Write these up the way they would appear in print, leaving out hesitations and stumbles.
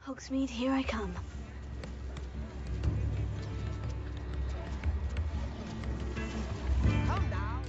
Hogsmeade, here I come. Come now.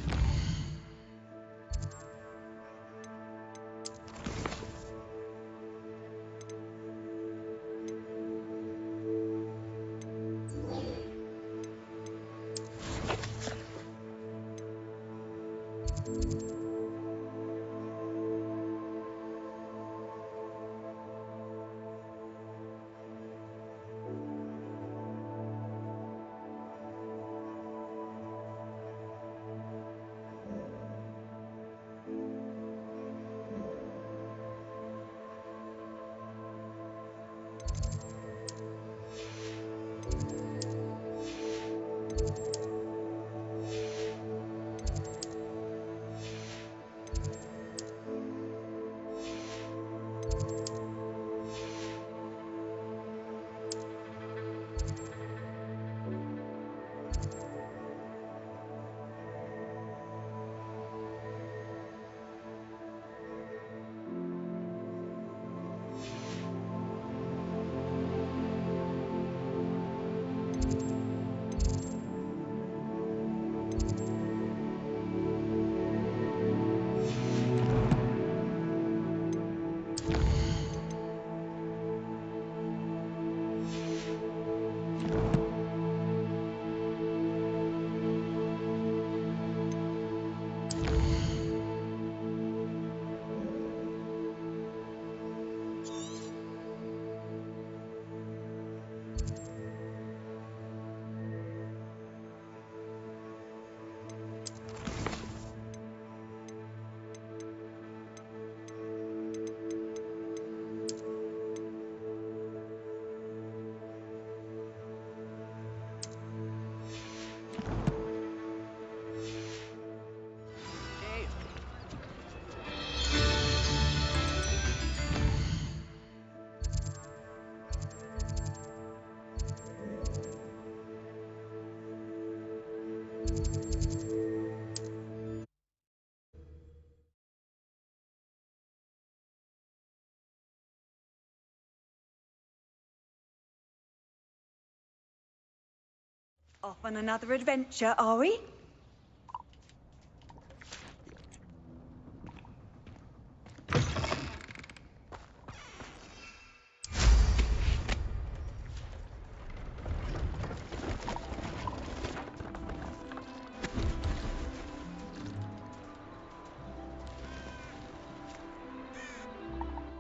Off on another adventure, are we?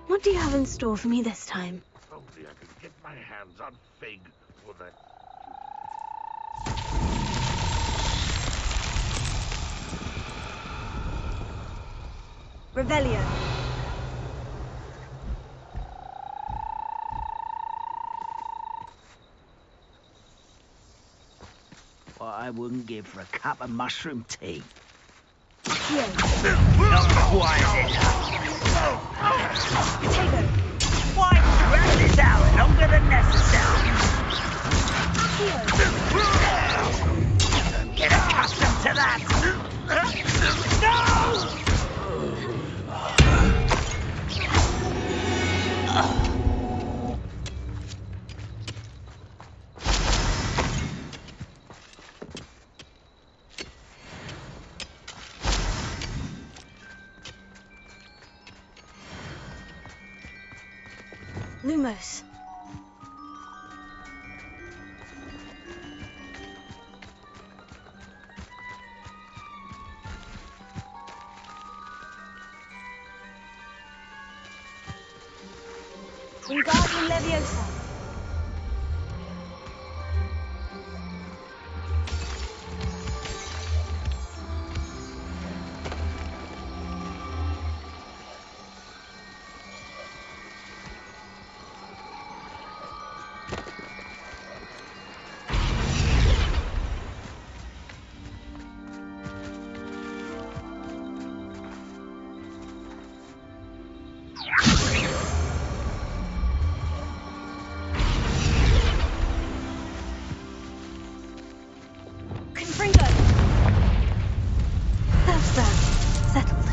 What do you have in store for me this time? If only I could get my hands on Fig for that. Revelio. What I wouldn't give for a cup of mushroom tea. Yeah. Not quite enough. Potato. Why drag this out longer than necessary? Get accustomed to that. No! Lumos. Wingardium Leviosa. That's that. Settled.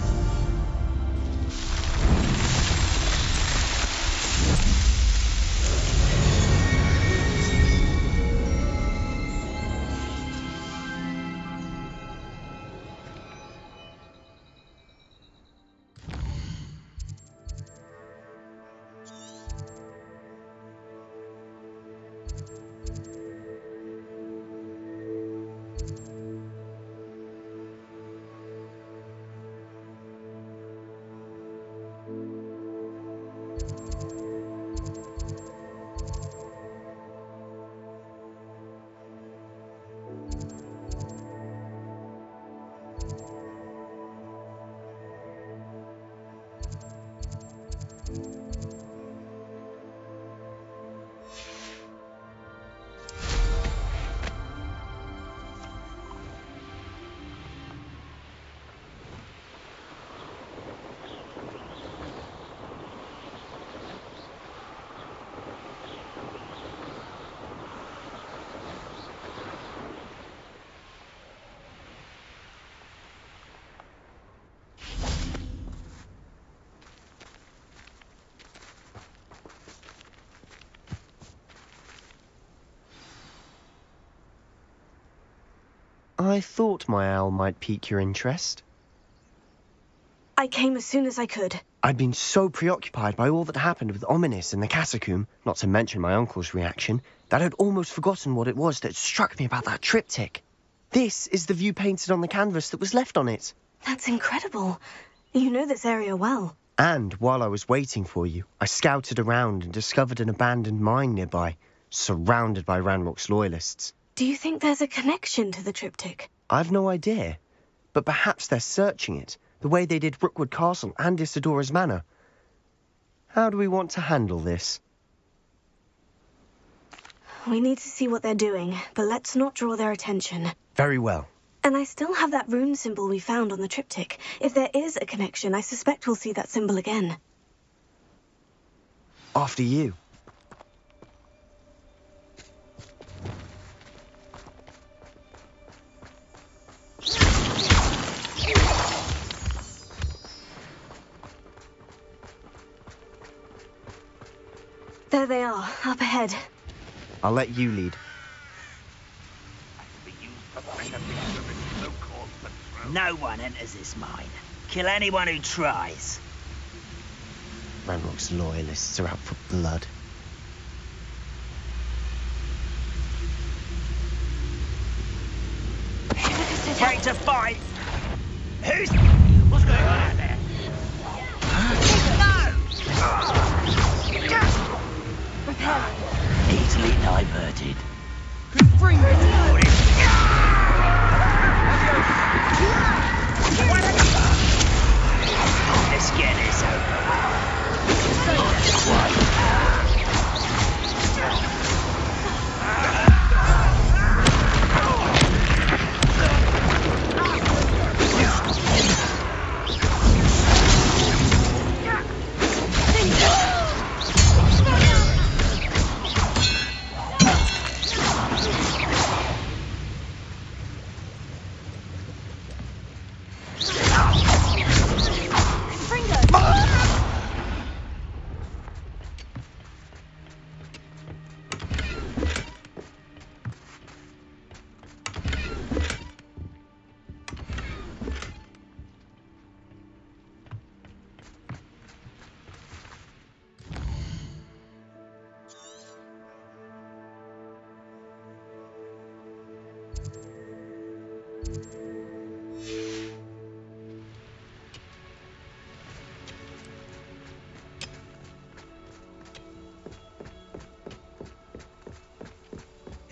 I thought my owl might pique your interest. I came as soon as I could. I'd been so preoccupied by all that happened with Ominis and the catacomb, not to mention my uncle's reaction, that I'd almost forgotten what it was that struck me about that triptych. This is the view painted on the canvas that was left on it. That's incredible. You know this area well. And while I was waiting for you, I scouted around and discovered an abandoned mine nearby, surrounded by Ranrock's loyalists. Do you think there's a connection to the triptych? I've no idea, but perhaps they're searching it, the way they did Rookwood Castle and Isidora's Manor. How do we want to handle this? We need to see what they're doing, but let's not draw their attention. Very well. And I still have that rune symbol we found on the triptych. If there is a connection, I suspect we'll see that symbol again. After you. There they are, up ahead. I'll let you lead. No one enters this mine. Kill anyone who tries. Ranrock's loyalists are out for blood. Ready to fight! Who's... What's going on out there? No! Easily diverted. Let's get this over.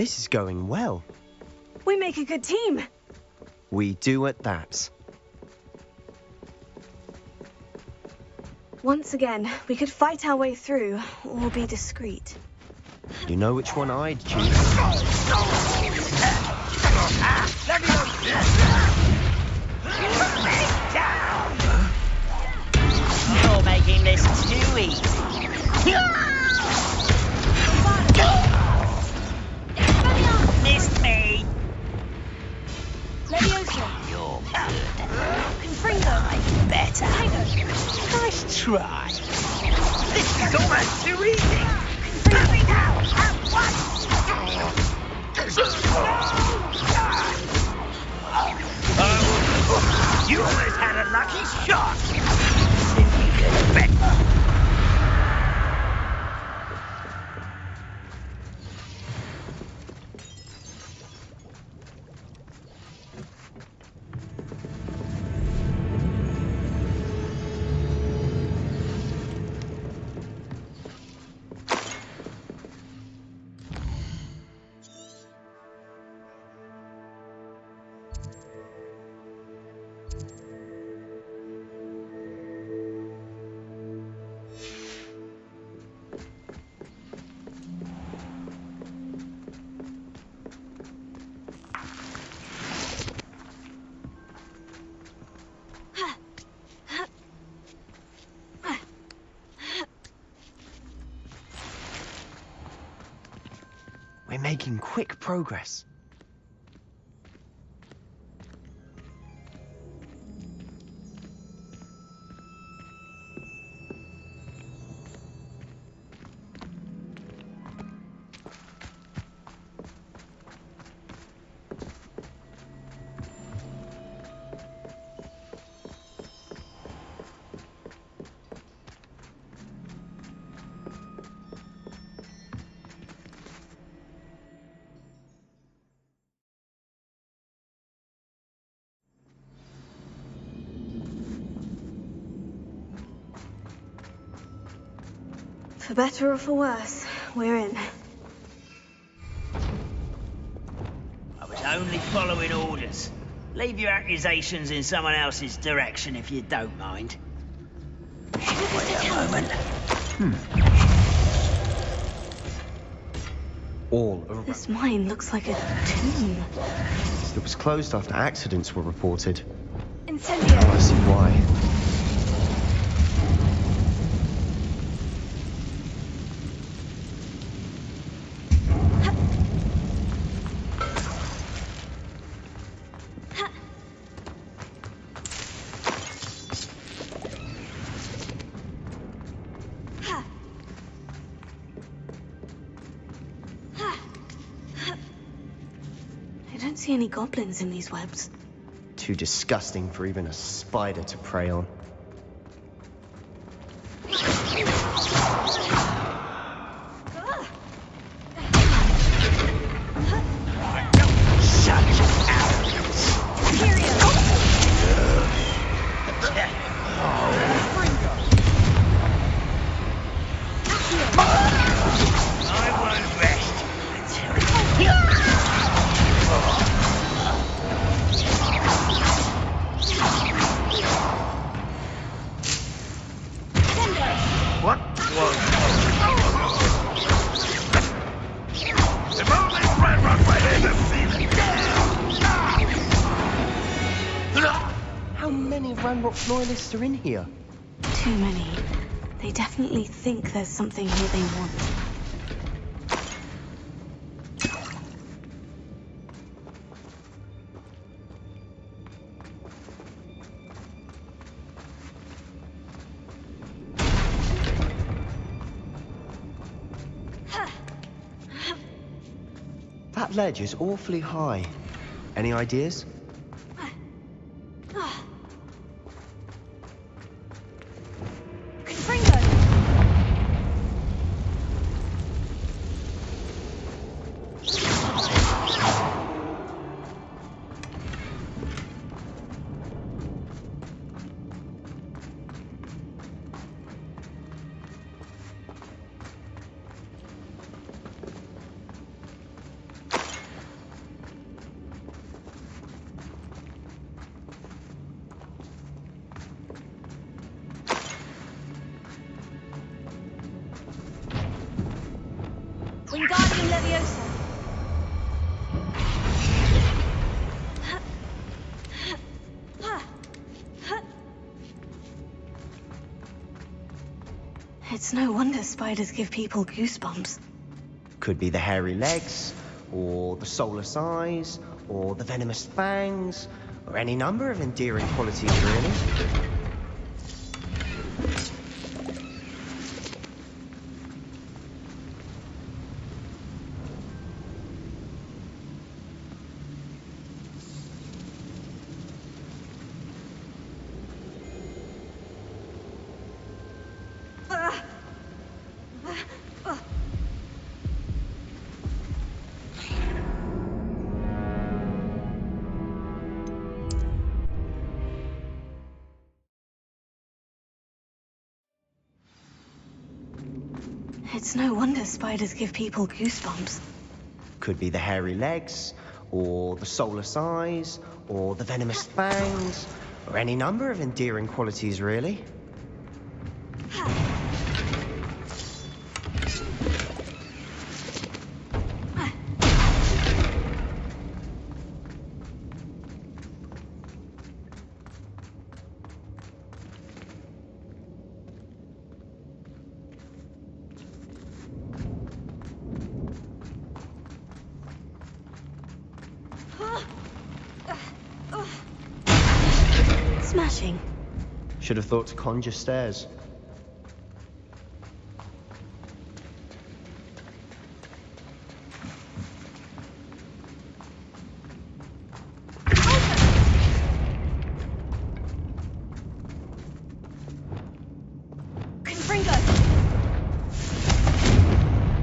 This is going well. We make a good team. We do at that. Once again, we could fight our way through, or be discreet. You know which one I'd choose. You're making this too easy. Missed me. Leviosa. You're good. Confringo. I'm better. Tego. Nice try. This is almost too easy. Let me down at once. You almost had a lucky shot. If you could bet. We're making quick progress. For better or for worse, we're in. I was only following orders. Leave your accusations in someone else's direction if you don't mind. Wait a moment. All around. This mine looks like a tomb. It was closed after accidents were reported. Incendio. I see why. I don't see any goblins in these webs. Too disgusting for even a spider to prey on. How many of Ranrock's loyalists are in here? Too many. They definitely think there's something here they want. That ledge is awfully high. Any ideas? Confringo. Leviosa. It's no wonder spiders give people goosebumps. Could be the hairy legs, or the soulless eyes, or the venomous fangs, or any number of endearing qualities, really. It's no wonder spiders give people goosebumps. Could be the hairy legs, or the soulless eyes, or the venomous fangs, or any number of endearing qualities, really. Smashing. Should have thought to conjure stairs. Confringo.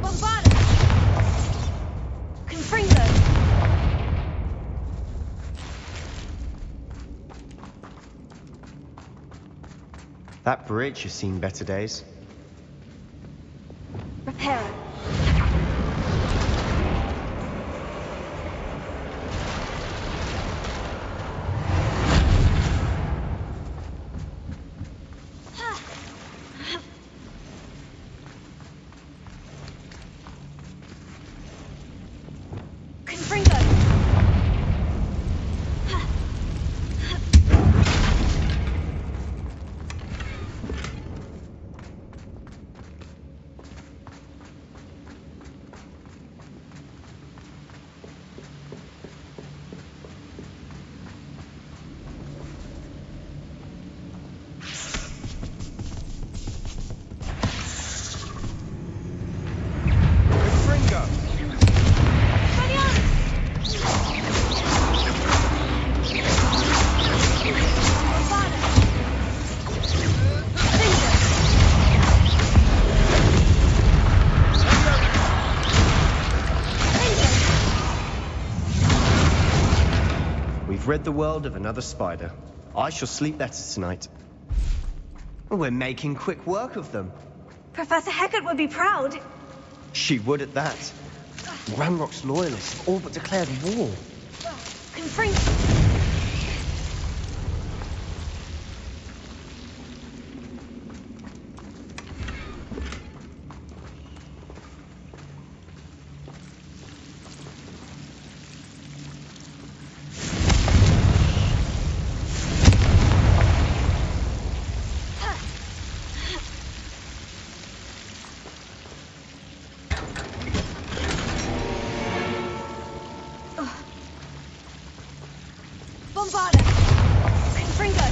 Bombarda. Confringo. That bridge has seen better days. Reparo. Confringo. We've rid the world of another spider. I shall sleep better tonight. We're making quick work of them. Professor Hecat would be proud. She would at that. Ranrock's loyalists have all but declared war. Confringo. Bombarda. Confringo.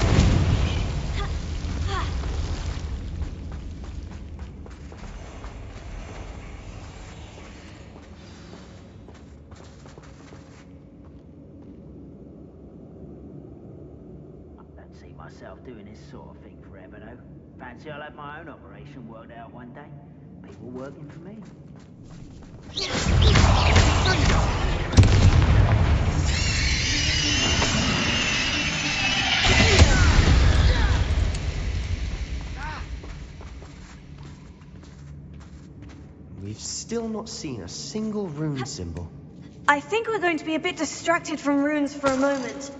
I don't see myself doing this sort of thing forever, though. Fancy I'll have my own operation worked out one day. People working for me. We've still not seen a single rune symbol. I think we're going to be a bit distracted from runes for a moment.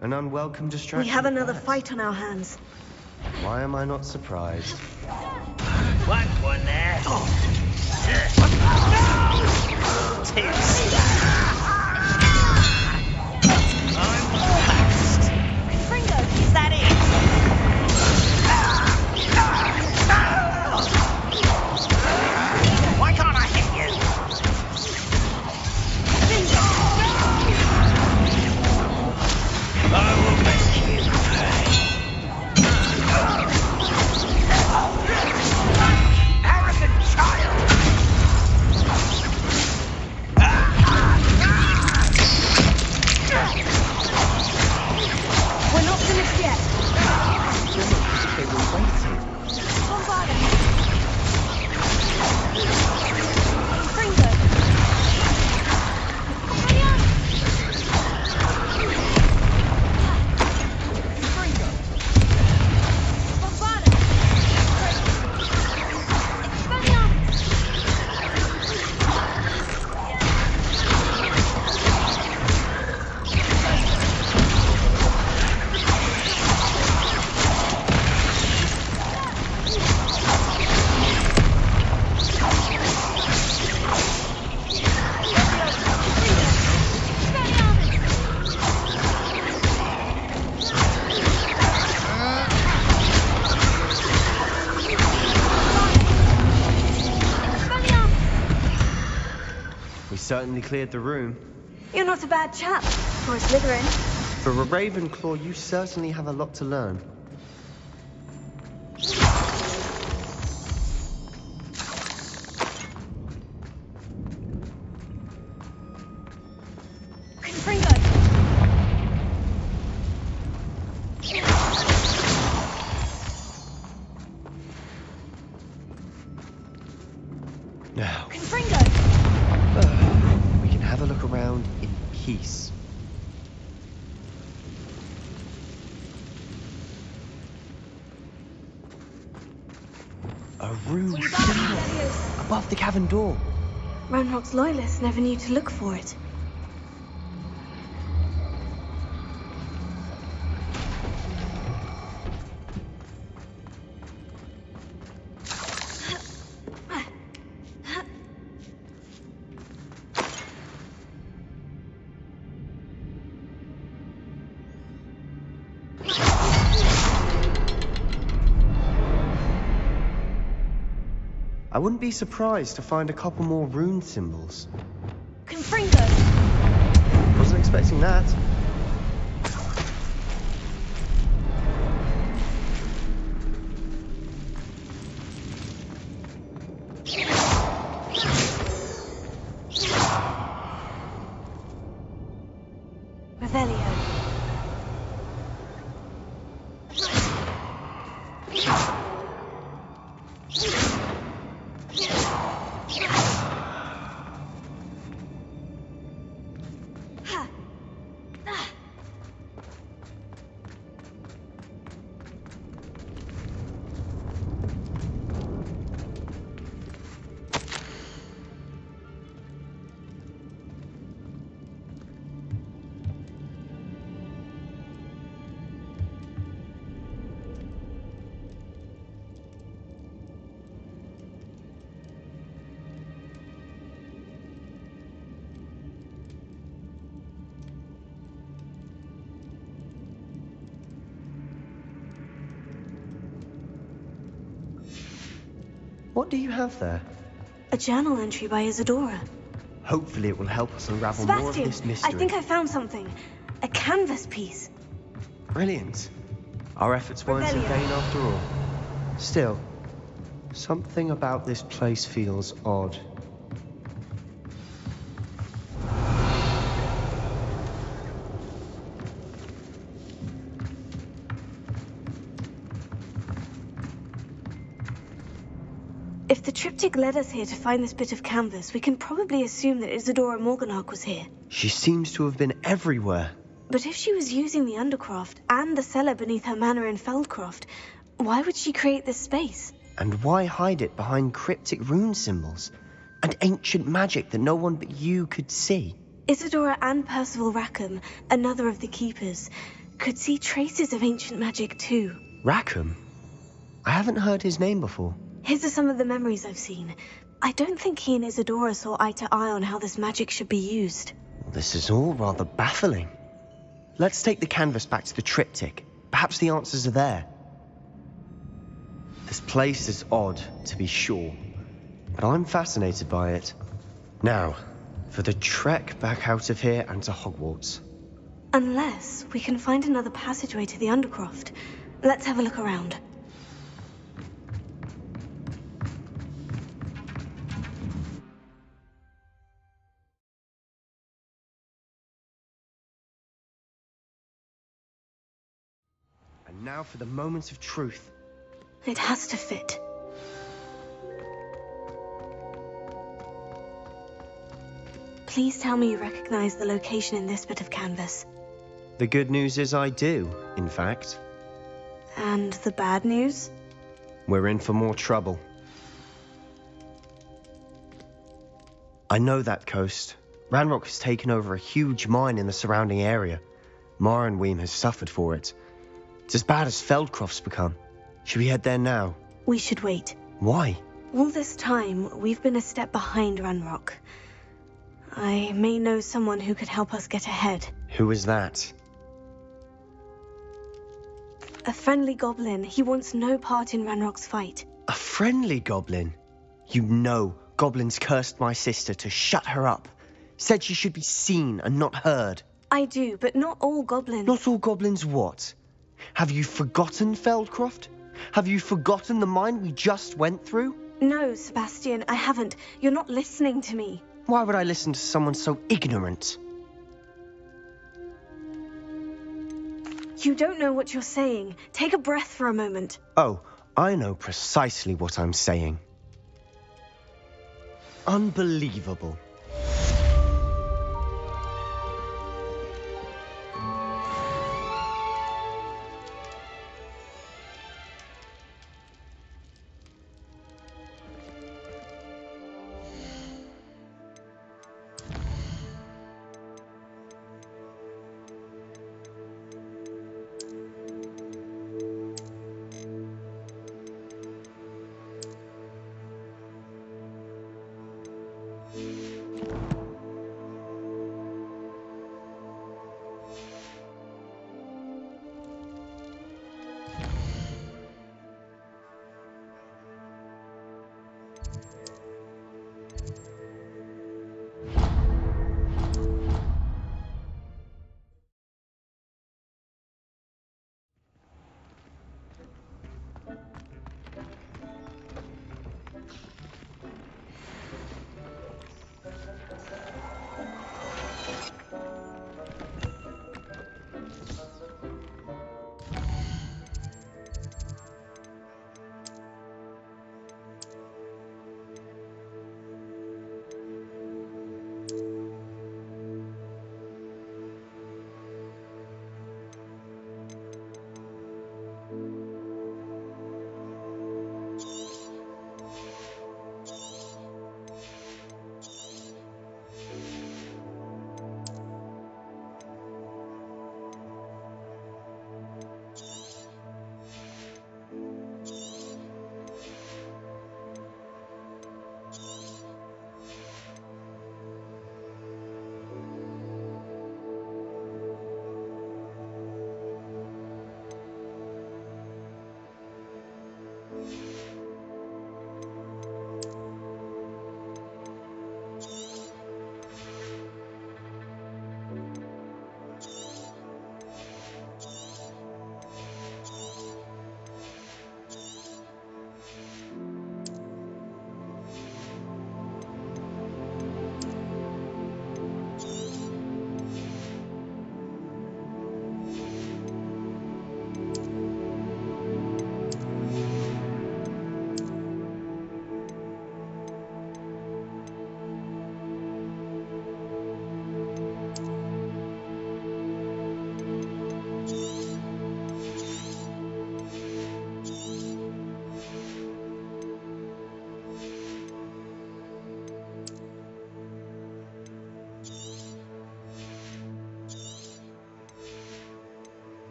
An unwelcome distraction. We have another perhaps. fight on our hands. Why am I not surprised? One there. Is that it? Why can't I hit you? I will rescue you. Arrogant child! We're not finished yet. They were waiting. Bombard him. Confringo. Bombard him. Expelliarmus. We certainly cleared the room. You're not a bad chap for a Slytherin. For a Ravenclaw, you certainly have a lot to learn. Confringo. Now, Confringo. we can have a look around in peace. A rune symbol above the cavern door. Ranrock's loyalists never knew to look for it. I wouldn't be surprised to find a couple more rune symbols. Confringo. Wasn't expecting that. Revelio. What do you have there? A journal entry by Isadora. Hopefully it will help us unravel more of Sebastian, this mystery. I think I found something. A canvas piece. Brilliant. Our efforts weren't in Revelio. vain after all. Still, something about this place feels odd. If the triptych led us here to find this bit of canvas, we can probably assume that Isadora Morganach was here. She seems to have been everywhere. But if she was using the Undercroft and the cellar beneath her manor in Feldcroft, why would she create this space? And why hide it behind cryptic rune symbols and ancient magic that no one but you could see? Isadora and Percival Rackham, another of the Keepers, could see traces of ancient magic too. Rackham? I haven't heard his name before. His are some of the memories I've seen. I don't think he and Isadora saw eye to eye on how this magic should be used. This is all rather baffling. Let's take the canvas back to the triptych. Perhaps the answers are there. This place is odd, to be sure, but I'm fascinated by it. Now, for the trek back out of here and to Hogwarts. Unless we can find another passageway to the Undercroft. Let's have a look around. And now for the moment of truth. It has to fit. Please tell me you recognize the location in this bit of canvas. The good news is I do, in fact. And the bad news? We're in for more trouble. I know that coast. Ranrock has taken over a huge mine in the surrounding area. Mornweem has suffered for it. It's as bad as Feldcroft's become. Should we head there now? We should wait. Why? All this time, we've been a step behind Ranrock. I may know someone who could help us get ahead. Who is that? A friendly goblin. He wants no part in Ranrock's fight. A friendly goblin? You know goblins cursed my sister to shut her up. Said she should be seen and not heard. I do, but not all goblins. Not all goblins what? Have you forgotten Feldcroft? Have you forgotten the mine we just went through? No, Sebastian, I haven't. You're not listening to me. Why would I listen to someone so ignorant? You don't know what you're saying. Take a breath for a moment. Oh, I know precisely what I'm saying. Unbelievable.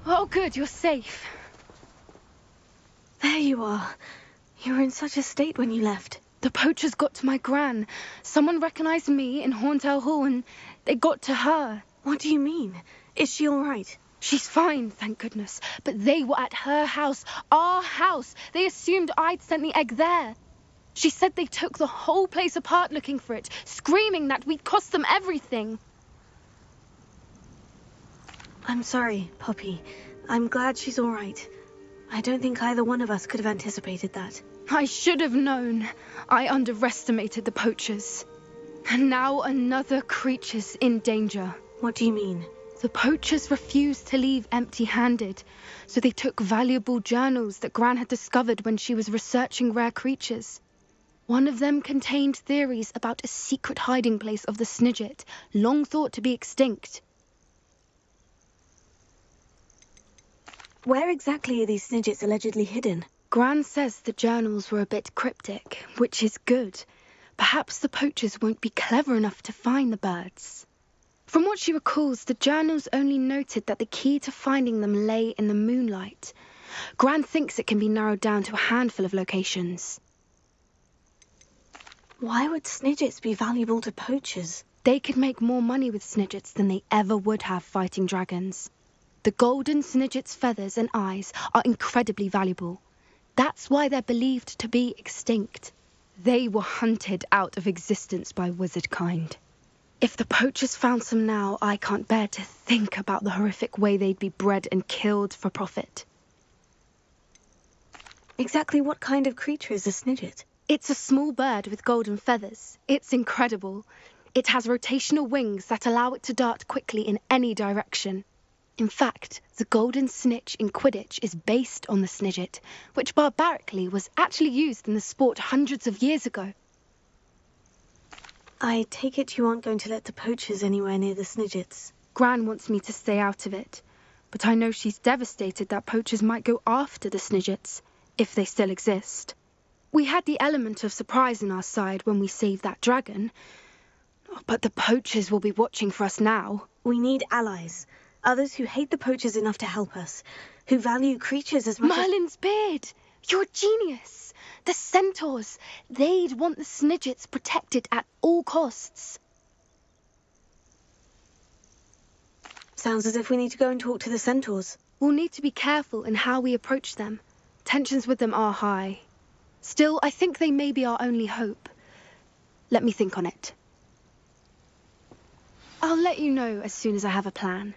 Oh, good, you're safe. There you are. You were in such a state when you left. The poachers got to my gran. Someone recognized me in Horntail Hall and they got to her. What do you mean? Is she all right? She's fine, thank goodness. But they were at her house, our house. They assumed I'd sent the egg there. She said they took the whole place apart looking for it, screaming that we'd cost them everything. I'm sorry, Poppy. I'm glad she's all right. I don't think either one of us could have anticipated that. I should have known. I underestimated the poachers. And now another creature's in danger. What do you mean? The poachers refused to leave empty-handed, so they took valuable journals that Gran had discovered when she was researching rare creatures. One of them contained theories about a secret hiding place of the Snidget, long thought to be extinct. Where exactly are these Snidgets allegedly hidden? Gran says the journals were a bit cryptic, which is good. Perhaps the poachers won't be clever enough to find the birds. From what she recalls, the journals only noted that the key to finding them lay in the moonlight. Gran thinks it can be narrowed down to a handful of locations. Why would Snidgets be valuable to poachers? They could make more money with Snidgets than they ever would have fighting dragons. The golden Snidget's feathers and eyes are incredibly valuable. That's why they're believed to be extinct. They were hunted out of existence by wizard kind. If the poachers found some now, I can't bear to think about the horrific way they'd be bred and killed for profit. Exactly what kind of creature is a Snidget? It's a small bird with golden feathers. It's incredible. It has rotational wings that allow it to dart quickly in any direction. In fact, the golden snitch in Quidditch is based on the Snidget, which barbarically was actually used in the sport hundreds of years ago. I take it you aren't going to let the poachers anywhere near the Snidgets. Gran wants me to stay out of it, but I know she's devastated that poachers might go after the Snidgets, if they still exist. We had the element of surprise on our side when we saved that dragon, but the poachers will be watching for us now. We need allies. Others who hate the poachers enough to help us, who value creatures as much Merlin's beard! You're a genius! The centaurs! They'd want the Snidgets protected at all costs. Sounds as if we need to go and talk to the centaurs. We'll need to be careful in how we approach them. Tensions with them are high. Still, I think they may be our only hope. Let me think on it. I'll let you know as soon as I have a plan.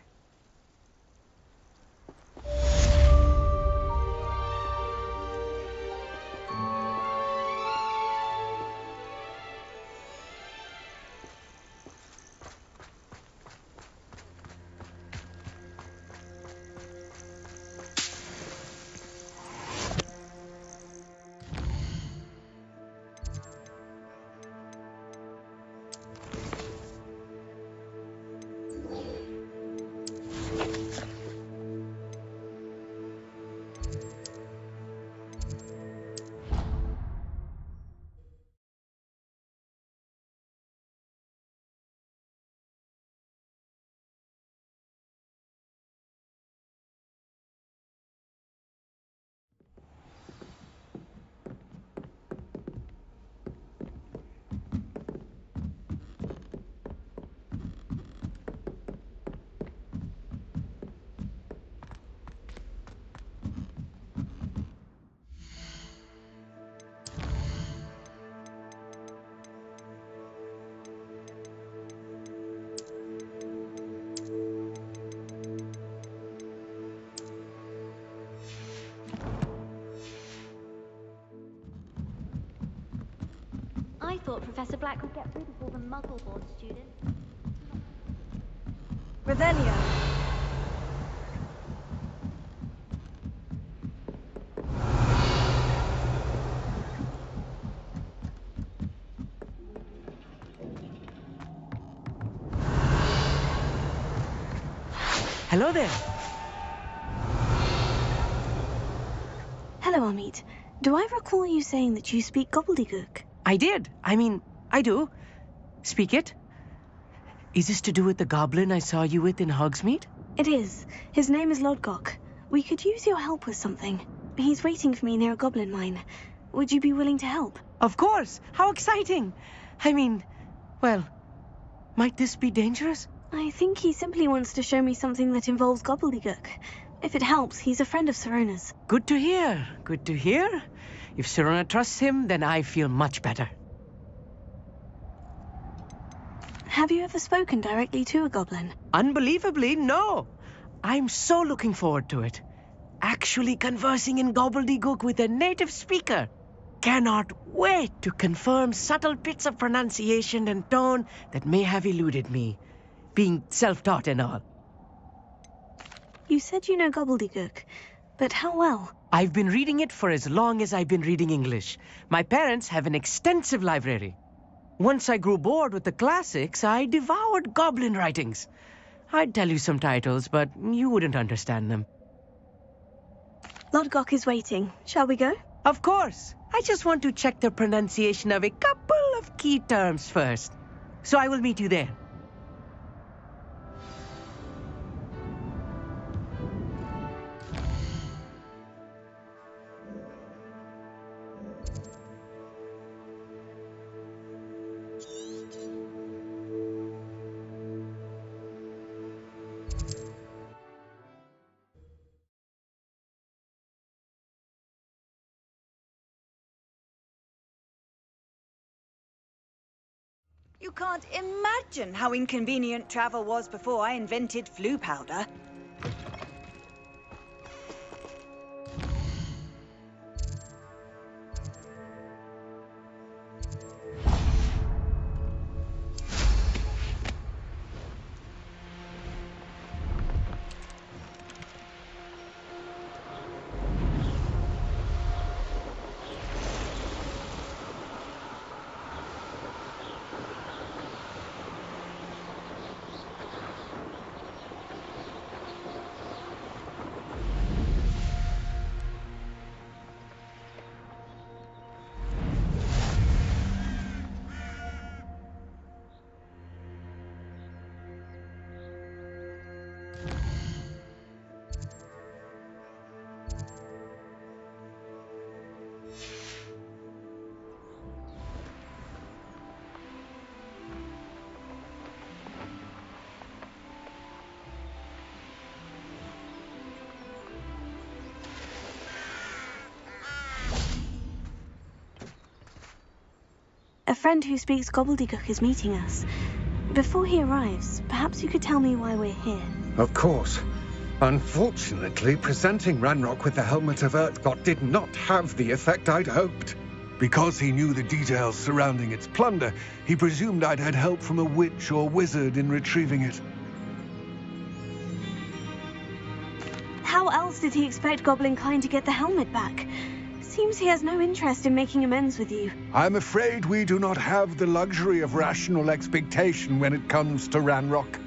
I thought Professor Black would get rid of all the muggle-born students. Revelio. Hello there. Hello, Amit. Do I recall you saying that you speak gobbledygook? I did. I do. Speak it. Is this to do with the goblin I saw you with in Hogsmeade? It is. His name is Lodgok. We could use your help with something. He's waiting for me near a goblin mine. Would you be willing to help? Of course. How exciting. Well, might this be dangerous? I think he simply wants to show me something that involves gobbledygook. If it helps, he's a friend of Sirona's. Good to hear. Good to hear. If Sirona trusts him, then I feel much better. Have you ever spoken directly to a goblin? Unbelievably, no. I'm so looking forward to it. Actually conversing in gobbledygook with a native speaker. Cannot wait to confirm subtle bits of pronunciation and tone that may have eluded me, being self-taught and all. You said you know gobbledygook, but how well? I've been reading it for as long as I've been reading English. My parents have an extensive library. Once I grew bored with the classics, I devoured goblin writings. I'd tell you some titles, but you wouldn't understand them. Lodgok is waiting. Shall we go? Of course. I just want to check the pronunciation of a couple of key terms first. So I will meet you there. You can't imagine how inconvenient travel was before I invented flu powder. A friend who speaks gobbledygook is meeting us. Before he arrives, perhaps you could tell me why we're here. Of course. Unfortunately, presenting Ranrock with the Helmet of Earthgott did not have the effect I'd hoped. Because he knew the details surrounding its plunder, he presumed I'd had help from a witch or wizard in retrieving it. How else did he expect Goblinkind to get the helmet back? Seems he has no interest in making amends with you. I'm afraid we do not have the luxury of rational expectation when it comes to Ranrock.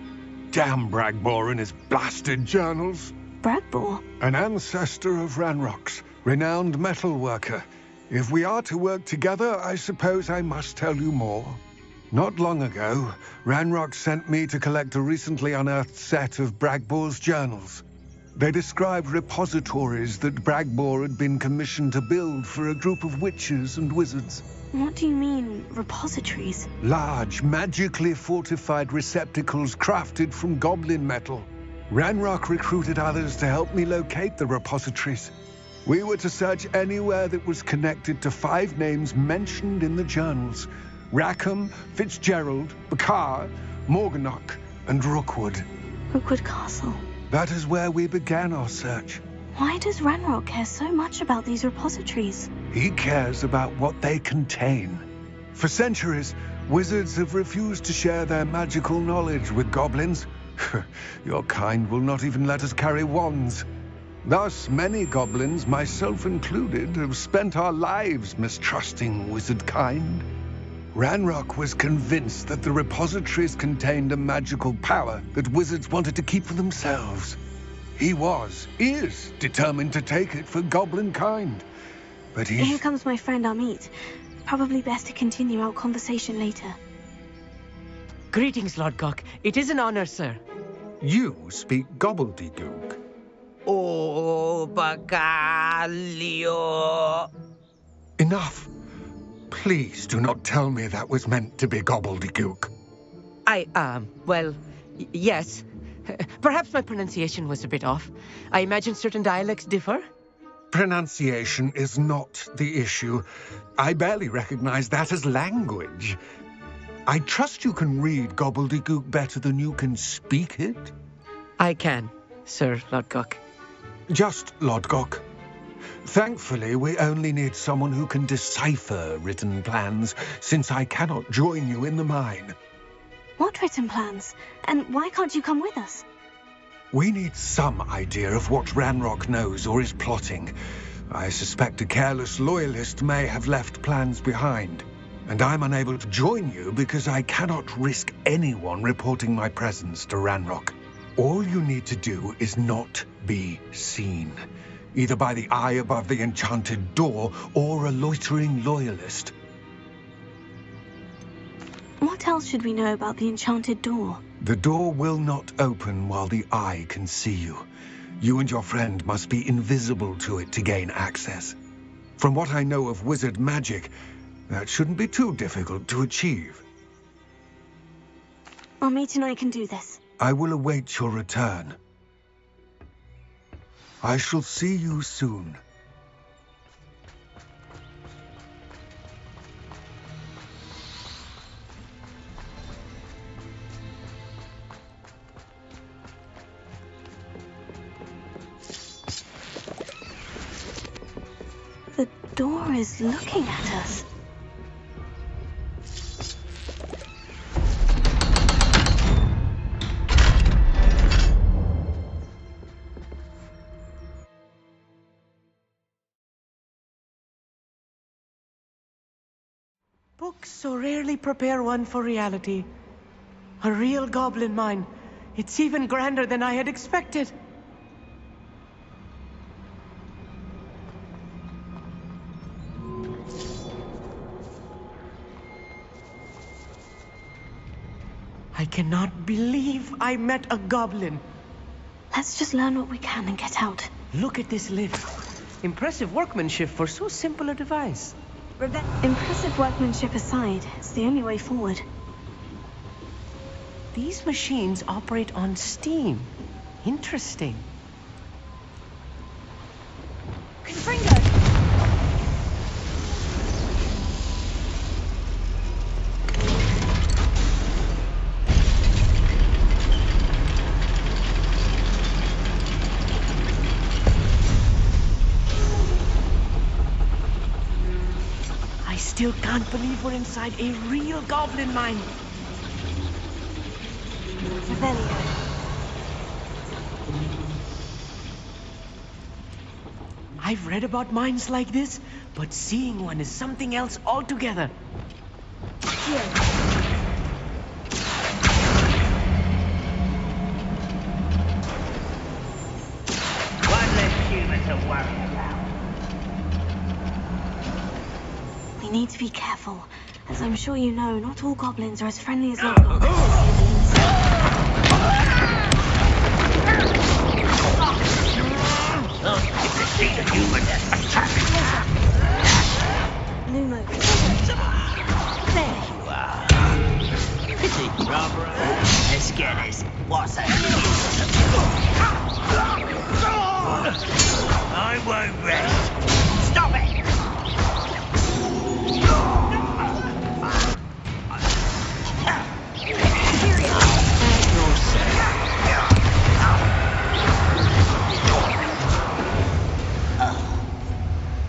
Damn Bragbor and his blasted journals. Bragbor? An ancestor of Ranrock's, renowned metal worker. If we are to work together, I suppose I must tell you more. Not long ago, Ranrock sent me to collect a recently unearthed set of Bragbor's journals. They described repositories that Bragbor had been commissioned to build for a group of witches and wizards. What do you mean, repositories? Large, magically fortified receptacles crafted from goblin metal. Ranrock recruited others to help me locate the repositories. We were to search anywhere that was connected to 5 names mentioned in the journals: Rackham, Fitzgerald, Bakar, Morganach, and Rookwood. Rookwood Castle. That is where we began our search. Why does Ranrock care so much about these repositories? He cares about what they contain. For centuries, wizards have refused to share their magical knowledge with goblins. Your kind will not even let us carry wands. Thus, many goblins, myself included, have spent our lives mistrusting wizard kind. Ranrock was convinced that the repositories contained a magical power that wizards wanted to keep for themselves. He is determined to take it for goblin kind. But Here comes my friend Amit. Probably best to continue our conversation later. Greetings, Lord Gok. It is an honor, sir. You speak gobbledygook. Oh, Bacalio. Enough. Please do not tell me that was meant to be gobbledygook. Well, yes. Perhaps my pronunciation was a bit off. I imagine certain dialects differ. Pronunciation is not the issue. I barely recognize that as language. I trust you can read gobbledygook better than you can speak it? I can, Sir Lord Gok. Just Lord Gok. Thankfully, we only need someone who can decipher written plans, since I cannot join you in the mine. What written plans? And why can't you come with us? We need some idea of what Ranrock knows or is plotting. I suspect a careless loyalist may have left plans behind. And I'm unable to join you because I cannot risk anyone reporting my presence to Ranrock. All you need to do is not be seen, either by the eye above the enchanted door or a loitering loyalist. What else should we know about the enchanted door? The door will not open while the eye can see you. You and your friend must be invisible to it to gain access. From what I know of wizard magic, that shouldn't be too difficult to achieve. Amit and I can do this. I will await your return. I shall see you soon. The door is looking at us. Books so rarely prepare one for reality. A real goblin mine. It's even grander than I had expected. I cannot believe I met a goblin. Let's just learn what we can and get out. Look at this lift. Impressive workmanship for so simple a device. Impressive workmanship aside, it's the only way forward. These machines operate on steam. Interesting. Confringo! Still can't believe we're inside a real goblin mine. Revelio. I've read about mines like this, but seeing one is something else altogether. Here. One less human to worry about. We need to be careful. As I'm sure you know, not all goblins are as friendly as Lodgok. If it's a human that attacks. Lumo. There you are. Pity, Barbara. Let's get this. What's that? I won't rest. Stop it!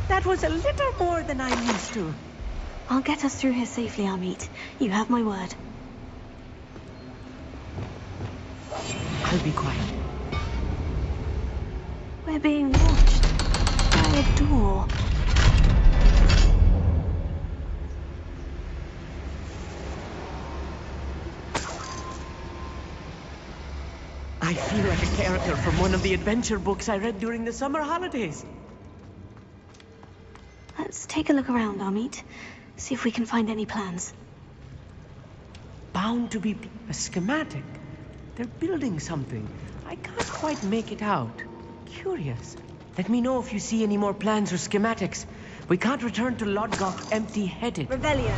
That was a little more than I'm used to. I'll get us through here safely, Amit. You have my word. I'll be quiet. We're being watched by a door. I feel like a character from one of the adventure books I read during the summer holidays. Let's take a look around, Amit. See if we can find any plans. Bound to be a schematic. They're building something. I can't quite make it out. Curious. Let me know if you see any more plans or schematics. We can't return to Lodgok empty-headed. Revelio.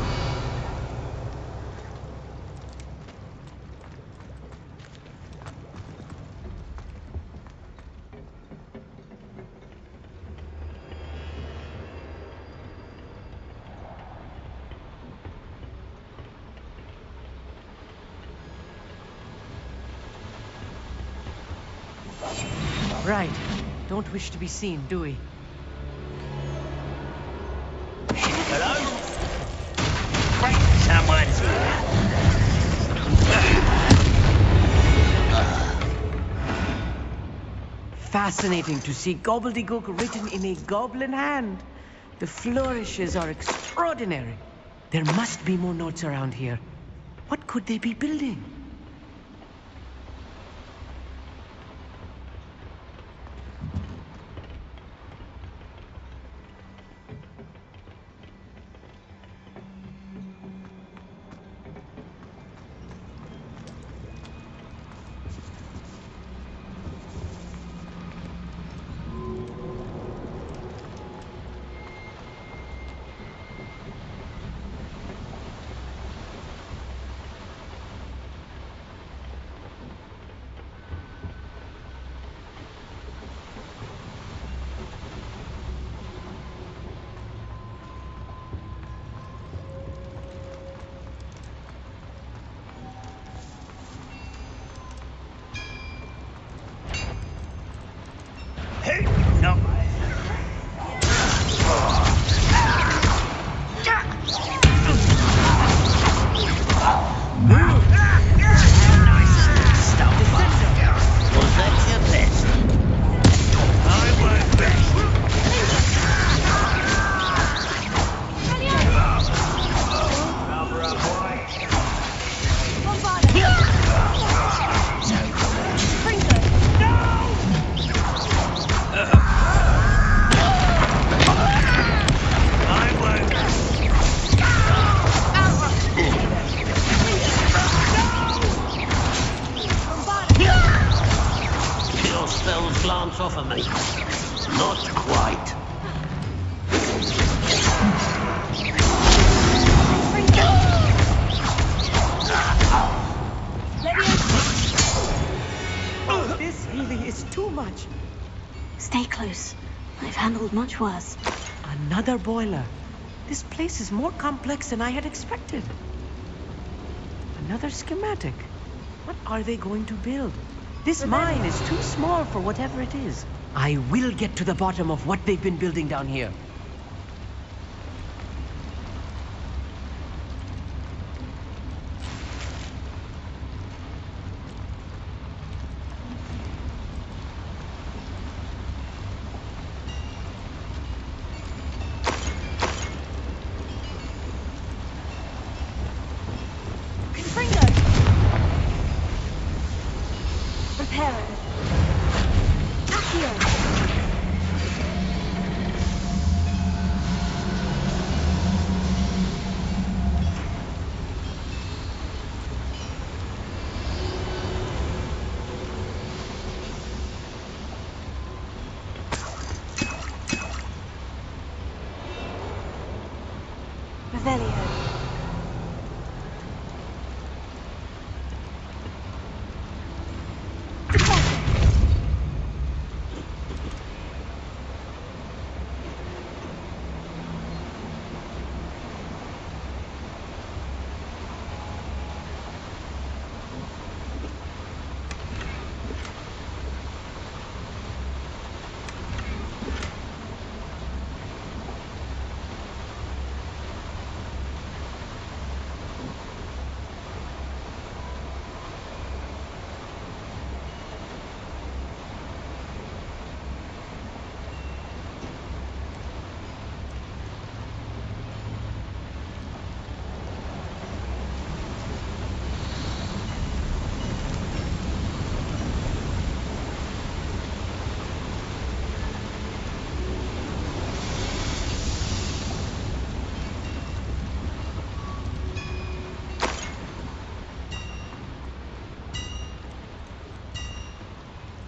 Right. Don't wish to be seen, do we? Hello? Someone's here. Fascinating to see gobbledygook written in a goblin hand. The flourishes are extraordinary. There must be more notes around here. What could they be building? Off of me. Not quite. Oh, this really is too much. Stay close. I've handled much worse. Another boiler. This place is more complex than I had expected. Another schematic. What are they going to build? This mine is too small for whatever it is. I will get to the bottom of what they've been building down here.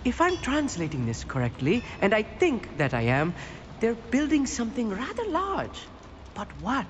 If I'm translating this correctly, and I think that I am, they're building something rather large. But what?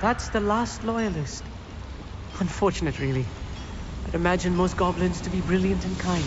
That's the last loyalist. Unfortunate, really. I'd imagine most goblins to be brilliant and kind.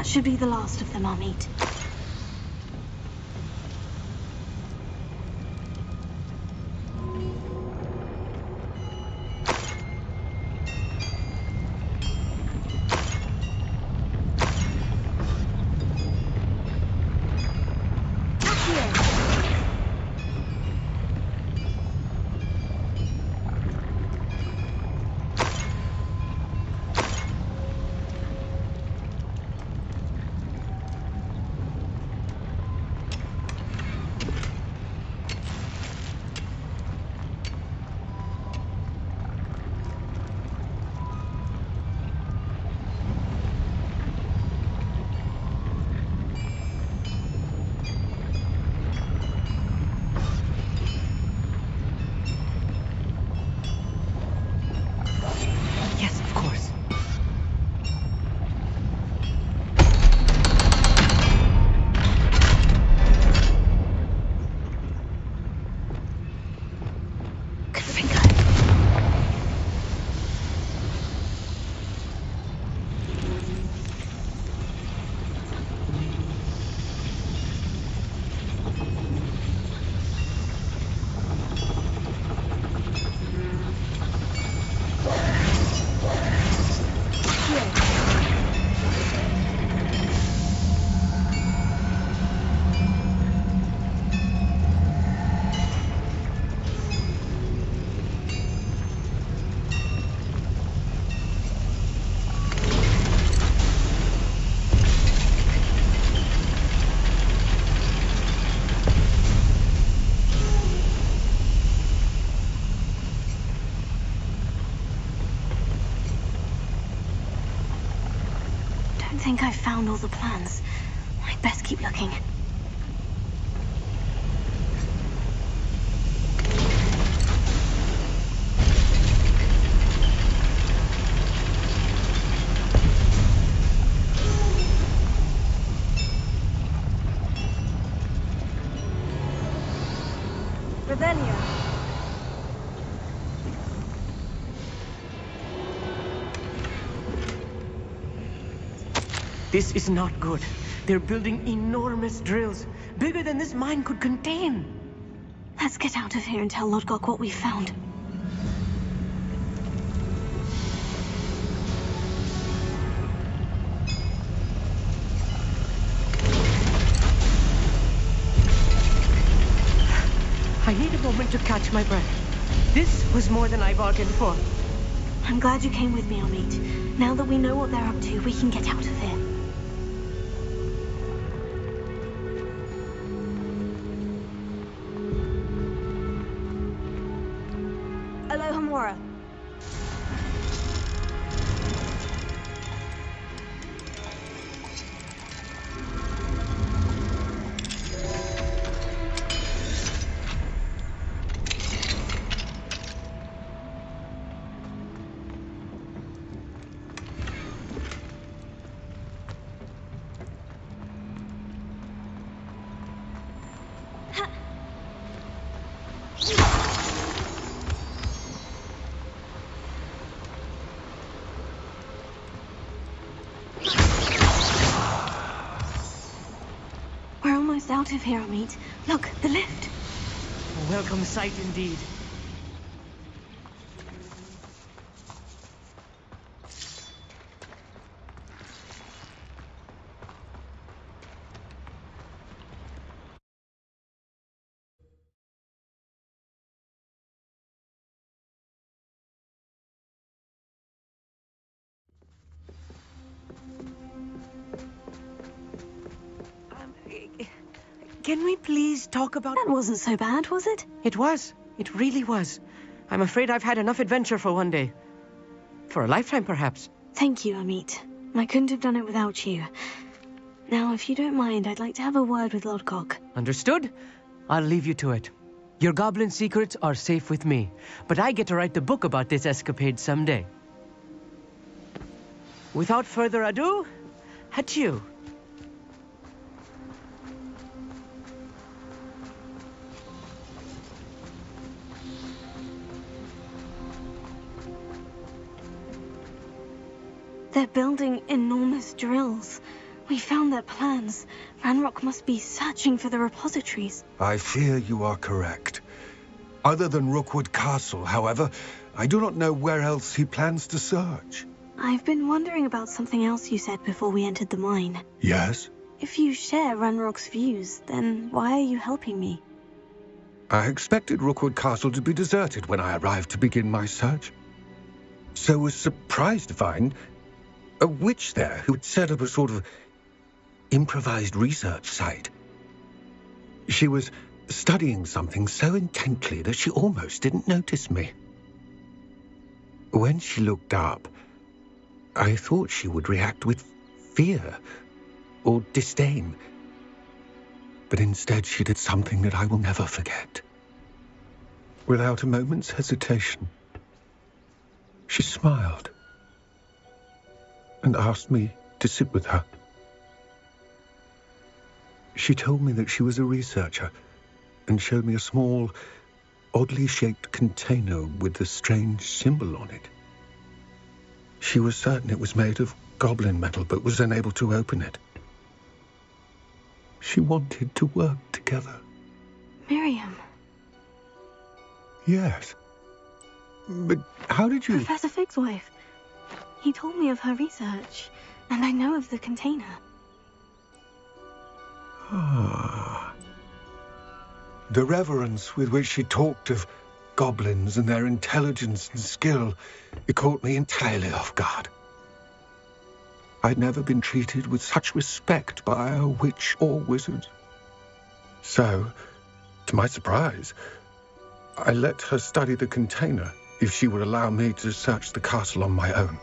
Should be the last of them I'll meet. I've found all the plans. I'd best keep looking. Rebellion. This is not good. They're building enormous drills, bigger than this mine could contain. Let's get out of here and tell Lodgok what we found. I need a moment to catch my breath. This was more than I bargained for. I'm glad you came with me, Amit. Now that we know what they're up to, we can get out of here. Aloha Mora. We're almost out of here, Amit. Look, the lift. A welcome sight indeed. Can we please talk about... That wasn't so bad, was it? It was. It really was. I'm afraid I've had enough adventure for one day. For a lifetime, perhaps. Thank you, Amit. I couldn't have done it without you. Now, if you don't mind, I'd like to have a word with Lodgok. Understood? I'll leave you to it. Your goblin secrets are safe with me, but I get to write the book about this escapade someday. Without further ado, adieu. They're building enormous drills. We found their plans. Ranrock must be searching for the repositories. I fear you are correct. Other than Rookwood Castle, however, I do not know where else he plans to search. I've been wondering about something else you said before we entered the mine. Yes? If you share Ranrock's views, then why are you helping me? I expected Rookwood Castle to be deserted when I arrived to begin my search. So was surprised to find a witch there who had set up a sort of improvised research site. She was studying something so intently that she almost didn't notice me. When she looked up, I thought she would react with fear or disdain. But instead she did something that I will never forget. Without a moment's hesitation, she smiled and asked me to sit with her. She told me that she was a researcher and showed me a small, oddly shaped container with a strange symbol on it. She was certain it was made of goblin metal, but was unable to open it. She wanted to work together. Miriam. Yes. But how did you... Professor Fig's wife. He told me of her research, and I know of the container. Ah. The reverence with which she talked of goblins and their intelligence and skill, it caught me entirely off guard. I'd never been treated with such respect by a witch or wizard. So, to my surprise, I let her study the container if she would allow me to search the castle on my own.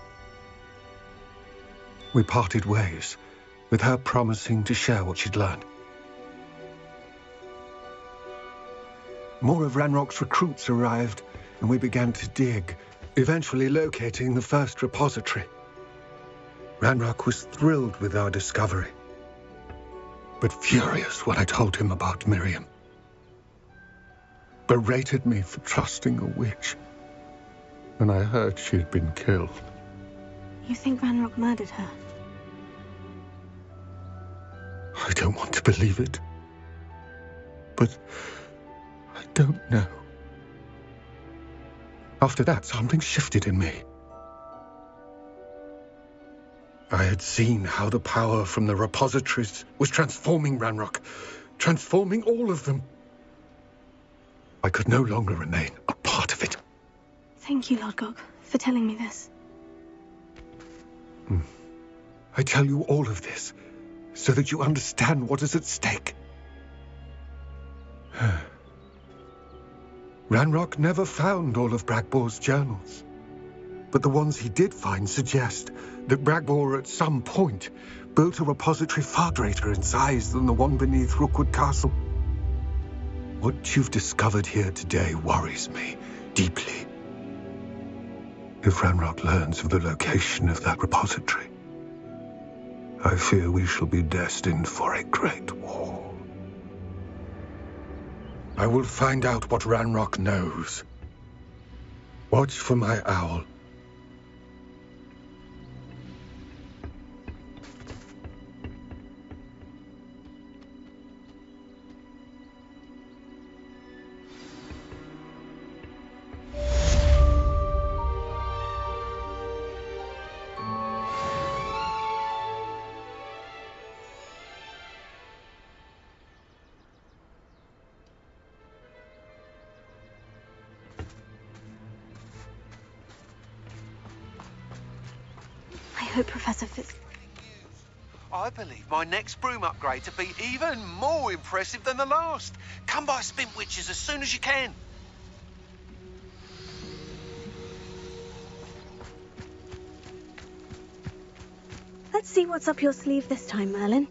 We parted ways, with her promising to share what she'd learned. More of Ranrock's recruits arrived, and we began to dig, eventually locating the first repository. Ranrock was thrilled with our discovery, but furious when I told him about Miriam. Berated me for trusting a witch when I heard she had been killed. You think Ranrock murdered her? I don't want to believe it, but I don't know. After that, something shifted in me. I had seen how the power from the repositories was transforming Ranrock, transforming all of them. I could no longer remain a part of it. Thank you, Lord Gog, for telling me this. I tell you all of this so that you understand what is at stake. Ranrock never found all of Bragbor's journals, but the ones he did find suggest that Bragbor at some point built a repository far greater in size than the one beneath Rookwood Castle. What you've discovered here today worries me deeply. If Ranrock learns of the location of that repository, I fear we shall be destined for a great war. I will find out what Ranrock knows. Watch for my owl. I hope Professor Fitz... I believe my next broom upgrade to be even more impressive than the last. Come by Spin Witches as soon as you can. Let's see what's up your sleeve this time, Merlin.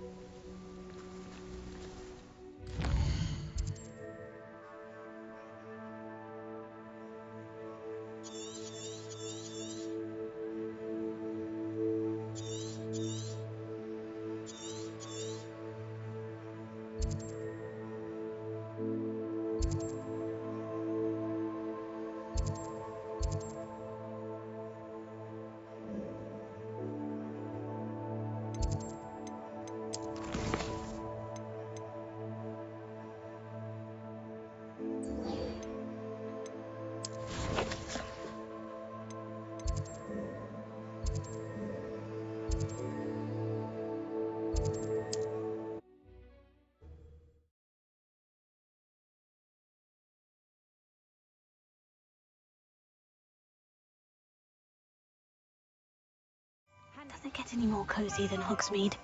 Doesn't get any more cozy than Hogsmeade.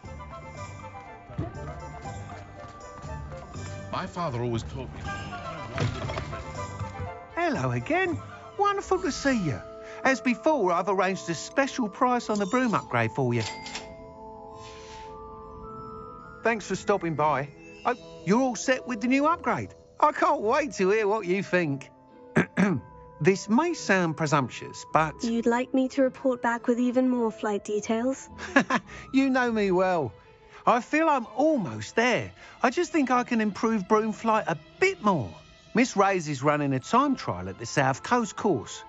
My father always taught me. Hello again. Wonderful to see you. As before, I've arranged a special price on the broom upgrade for you. Thanks for stopping by. Oh, you're all set with the new upgrade. I can't wait to hear what you think. This may sound presumptuous, but... You'd like me to report back with even more flight details? You know me well. I feel I'm almost there. I just think I can improve broom flight a bit more. Miss Ray's is running a time trial at the South Coast course.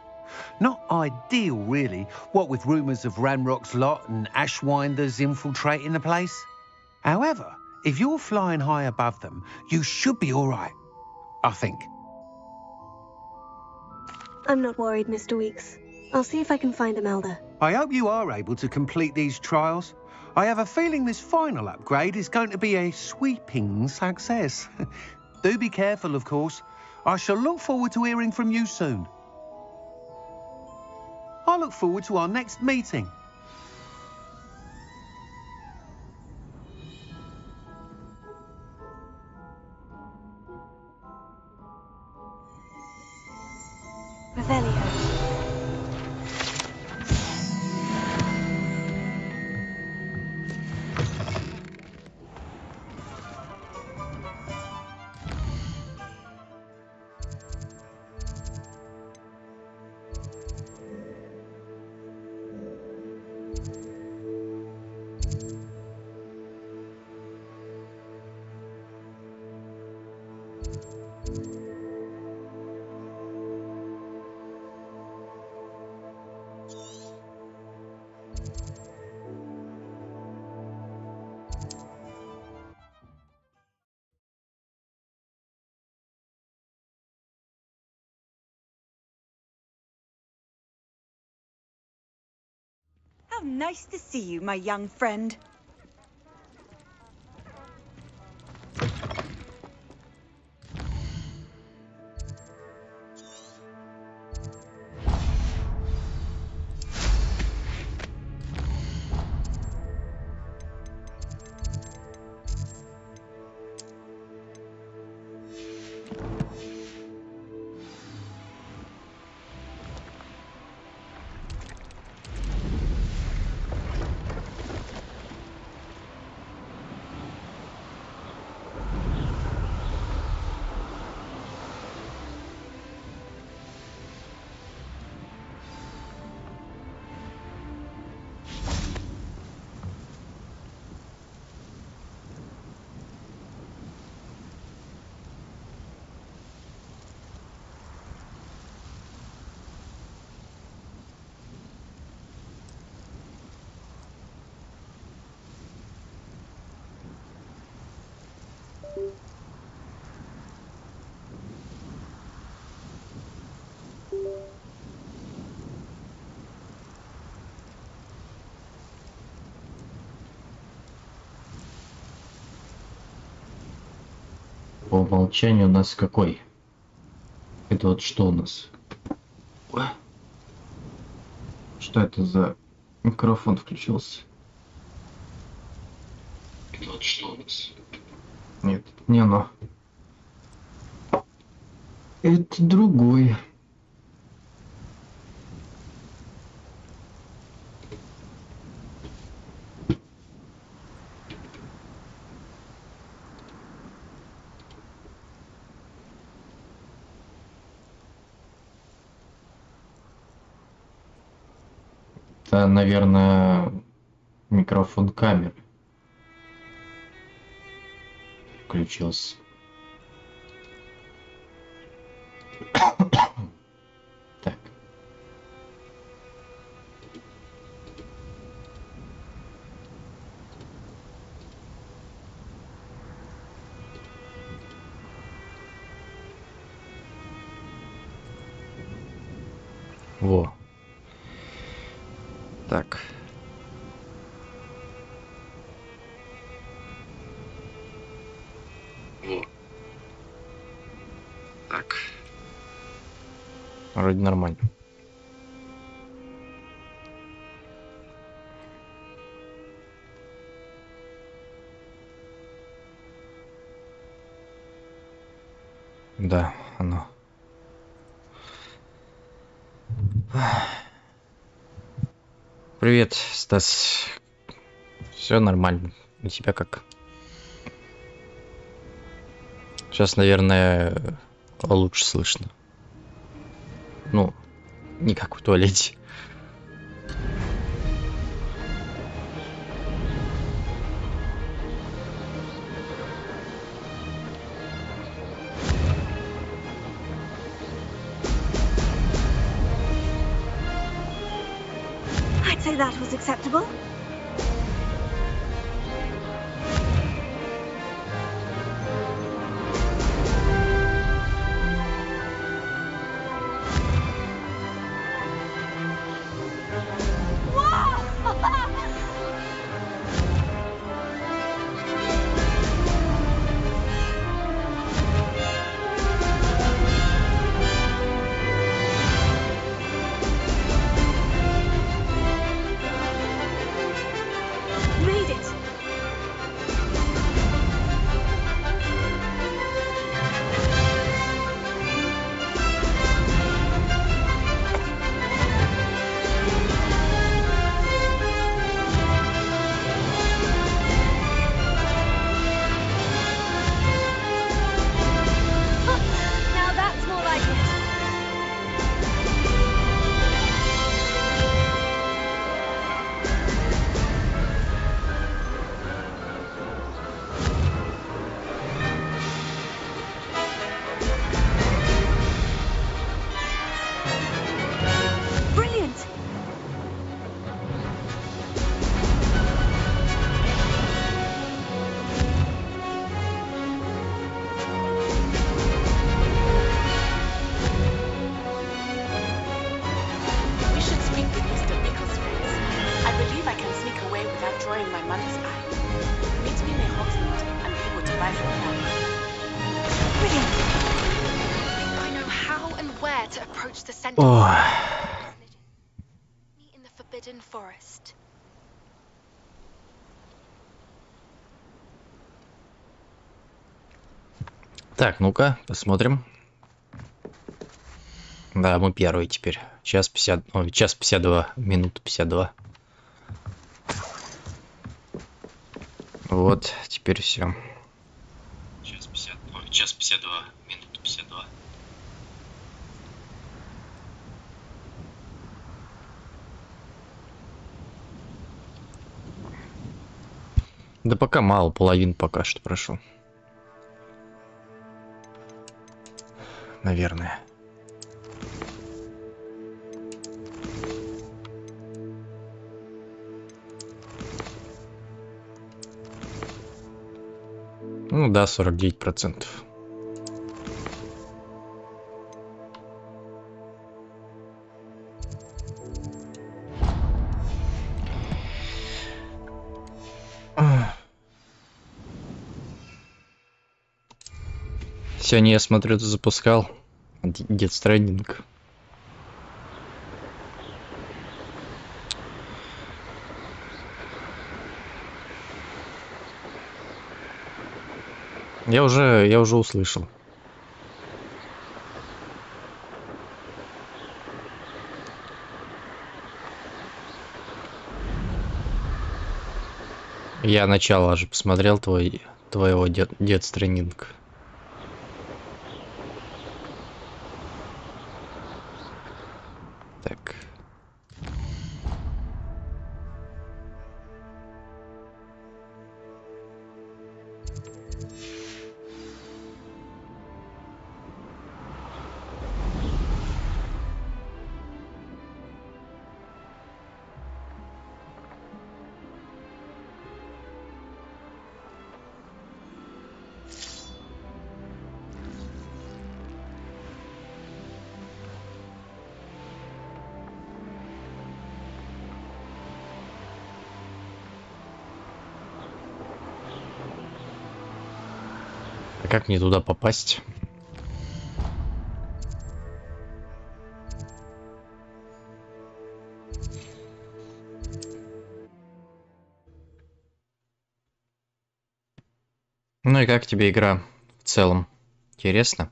Not ideal, really, what with rumours of Ranrock's lot and Ashwinders infiltrating the place. However, if you're flying high above them, you should be all right, I think. I'm not worried, Mr. Weeks. I'll see if I can find Imelda. I hope you are able to complete these trials. I have a feeling this final upgrade is going to be a sweeping success. Do be careful, of course. I shall look forward to hearing from you soon. I look forward to our next meeting. Revelio. How nice to see you, my young friend. По умолчанию у нас какой? Это вот что у нас? Что это за микрофон включился? Это вот что у нас? Нет, не оно. Это другое. Это, наверное, микрофон камеры включился. Так. Во. Так. Во. Так. Вроде нормально. Да, оно. Привет, Стас. Все нормально. У тебя как? Сейчас, наверное, лучше слышно. Ну, не как в туалете. I'd say that was acceptable. to approach the center in the forbidden forest. Так, ну-ка, посмотрим. Да, мы первые теперь. Час 50, ой, час 52, минут 52. Вот, теперь все. Час 50, ой, час 52, минут 52. Да пока мало, половину пока что прошел. Наверное. Ну да, 49%. Сегодня я смотрю, ты запускал Death Stranding. Я уже услышал. Я начало же посмотрел твоего Death Stranding. Так. А как мне туда попасть? Ну и как тебе игра в целом? Интересно?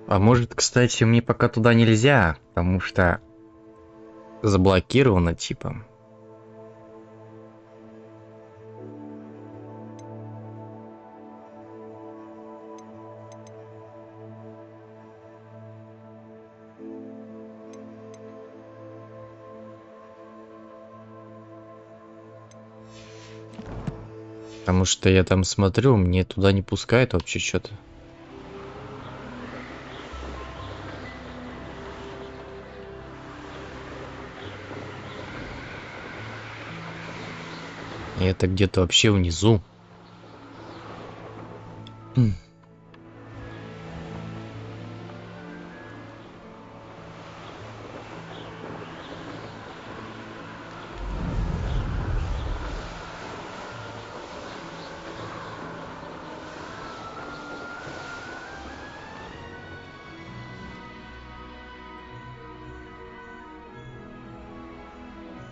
А может, кстати, мне пока туда нельзя, потому что заблокировано, типа. Потому что я там смотрю, мне туда не пускают вообще что-то. И это где-то вообще внизу.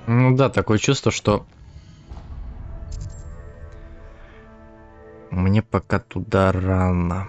Ну да, такое чувство, что мне пока туда рано.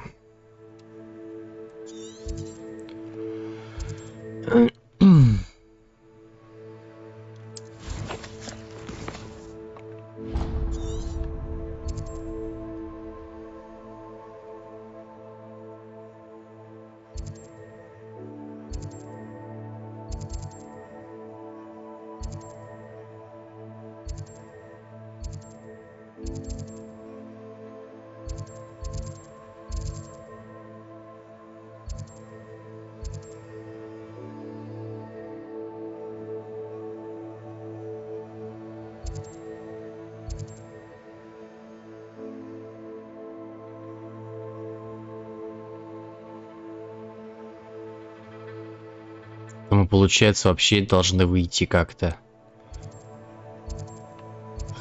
Мы, получается, вообще должны выйти как-то.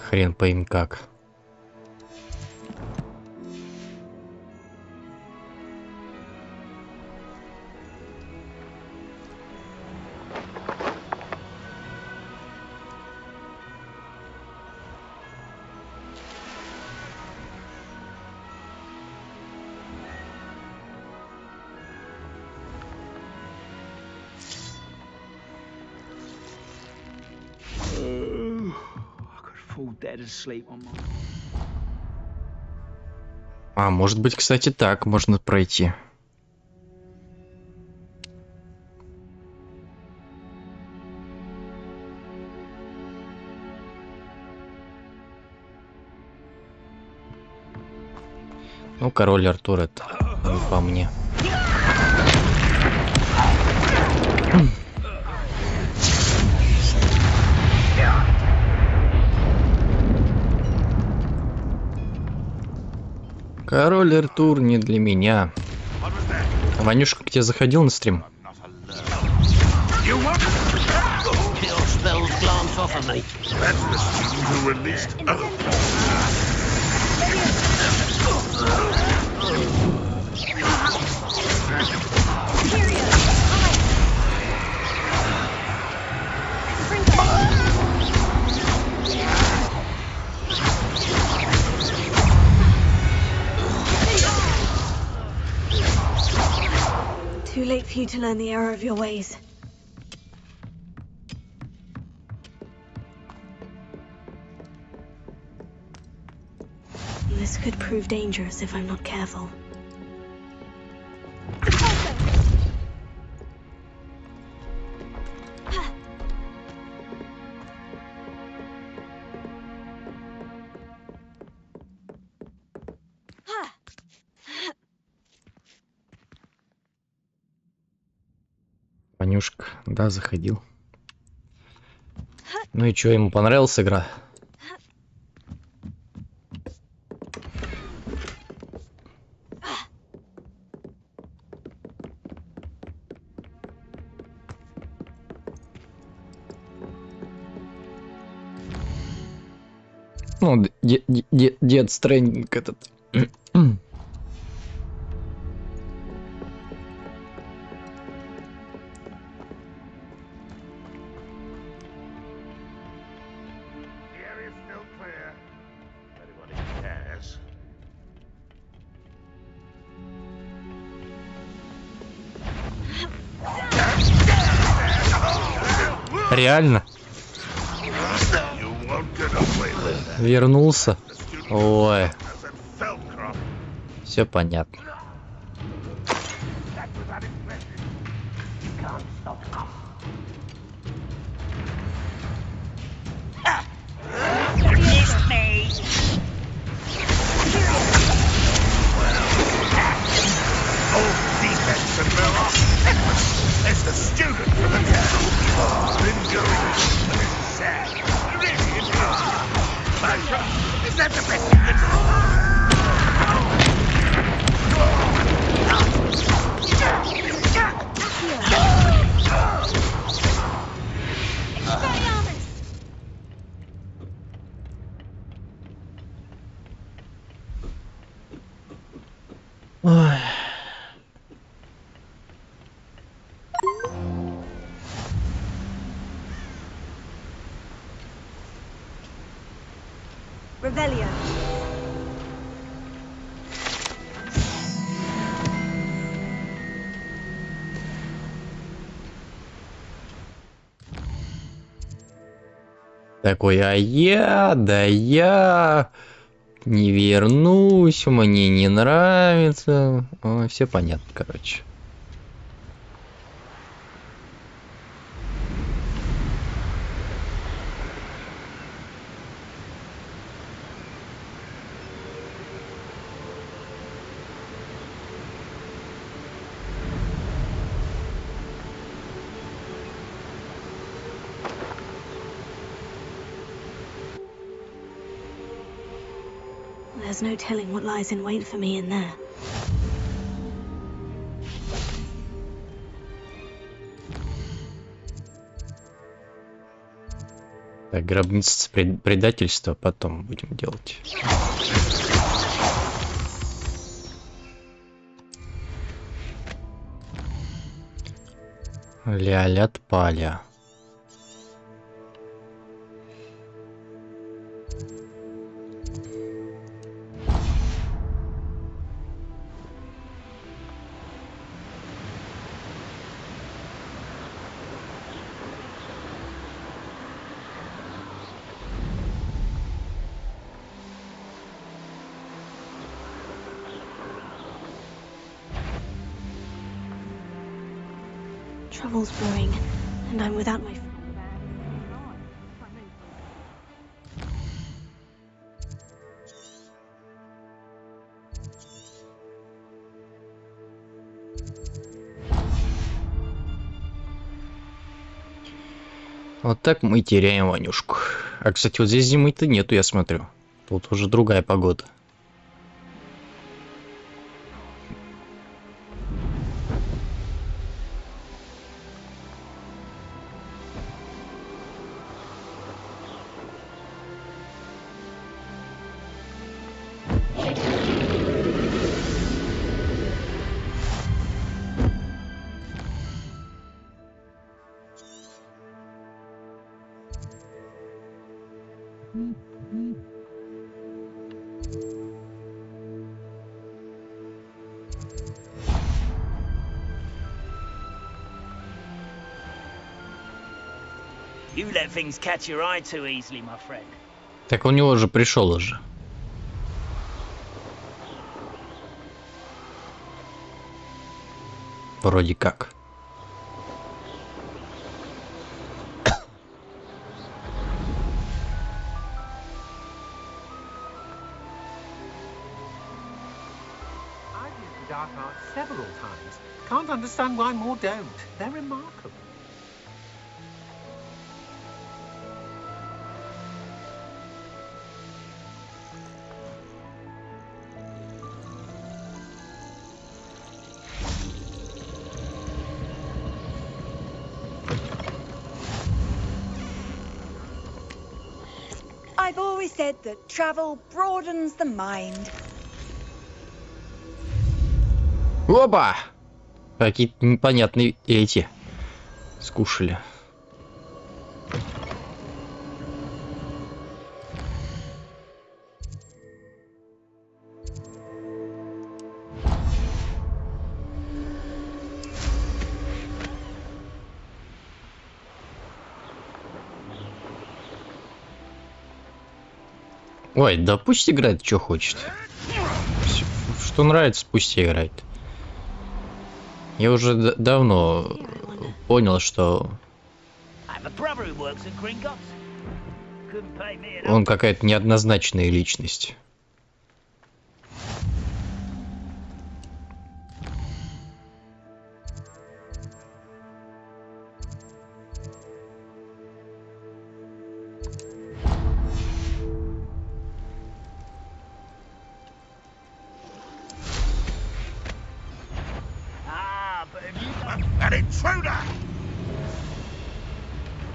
Хрен пойми как. А, может быть, кстати, так можно пройти. Ну, король Артур, это не по мне. Король Артур не для меня. Ванюшка к тебе заходил на стрим? Too late for you to learn the error of your ways. This could prove dangerous if I'm not careful. Ванюшка, да, заходил. Ну и чё, ему понравилась игра? Ну, дед Стрэнинг этот. Реально? Вернулся? Ой. Все понятно. It's the student from the town. Been going but it's sad. Really is. My God, is that the best you can Ой. Revelio. Такой, а я не вернусь, мне не нравится. Ой, все понятно, короче. There's no telling what lies in wait for me in there. Так, гробница предательства потом будем делать. Ля-лят паля. Travel's boring, and I'm without my... Вот так мы теряем Ванюшку. А, кстати, вот здесь зимы-то нету, я смотрю. Тут уже другая погода. You let things catch your eye too easily, my friend. Так у него же пришел уже. Вроде как. I've used the dark arts several times. Can't understand why more don't. They're remarkable. I've always said that travel broadens the mind. Опа! Какие-то непонятные эти скушали. Ой, да пусть играет, что хочет. Что нравится, пусть играет. Я уже давно понял, что он какая-то неоднозначная личность.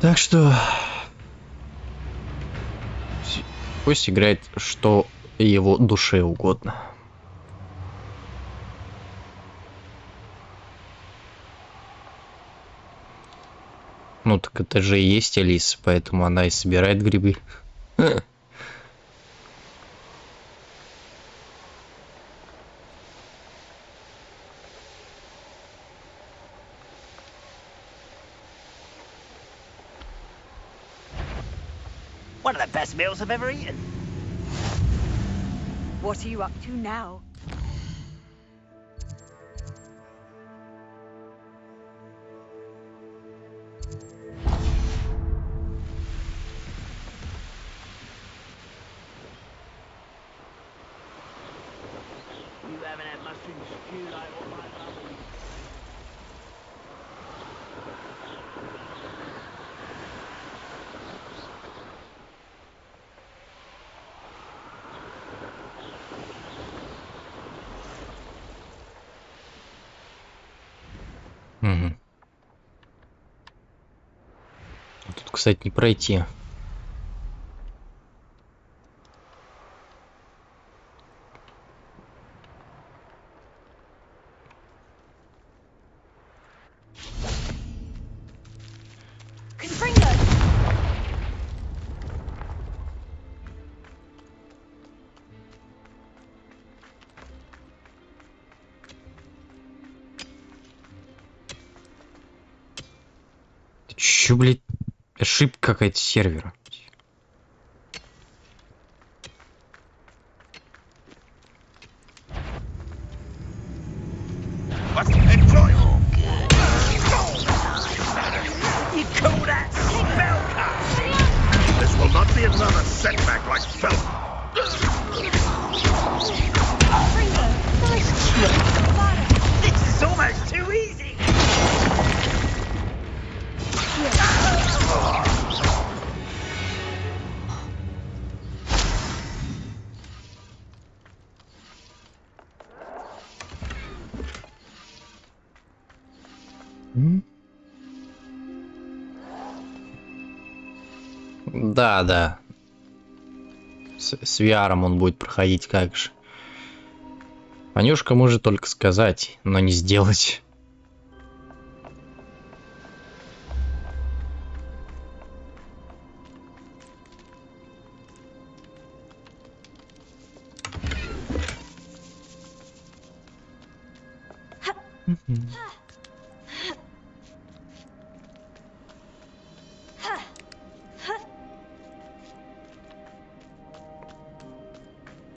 Так что пусть играет, что его душе угодно. Ну так это же и есть Алиса, поэтому она и собирает грибы. One of the best meals I've ever eaten. What are you up to now? You haven't had mushroom stew like all my family. Тут, кстати, не пройти. Чё, блядь, ошибка какая-то сервера. This will not be another setback like Felt. This is almost too easy. Да, да. С VR он будет проходить как же. Анюшка может только сказать, но не сделать.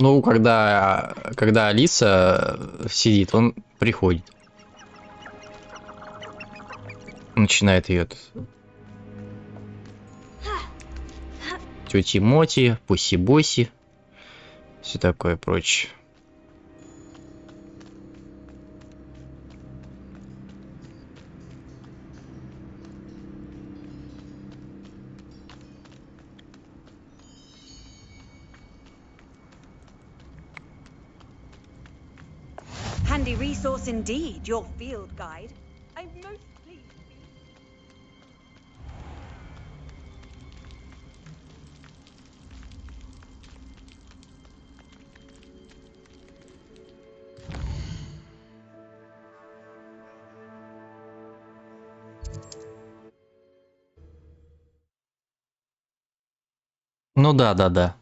Ну, когда Алиса сидит, он приходит. Начинает ее тети Моти, Пуси-Боси, все такое прочее. Handy resource indeed, your field guide. I'm most pleased. Ну да.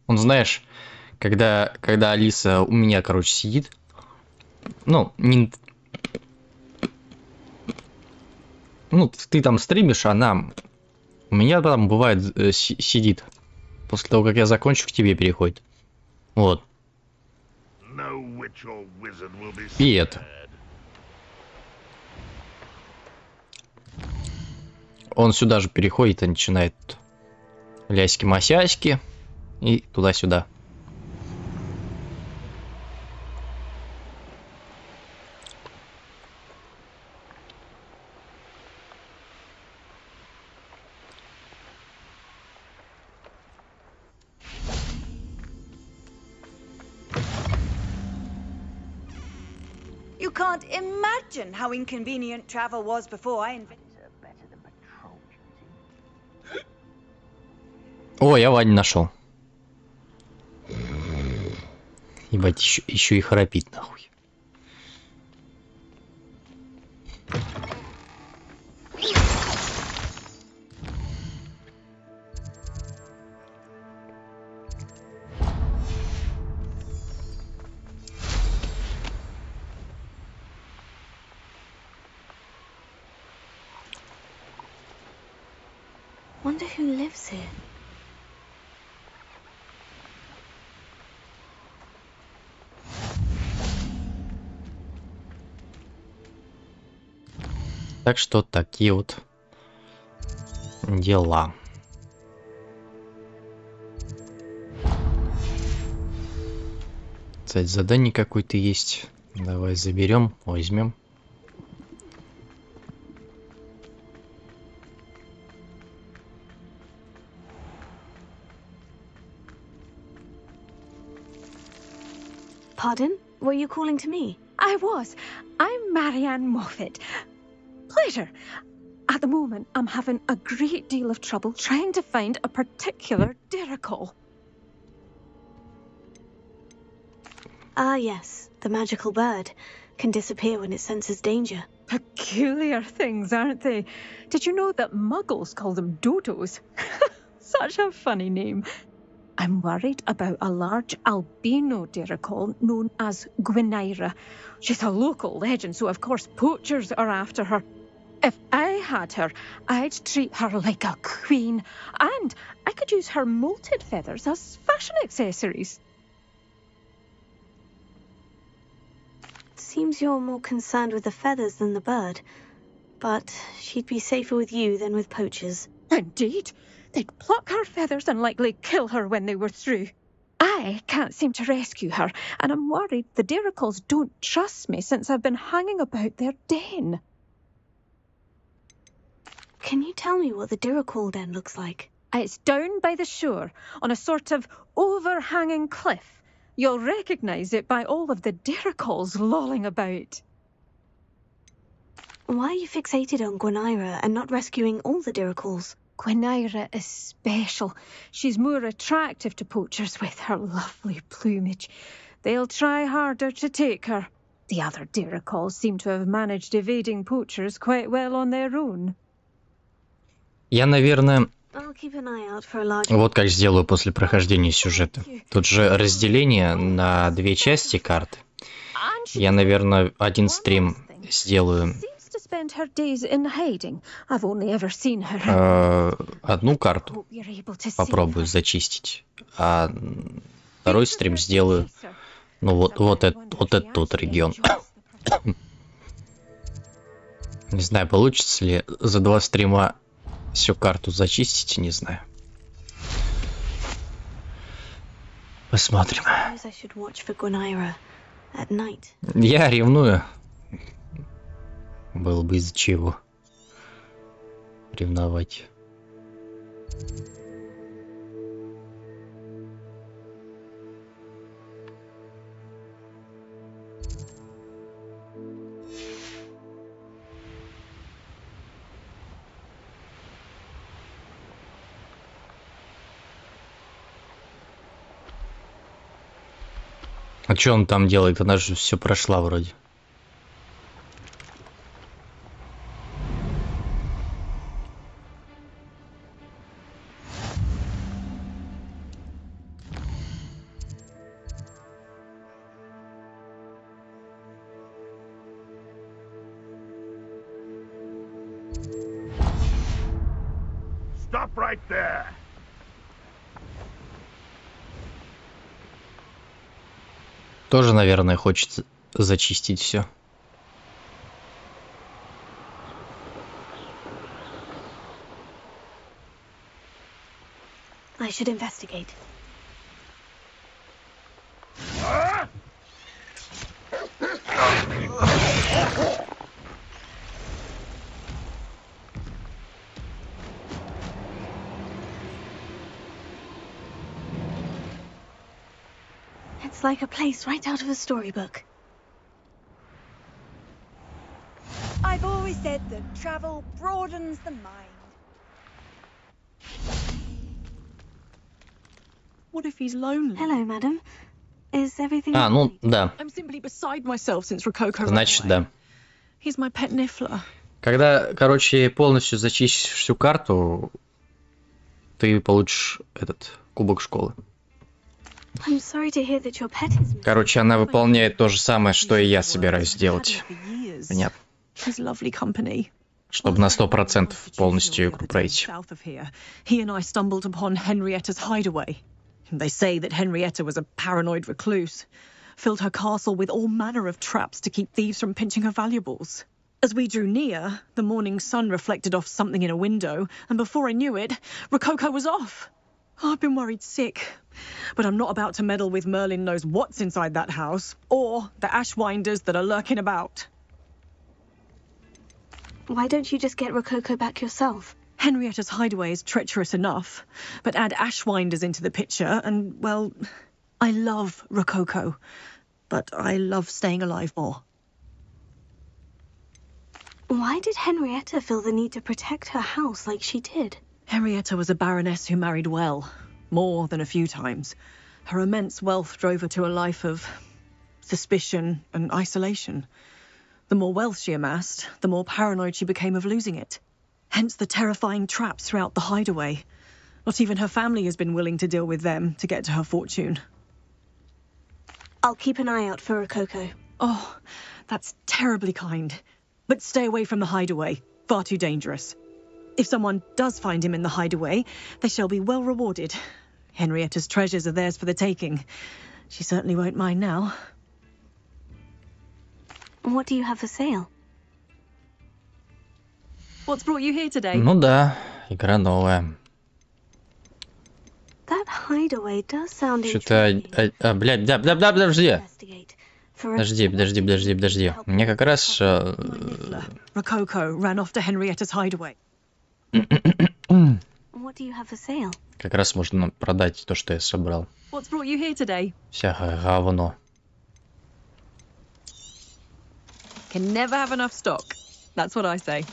Он, знаешь, когда Алиса у меня, короче, сидит, ну, не... Ну, ты там стримишь, она у меня там бывает сидит. После того, как я закончу, к тебе переходит. Вот. И это. Он сюда же переходит и начинает ляськи-масяськи и туда-сюда. You can't imagine how inconvenient travel was before I invented. О, я Ваню нашел. Ебать, еще и храпит нахуй. Wonder who lives here. Так что такие вот дела. Кстати, задание какое-то есть. Давай заберем, возьмем. Pardon? Were you calling to me? I was. I'm Marianne Moffat. Pleasure. At the moment, I'm having a great deal of trouble trying to find a particular Diricol. Ah, yes. The magical bird can disappear when it senses danger. Peculiar things, aren't they? Did you know that Muggles call them dodos? Such a funny name. I'm worried about a large albino Diricol known as Gwynaira. She's a local legend, so of course poachers are after her. If I had her, I'd treat her like a queen. And I could use her molted feathers as fashion accessories. Seems you're more concerned with the feathers than the bird. But she'd be safer with you than with poachers. Indeed. They'd pluck her feathers and likely kill her when they were through. I can't seem to rescue her, and I'm worried the Diracles don't trust me since I've been hanging about their den. Can you tell me what the Diracle den looks like? It's down by the shore, on a sort of overhanging cliff. You'll recognise it by all of the Diracles lolling about. Why are you fixated on Gwynaira and not rescuing all the Diracles? Gwynaira is special. She's more attractive to poachers with her lovely plumage. They'll try harder to take her. The other Diracles seem to have managed evading poachers quite well on their own. Я, наверное, вот как сделаю после прохождения сюжета. Тут же разделение на две части карты. Я, наверное, один стрим сделаю. Одну карту попробую зачистить, а второй стрим сделаю, ну вот этот тот регион. Не знаю, получится ли за 2 стрима всю карту зачистить, не знаю. Посмотрим. Я ревную. Было бы из-за чего ревновать. А что он там делает? Она же все прошла вроде. Stop right there. Тоже, наверное, хочется зачистить все. I should investigate. It's like a place right out of a storybook. I've always said that travel broadens the mind. What if he's lonely? Hello, madam. Is everything ну да. I'm simply beside myself since Rococo. Значит, да. He's my pet niffler. Когда, короче, полностью зачистишь всю карту, ты получишь этот кубок школы. I'm sorry to hear that your pet is missing. Короче, она выполняет то же самое, что и я собираюсь сделать. Понятно. His lovely company. Чтобы на 100% полностью игру пройти. South of here, he and I stumbled upon Henrietta's hideaway. They say that Henrietta was a paranoid recluse, filled her castle with all manner of traps to keep thieves from pinching her valuables. As we drew near, the morning sun reflected off something in a window, and before I knew it, Rococo was off. I've been worried sick, but I'm not about to meddle with Merlin knows what's inside that house, or the ashwinders that are lurking about. Why don't you just get Rococo back yourself? Henrietta's hideaway is treacherous enough, but add ashwinders into the picture and, well, I love Rococo, but I love staying alive more. Why did Henrietta feel the need to protect her house like she did? Henrietta was a baroness who married well, more than a few times. Her immense wealth drove her to a life of suspicion and isolation. The more wealth she amassed, the more paranoid she became of losing it. Hence the terrifying traps throughout the hideaway. Not even her family has been willing to deal with them to get to her fortune. I'll keep an eye out for Rococo. Oh, that's terribly kind. But stay away from the hideaway. Far too dangerous. If someone does find him in the hideaway, they shall be well rewarded. Henrietta's treasures are theirs for the taking. She certainly won't mind now. What do you have for sale? What's brought you here today? Ну да, игра новая. That hideaway does sound Что-то, блядь, да, подожди. Подожди. Мне как раз... Rococo ran off to Henrietta's hideaway. What do you have for sale? Как раз можно продать то, что я собрал. What's brought you here today? Всякое говно. Can never have enough stock. That's what I say.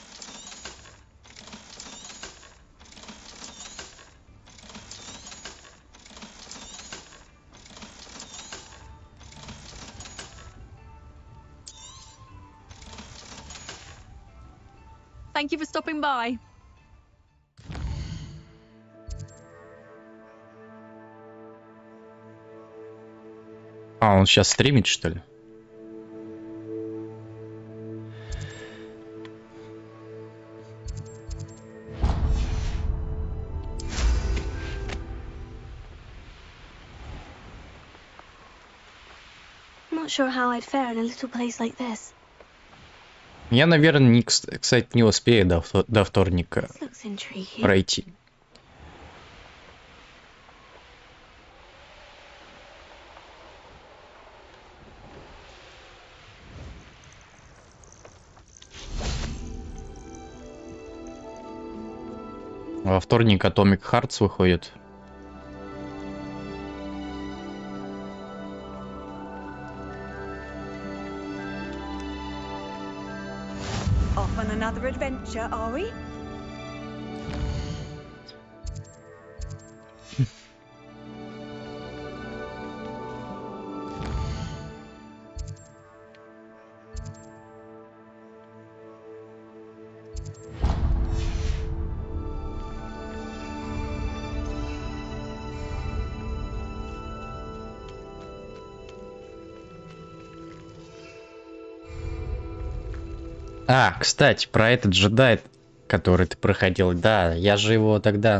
Thank you for stopping by. А, он сейчас стримит, что ли? Not sure how I'd fare in a little place like this. Я, наверное, кстати, не успею до вторника пройти. Во вторник Atomic Hearts выходит. Off on another adventure, are we? А, кстати, про этот джедай, который ты проходил. Да, я же его тогда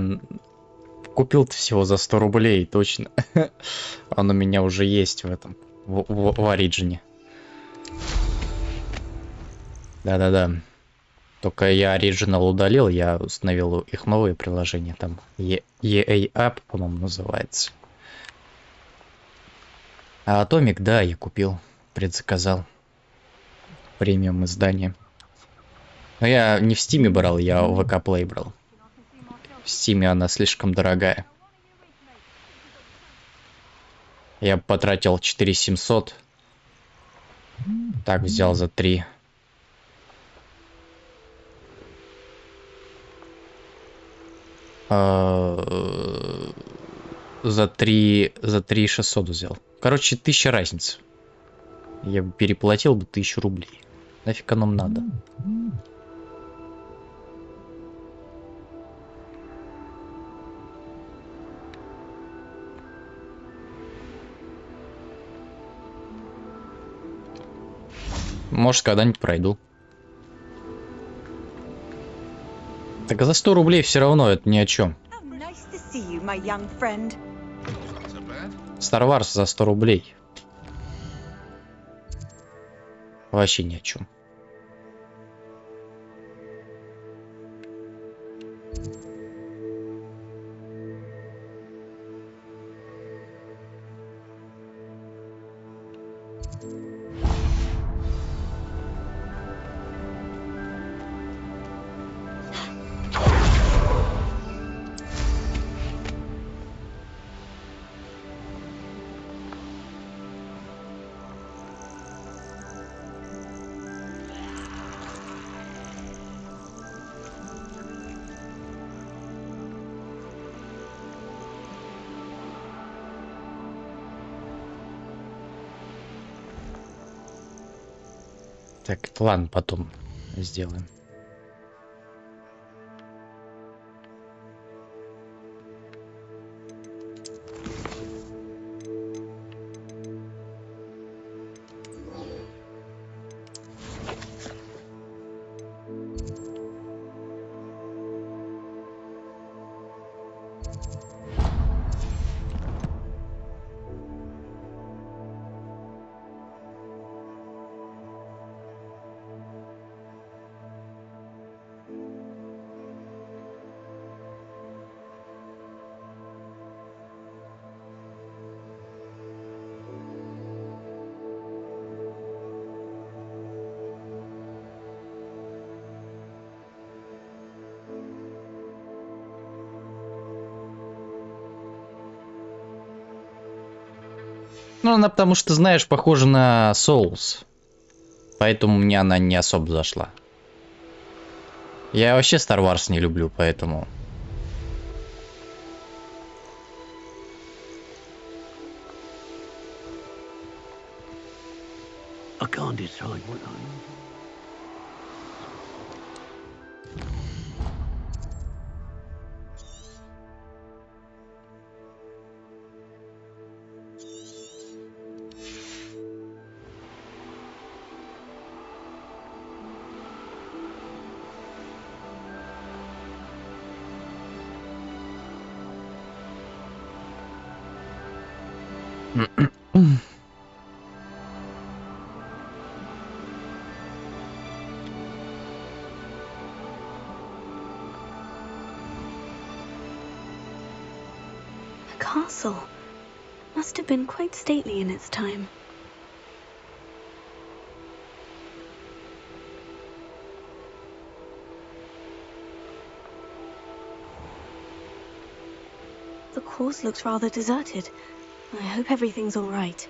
купил-то всего за 100 рублей, точно. Он у меня уже есть в этом, в Ориджине. Да-да-да. Только я Original удалил, я установил их новые приложения. Там EA App, по-моему, называется. А Atomic, да, я купил, предзаказал. Премиум издание. Но я не в Стиме брал, я в ВК Play брал. В Стиме она слишком дорогая. Я потратил 4700. Так, взял за 3. За 3600 взял. Короче, 1000 разница. Я бы переплатил бы 1000 рублей. Нафиг оно надо. Может, когда-нибудь пройду. Так за 100 рублей все равно это ни о чем. Star Wars за 100 рублей. Вообще ни о чем. Так, ладно, потом сделаем. Ну, она потому что, знаешь, похожа на Souls. Поэтому мне она не особо зашла. Я вообще Star Wars не люблю, поэтому... I can't decide what I... A castle. Must have been quite stately in its time. The course looks rather deserted. I hope everything's all right.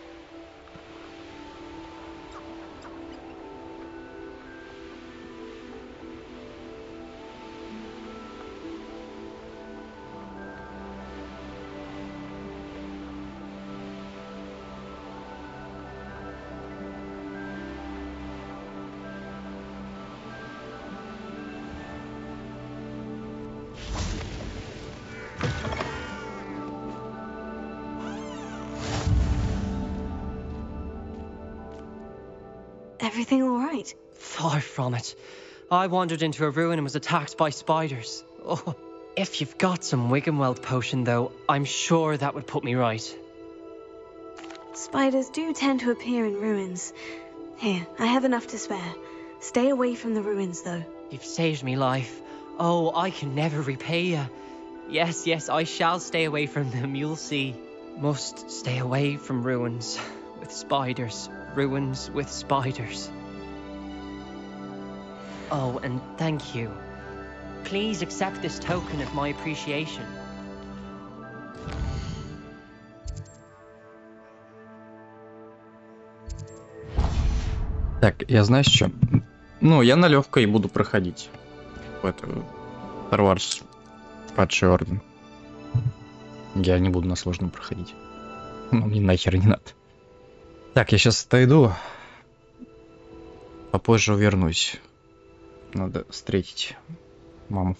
Everything all right? Far from it. I wandered into a ruin and was attacked by spiders. Oh, if you've got some Wiggenweld potion, though, I'm sure that would put me right. Spiders do tend to appear in ruins. Here, I have enough to spare. Stay away from the ruins, though. You've saved me life. Oh, I can never repay you. Yes, yes, I shall stay away from them, you'll see. Must stay away from ruins with spiders. Ruins with spiders. Oh, and thank you. Please accept this token of my appreciation. Так, я знаю, что. Ну, я на легкой буду проходить. Это Star Wars Падший Орден. Я не буду на сложном проходить. Ну, мне нахер не надо. Так, я сейчас отойду. Попозже вернусь. Надо встретить маму.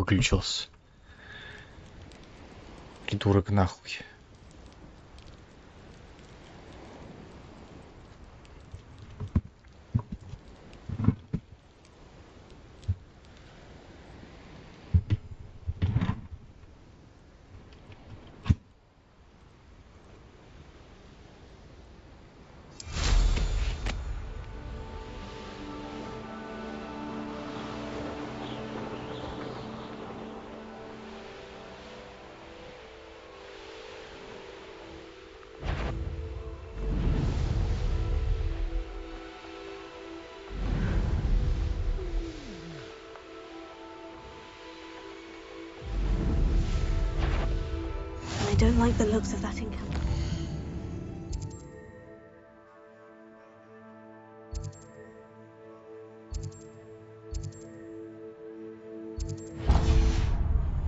выключился. Придурок нахуй. I don't like the looks of that encounter.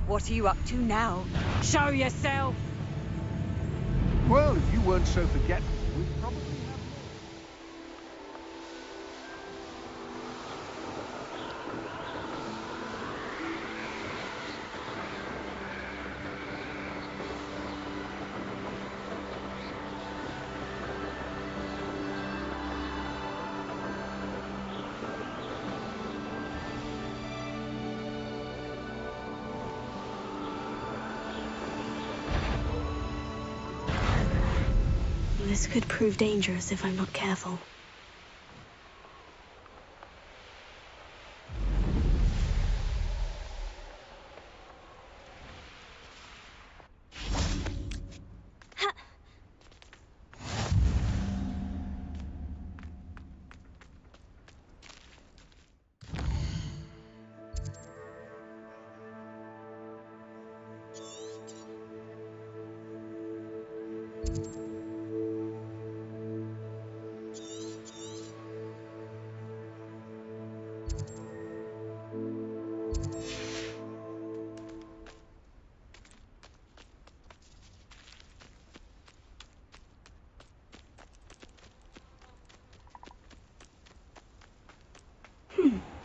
What are you up to now? Show yourself! Well, if you weren't so forgetful, we'd probably have more. This could prove dangerous if I'm not careful.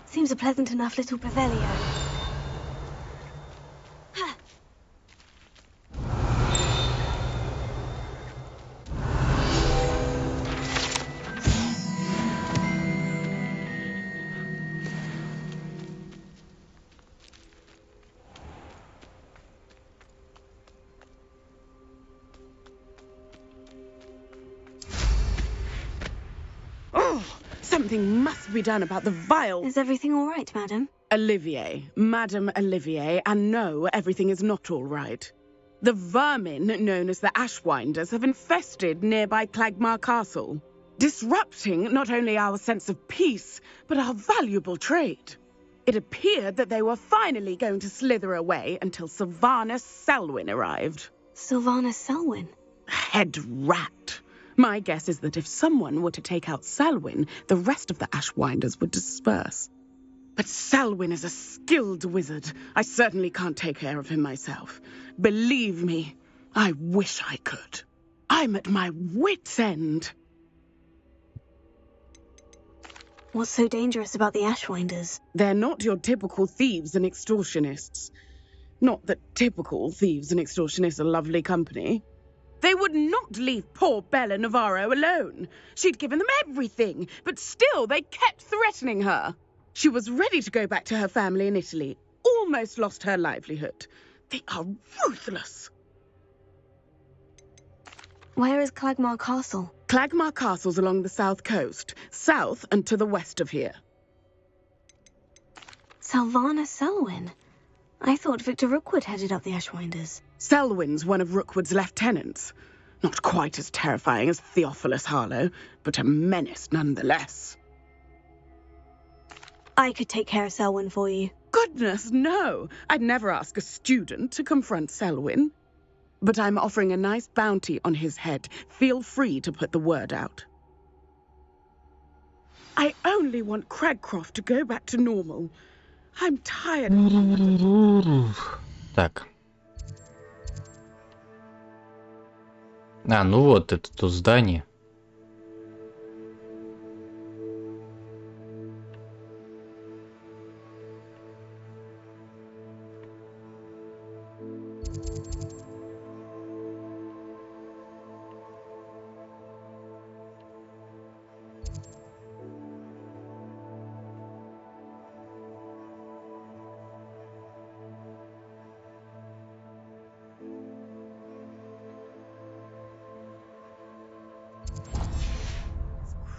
Seems a pleasant enough little pavilion. Something must be done about the vile... Is everything all right, madam? Olivier. Madam Olivier. And no, everything is not all right. The vermin, known as the Ashwinders, have infested nearby Clagmar Castle, disrupting not only our sense of peace, but our valuable trade. It appeared that they were finally going to slither away until Sylvanus Selwyn arrived. Sylvanus Selwyn? Head rat. My guess is that if someone were to take out Selwyn, the rest of the Ashwinders would disperse. But Selwyn is a skilled wizard. I certainly can't take care of him myself. Believe me, I wish I could. I'm at my wit's end. What's so dangerous about the Ashwinders? They're not your typical thieves and extortionists. Not that typical thieves and extortionists are lovely company. They would not leave poor Bella Navarro alone. She'd given them everything, but still they kept threatening her. She was ready to go back to her family in Italy, almost lost her livelihood. They are ruthless. Where is Clagmar Castle? Clagmar Castle's along the south coast, south and to the west of here. Sylvanus Selwyn? I thought Victor Rookwood headed up the Ashwinders. Selwyn's one of Rookwood's lieutenants. Not quite as terrifying as Theophilus Harlow, but a menace nonetheless. I could take care of Selwyn for you. Goodness, no! I'd never ask a student to confront Selwyn. But I'm offering a nice bounty on his head. Feel free to put the word out. I only want Cragcroft to go back to normal. I'm tired. Так. А, ну вот, это то здание.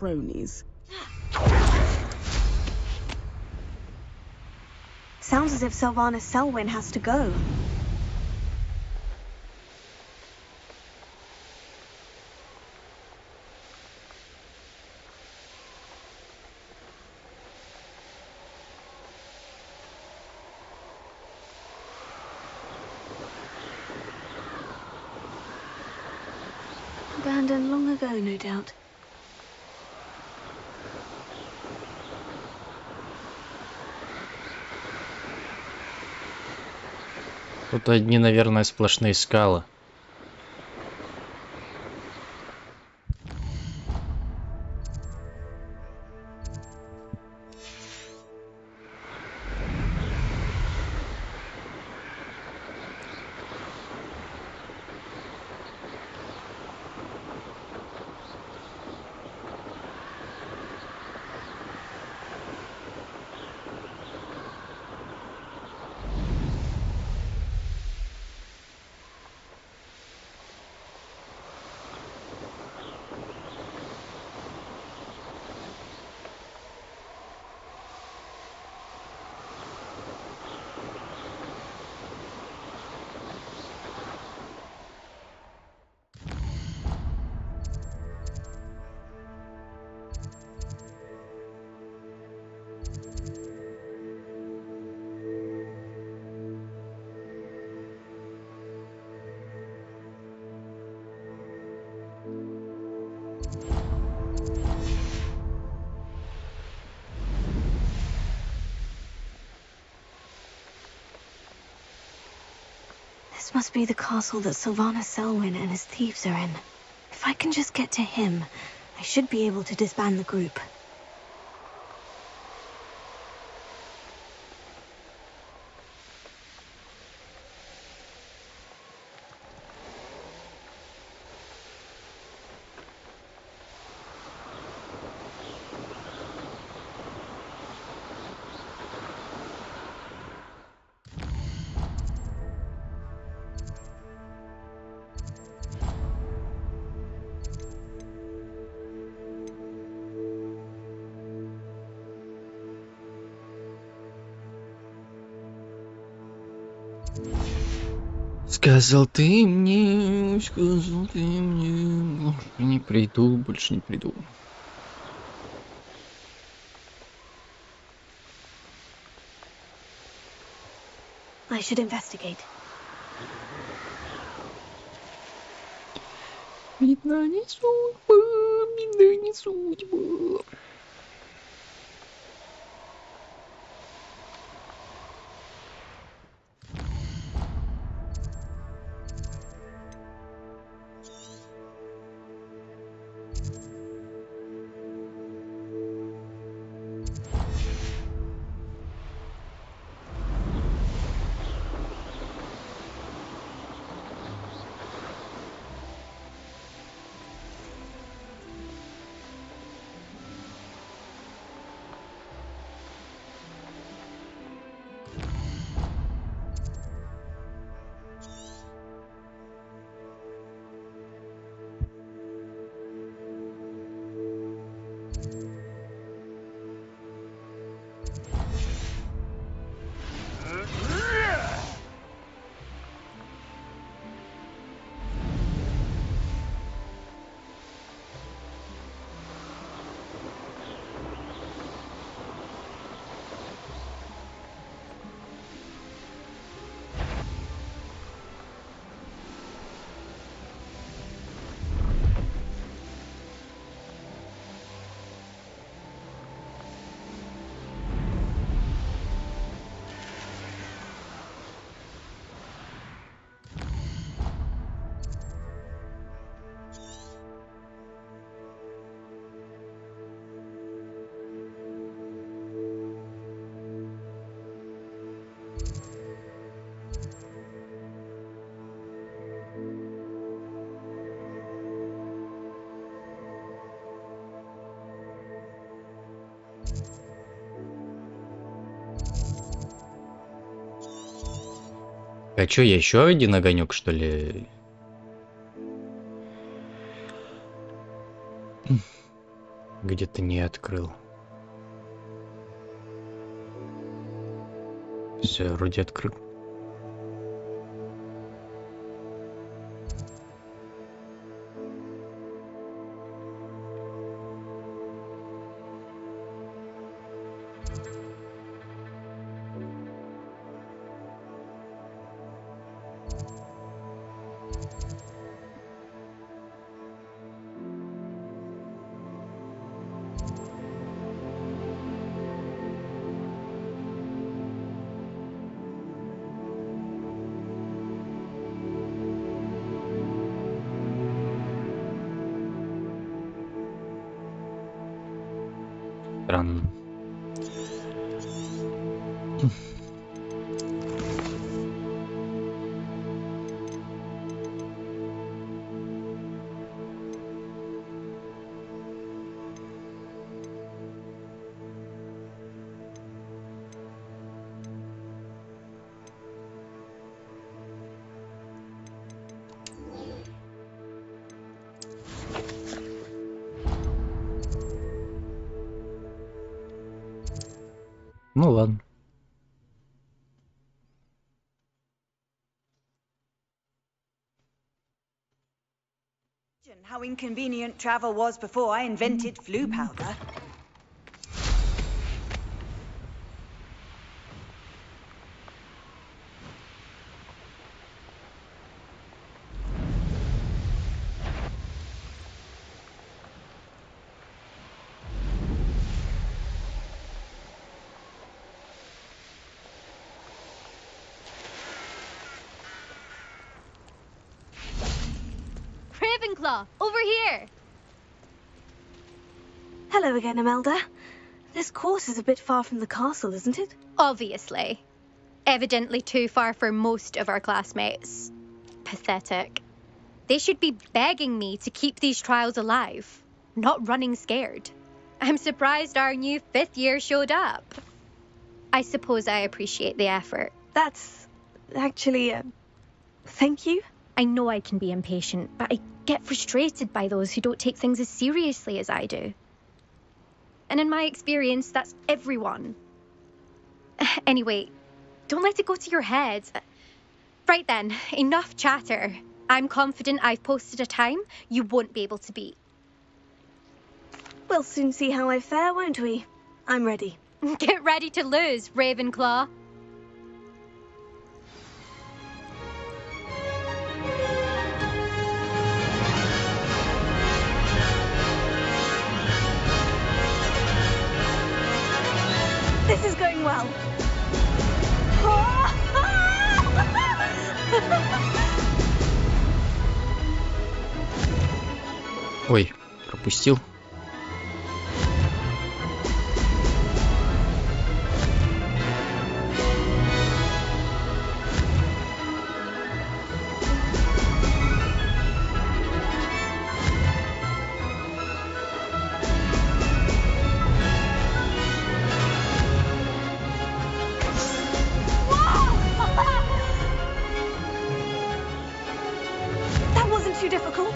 cronies. Sounds as if Sylvanas Selwyn has to go. Abandoned long ago, no doubt. Тут одни, наверное, сплошные скалы. This must be the castle that Sylvanas Selwyn and his thieves are in. If I can just get to him, I should be able to disband the group. Сказал ты мне, не приду, больше не приду. I should investigate. Видно, не судьба, видно, не судьба. А чё, я еще один огонек, что ли? Где-то не открыл. Все, вроде открыл. Странно. Ну ладно. How inconvenient travel was before I invented flu powder. Over here! Hello again, Imelda. This course is a bit far from the castle, isn't it? Obviously. Evidently too far for most of our classmates. Pathetic. They should be begging me to keep these trials alive, not running scared. I'm surprised our new 5th year showed up. I suppose I appreciate the effort. That's actually, thank you. I know I can be impatient, but I get frustrated by those who don't take things as seriously as I do. And in my experience, that's everyone. Anyway, don't let it go to your head. Right then, enough chatter. I'm confident I've posted a time you won't be able to beat. We'll soon see how I fare, won't we? I'm ready. Get ready to lose, Ravenclaw. This is going well. Ой, пропустил. That wasn't too difficult.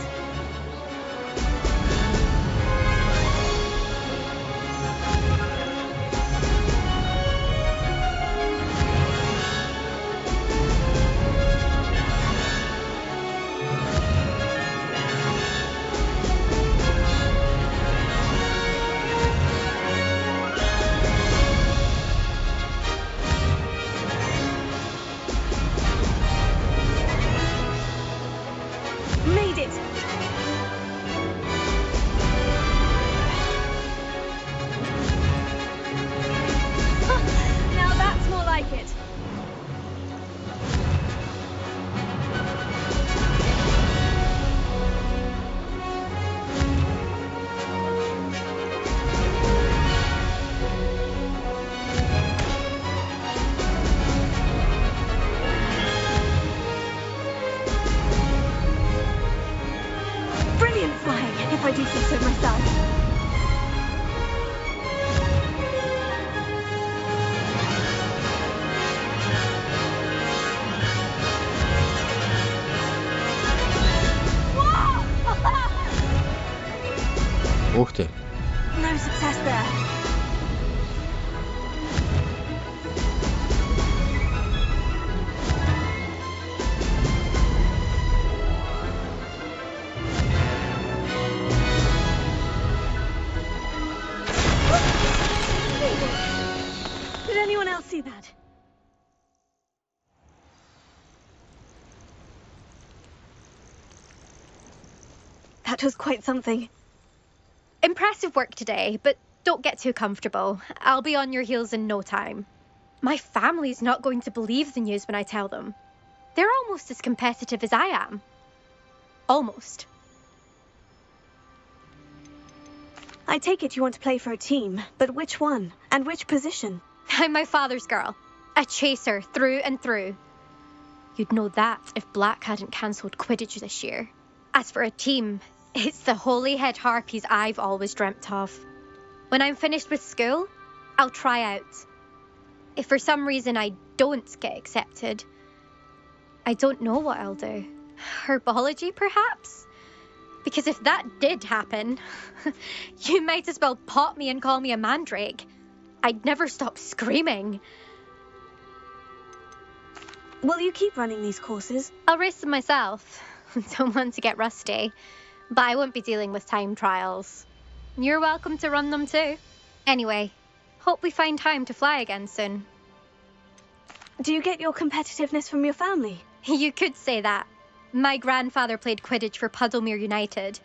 No success there. Did anyone else see that? That was quite something. Impressive work today, but don't get too comfortable. I'll be on your heels in no time. My family's not going to believe the news when I tell them. They're almost as competitive as I am. Almost. I take it you want to play for a team, but which one? And which position? I'm my father's girl. A chaser through and through. You'd know that if Black hadn't cancelled Quidditch this year. As for a team, it's the Holyhead Harpies I've always dreamt of. When I'm finished with school, I'll try out. If for some reason I don't get accepted, I don't know what I'll do. Herbology, perhaps? Because if that did happen, you might as well pot me and call me a mandrake. I'd never stop screaming. Will you keep running these courses? I'll race them myself. Don't want to get rusty. But I won't be dealing with time trials. You're welcome to run them too. Anyway, hope we find time to fly again soon. Do you get your competitiveness from your family? You could say that. My grandfather played Quidditch for Puddlemere United.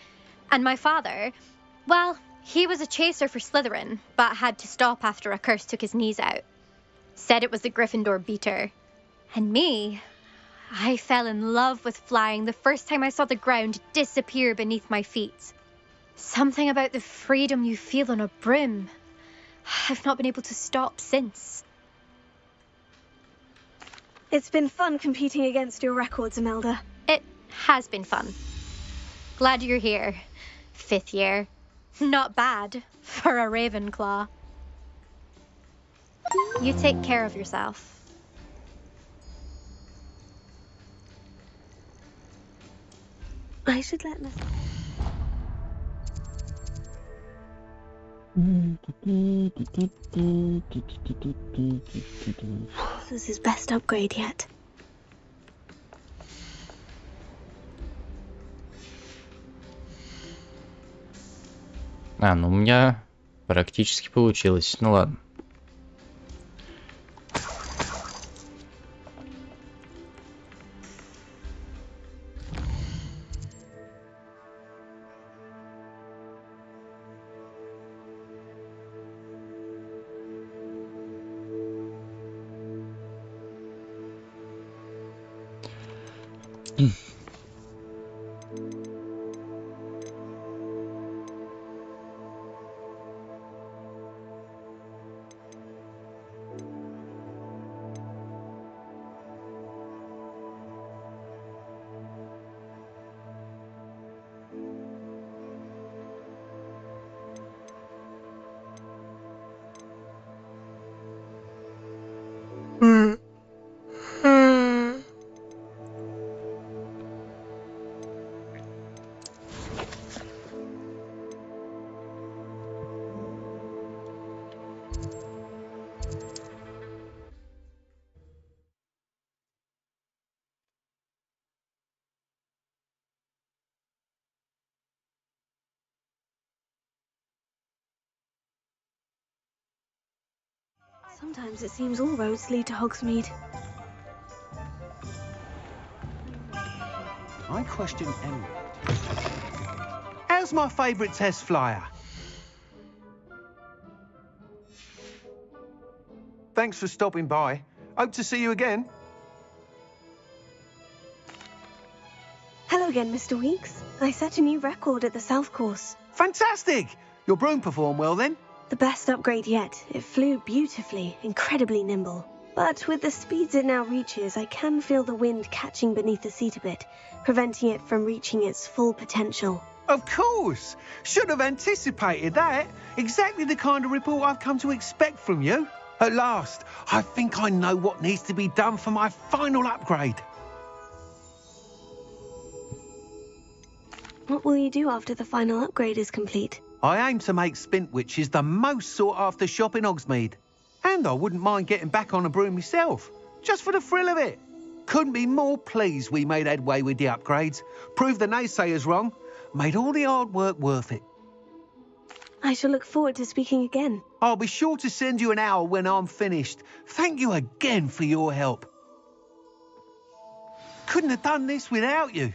And my father, well, he was a chaser for Slytherin, but had to stop after a curse took his knees out. Said it was the Gryffindor beater. And me, I fell in love with flying the first time I saw the ground disappear beneath my feet. Something about the freedom you feel on a broom. I've not been able to stop since. It's been fun competing against your records, Imelda. It has been fun. Glad you're here. 5th year. Not bad for a Ravenclaw. You take care of yourself. I should let myself... This is his best upgrade yet. Ну у меня практически получилось. Ну ладно. Sometimes it seems all roads lead to Hogsmeade. I question Emerald. How's my favourite test flyer? Thanks for stopping by. Hope to see you again. Hello again, Mr. Weeks. I set a new record at the South Course. Fantastic! Your broom performed well then? The best upgrade yet. It flew beautifully, incredibly nimble. But with the speeds it now reaches, I can feel the wind catching beneath the seat a bit, preventing it from reaching its full potential. Of course! Should have anticipated that. Exactly the kind of report I've come to expect from you. At last, I think I know what needs to be done for my final upgrade. What will you do after the final upgrade is complete? I aim to make Spintwitches the most sought-after shop in Hogsmeade. And I wouldn't mind getting back on a broom myself, just for the thrill of it. Couldn't be more pleased we made headway with the upgrades, proved the naysayers wrong, made all the hard work worth it. I shall look forward to speaking again. I'll be sure to send you an owl when I'm finished. Thank you again for your help. Couldn't have done this without you.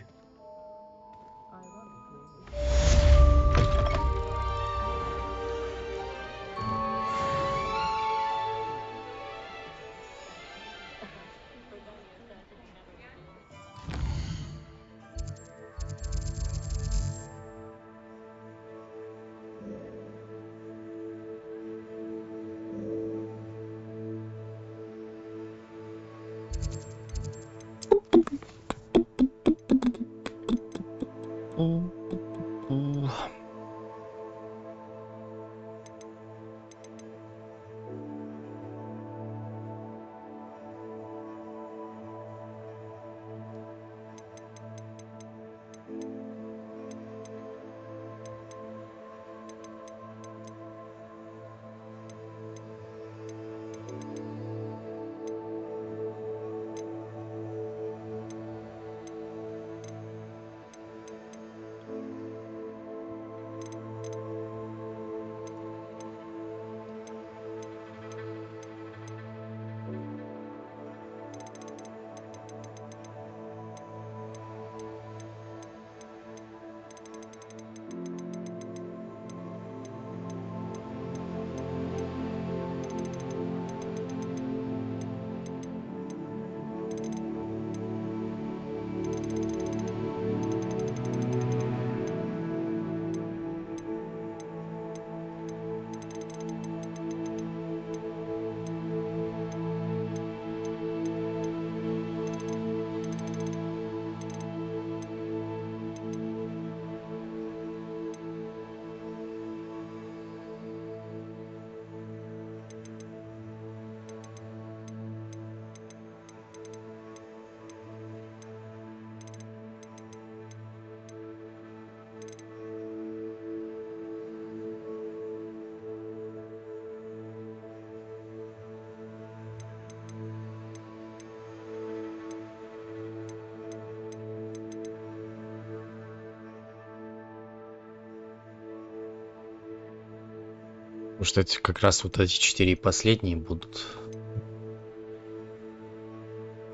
Потому что это как раз вот эти 4 последние будут.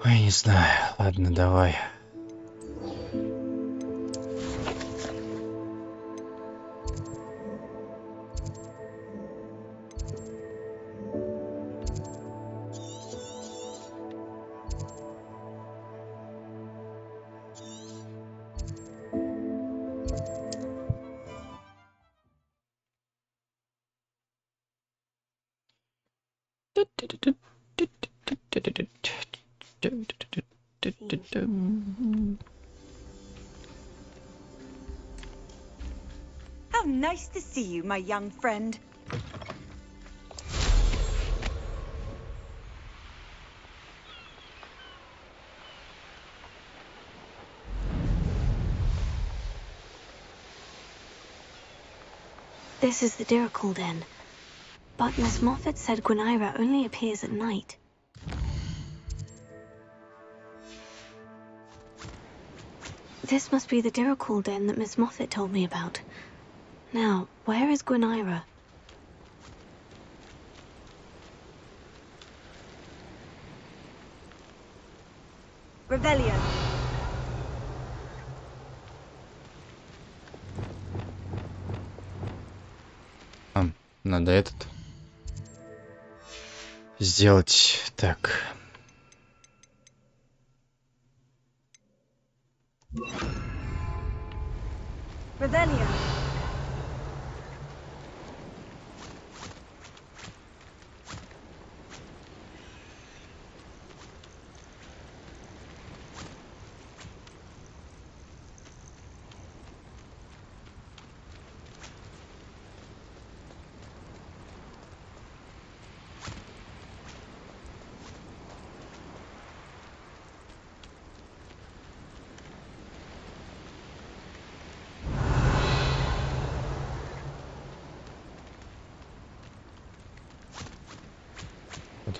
Ой, не знаю. Ладно, давай. How nice to see you, my young friend. This is the Dirical Den. But Miss Moffat said Gwynaira only appears at night. This must be the Dirical Den that Miss Moffat told me about. Now, where is Gwynaira? Revelio. Надо этот сделать так. Revelio.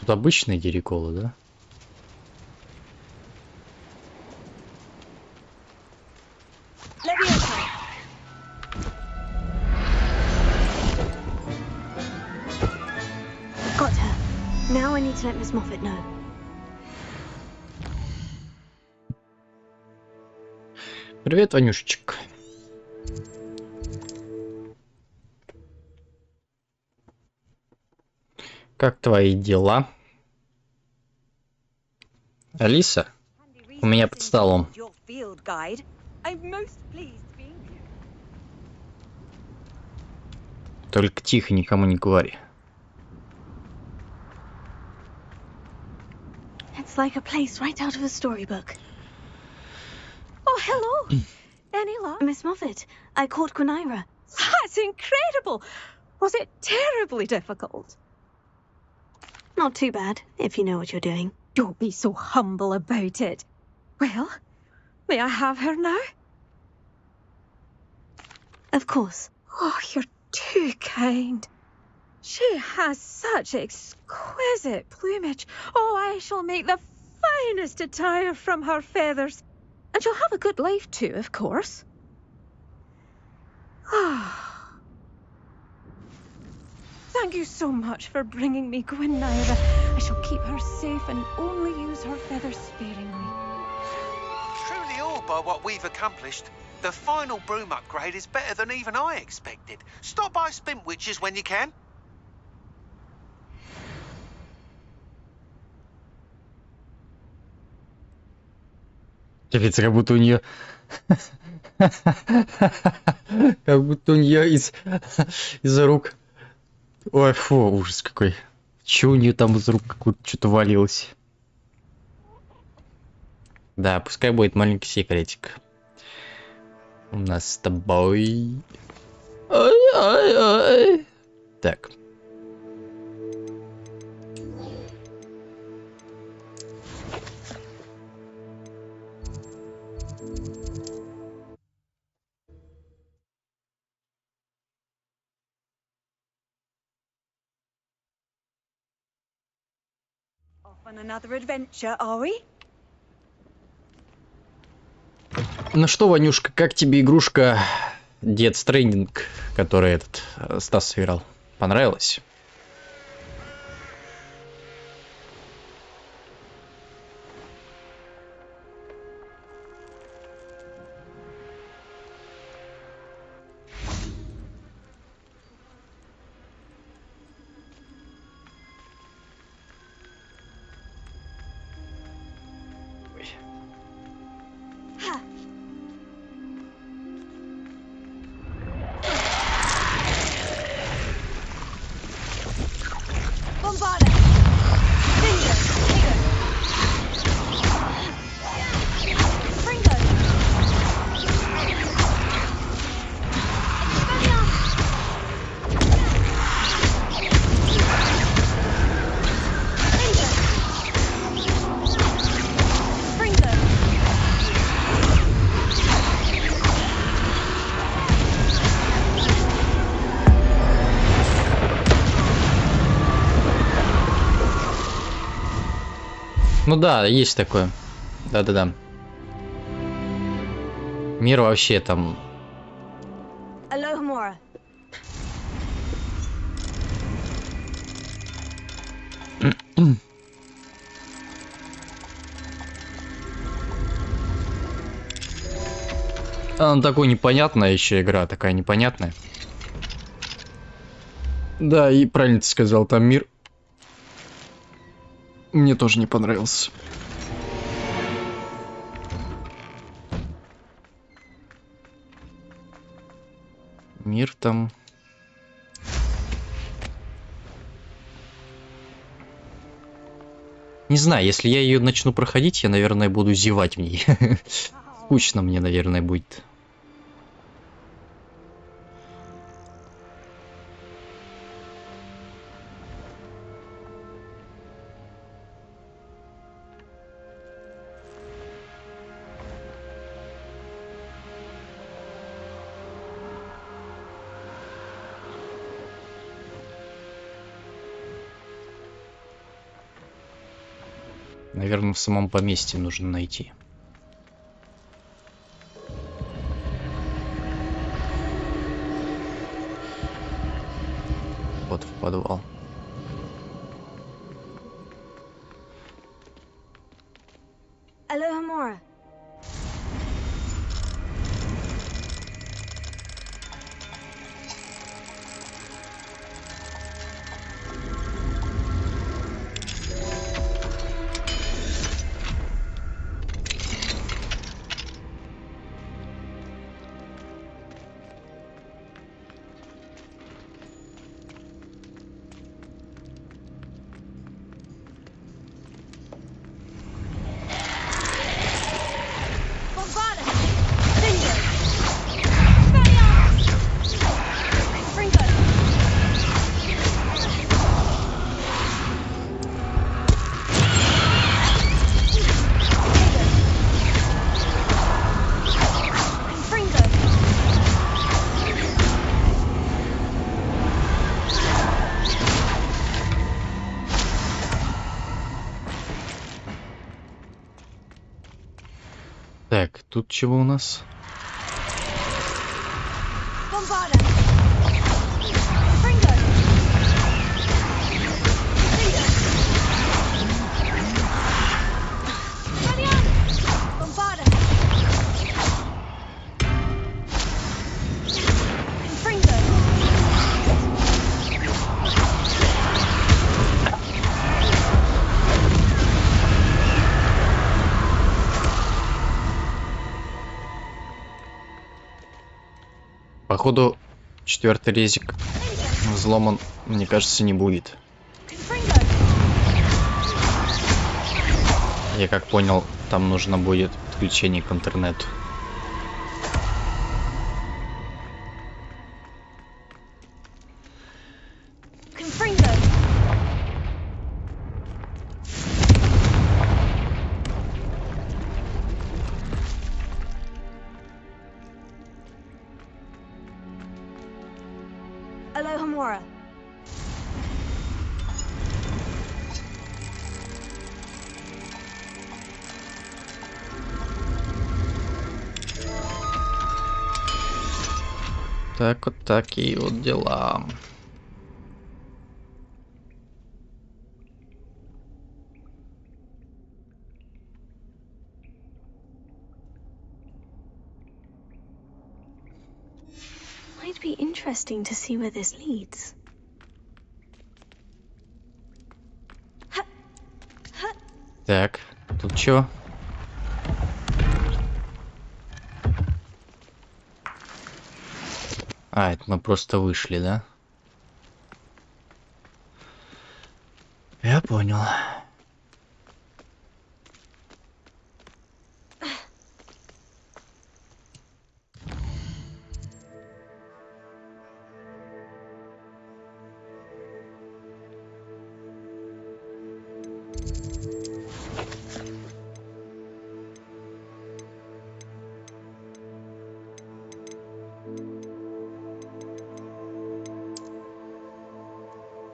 Тут обычные дириколы, да? Got her. Now I need to let Miss Moffat know. Привет, Ванюшечек. Как твои дела? Алиса, у меня под столом. Только тихо, никому не говори. It's like a place right out of a storybook. Oh, hello. Any luck? Miss Moffat, I caught Quinaira. That's incredible. Was it terribly difficult? Not too bad, if you know what you're doing. Don't be so humble about it. Well, may I have her now? Of course. Oh, you're too kind. She has such exquisite plumage. Oh, I shall make the finest attire from her feathers. And she'll have a good life too, of course. Thank you so much for bringing me Quinaira. I shall keep her safe and only use her feathers sparingly. Truly awed by what we've accomplished. The final broom upgrade is better than even I expected. Stop by Spintwitches when you can. Капец, как будто у нее... Как будто у нее из рук... Ой, фу, ужас какой. Че у нее там из рук что-то валилось? Да, пускай будет маленький секретик. У нас с тобой... Ай-ай-ай. Так. On another adventure, are we? Ну что, Ванюшка, как тебе игрушка Death Stranding, который этот Стас сыграл? Понравилось? Ну да, есть такое. Да-да-да. Мир вообще там... Alohomora. Она такой непонятная еще игра, такая непонятная. Да, и правильно ты сказал, там мир. Мне тоже не понравился. Мир там... Не знаю, если я ее начну проходить, я, наверное, буду зевать в ней. Скучно мне, наверное, будет. Наверное, в самом поместье нужно найти. Вот в подвал. Alohomora. Так, тут чего у нас? Походу, 4-й резик взломан, мне кажется, не будет. Я как понял, там нужно будет подключение к интернету. Alohomora. Так вот такие вот дела. Might be interesting to see where this leads. Так, тут чё? А, это мы просто вышли, да? Я понял.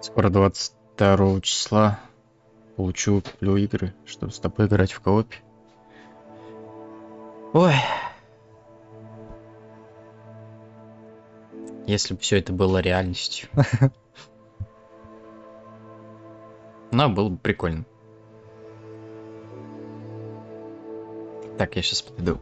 Скоро 22 числа куплю игры, чтобы с тобой играть в коопе. Ой. Если бы все это было реальностью. Но было бы прикольно. Так, я сейчас подойду.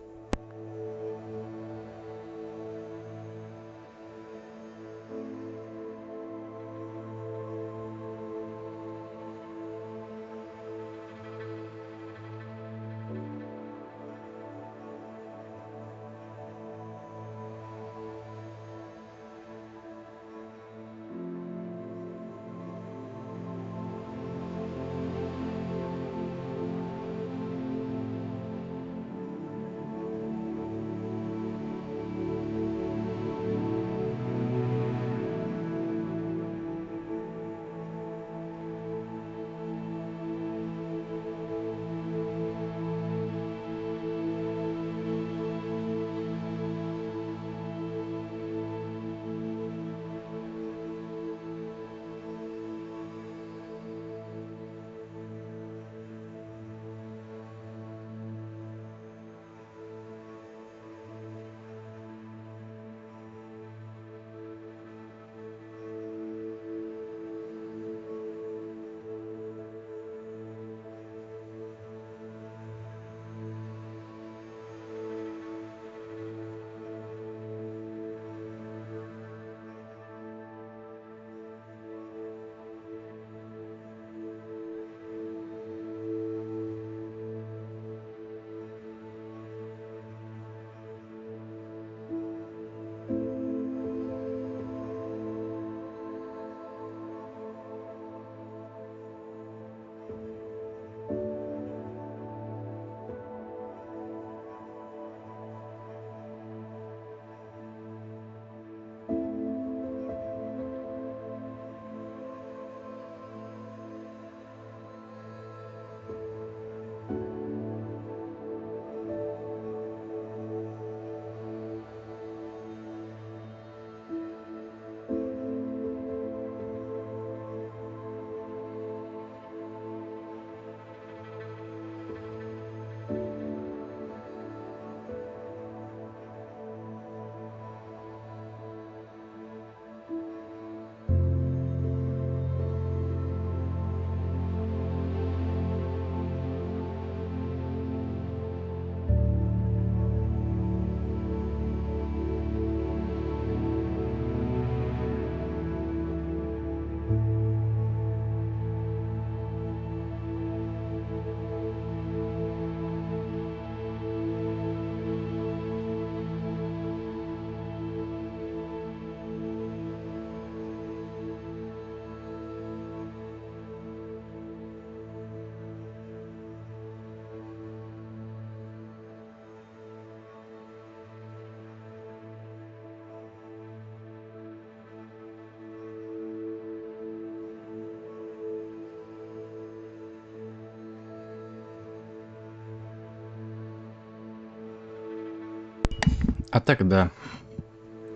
А так да.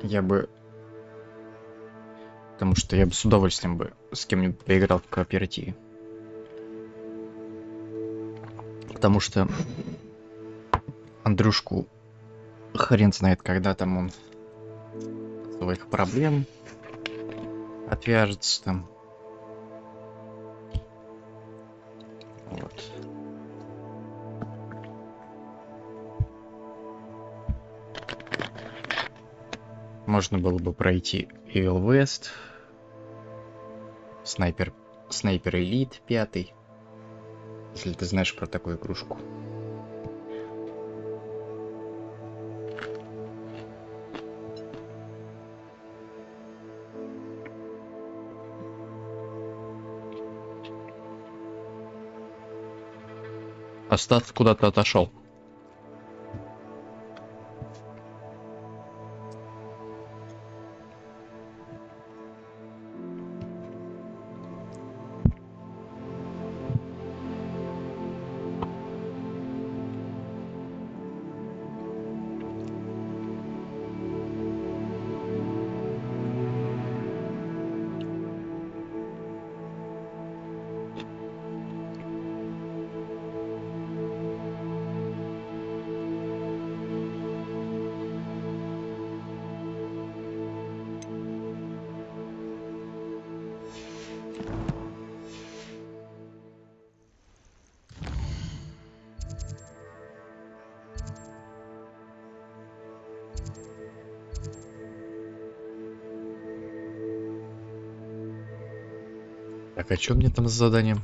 Я бы... Потому что я бы с удовольствием бы с кем-нибудь поиграл в кооперативе. Потому что Андрюшку хрен знает, когда там он своих проблем отвяжется там. Вот. Можно было бы пройти Evil West, Снайпер Элит 5, если ты знаешь про такую игрушку. А Стас куда-то отошел. Так, а что мне там с заданием?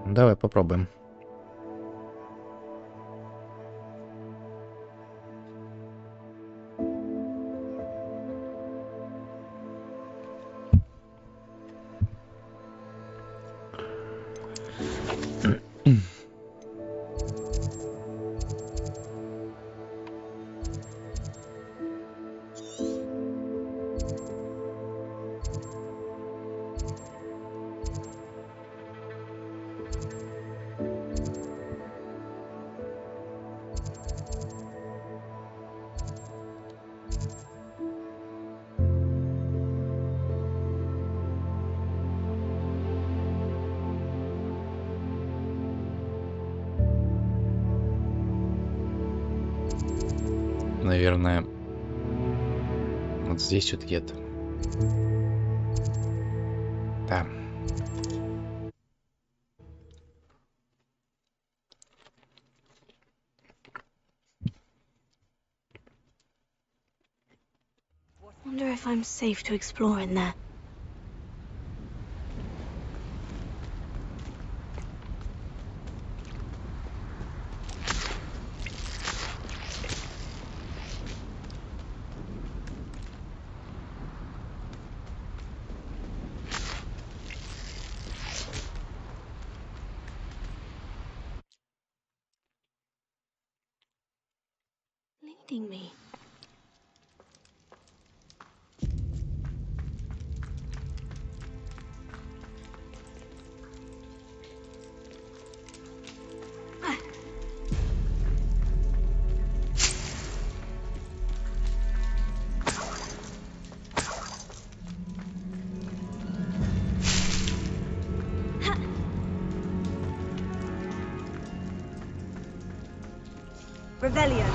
Давай попробуем. Наверное, вот здесь вот где-то. Да. Wonder if I'm safe to explore in there. Leading me. Revelio.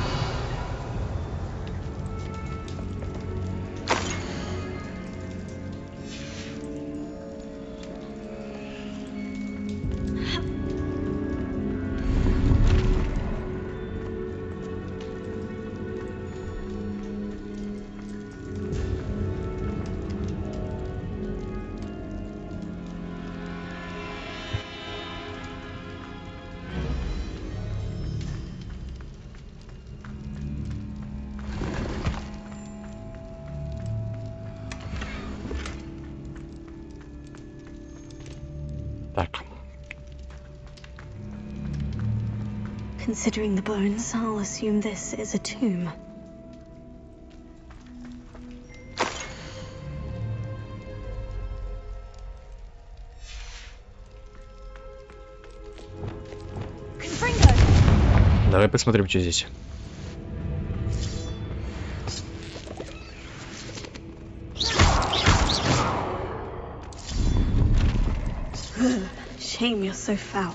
Так. Considering the bones, I'll assume this is a tomb. Давай посмотрим, что здесь. Shame you're so foul.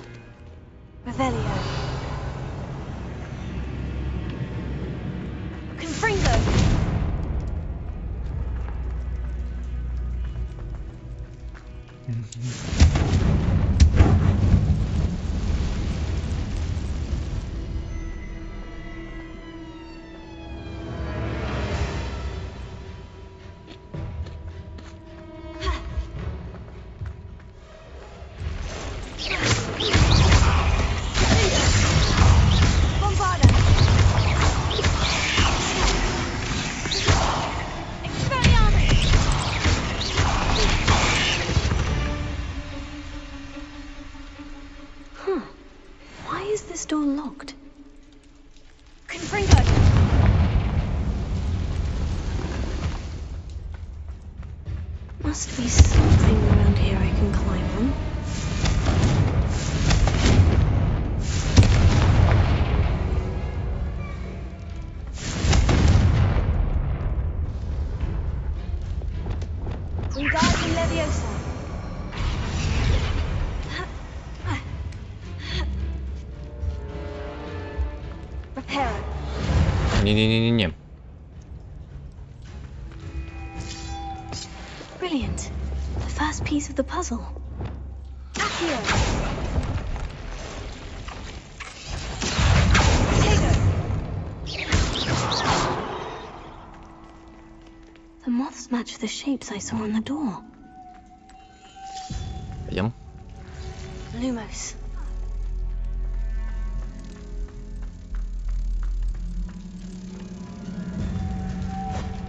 Revelio. Confringo. Must be something around here I can climb on. Wingardium Leviosa. Reparo. Не-не-не-не-не. Brilliant. The first piece of the puzzle. Accio. The moths match the shapes I saw on the door. Пойдем. Lumos.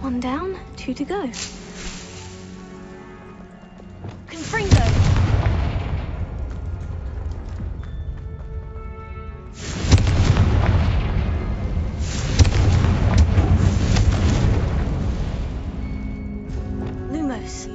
One down, two to go. Confringo. Lumos.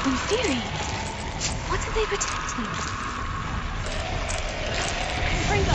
In theory, what are they protecting? Confringo.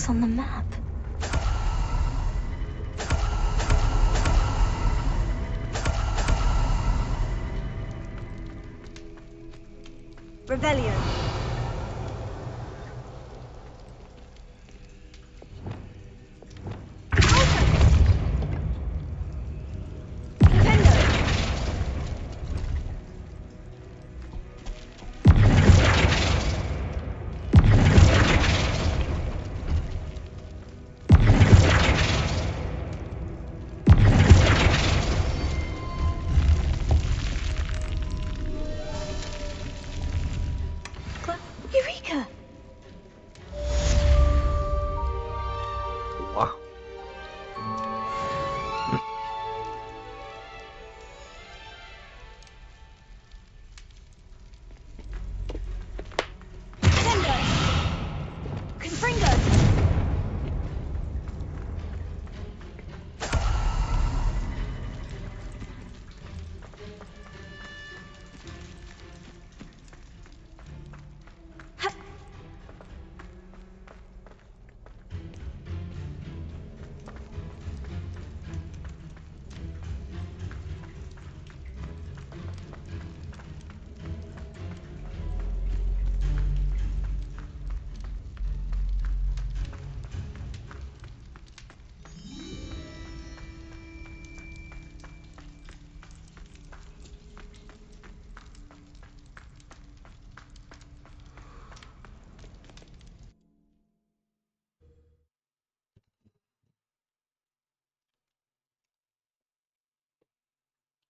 marks on the map. Revelio. Eureka! Wow.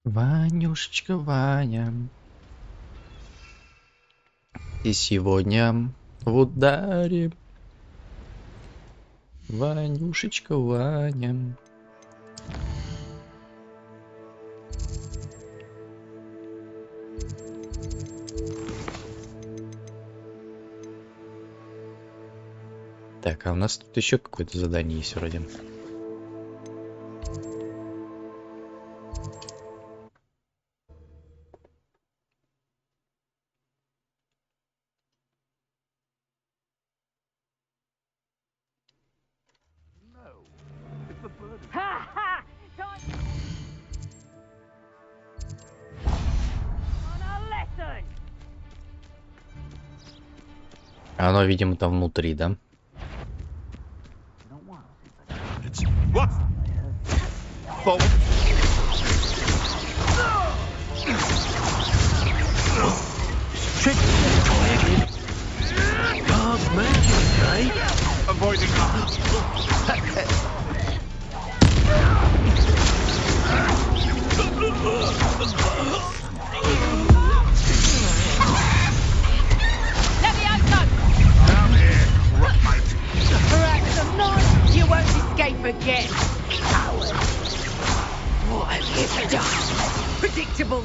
Ванюшечка Ваня, и сегодня в ударе. Ванюшечка Ваня. Так, а у нас тут еще какое-то задание есть вроде. Оно, видимо, там внутри, да? What? Forward. Trick. Dark magic, eh? Avoiding. You won't escape again, coward. What have you done? Predictable.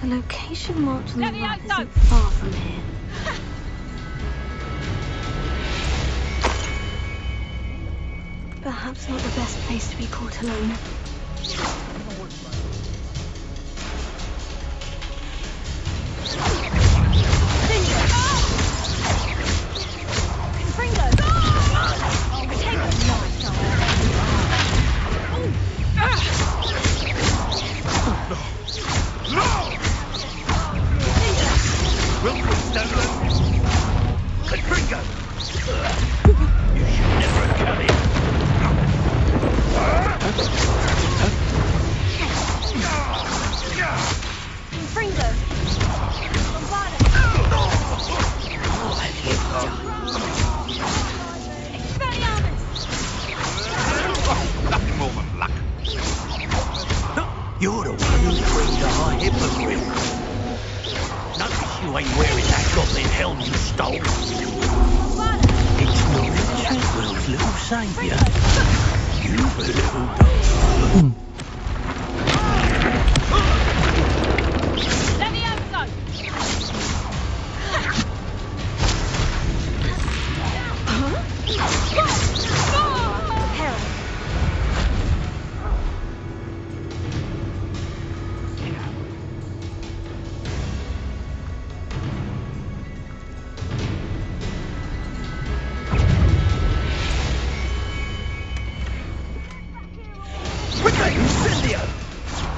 The location marked on the map isn't far from here. Perhaps not the best place to be caught alone. You're the one who freed the high hippogriff. Notice you ain't wearing that goblin helm you stole. It's not Treadwell's little saviour. You've a little dog. Let me have a go.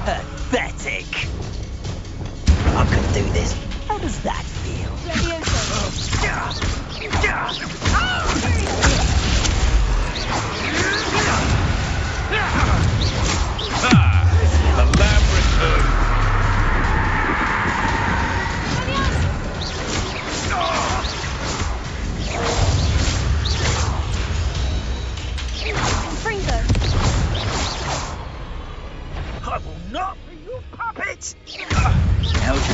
Pathetic. I could do this. How does that feel? The lab returned. I will not be your puppet. How's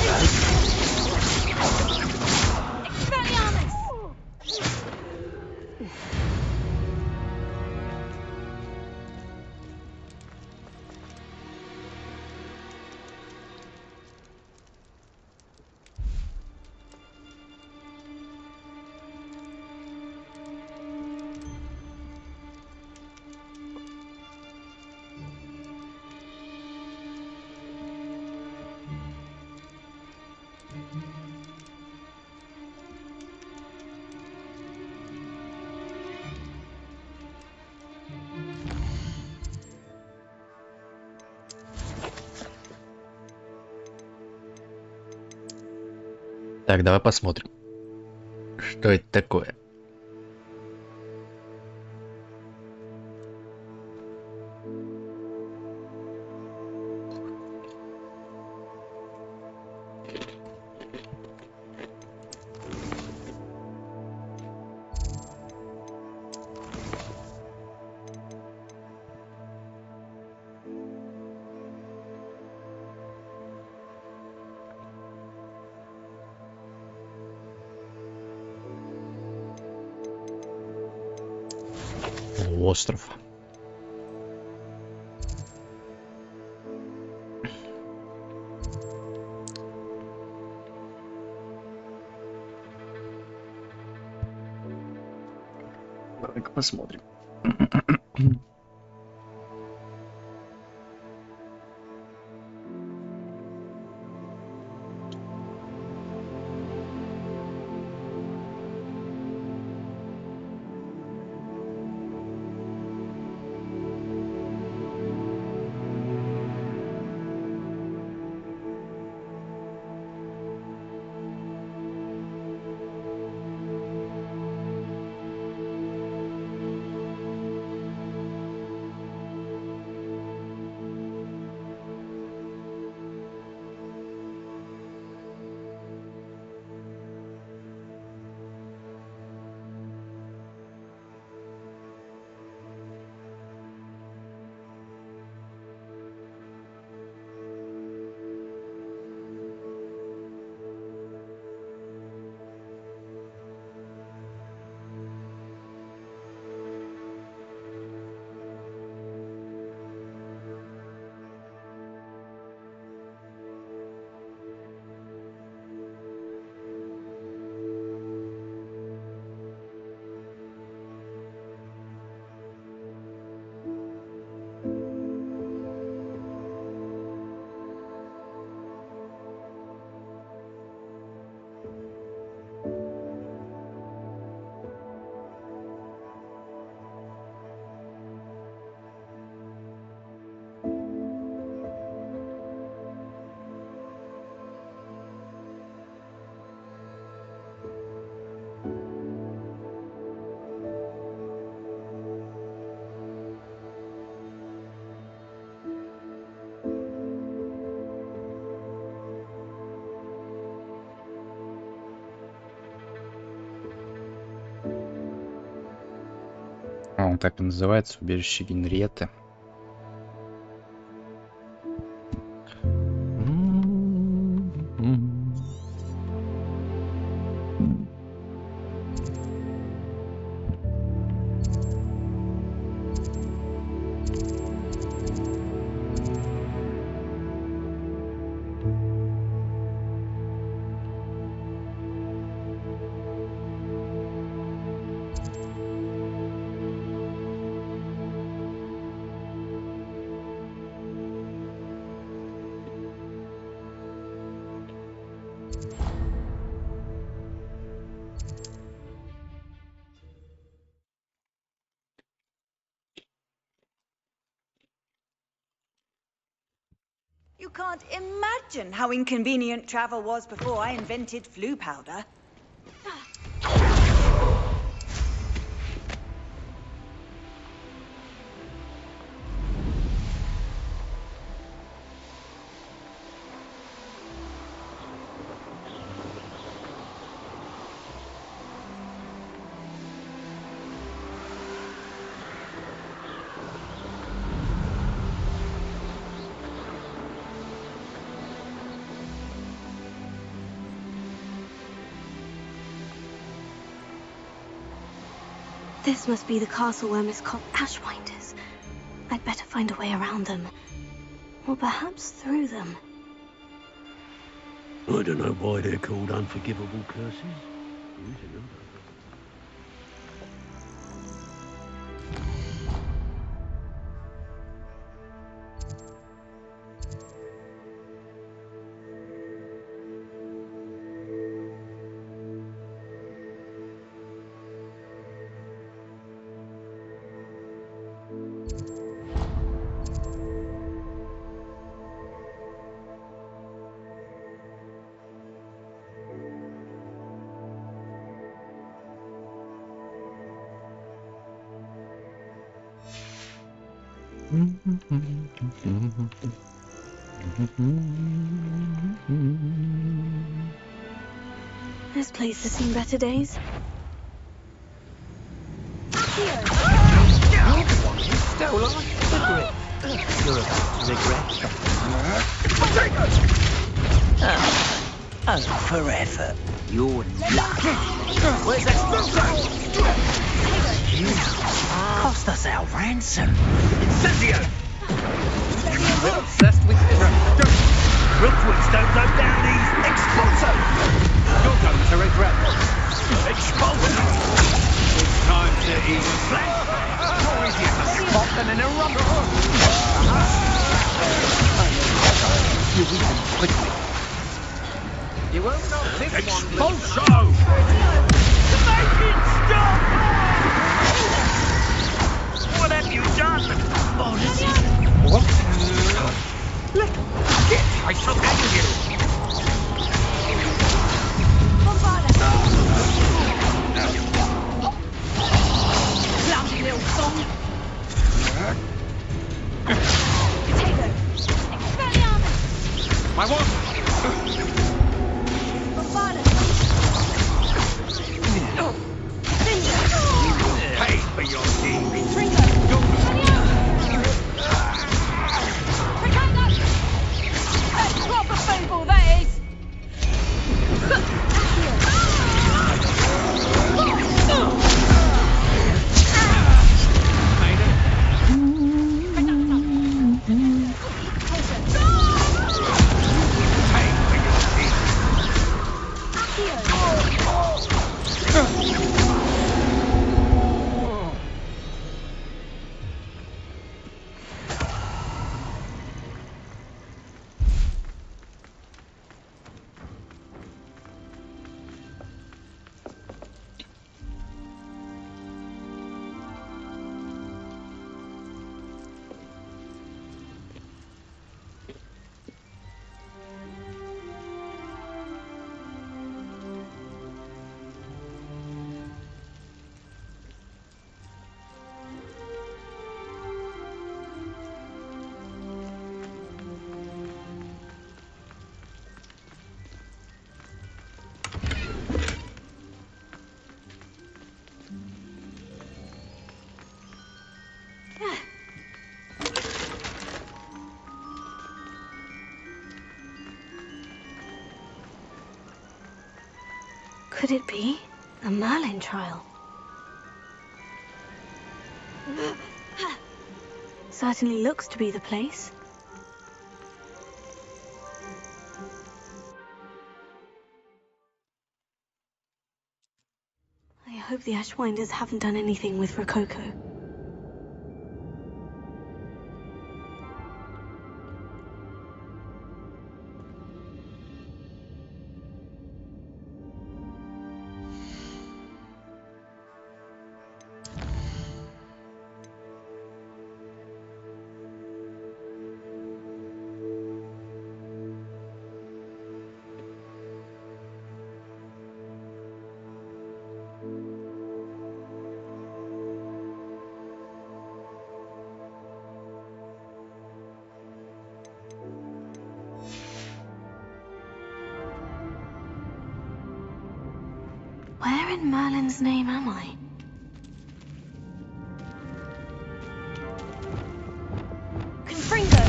Так, давай посмотрим, что это такое. Остров. Давай-ка посмотрим. Он так и называется, убежище Генриетты. You can't imagine how inconvenient travel was before I invented flu powder. This must be the castle where Miss Ashwinders. I'd better find a way around them. Or perhaps through them. I don't know why they're called unforgivable curses. Who do you know? This place has seen better days. Stole our secret. You're about to regret. Oh, forever. You're lucky. Where's that? You cost us our ransom. Incendio! We're obsessed with this. Rookwoods don't go down easy. Expulso! You're going to regret this. Expulso! It's time to eat flesh. Or is it a spot and an eruption? You weaken quickly. You won't know this one. Expulso! Make it stop! What have you done? Oh, this is... What? Let get! I shall hang you! Clumsy little song! Potato! Expelliarmus! My what? Pay for your deeds! Proper people, that is! Could it be a Merlin trial? Certainly looks to be the place. I hope the Ashwinders haven't done anything with Rococo. Where in Merlin's name am I? Confringo!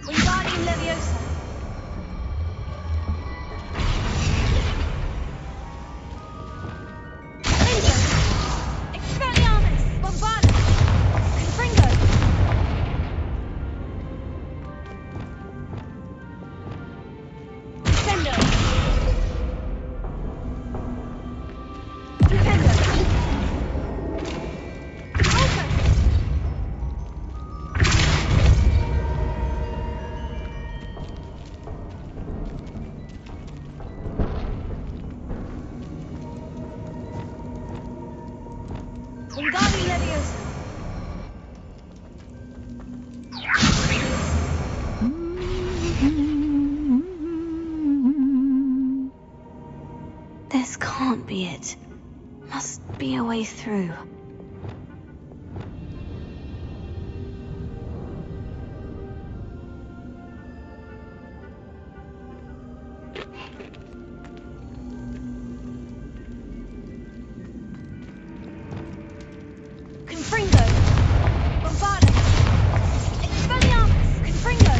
Wingardium Leviosa! Wingardium Leviosa! This can't be it. Must be a way through. Confringo! Bombarda! Expelliarmus! Confringo!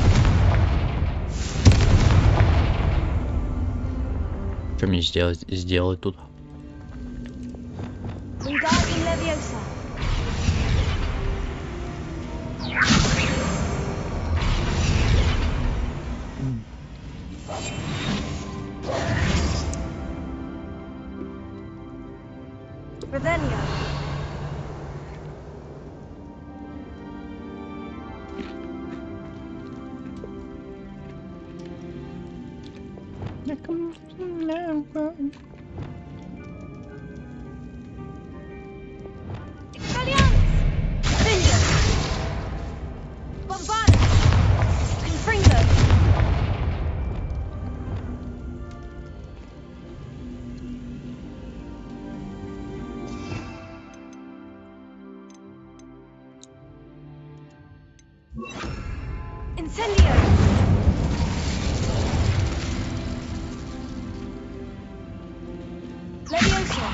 Что мне сделать тут? Wingardium Leviosa! Revelio! Incendio! Leviosa!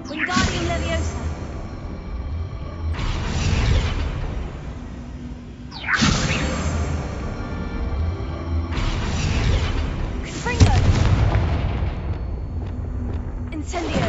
Wingardium Leviosa! Confringo! Incendio!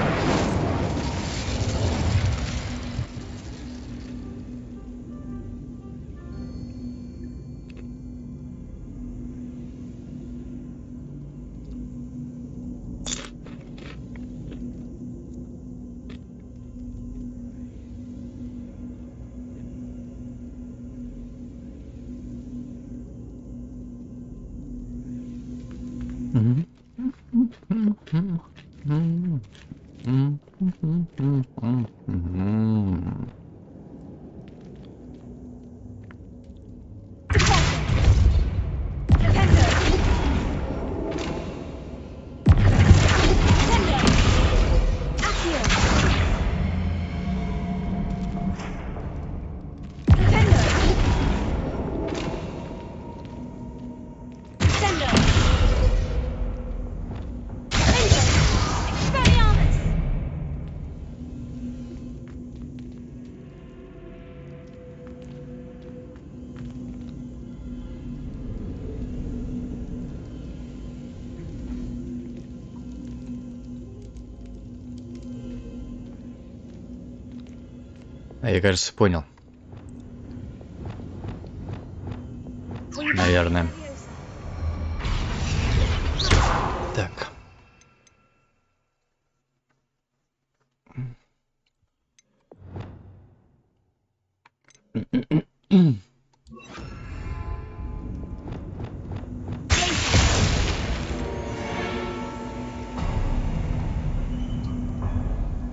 Я, кажется, понял. Наверное. Так.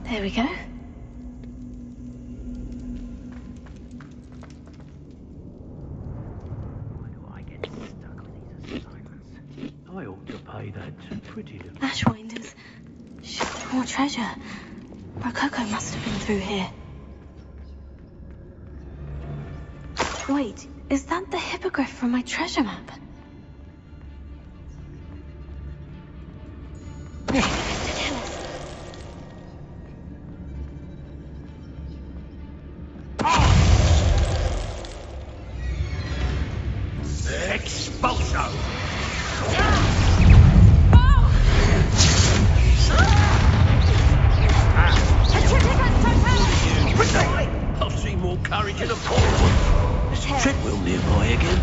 There we go. treasure. Rococo must have been through here. Wait, is that the hippogriff from my treasure map? Expulso! I'll see more courage in a port. Is Treadwell nearby again?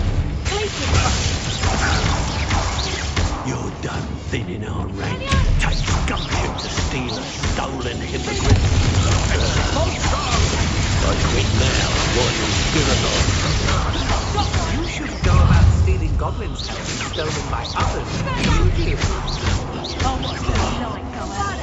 You're done thinning our rank. Takes gumption to steal a stolen hippogriff. I quit now while you're still alive. You should go about stealing goblins' help stolen by others. Oh, what's the light go out?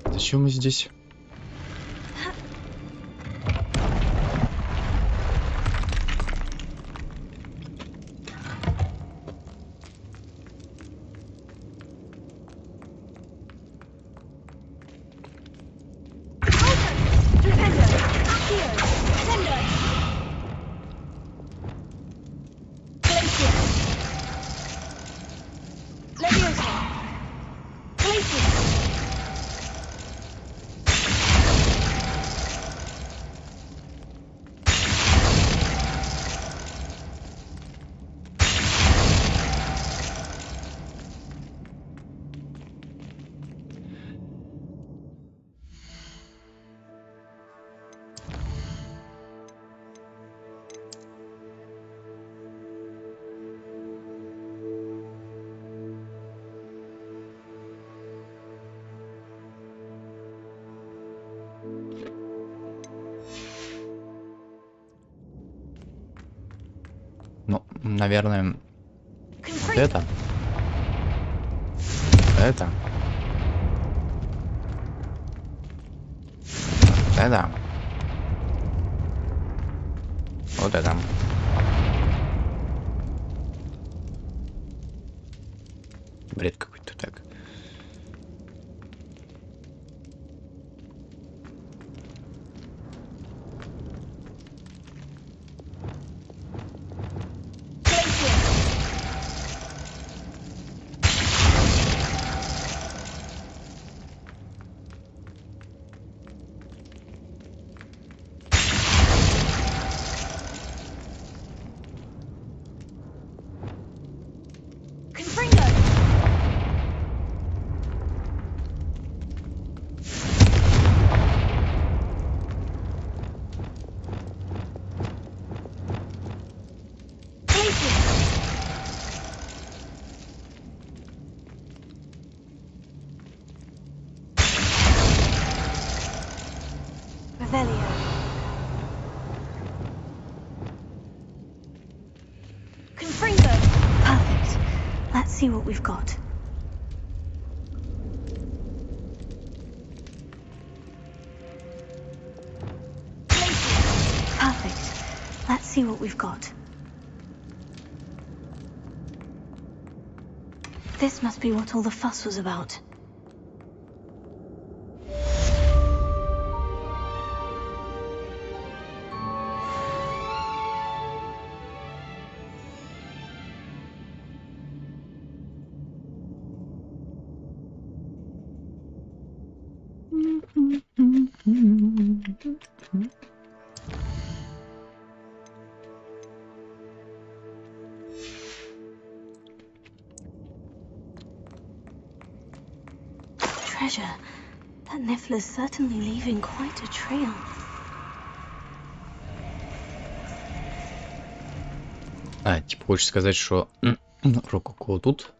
Зачем мы здесь? Ну, наверное, вот это. Это. Это. Вот это. Бред какой-то так. Perfect. Let's see what we've got. Perfect. Let's see what we've got. This must be what all the fuss was about. Treasure. That Niffler's certainly leaving quite a trail. А, типа хочешь сказать, что Рококо тут?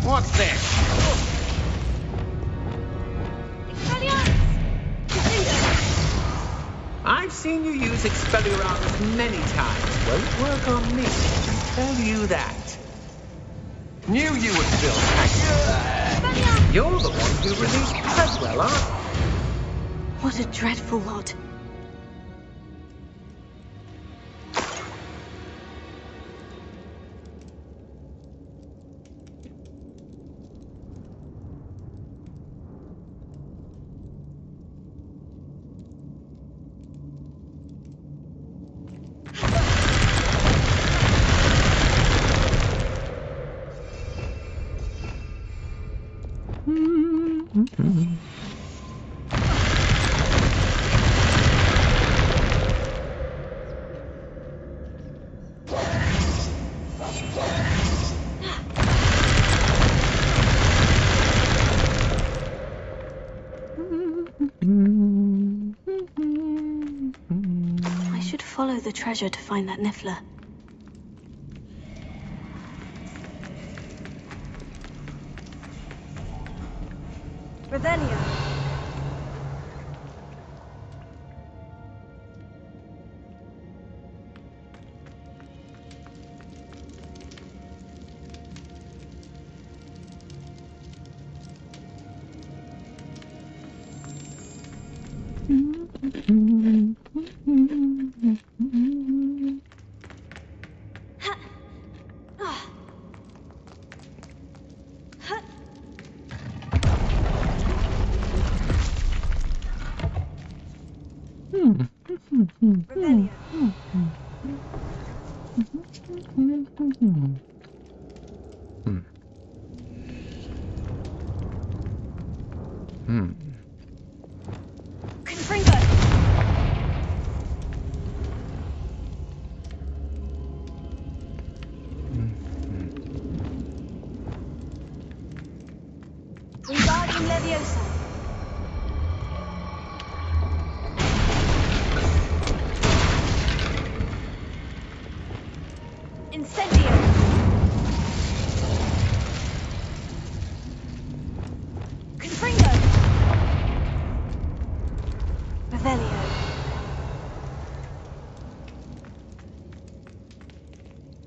What's this? I've seen you use Expelliarmus many times. Won't work on me, I can tell you that. Knew you would still act. You're the one who released Haswell, aren't you? What a dreadful lot. I should follow the treasure to find that Niffler. Revelio.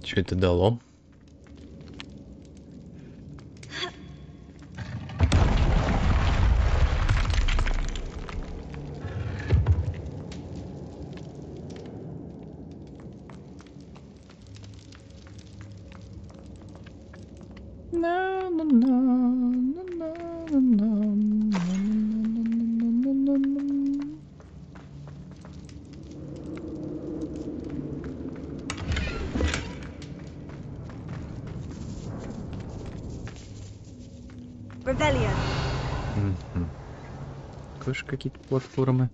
Что это дало? Тоже какие-то платформы.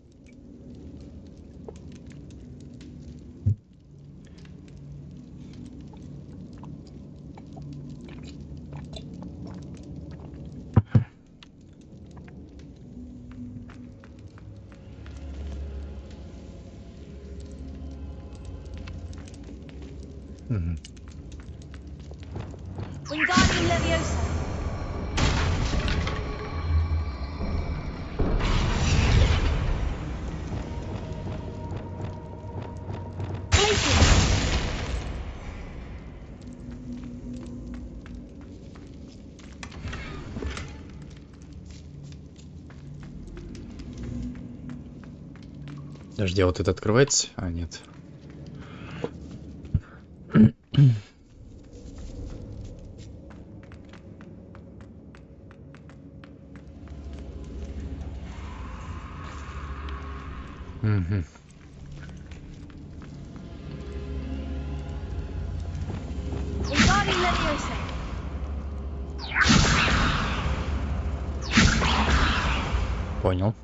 Подожди, а вот это открывается? А, нет. Угу. Понял.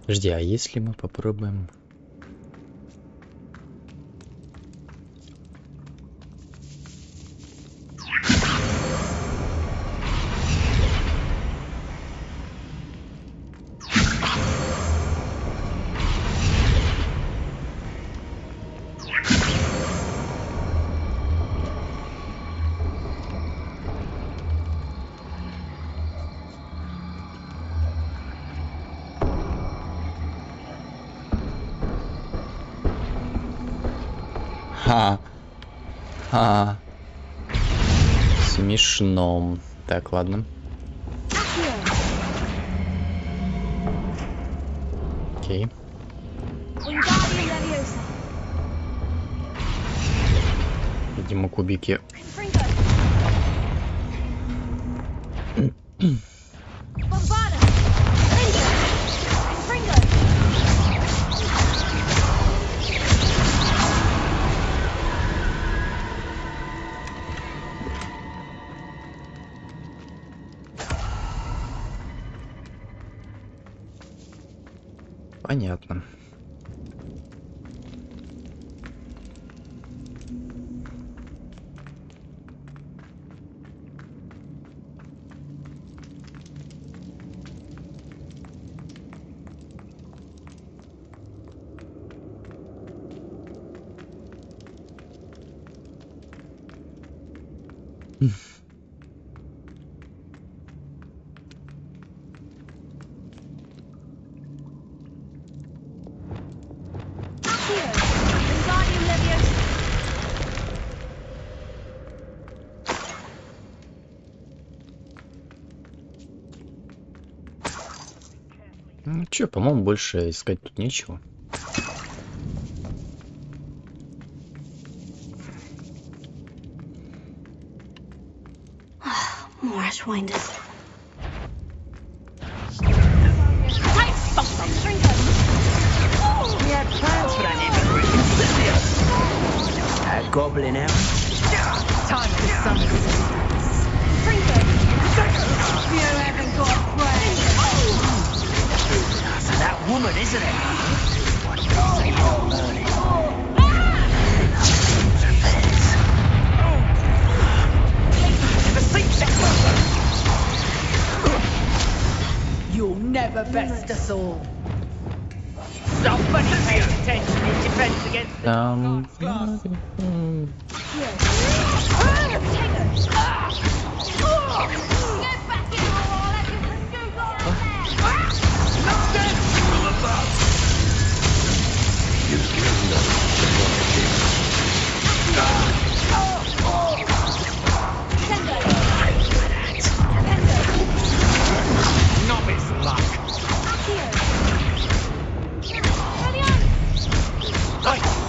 Жди, а если мы попробуем... Смешно. Так, ладно. Окей. Видимо, кубики. Понятно. Ну чё, по-моему, больше искать тут нечего. More Ashwinders. We had plans for that immigrant Cynthia. That goblin out. Time for some assistance. You haven't got friends. That's that woman, isn't it? What do you say you're learning? You'll never best us all. Somebody pay attention in defense against the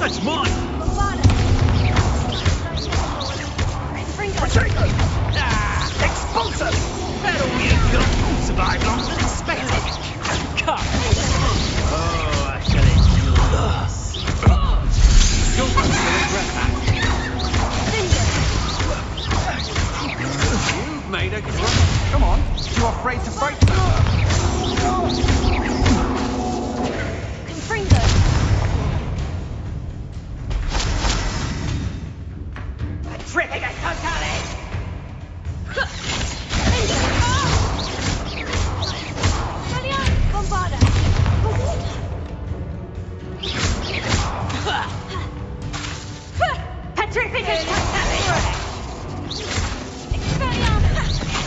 That's mine! Expulsive! That all you got survived longer than expected. Cut! Oh, I shall endure this. You'll regret that. You've made a good. Come on, you're afraid to fight.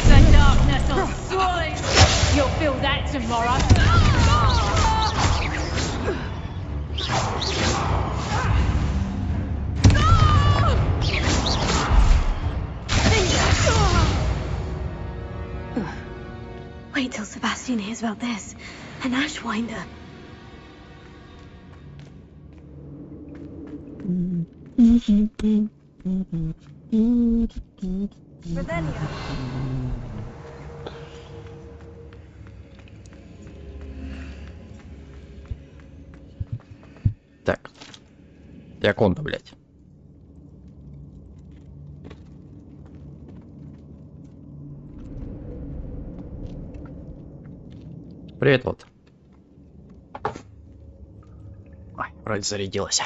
The darkness will swallow you. You'll feel that tomorrow. Wait till Sebastian hears about this. An Ashwinder. Так. Як он-то, блядь? Привет, вот. Ой, вроде зарядилась.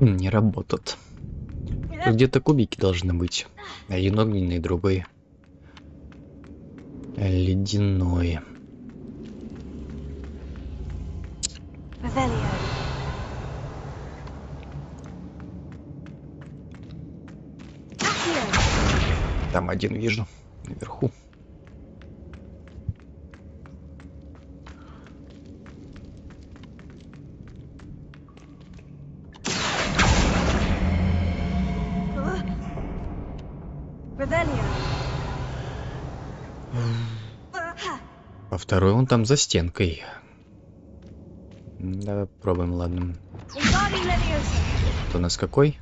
Не работает. Тут где-то кубики должны быть. Один огненный, другой ледяной. Там один вижу, наверху. А второй он там за стенкой. Давай пробуем, ладно. Это у нас какой?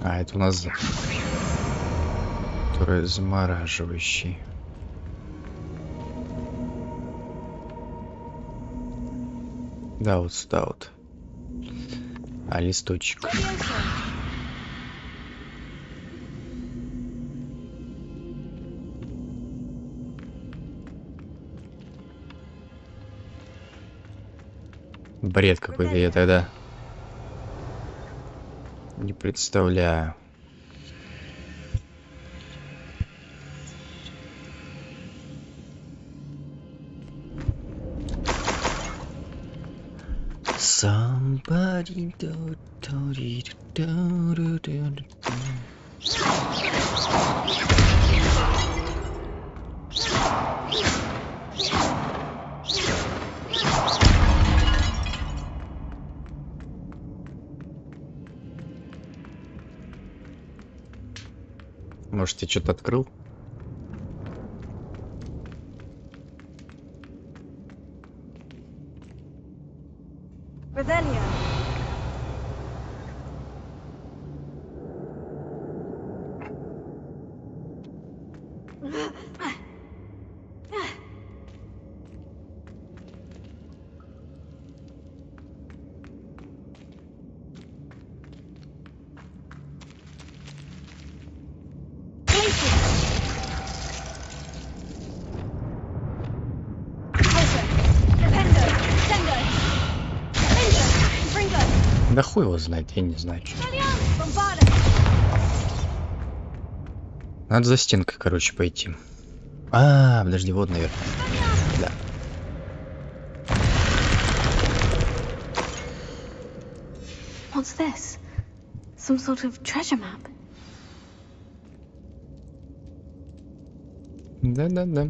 А, это у нас который замораживающий. Да, вот сюда вот. А, листочек. Бред какой-то, я тогда не представляю. Somebody do do do do do do. Может, ты что-то открыл? Да хуй его знает, я не знаю, что. Надо за стенкой, короче, пойти. А, подожди, вот, наверное. Да. What's this? Some sort of treasure map? Да-да-да.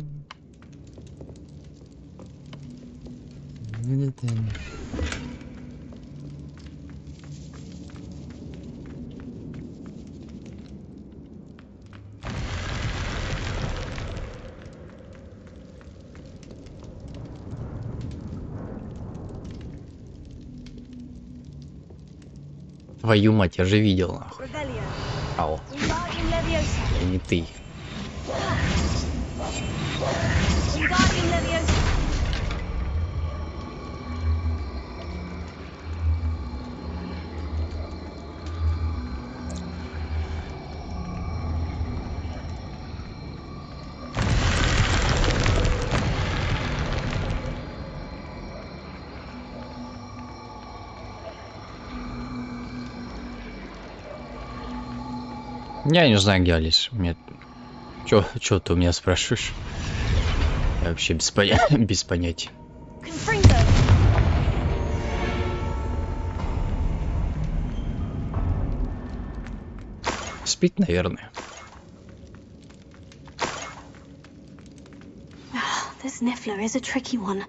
Твою мать, я же видел, нахуй. Ау. И не ты. Я не знаю, где Алис. Мне... Чё ты у меня спрашиваешь? Я вообще без понятия. Спит, наверное. This Niffler is a tricky one.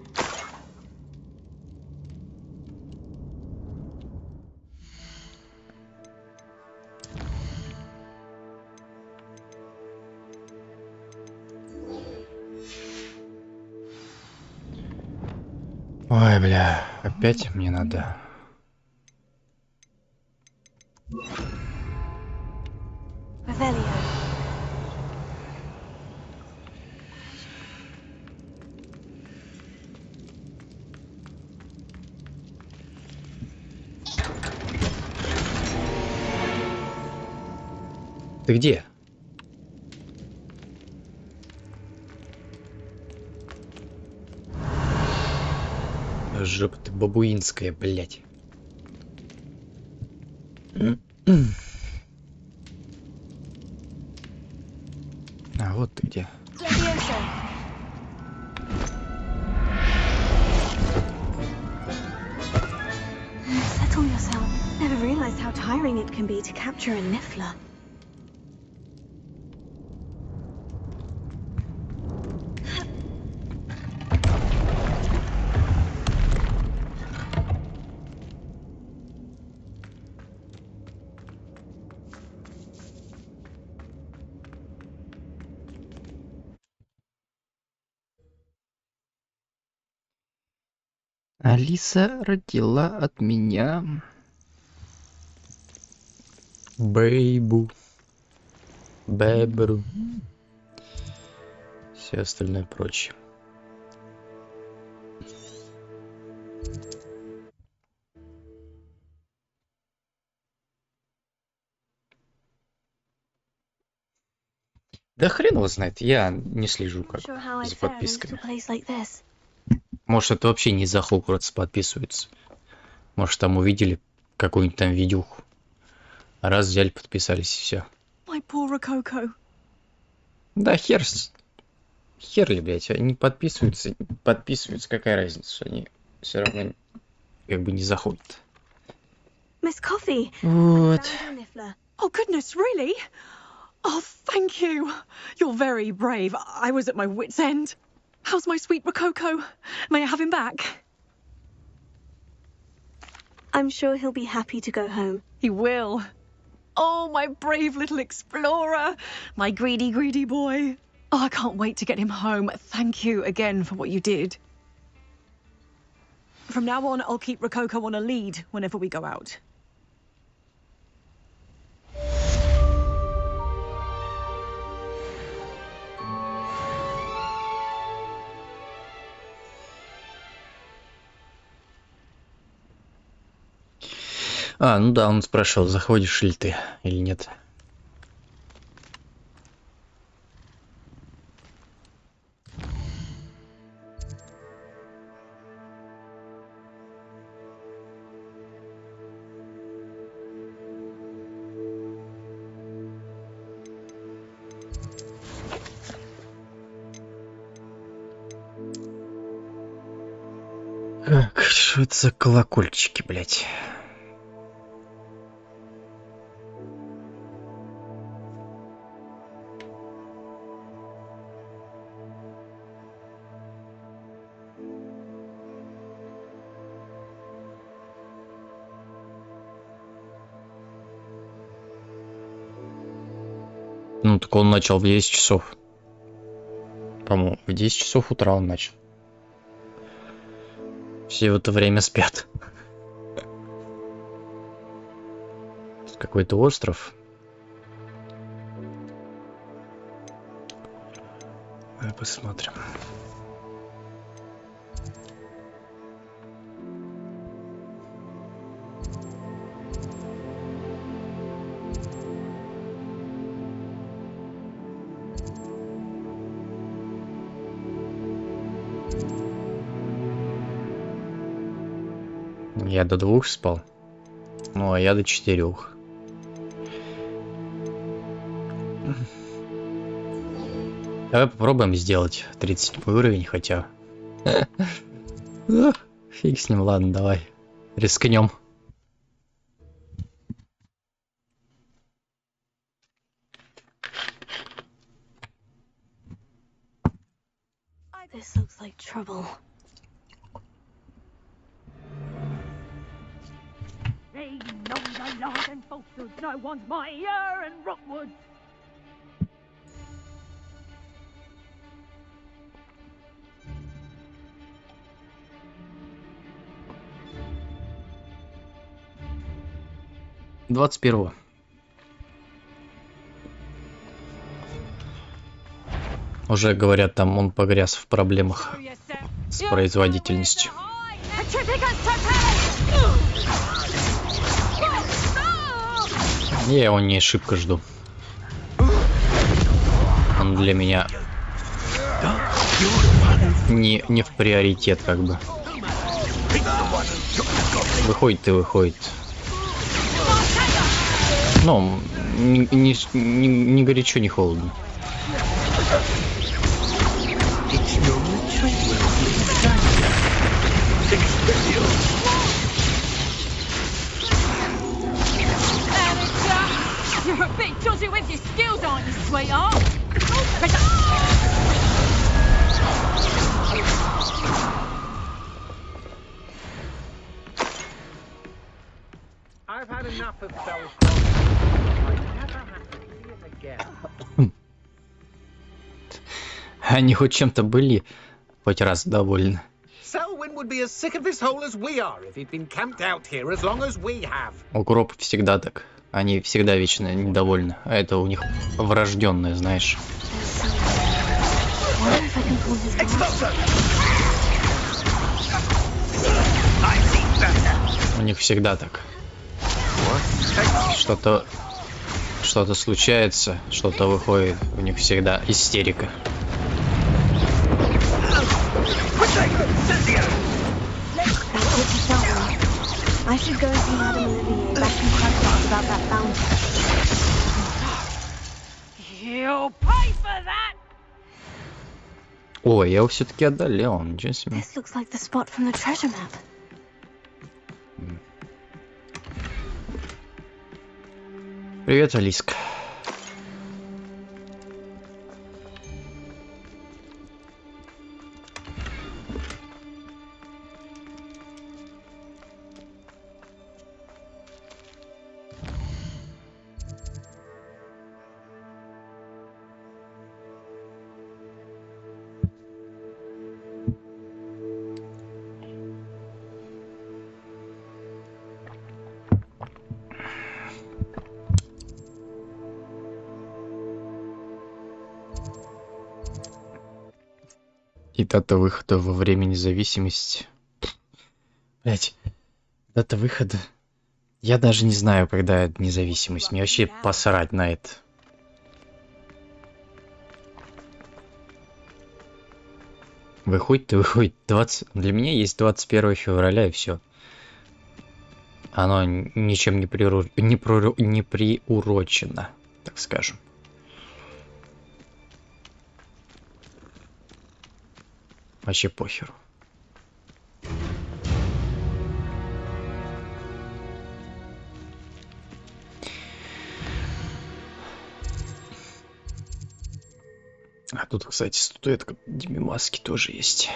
Ой, бля, опять мне надо. Ты где? Жопа ты бабуинская, блядь. А вот ты где. Settle yourself. Never realized how tiring it can be to capture a Niffler. Алиса родила от меня бейбу, бебру, все остальное прочее. Да хрен его знает, я не слежу как за подписками. Может, это вообще не за Хогвартс подписывается. Может, там увидели какую-нибудь там видюху. А раз взяли, подписались, и все. Да хер ли, блядь, они подписываются, какая разница, они все равно как бы не заходят. Miss Coffee. Вот. Oh, goodness, really? Oh, thank you. You're very brave. I was at my wit's end. How's my sweet Rococo? May I have him back? I'm sure he'll be happy to go home. He will. Oh, my brave little explorer. My greedy, greedy boy. Oh, I can't wait to get him home. Thank you again for what you did. From now on, I'll keep Rococo on a lead whenever we go out. А, ну да, он спрашивал, заходишь ли ты или нет. Как, что это за колокольчики, блядь? Ну, так он начал в 10 часов. По-моему, в 10 часов утра он начал. Все в это время спят. Тут какой-то остров. Давай посмотрим. Я до 2 спал. Ну, а я до 4. Давай попробуем сделать 30 уровень, хотя... Фиг с ним, ладно, давай. Рискнем. This looks like trouble. They know the lies and falsehoods no one's mightier in Rockwood. Двадцать первого. Уже говорят, там он погряз в проблемах с производительностью. Я его не шибко жду. Он для меня не в приоритет, как бы. Выходит и выходит. Ну, не горячо, не холодно. You're a bit dodgy with your skills, aren't you, sweetheart? I've had enough of Belfast. I never have to see it again. Они хоть чем-то были хоть раз довольны. Selwyn would be as sick of this hole as we are if he'd been camped out here as long as we have. Укроп всегда так. Они всегда вечно недовольны. А это у них врожденное, знаешь. У них всегда так. Что-то случается, что-то выходит. У них всегда истерика. I should go and see Madame Olivier back in Hogwarts about that fountain. You'll pay for that. Ой, я его все-таки одолел, ничего себе. This looks like the spot from the treasure map. Привет, Алиска. И дата выхода во время независимости. Блять, дата выхода. Я даже не знаю, когда независимость. Мне вообще посрать на это. Выходит и выходит. 20... Для меня есть 21 февраля и все. Оно ничем не приурочено, так скажем. Вообще похеру. А тут, кстати, статуэтка Дими Маски тоже есть.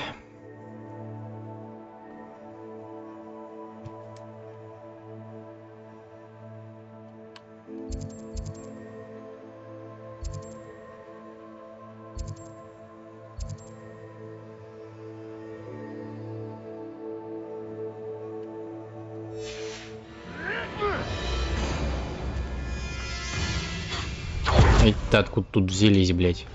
Эти откуда тут взялись, блядь?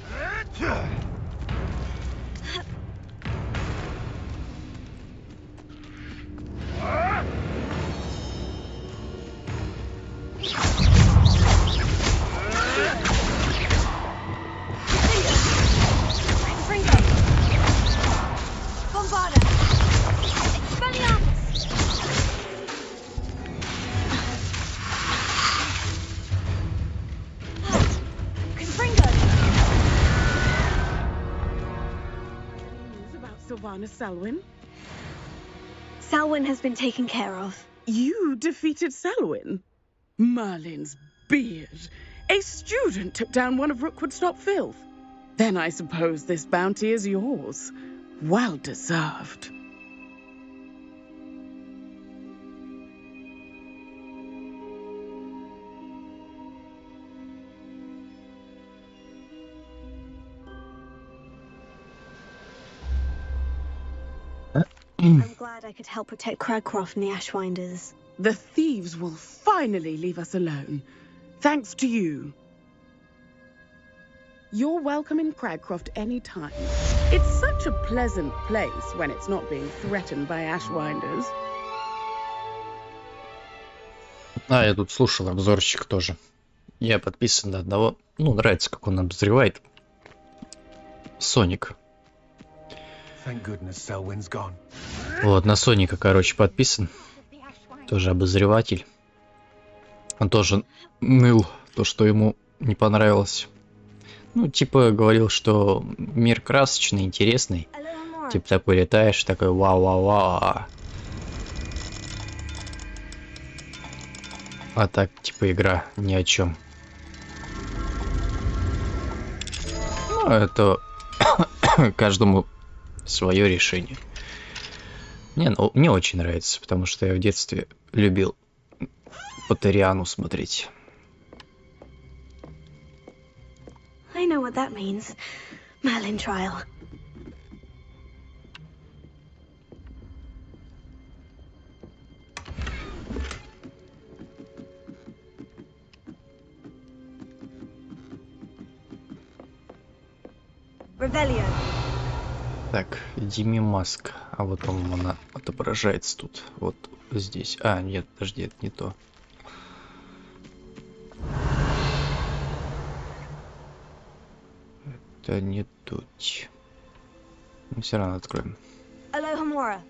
Selwyn? Selwyn has been taken care of. You defeated Selwyn? Merlin's beard. A student took down one of Rookwood's top filth. Then I suppose this bounty is yours. Well deserved. I'm glad I could help protect Cragcroft from the Ashwinders. The thieves will finally leave us alone. Thanks to you. You're welcome in Cragcroft anytime. It's such a pleasant place when it's not being threatened by Ashwinders. А, я тут слушал обзорщик тоже. Я подписан на одного. Ну, нравится, как он обозревает. Соник. Вот, на Соника, короче, подписан. Тоже обозреватель. Он тоже ныл то, что ему не понравилось. Ну, типа, говорил, что мир красочный, интересный. Типа, такой летаешь, такой вау-вау-вау. А так, типа, игра ни о чем. Ну, это каждому свое решение. Мне очень нравится, потому что я в детстве любил Поттериану смотреть. I know what that means. Merlin trial. Revelio. Так, Дими Маск. А вот, по-моему, она отображается тут. Вот здесь. А, нет, подожди, это не то. Это не тут. Но все равно откроем. Alohomora.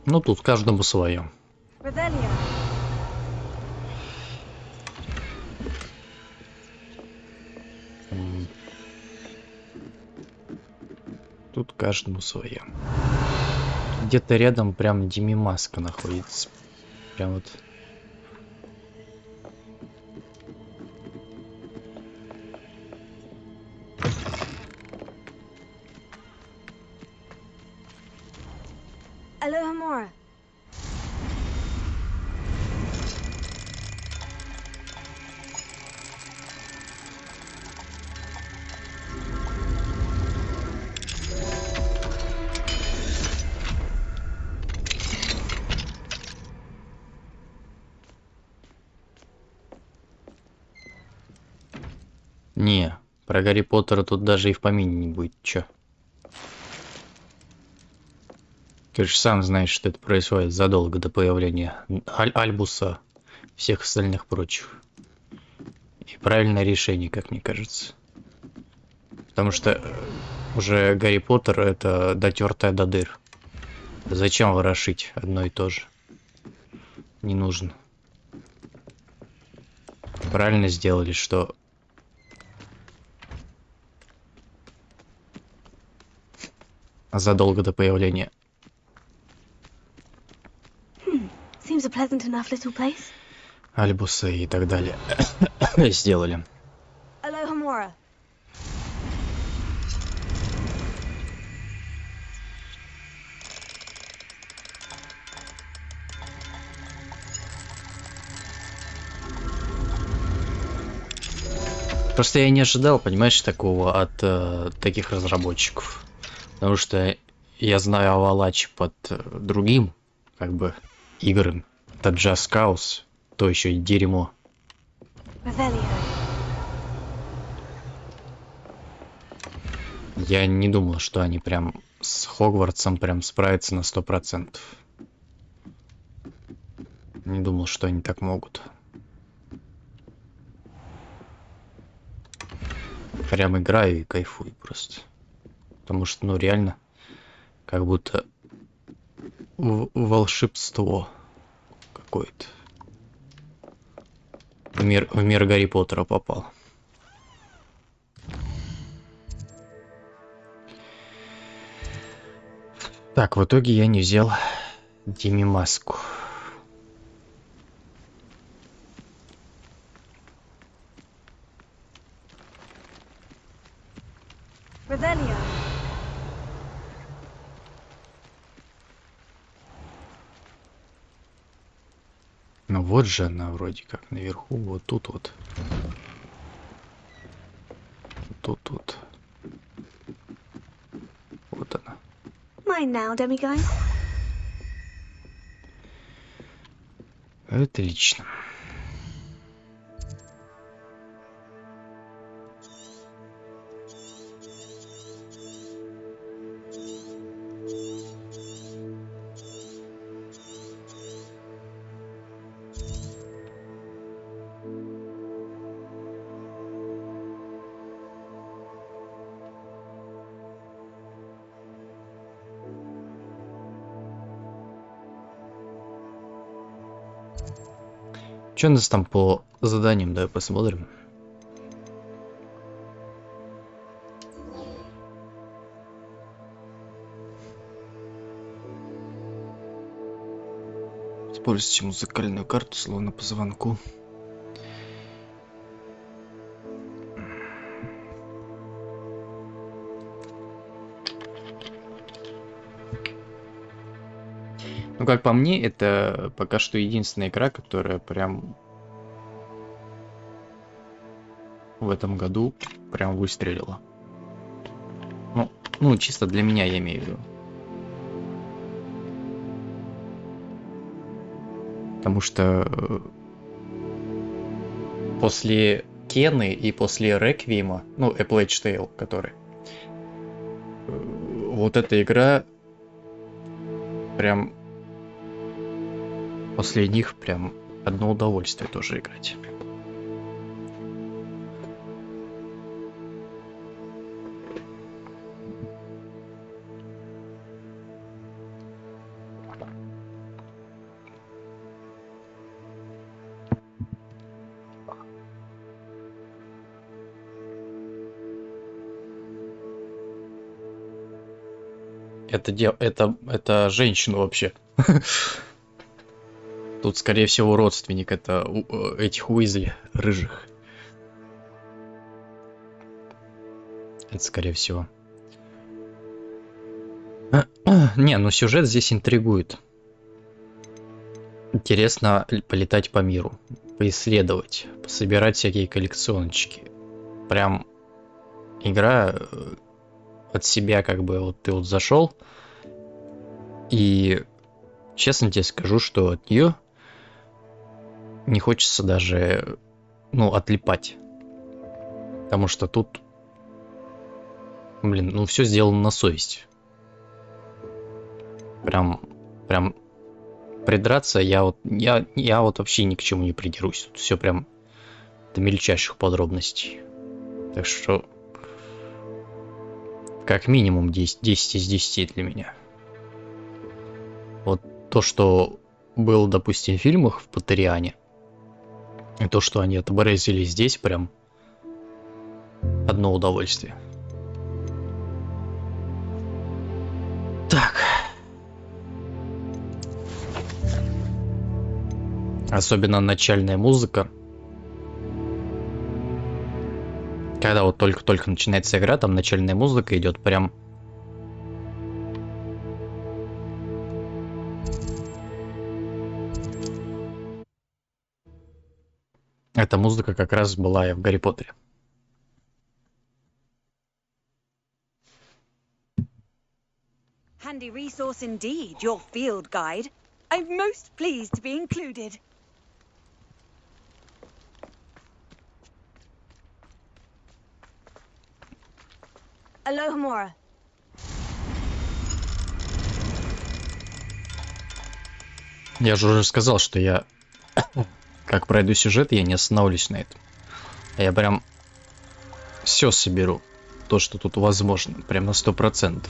Ну, тут каждому свое. Revelio. Тут каждому свое. Где-то рядом прям Дими Маска находится. Прям вот. Alohomora. Не, про Гарри Поттера тут даже и в помине не будет. Чё? Ты же сам знаешь, что это происходит задолго до появления Альбуса, всех остальных прочих. И правильное решение, как мне кажется. Потому что уже Гарри Поттер это дотертая до дыр. Зачем ворошить одно и то же? Не нужно. Правильно сделали, что задолго до появления Seems a pleasant enough little place. Альбуса и так далее сделали. Alohomora. Просто я не ожидал, понимаешь, такого от таких разработчиков. Потому что я знаю Авалач под другим, как бы, играм. Это Just Cause. То еще и дерьмо. Я не думал, что они прям с Хогвартсом прям справятся на 100%. Не думал, что они так могут. Прям играю и кайфую просто. Потому что, ну, реально, как будто волшебство какое-то. В мир Гарри Поттера попал. Так, в итоге я не взял Диме маску. Ну вот же она вроде как наверху, вот тут вот. Тут вот. Вот она. Mine now, demiguise. Отлично. Что у нас там по заданиям? Давай посмотрим. Используйте музыкальную карту, словно по звонку. Ну, как по мне, это пока что единственная игра, которая прям в этом году прям выстрелила. Ну, чисто для меня, я имею в виду. Потому что после Кены и после Реквиема, ну, A Plague Tale, который, вот эта игра прям после них прям одно удовольствие тоже играть. Это женщина вообще. Тут, скорее всего, родственник это этих Уизли, рыжих. Это, скорее всего. Не, ну сюжет здесь интригует. Интересно полетать по миру, поисследовать, пособирать всякие коллекционочки. Прям игра от себя, как бы, вот ты вот зашел, и честно тебе скажу, что от нее не хочется даже, ну, отлипать. Потому что тут, блин, ну все сделано на совесть. Прям придраться я вот вообще ни к чему не придерусь. Тут все прям до мельчайших подробностей. Так что как минимум 10 из 10 для меня. Вот то, что было, допустим, в фильмах в Поттериане, и то, что они отобразили здесь, прям одно удовольствие. Так. Особенно начальная музыка. Когда вот только-только начинается игра, там начальная музыка идет прям... Эта музыка как раз была и в Гарри Поттере. Handy resource indeed, your field guide. I'm most pleased to be included. Alohomora. Я же уже сказал, что я, как пройду сюжет, я не остановлюсь на этом. Я прям все соберу, то, что тут возможно, прям на 100%.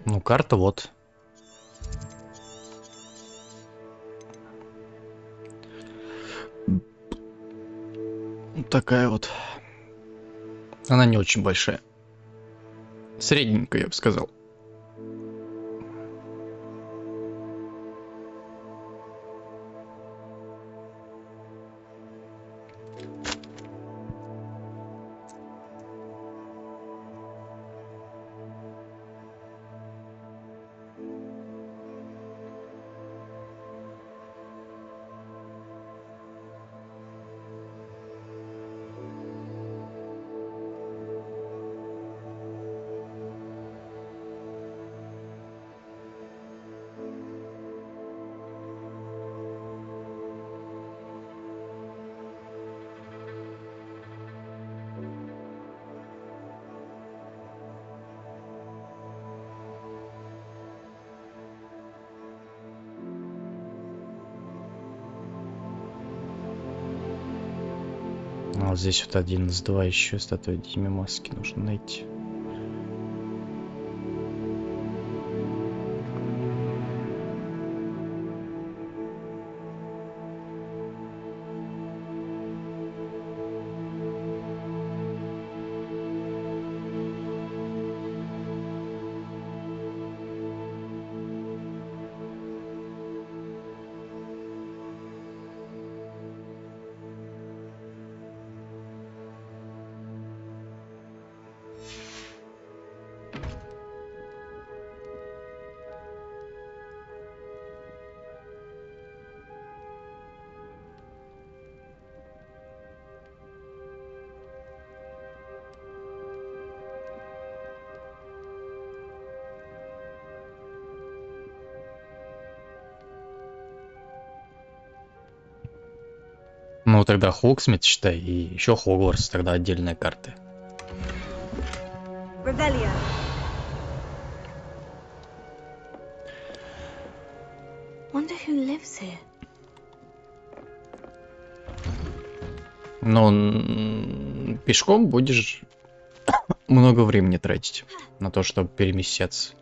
Ну, карта вот. Такая вот. Она не очень большая. Средненькая, я бы сказал. А вот здесь вот 1 из 2 еще статуя Диме маски нужно найти. Ну тогда Хогсмит, считай, и еще Хогвартс, тогда отдельная карта. Revelio. Wonder who lives here. Но пешком будешь много времени тратить на то, чтобы перемещаться.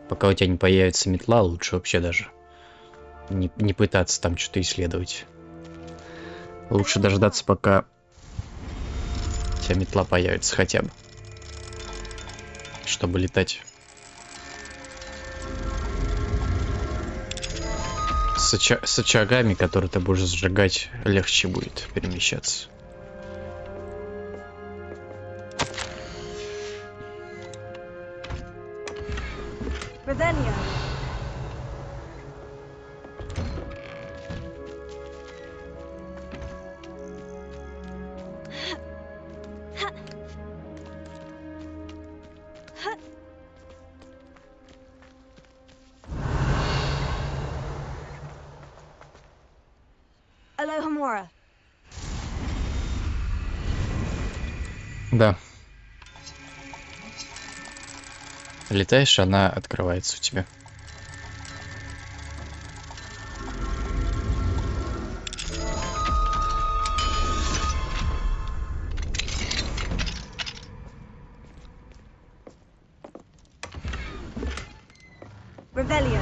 Пока у тебя не появится метла, лучше вообще даже не пытаться там что-то исследовать. Лучше дождаться, пока у тебя метла появится хотя бы, чтобы летать. С очагами, которые ты будешь сжигать, легче будет перемещаться. Revelio. Alohomora. Да. Летаешь, она открывается у тебя. Revelio.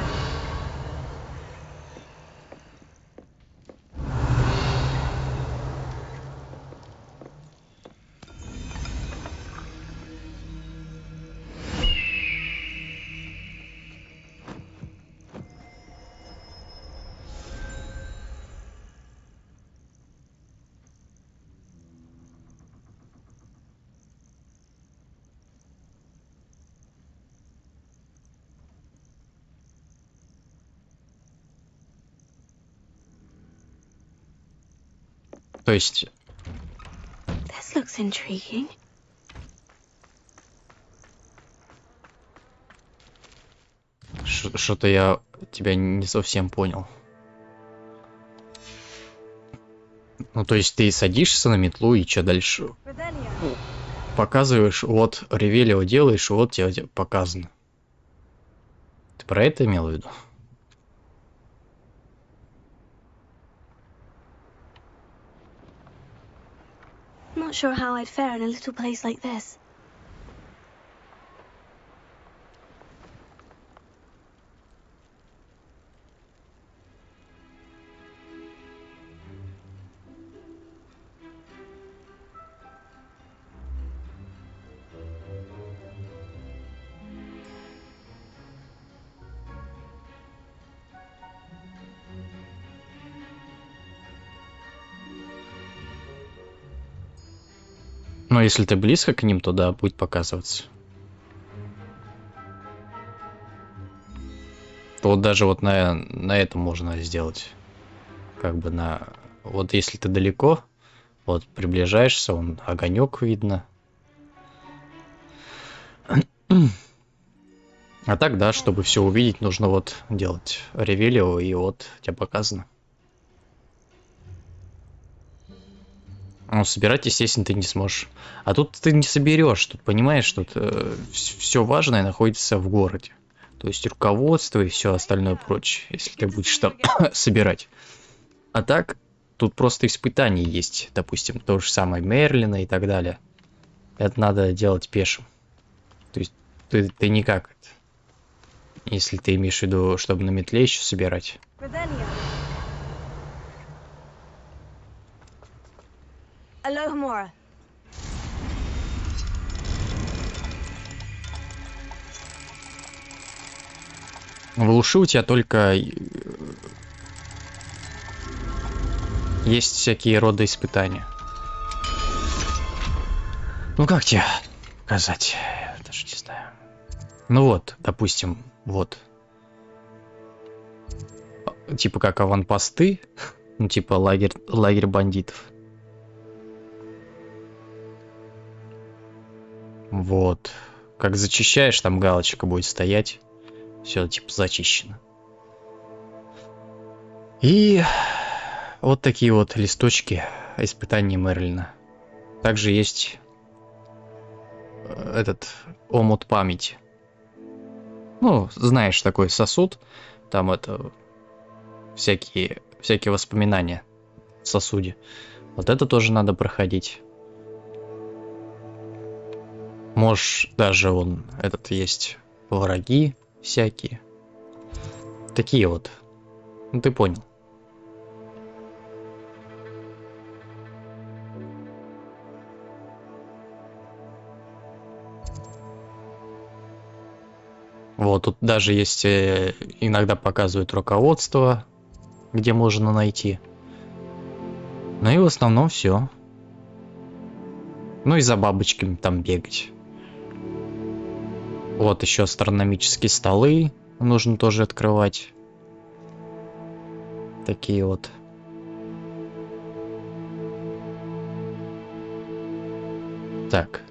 То есть... This looks intriguing. Что-то я тебя не совсем понял. Ну, то есть ты садишься на метлу и что дальше? Показываешь, вот, ревелио делаешь, вот тебе показано. Ты про это имел в виду? Not sure how I'd fare in a little place like this. Но если ты близко к ним, то да, будет показываться. То вот даже вот на этом можно сделать. Как бы на... Вот если ты далеко, вот приближаешься, он огонек видно. А так, да, чтобы все увидеть, нужно вот делать ревелио, и вот тебе показано. Ну, собирать, естественно, ты не сможешь. А тут ты не соберешь. Тут, понимаешь, тут все важное находится в городе. То есть руководство и все остальное прочее, если ты будешь там собирать. А так, тут просто испытания есть. Допустим, то же самое Мерлина и так далее. Это надо делать пешим. То есть ты никак. Если ты имеешь в виду, чтобы на метле еще собирать. Alohomora. В луши у тебя только есть всякие роды испытания. Ну как тебе сказать? Я даже не знаю. Ну вот, допустим, вот. Типа как аванпосты, ну типа лагерь бандитов. Вот. Как зачищаешь, там галочка будет стоять. Все типа зачищено. И вот такие вот листочки испытаний Мерлина. Также есть этот омут памяти. Ну, знаешь, такой сосуд. Там это всякие воспоминания в сосуде. Вот это тоже надо проходить. Можешь даже вон этот есть враги всякие. Такие вот. Ну ты понял. Вот тут даже есть, иногда показывают руководство, где можно найти. Ну и в основном все. Ну и за бабочками там бегать. Вот еще астрономические столы нужно тоже открывать. Такие вот. Так.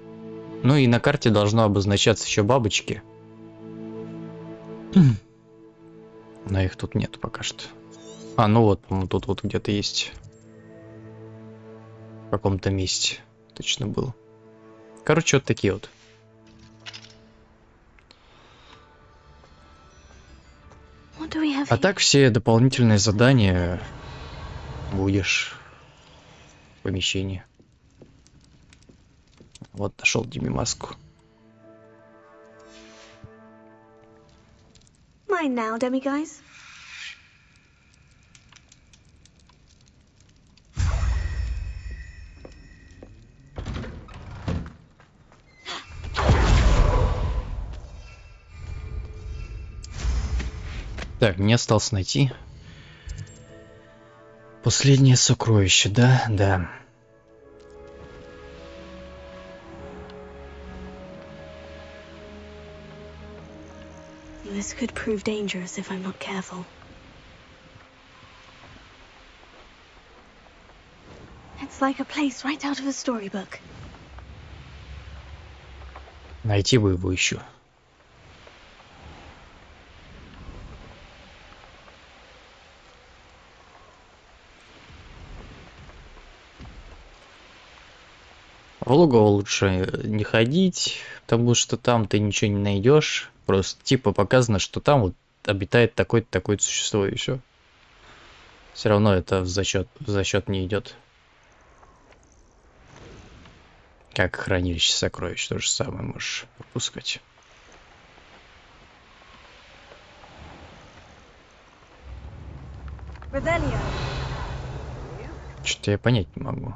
Ну и на карте должно обозначаться еще бабочки. Но их тут нет пока что. А, ну вот, по-моему, тут вот где-то есть. В каком-то месте. Точно было. Короче, вот такие вот. А так все дополнительные задания будешь в помещении. Вот нашел Диме маску. Mine now, demiguise. Так, мне осталось найти последнее сокровище, да? Да. This could prove dangerous if I'm not careful. It's like a place right out of a storybook. Найти бы его еще. В логово лучше не ходить, потому что там ты ничего не найдешь. Просто типа показано, что там вот обитает такое-то, такое-то существо, и все. Все равно это в зачет не идет. Как хранилище сокровищ, то же самое можешь пропускать. Что-то я понять не могу.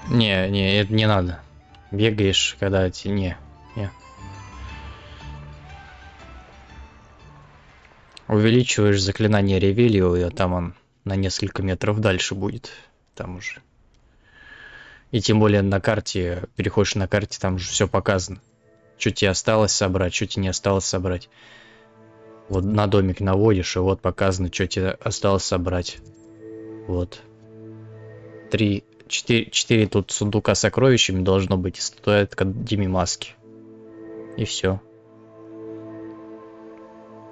Не, это не надо. Бегаешь, когда не. Увеличиваешь заклинание Ревелио, и там он на несколько метров дальше будет. Там уже. И тем более на карте, переходишь на карте, там же все показано. Что тебе осталось собрать, что тебе не осталось собрать. Вот на домик наводишь, и вот показано, что тебе осталось собрать. Вот. 4 тут сундука с сокровищами должно быть, и статуэтка Дими Маски. И все.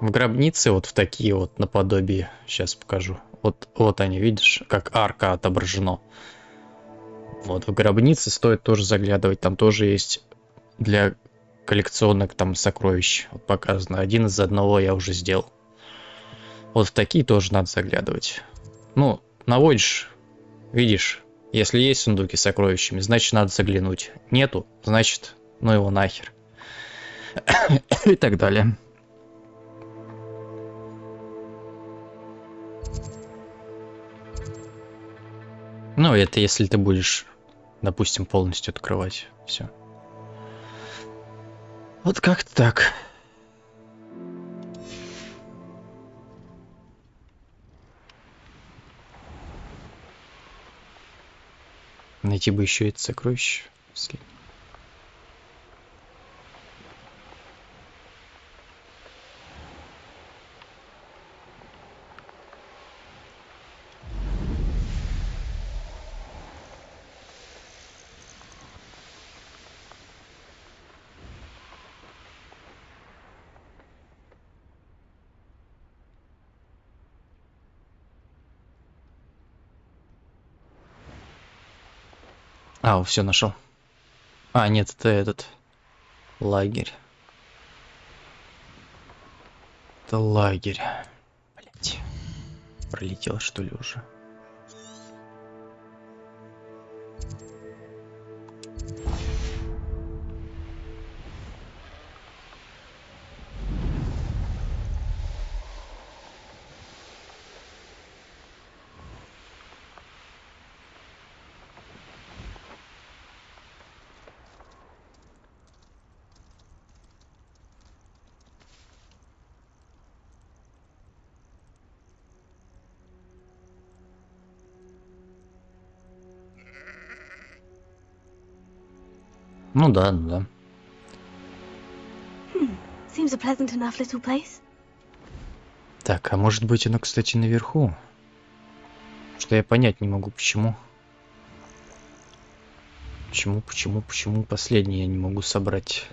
В гробнице вот в такие вот наподобие. Сейчас покажу. Вот они, видишь, как арка отображено. Вот в гробнице стоит тоже заглядывать. Там тоже есть для коллекционных там сокровищ. Вот показано. Один из одного я уже сделал. Вот в такие тоже надо заглядывать. Ну, наводишь, видишь. Если есть сундуки с сокровищами, значит надо заглянуть. Нету, значит, ну его нахер. И так далее. Ну, это если ты будешь, допустим, полностью открывать все. Вот как-то так. Найти бы еще это сокровище. А, все нашел. А, нет, это этот лагерь. Это лагерь. Блять. Пролетел, что ли, уже? Ну да, ну да. Seems a pleasant enough little place. Так, а может быть оно, кстати, наверху? Что я понять не могу, почему. Почему последнее я не могу собрать?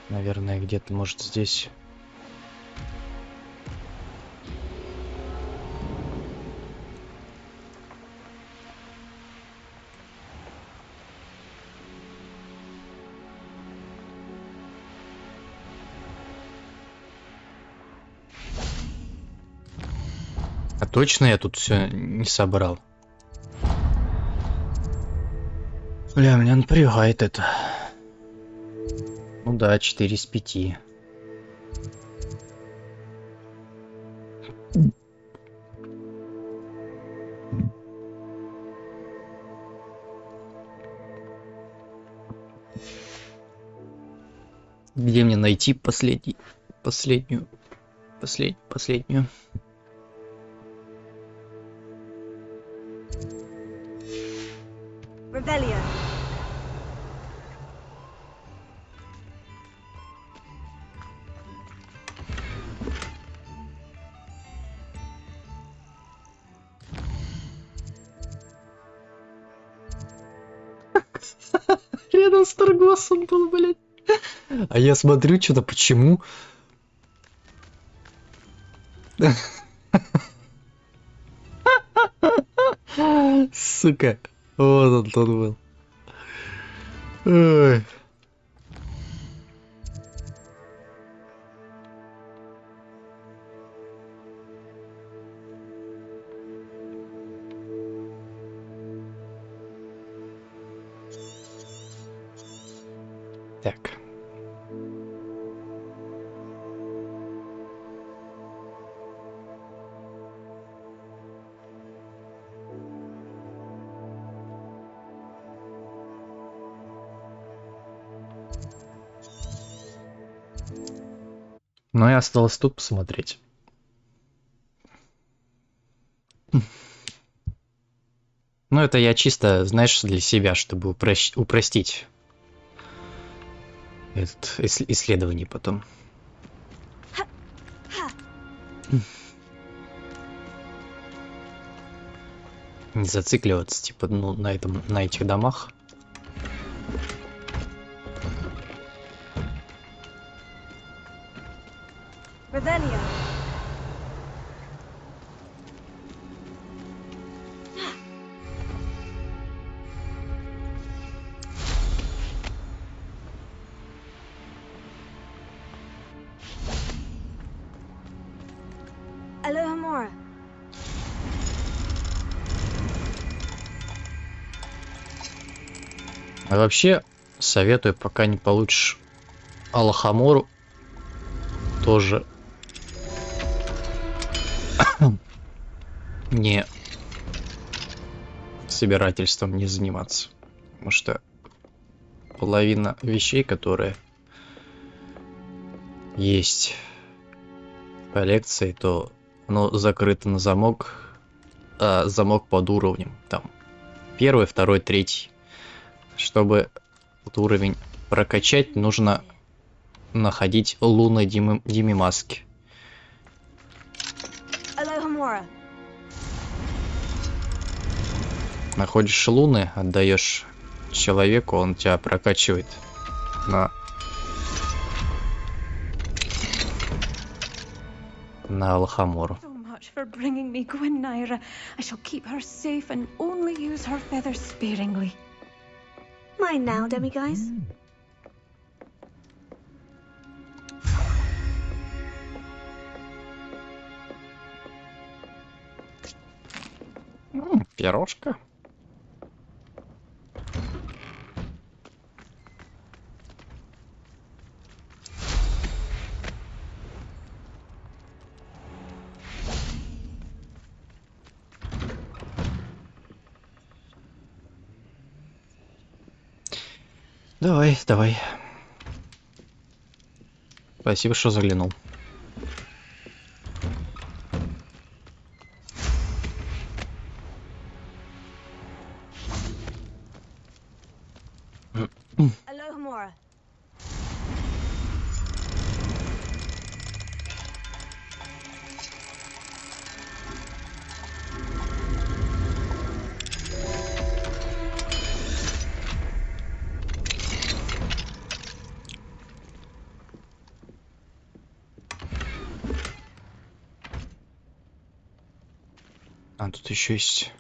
Наверное, где-то, может, здесь. А точно я тут все не собрал? Бля, меня напрягает это. Ну да, 4 из 5. Где мне найти последнюю? Rebellion. Рядом с Торгосом был, блядь. А я смотрю, что-то почему? Сука. Вот он тот был. Ой. Так. Ну и осталось тут посмотреть. Ну это я чисто, знаешь, для себя, чтобы упростить это исследование потом. Не зацикливаться, типа, ну, на этих домах. А вообще, советую, пока не получишь Алахамору, тоже не собирательством не заниматься. Потому что половина вещей, которые есть в коллекции, то оно закрыто на замок, а замок под уровнем. Там 1, 2, 3. Чтобы этот уровень прокачать, нужно находить лунные димимаски. Находишь луны, отдаешь человеку, он тебя прокачивает на Алхамору. For bringing me Gwynaira. I shall keep her safe and only use her feathers sparingly. Mine now, demiguise. Пирожка. Давай, давай. Спасибо, что заглянул. А тут еще есть.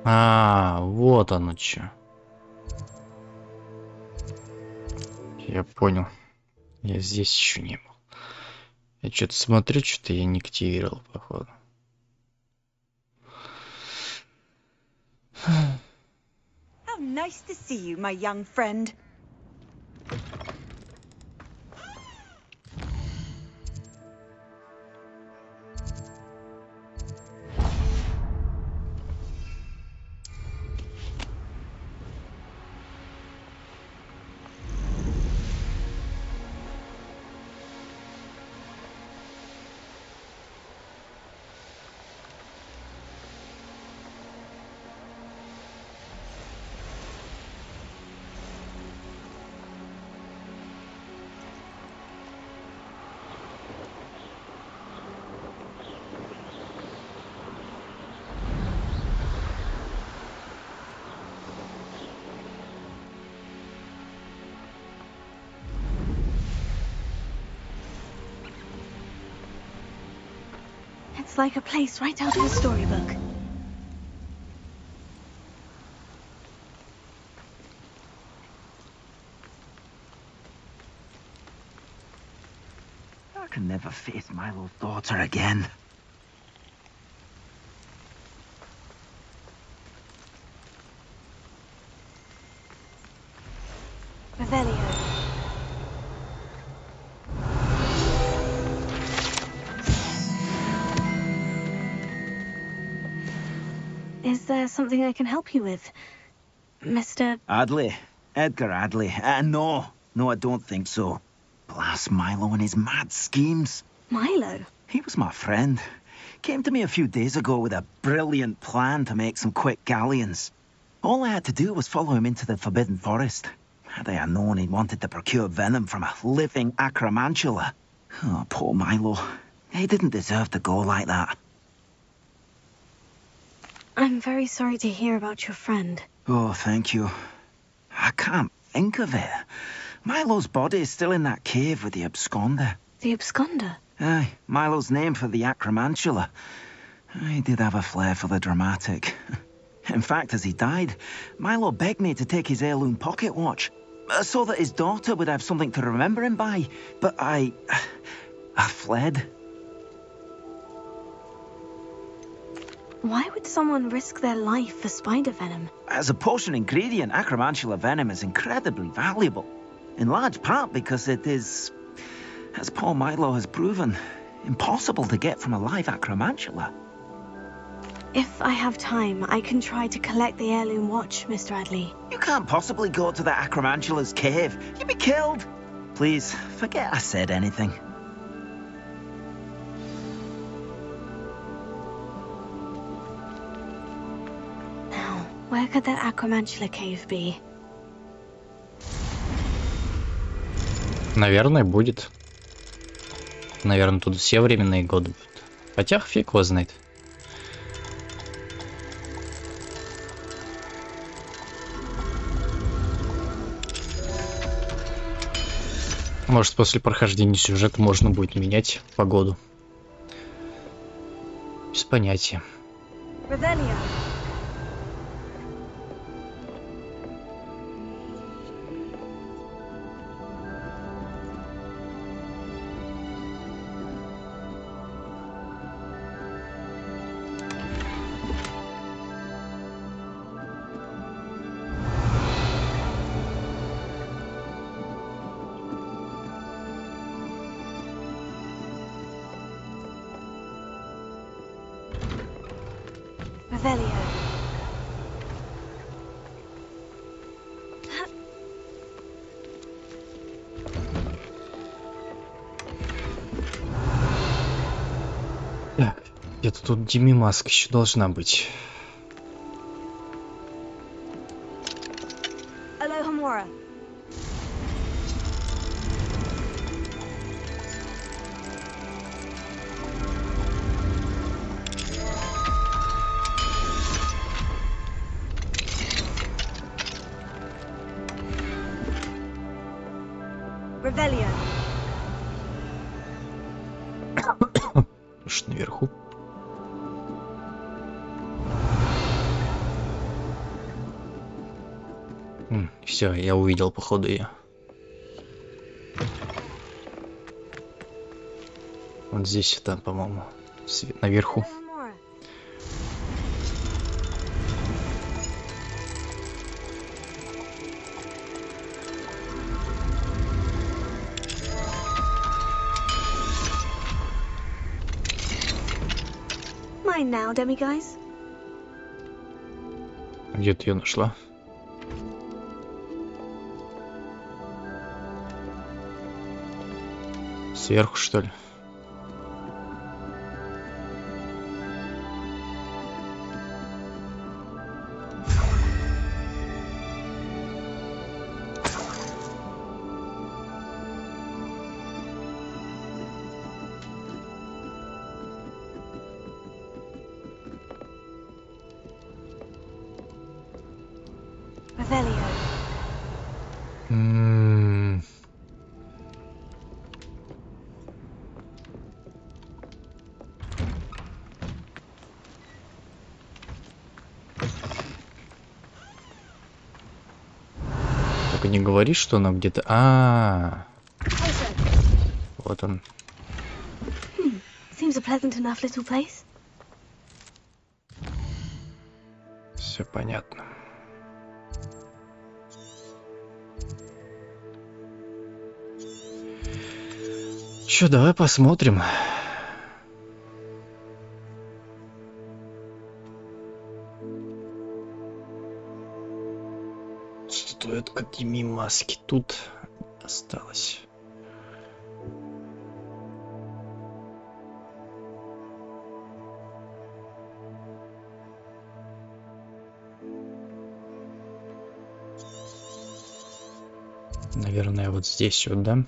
А, вот оно что. Я понял. Я здесь еще не был. Я что-то смотрю, что-то я не активировал, походу. How nice to see you, my young friend. It's like a place right out of a storybook. I can never face Milo's daughter again. Revelio. Is there something I can help you with, Mr. Adley. Edgar Adley. No, I don't think so. Blast Milo and his mad schemes. Milo? He was my friend. Came to me a few days ago with a brilliant plan to make some quick galleons. All I had to do was follow him into the Forbidden Forest. Had I known he wanted to procure venom from a living acromantula. Oh, poor Milo. He didn't deserve to go like that. I'm very sorry to hear about your friend. Oh, thank you. I can't think of it. Milo's body is still in that cave with the absconder. The absconder? Aye, Milo's name for the acromantula. He did have a flair for the dramatic. In fact, as he died, Milo begged me to take his heirloom pocket watch, so that his daughter would have something to remember him by. But I fled. Why would someone risk their life for spider venom? As a potion ingredient, acromantula venom is incredibly valuable. In large part because it is, as poor Milo has proven, impossible to get from a live acromantula. If I have time, I can try to collect the heirloom watch, Mr. Adley. You can't possibly go to the acromantula's cave. You'd be killed. Please, forget I said anything. Now, where could that acromantula cave be? Наверное, будет. Наверное, тут все временные годы будут. Хотя фиг его знает. Может, после прохождения сюжета можно будет менять погоду. Без понятия. Revelio. Revelio. Так, где-то тут Дими Маск еще должна быть. Alohomora. Revelio. Может, наверху? Все, я увидел, походу, ее. Вот здесь это, по-моему, наверху. Mine now, demiguys. Где ты ее нашла? Сверху, что ли? Не говори, что она где-то. Вот он. Seems a pleasant enough little place. Все понятно. Чё, давай посмотрим. Стоит Академии маски. Тут осталось. Наверное, вот здесь вот, да?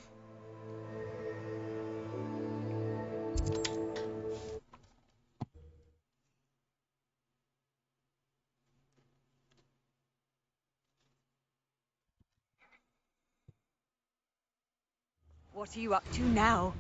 What are you up to now?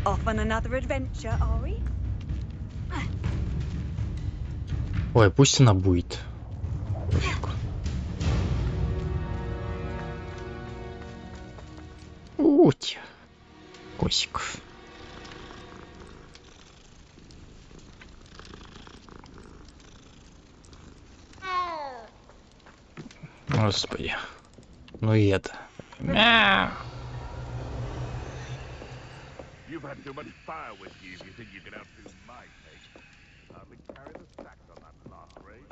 Off on another adventure, are we? Ой, пусть она будет. Пофиг. Уть. Косиков. Господи. Ну и это. Мяу. You've had too much fire with you if you think you can outdo my take. Hardly carry the sacks on that last raid.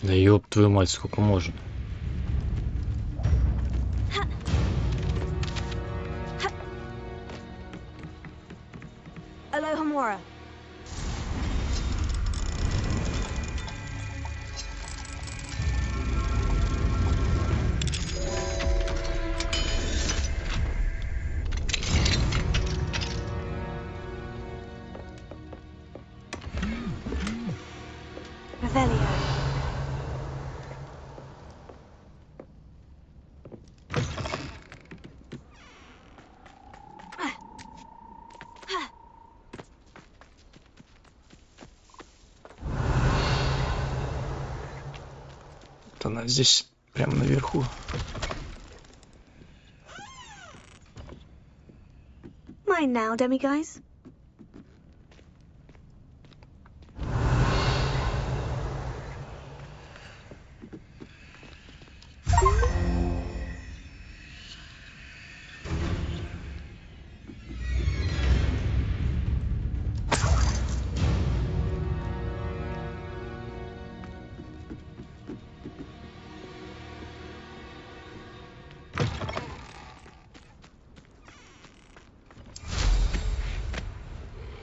Да ёб твою мать, сколько можно. Alohomora. Revelio. Вот она здесь, прямо наверху. Mine now, demiguys.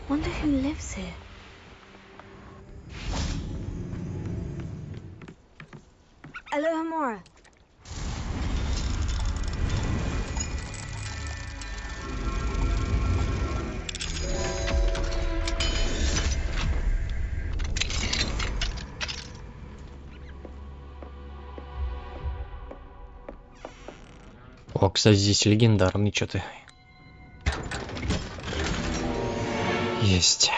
Wonder who lives here. Alohomora. О, кстати, здесь легендарный что-то. Есть.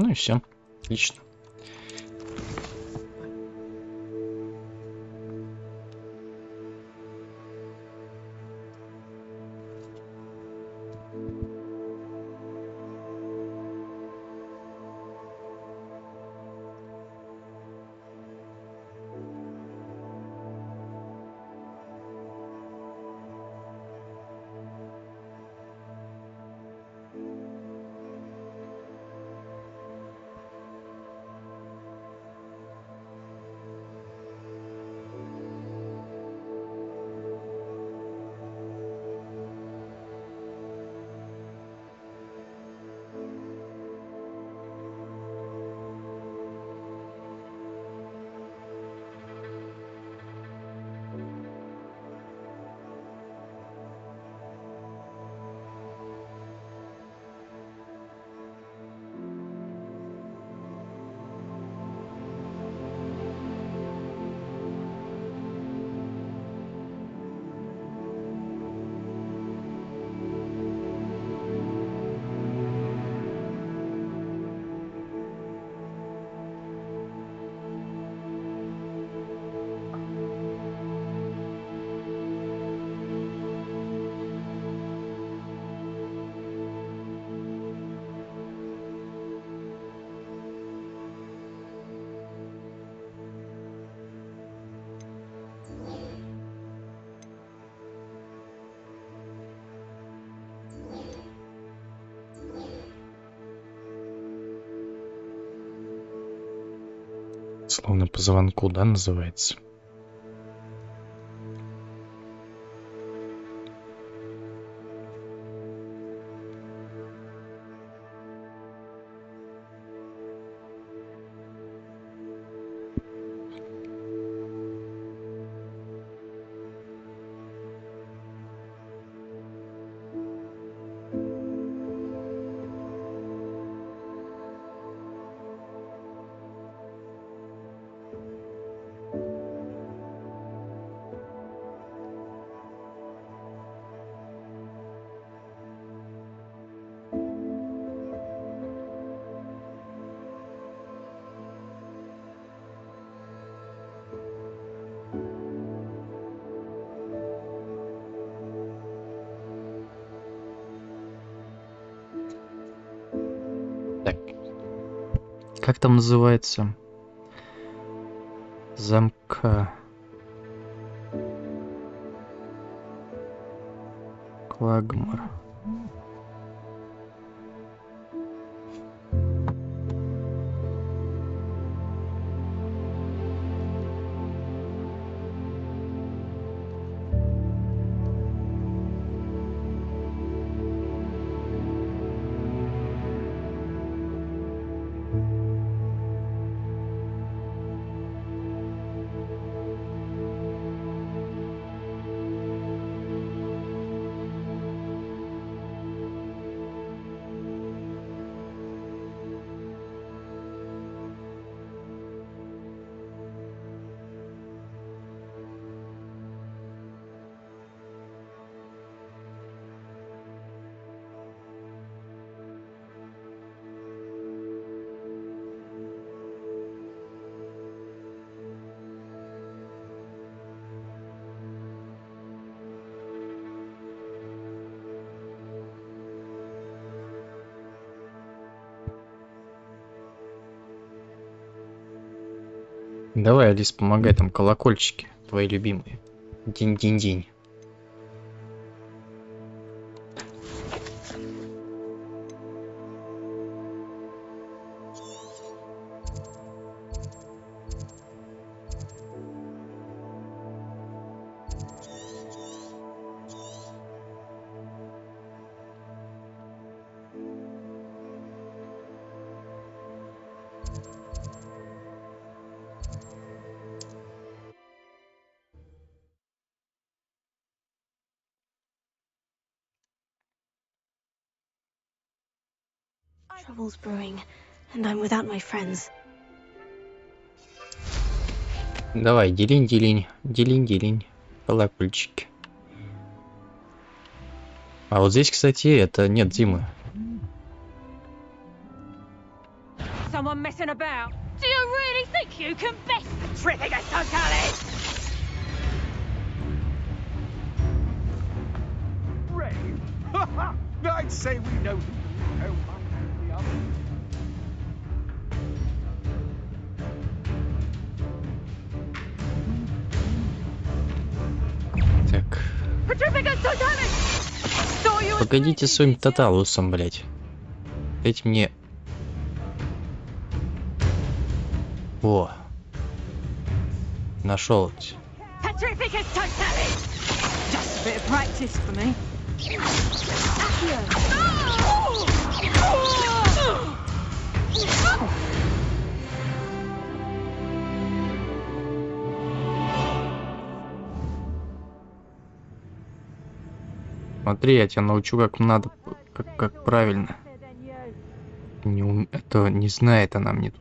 Ну и все. Отлично. Словно по звонку, да, называется? Так. Как там называется? Замка... Квагмар. Давай, Алис, помогай, там колокольчики твои любимые. Динь-динь-динь. Trouble's brewing, and I'm without my friends. Давай, делень-делень, делень-делень, колокольчики. А вот здесь, кстати, это нет Димы. Someone messing about? Do you really think you can best tripping us totally? Ray, I'd say we know who one and the other. Так. Погодите с своим тоталусом, блять. Дайте мне... О. Нашел. Just a bit of practice for me. Смотри, я тебя научу, как надо, как правильно. Это не знает она мне тут.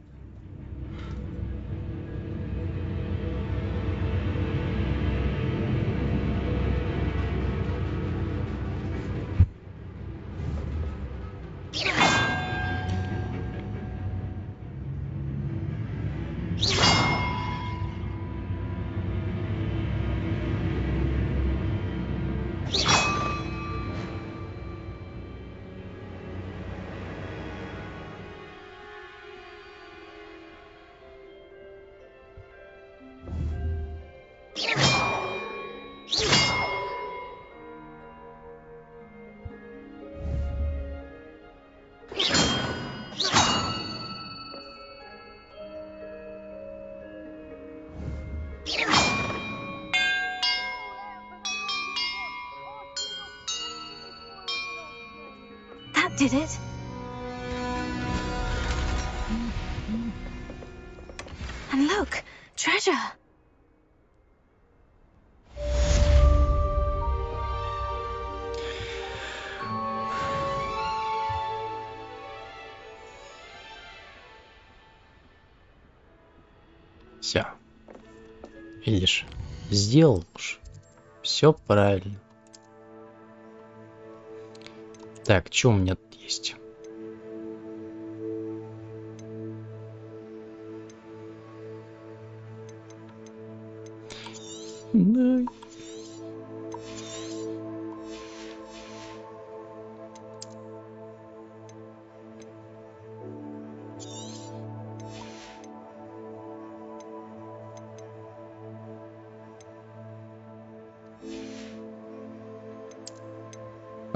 Did it? And look, treasure. Все. Видишь, сделал уж. Все правильно. Так, что у меня тут есть? Да.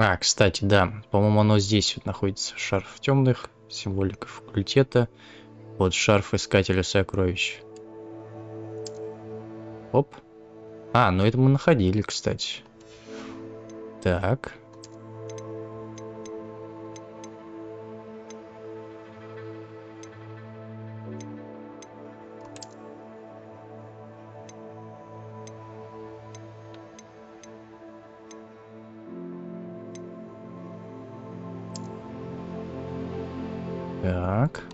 А, кстати, да, по-моему, оно здесь вот находится. Шарф темных, символика факультета. Вот шарф искателя сокровищ. Оп. А, ну это мы находили, кстати. Так. Так.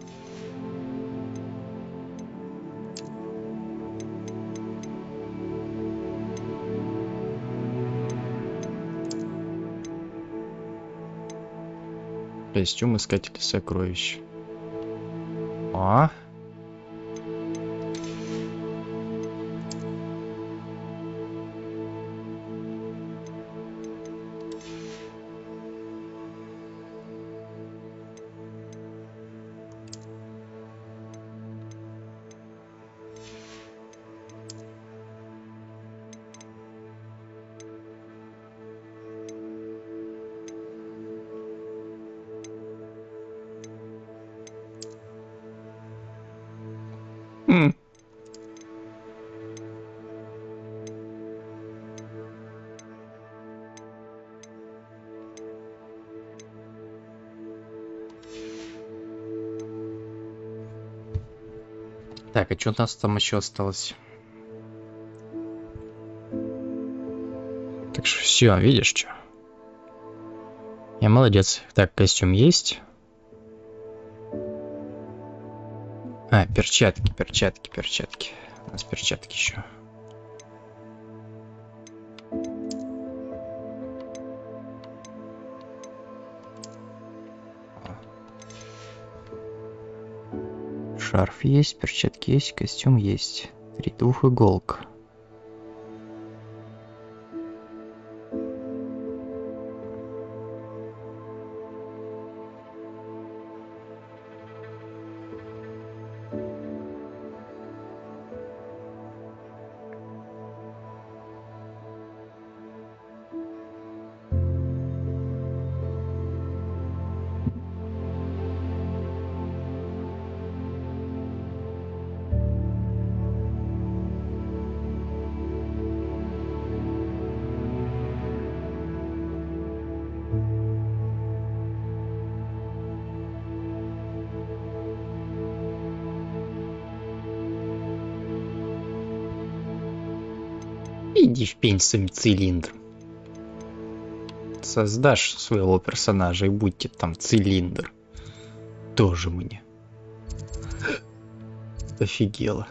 Костюм искателя сокровищ. А? Так, а что у нас там еще осталось? Так что все, видишь, что? Я молодец. Так, костюм есть. А, перчатки. У нас перчатки еще. Шарф есть, перчатки есть, костюм есть. 3 двух-иголка. Иди в пень с этим цилиндром. Создашь своего персонажа и будьте там цилиндр. Тоже мне. Офигела.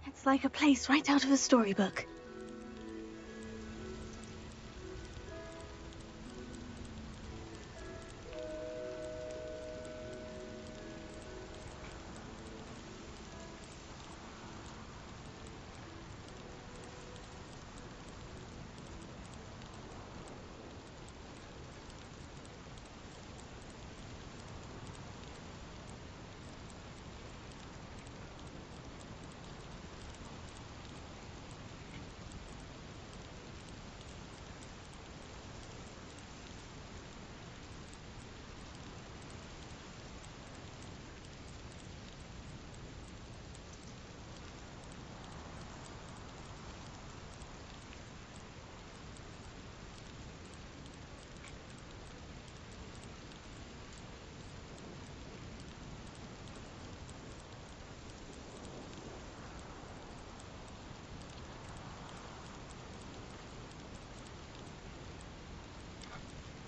It's like a place right out of a storybook.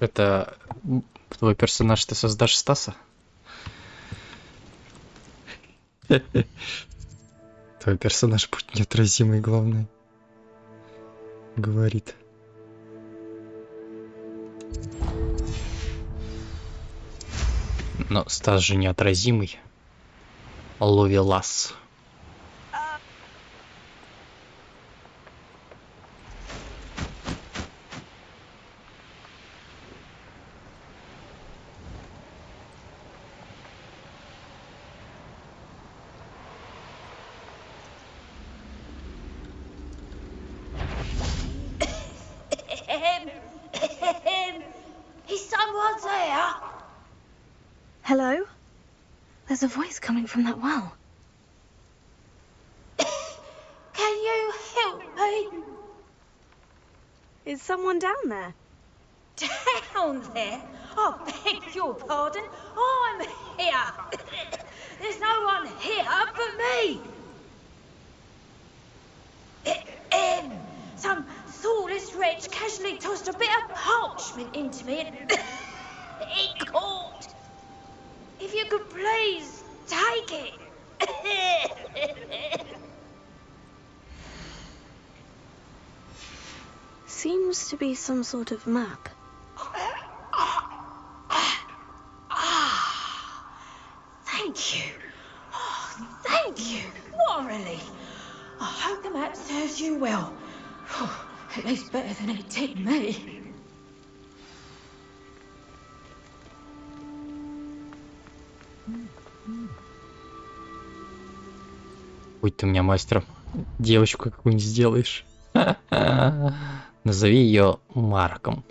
Это твой персонаж, ты создашь Стаса? Твой персонаж будет неотразимый, главное. Говорит. Но Стас же неотразимый. Ловелас. there? Hello? There's a voice coming from that well. Can you help me? Is someone down there? Down there? I beg your pardon. I'm here. There's no one here but me. Some thoughtless wretch casually tossed a bit of parchment into me and it caught. If you could please take it. Seems to be some sort of map. Thank you. Oh, thank you. What a relief. I hope the map serves you well. At least better than it did me. Будь ты у меня мастером. Девочку какую-нибудь сделаешь. Назови ее Марком.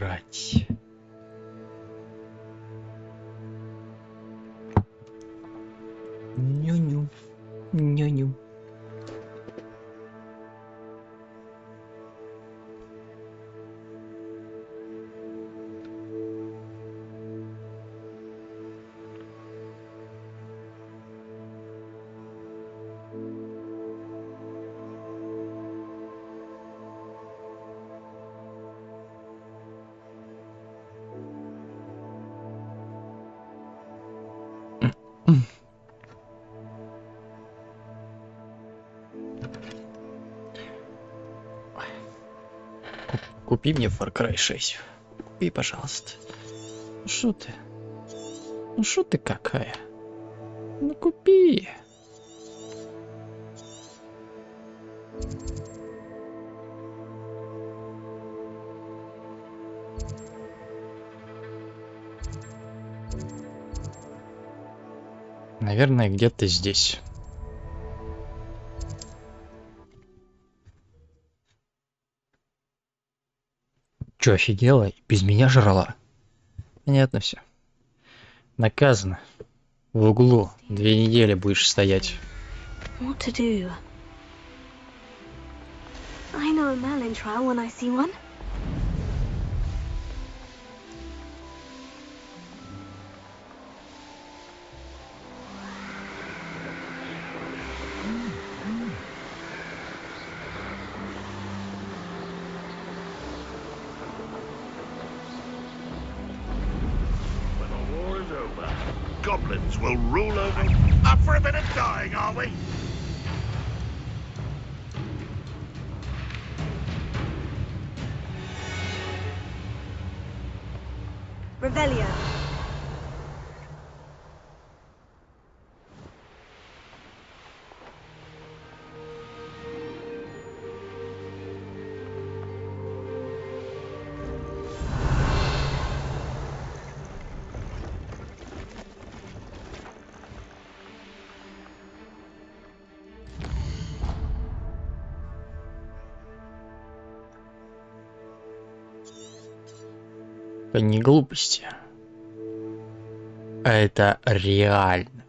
играть. Ню-ню. Ню-ню. Купи мне Far Cry 6. Купи, пожалуйста. Ну шо ты? Ну шо ты какая? Ну купи. Наверное, где-то здесь. Чё, офигела? Без меня жрала? Понятно все. Наказано. В углу. 2 недели будешь стоять. What to do? I know a Merlin trial when I see one. Goblins will rule over. Up for a bit of dying, are we? Revelio. Это не глупости. А это реально.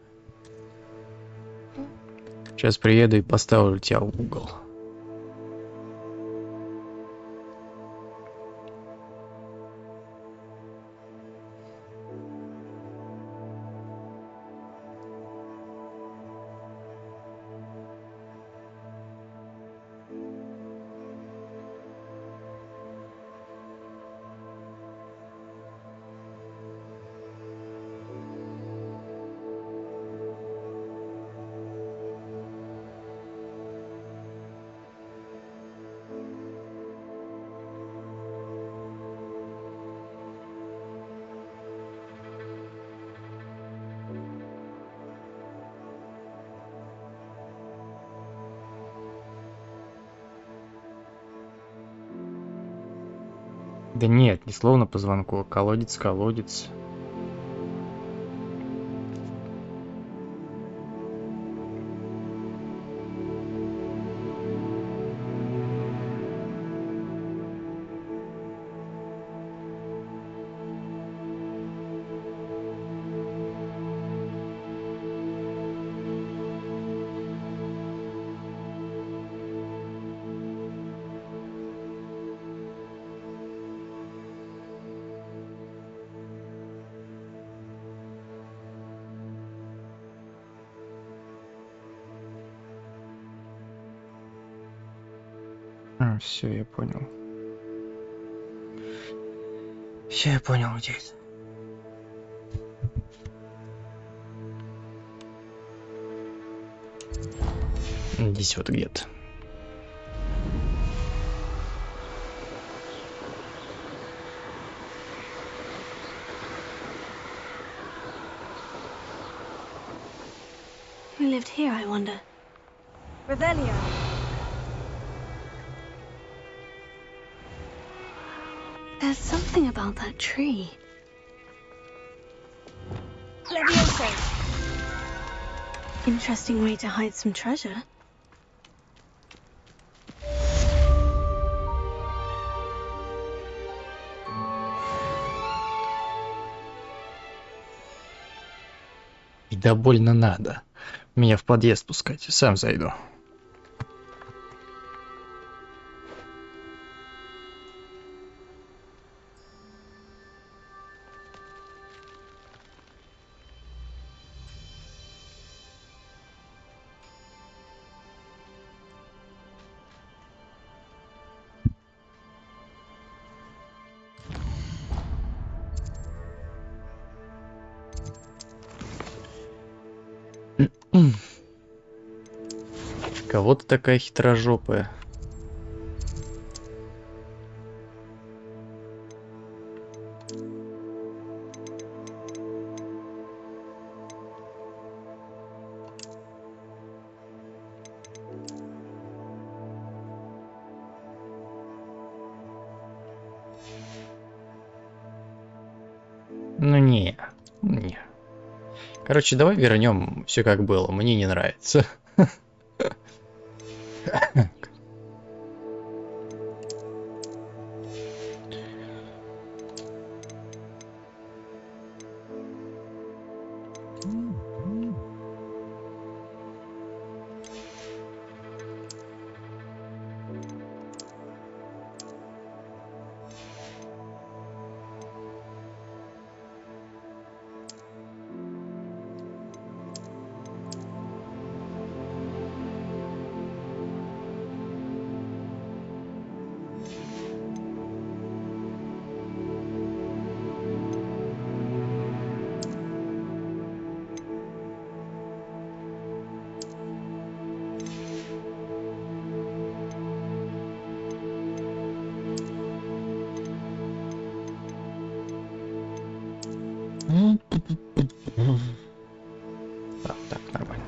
Сейчас приеду и поставлю тебя в угол. Да нет, не словно по звонку, а колодец, колодец. Все, я понял. Все, я понял, где это. Здесь вот где-то. Who lived here, I wonder? Revelio. There's something about that tree. Levioso. Interesting way to hide some treasure. Да больно надо. Меня в подъезд пускайте, сам зайду. Кого ты такая хитрожопая? Ну не. Короче, давай вернем все как было. Мне не нравится. Так, нормально.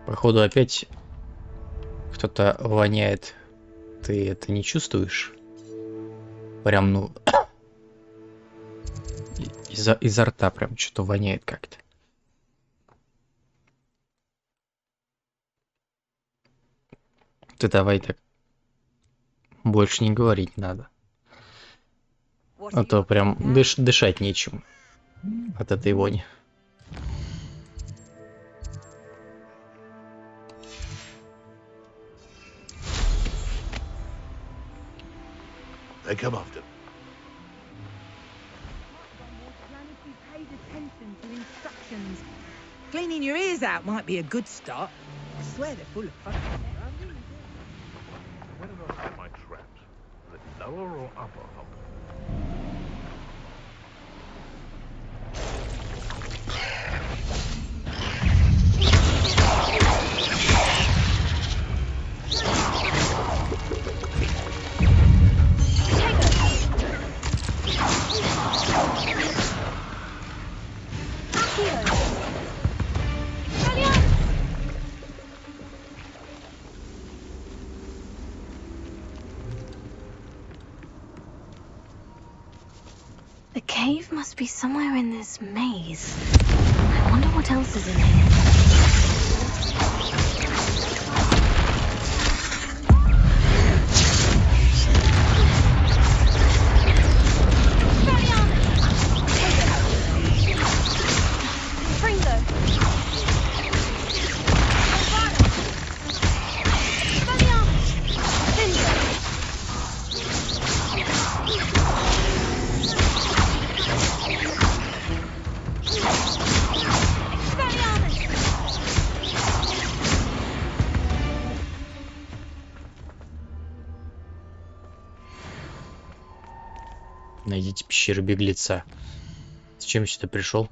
Походу опять кто-то воняет. Ты это не чувствуешь? Прям, ну, изо рта прям что-то воняет как-то. Ты давай так. Больше не говорить надо. А то прям дышать нечем от этой вони. They come after. Cleaning your ears out might be a good start. I swear they're full of fun. Where do I set my traps? The lower or upper hop? The cave must be somewhere in this maze. I wonder what else is in here. Найдите пещеру беглеца. Зачем сюда пришел?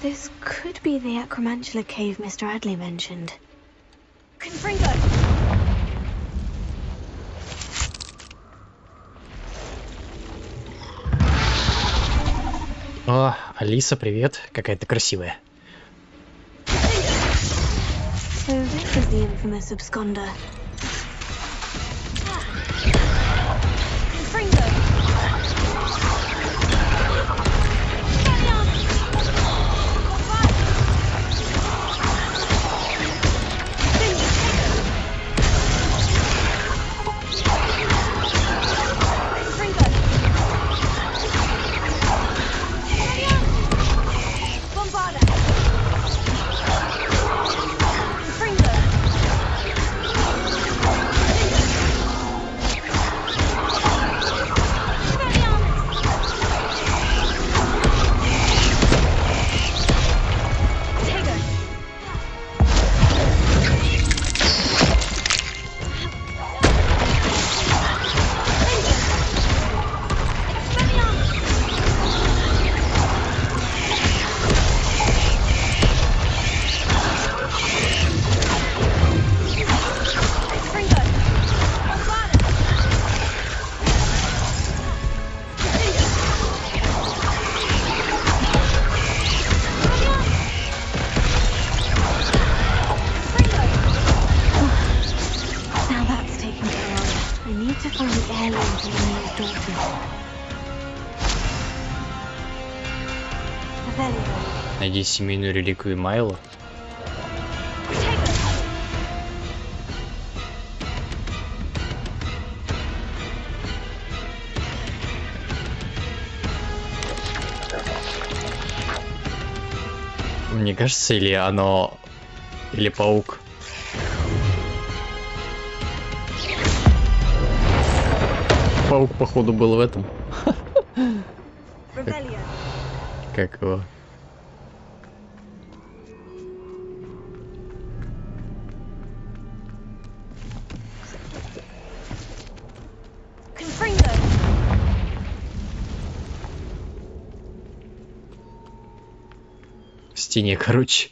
This could be the Acromantula cave Mr. Adley mentioned. Confringo! О, Алиса, привет. Какая ты красивая. So this is the infamous absconder. Найди семейную реликвию Майла. Мне кажется, или оно... Или паук. Паук, походу, был в этом. Как его? В стене, короче.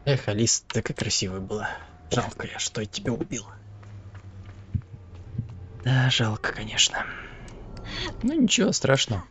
Эх, Алиса, ты такая красивая была. Жалко я, что я тебя убил. Да, жалко, конечно. Ну ничего страшного.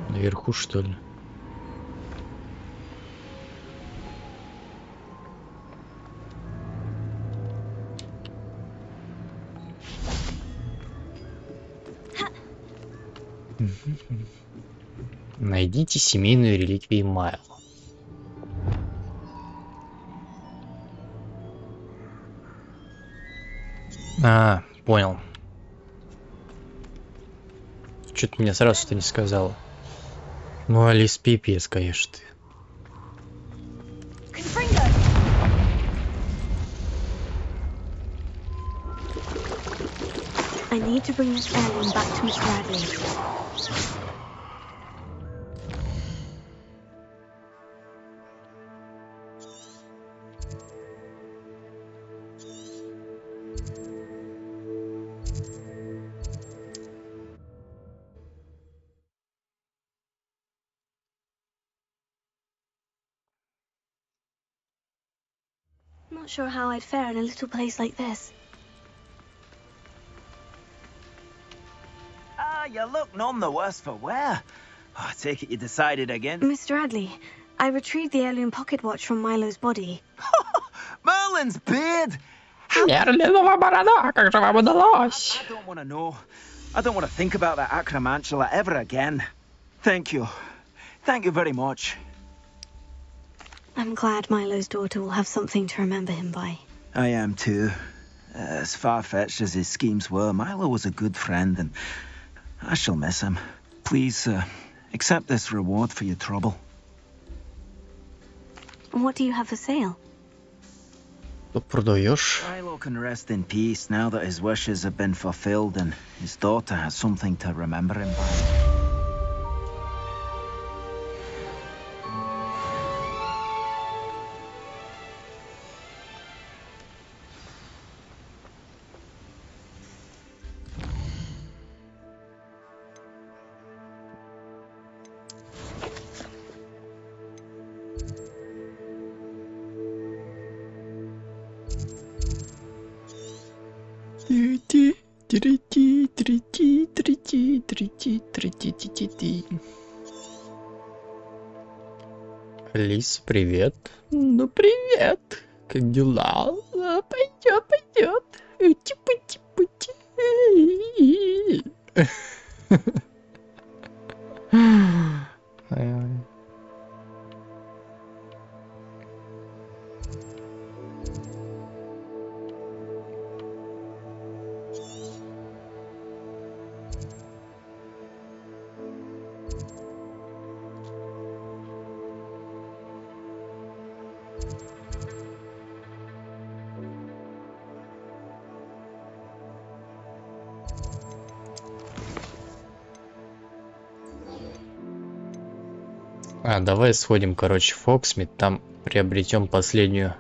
Наверху, что ли? Найдите семейную реликвию Майла. А, понял. Что-то мне сразу-то не сказала. Ну, Алис, пипец, конечно, ты. I need to bring this heirloom back to Mr. Adley. not sure how I'd fare in a little place like this. Ah, you look none the worse for wear. I take it you decided again. Mr. Radley, I retrieved the heirloom pocket watch from Milo's body. Merlin's beard! I don't want to know. I don't want to think about that acromantula ever again. Thank you. Thank you very much. I'm glad Milo's daughter will have something to remember him by. I am too. As far-fetched as his schemes were, Milo was a good friend, and I shall miss him. Please, accept this reward for your trouble. What do you have for sale? Продаешь? Milo can rest in peace now that his wishes have been fulfilled and his daughter has something to remember him by. Лис, привет. Ну, привет. Как дела? Пойдет. Ути-пути-пути. Давай сходим, короче, в Фоксмит, там приобретем последнюю.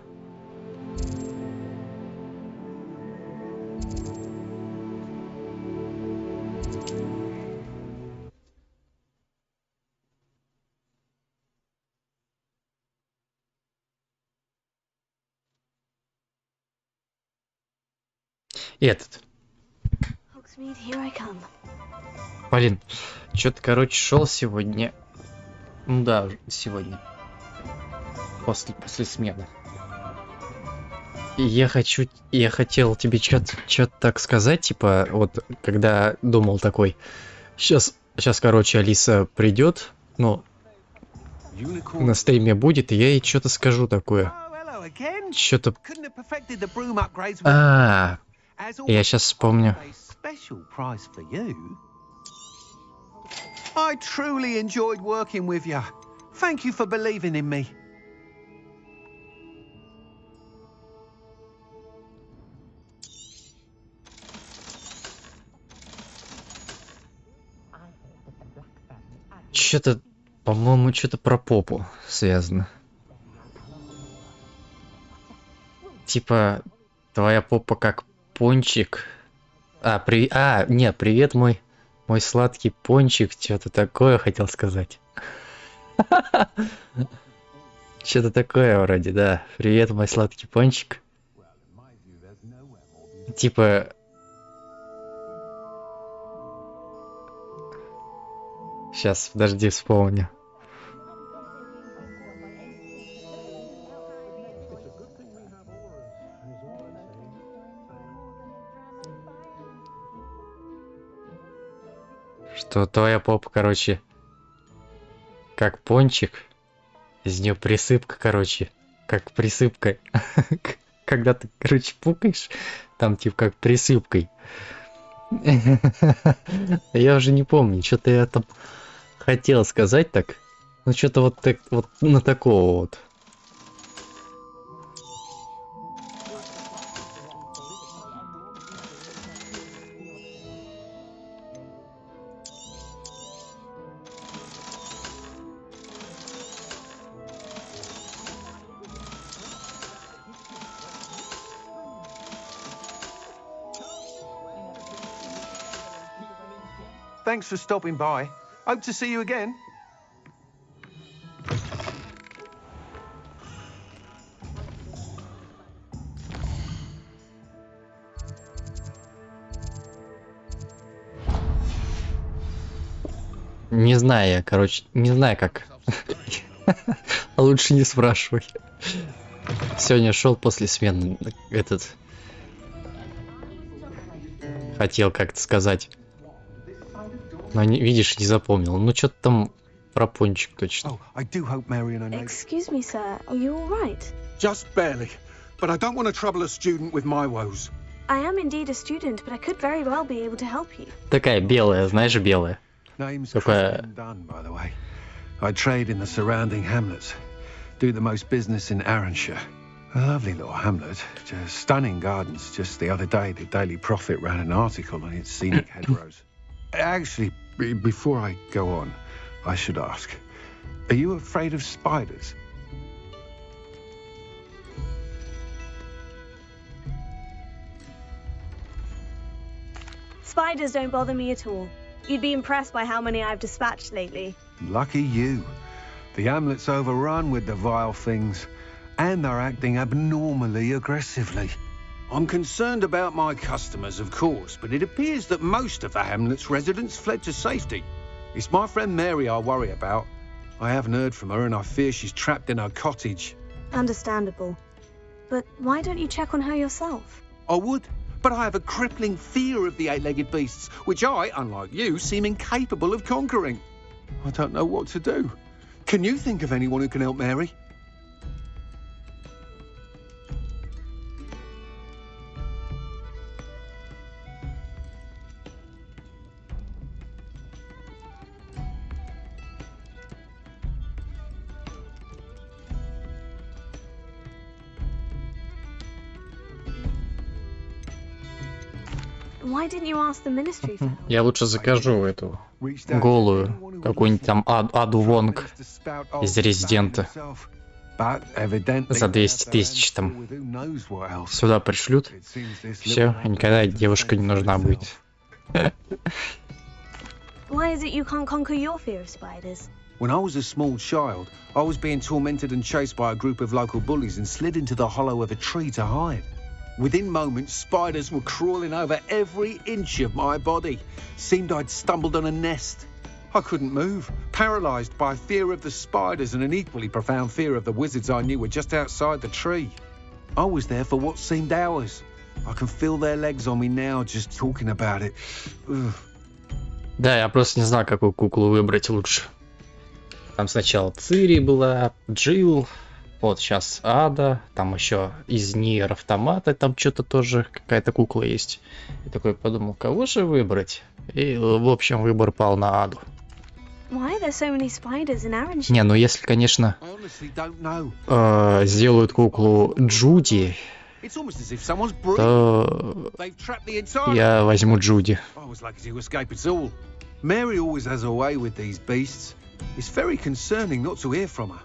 Этот. Блин, что-то, короче, шел сегодня. Ну да, сегодня. После смены. И я хотел тебе что-то так сказать, типа, вот, когда думал такой, сейчас, короче, Алиса придет, ну, на стриме будет, и я ей что-то скажу такое. Что-то... Я сейчас вспомню. I truly enjoyed working with you. Thank you for believing in me. Что-то, по-моему, что-то про попу связано. Типа, твоя попа как пончик. Нет, привет, мой сладкий пончик, что-то такое хотел сказать. Что-то такое вроде, да. Привет, мой сладкий пончик. Типа... Сейчас, подожди, вспомню. Что твоя попа, короче, как пончик, из нее присыпка, короче, как присыпка. Когда ты, короче, пукаешь, там типа как присыпкой. Я уже не помню, что-то я там хотел сказать так. Ну что-то вот так, вот на такого вот. Thanks for stopping by. Hope to see you again. Не знаю я, короче, не знаю как. Лучше не спрашивай. Сегодня шел после смены этот... Хотел как-то сказать. Но, видишь, не запомнил. Ну, что-то там про пончик точно. Excuse me, sir. Are you all right? Just barely. But I don't want to trouble a student with my woes. I am indeed a student, but I could very well be able to help you. Такая белая, знаешь, белая. Такая... by the way. I trade in the surrounding hamlets. Do the most business in Arranshire. A lovely little hamlet. Just stunning gardens. Just the other day, the Daily Prophet ran an article on its scenic hedgerows. Actually, before I go on, I should ask. Are you afraid of spiders? Spiders don't bother me at all. You'd be impressed by how many I've dispatched lately. Lucky you. The hamlet's overrun with the vile things, and they're acting abnormally aggressively. I'm concerned about my customers, of course, but it appears that most of the hamlet's residents fled to safety. It's my friend Mary I worry about. I haven't heard from her, and I fear she's trapped in her cottage. Understandable. But why don't you check on her yourself? I would, but I have a crippling fear of the eight-legged beasts, which I, unlike you, seem incapable of conquering. I don't know what to do. Can you think of anyone who can help Mary? Why didn't you ask the ministry for help? Я лучше закажу эту голую, какую-нибудь там Аду Вонг из Резидента. За 200 тысяч там. Сюда пришлют. Все, никогда девушка не нужна будет. Why is it you can't conquer your fear of spiders? When I was a small child, I was being tormented and chased by a group of local bullies and slid into the hollow of a tree to hide. Within moments, spiders were crawling over every inch of my body. Seemed I'd stumbled on a nest. I couldn't move, paralysed by fear of the spiders and an equally profound fear of the wizards I knew were just outside the tree. I was there for what seemed hours. I can feel their legs on me now just talking about it. Ugh. Да, я просто не знаю, какую куклу выбрать лучше. Там сначала Цири была, Джилл, вот сейчас Ада, там еще из Ниер Автомата, там что-то тоже какая-то кукла есть. И такой подумал, кого же выбрать? И, в общем, выбор пал на Аду. Не, ну если, конечно, сделают куклу Джуди, то я возьму Джуди. Mary always has a way with these beasts. It's very concerning not to hear from her.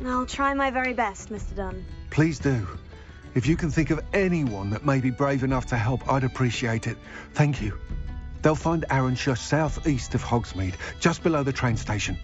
I'll try my very best, Mr. Dunn. Please do. If you can think of anyone that may be brave enough to help, I'd appreciate it. Thank you. They'll find Arranshire southeast of Hogsmeade, just below the train station.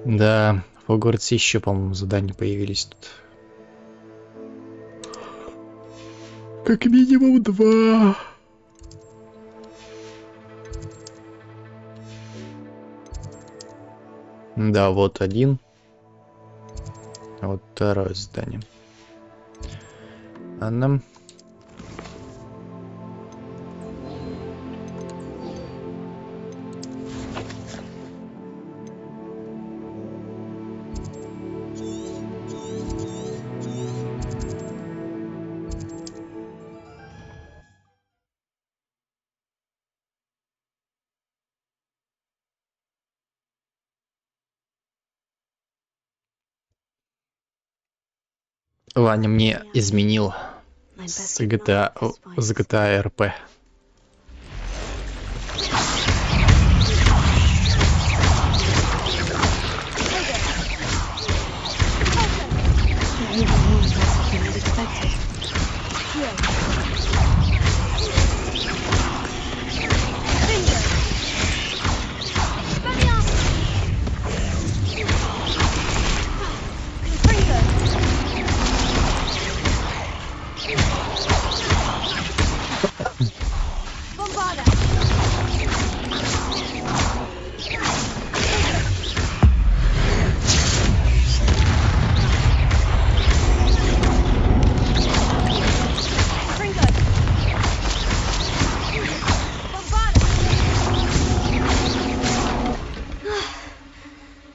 Да, в Хогвартсе еще, по-моему, задания появились тут. Как минимум 2. Да, вот один. А вот второе задание. А нам... Ваня мне изменил с GTA RP.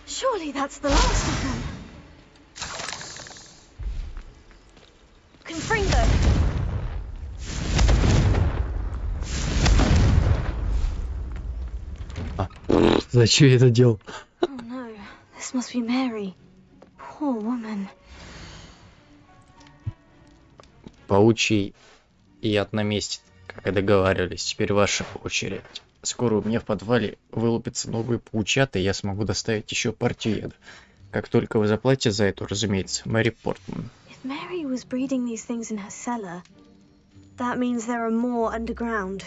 Surely that's the last of them. Confringo. Зачем я это делал? Oh no, this must be Mary. Poor woman. Паучий яд на месте, как и договаривались. Теперь ваша очередь. Скоро у меня в подвале вылупятся новые паучата, и я смогу доставить еще партию яда. Как только вы заплатите за это, разумеется, Мэри Портман. If Mary was breeding these things in her cellar, that means there are more underground.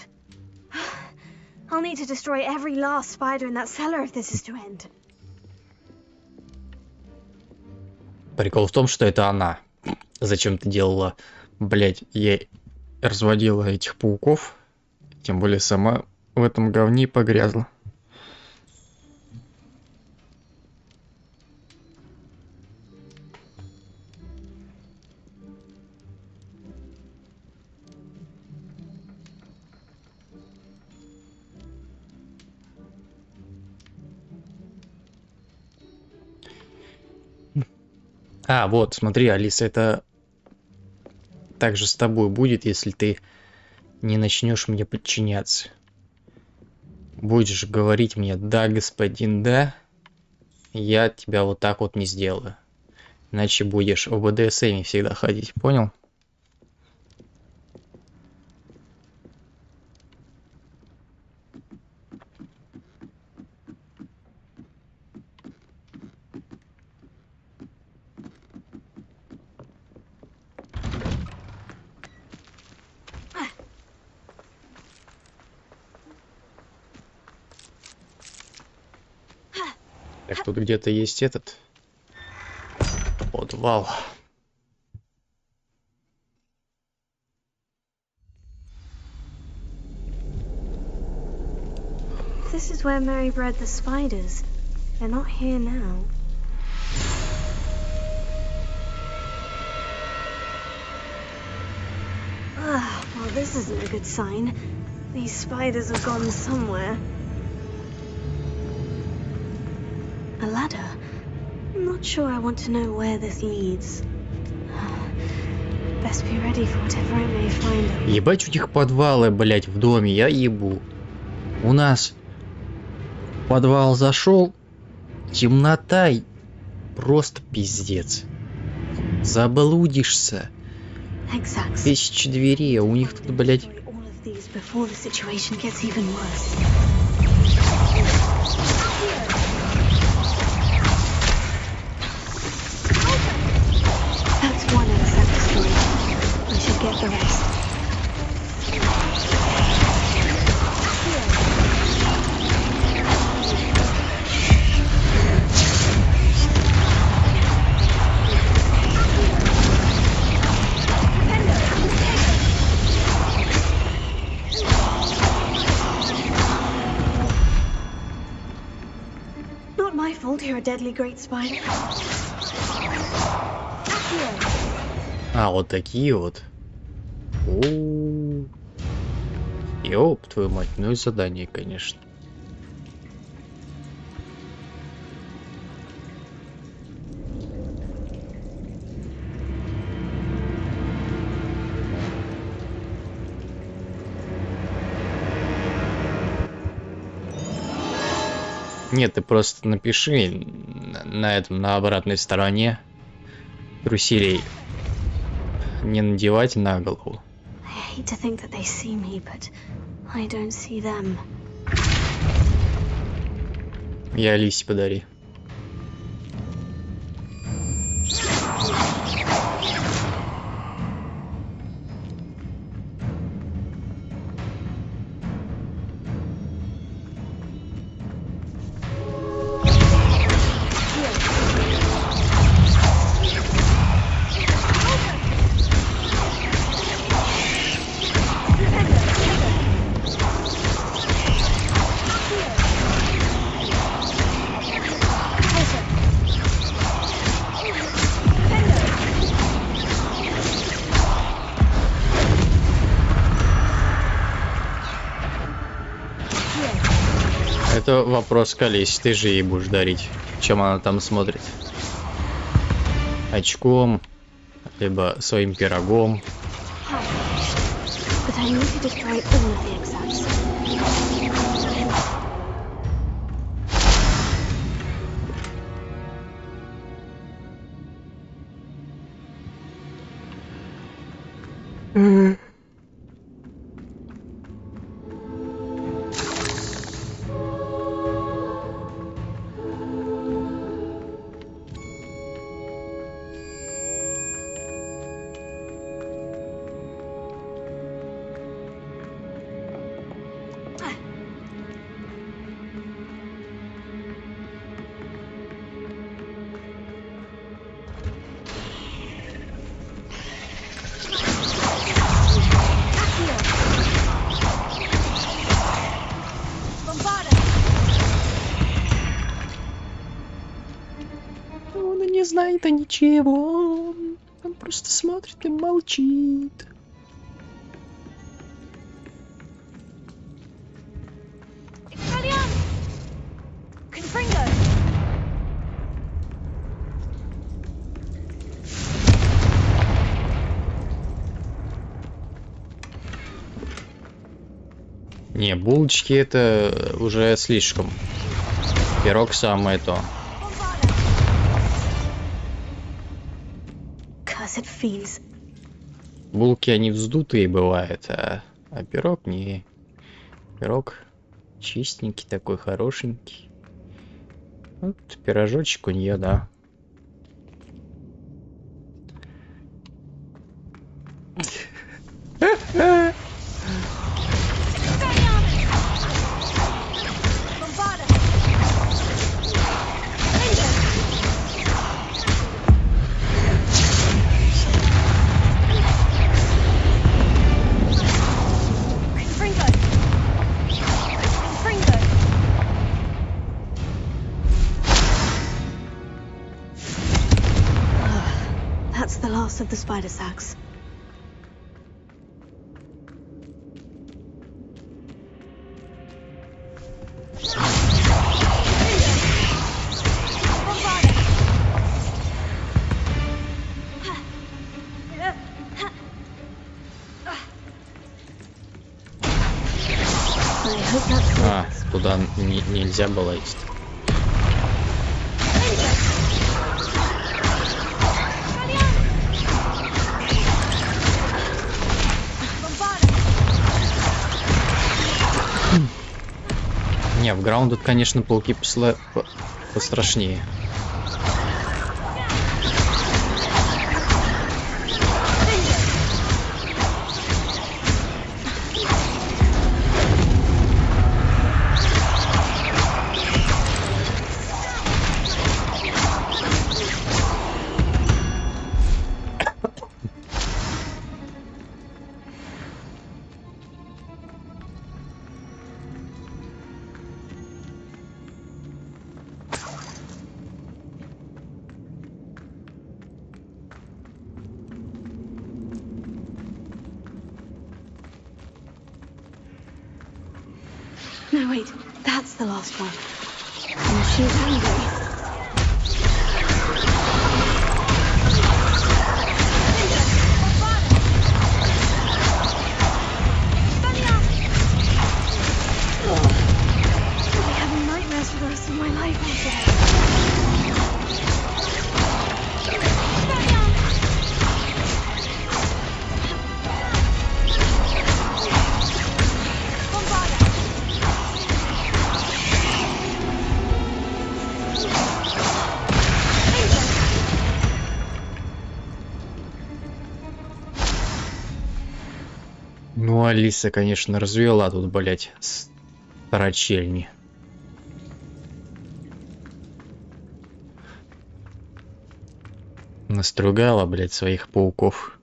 I'll need to destroy every last spider in that cellar if this is to end. Прикол в том, что это она. Зачем ты делала, блять, я разводила этих пауков, тем более сама в этом говне погрязла. А, вот, смотри, Алиса, это также с тобой будет, если ты не начнешь мне подчиняться. Будешь говорить мне «да, господин, да», я тебя вот так вот не сделаю. Иначе будешь в БДСМ всегда ходить, понял? Так, тут где-то есть этот подвал. This is where Mary bred the spiders. They're not here now. Well, this isn't a good sign. These spiders have gone somewhere. A ladder. I'm not sure I want to know where this leads. Best be ready for whatever I may find. Ебать у них подвалы, блять, в доме, я ебу. У нас подвал зашел, темнота, просто пиздец. Заблудишься. 1000 дверей, а у них тут, блять. Get the rest. Not my fault you're a deadly great spider. А, вот такие вот. О-о-о. Ёб твою мать, ну и задание, конечно. Нет, ты просто напиши на этом, на обратной стороне труселей не надевать на голову. I hate to think that they see me, but I don't see them. Я Алисе подари. Это вопрос к Алисе, ты же ей будешь дарить. Чем она там смотрит? Очком, либо своим пирогом. Он не знает ничего, он просто смотрит и молчит. Не, булочки это уже слишком. Пирог самое то. Булки они вздутые бывают, а пирог не. Пирог чистенький такой, хорошенький. Вот пирожочек у нее, да. Of the spider sacks. А, туда нельзя было лезть. Не, в Grounded, конечно, пауки пострашнее. No, wait, that's the last one. And she's angry. I'll be having nightmares for the rest of my life after this. Ну, Алиса, конечно, развела тут, блять, старочельни. Настругала, блять, своих пауков.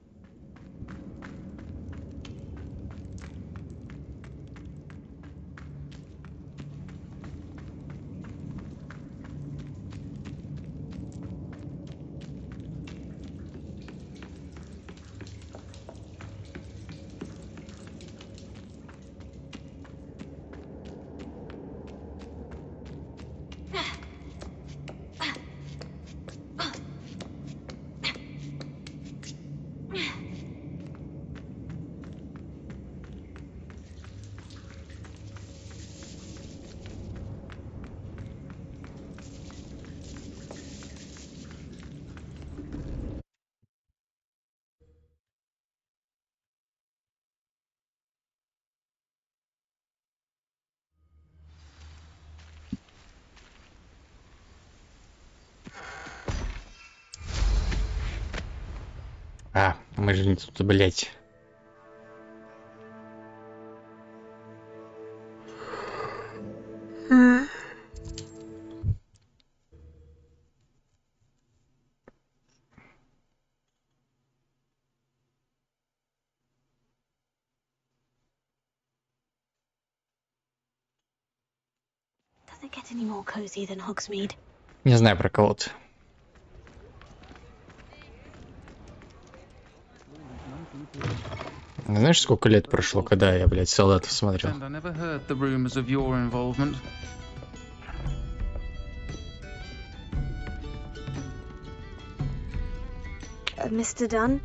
А, мы же не тут, блять. Does it get any more cozy than Hogsmeade? Не знаю про кого-то. Знаешь, сколько лет прошло, когда я, блядь, солдатов смотрел? Mr. Dunn,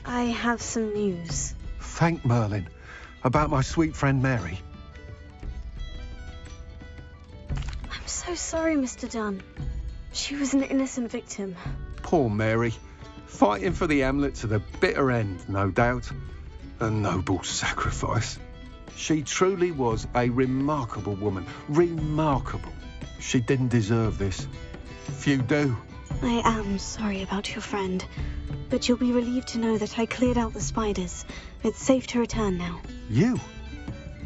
I have some news. Thank Merlin. About my sweet friend Mary. I'm so sorry, Mr. Dunn. She was an innocent victim. Poor Mary. Fighting for the Hamlet to the bitter end, no doubt. A noble sacrifice. She truly was a remarkable woman. Remarkable. She didn't deserve this. Few do. I am sorry about your friend, but you'll be relieved to know that I cleared out the spiders. It's safe to return now. You?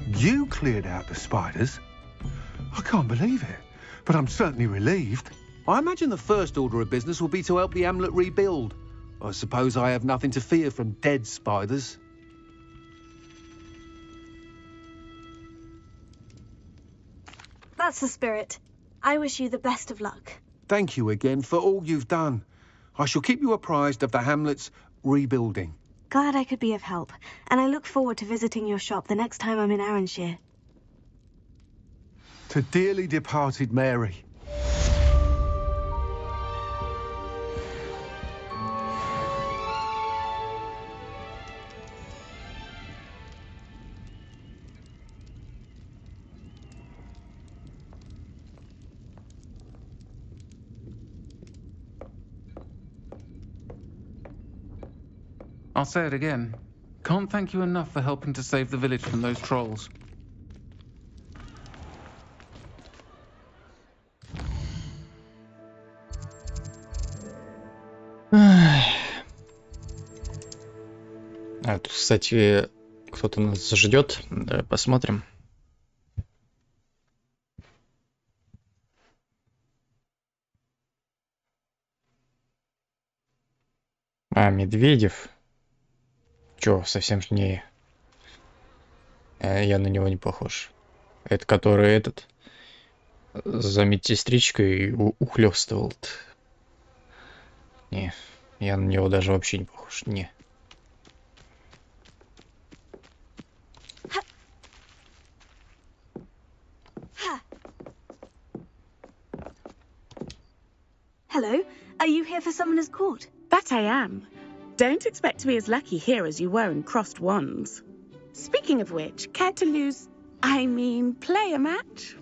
You cleared out the spiders? I can't believe it, but I'm certainly relieved. I imagine the first order of business will be to help the Hamlet rebuild. I suppose I have nothing to fear from dead spiders. That's the spirit. I wish you the best of luck. Thank you again for all you've done. I shall keep you apprised of the Hamlet's rebuilding. Glad I could be of help, and I look forward to visiting your shop the next time I'm in Arranshire. To dearly departed Mary. I'll say it again. Can't thank you enough for helping to save the village from those trolls. А, тут, кстати, кто-то нас ждет. Давай посмотрим. А, Медведев. Чё, совсем ж не... Я на него не похож. Это который этот... За медсестричкой ухлёстывал. Не, я на него даже вообще не похож. Не. Hello, are you here for Summoner's Court? That I am. Don't expect to be as lucky here as you were in Crossed Wands. Speaking of which, care to play a match?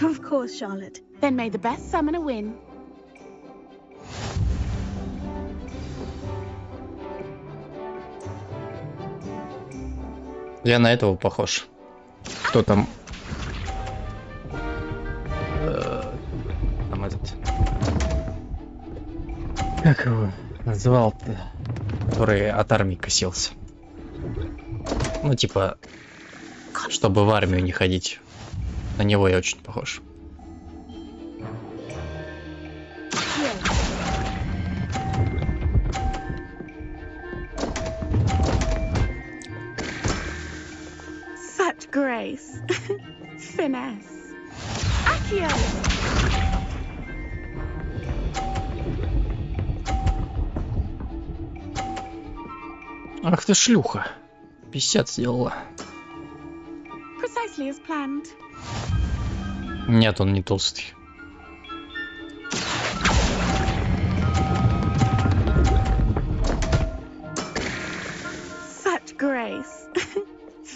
Of course, Charlotte. Then may the best summoner win. Я на этого похож. Кто там? Там этот... Как его назвал-то? который от армии косился. Ну, типа, чтобы в армию не ходить. На него я очень похож. Such grace. Finesse. Accio. Ах ты шлюха. 50 сделала. Precisely as planned. Нет, он не толстый. Such grace.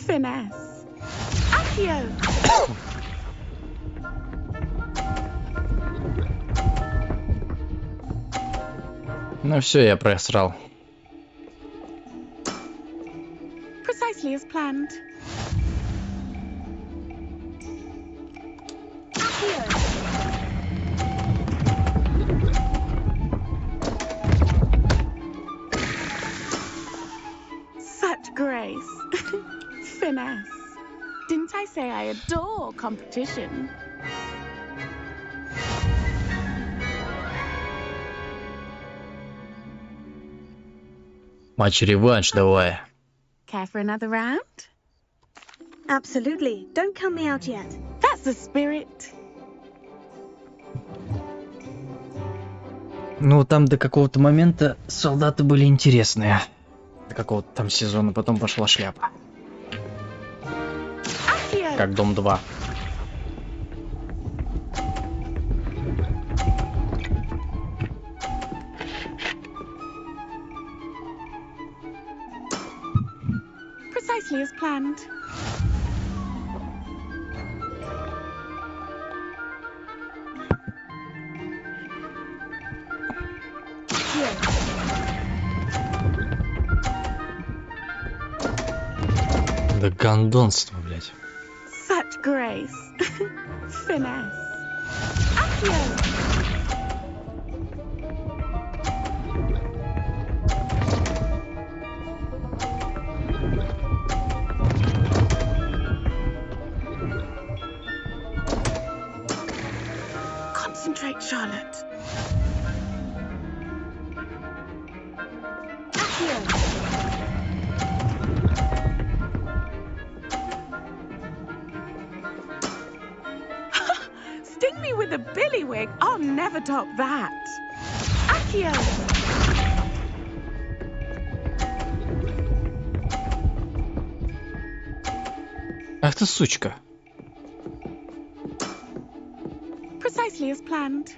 Finesse. Accio. Ну все, я просрал. Precisely as planned. Such grace. Finesse. Didn't I say I adore competition? Матч-реванш давай. Care for another round? Absolutely. Don't count me out yet. That's the spirit. Ну, там до какого-то момента солдаты были интересные. До какого-то там сезона, потом пошла шляпа. Как Дом 2. Precisely as planned. Да гандонство, блядь. Such grace. Finesse. Accio. Concentrate, Charlotte. Accio. Sting me with a billywig. I'll never top that. Accio. Ах ты сучка. Precisely as planned.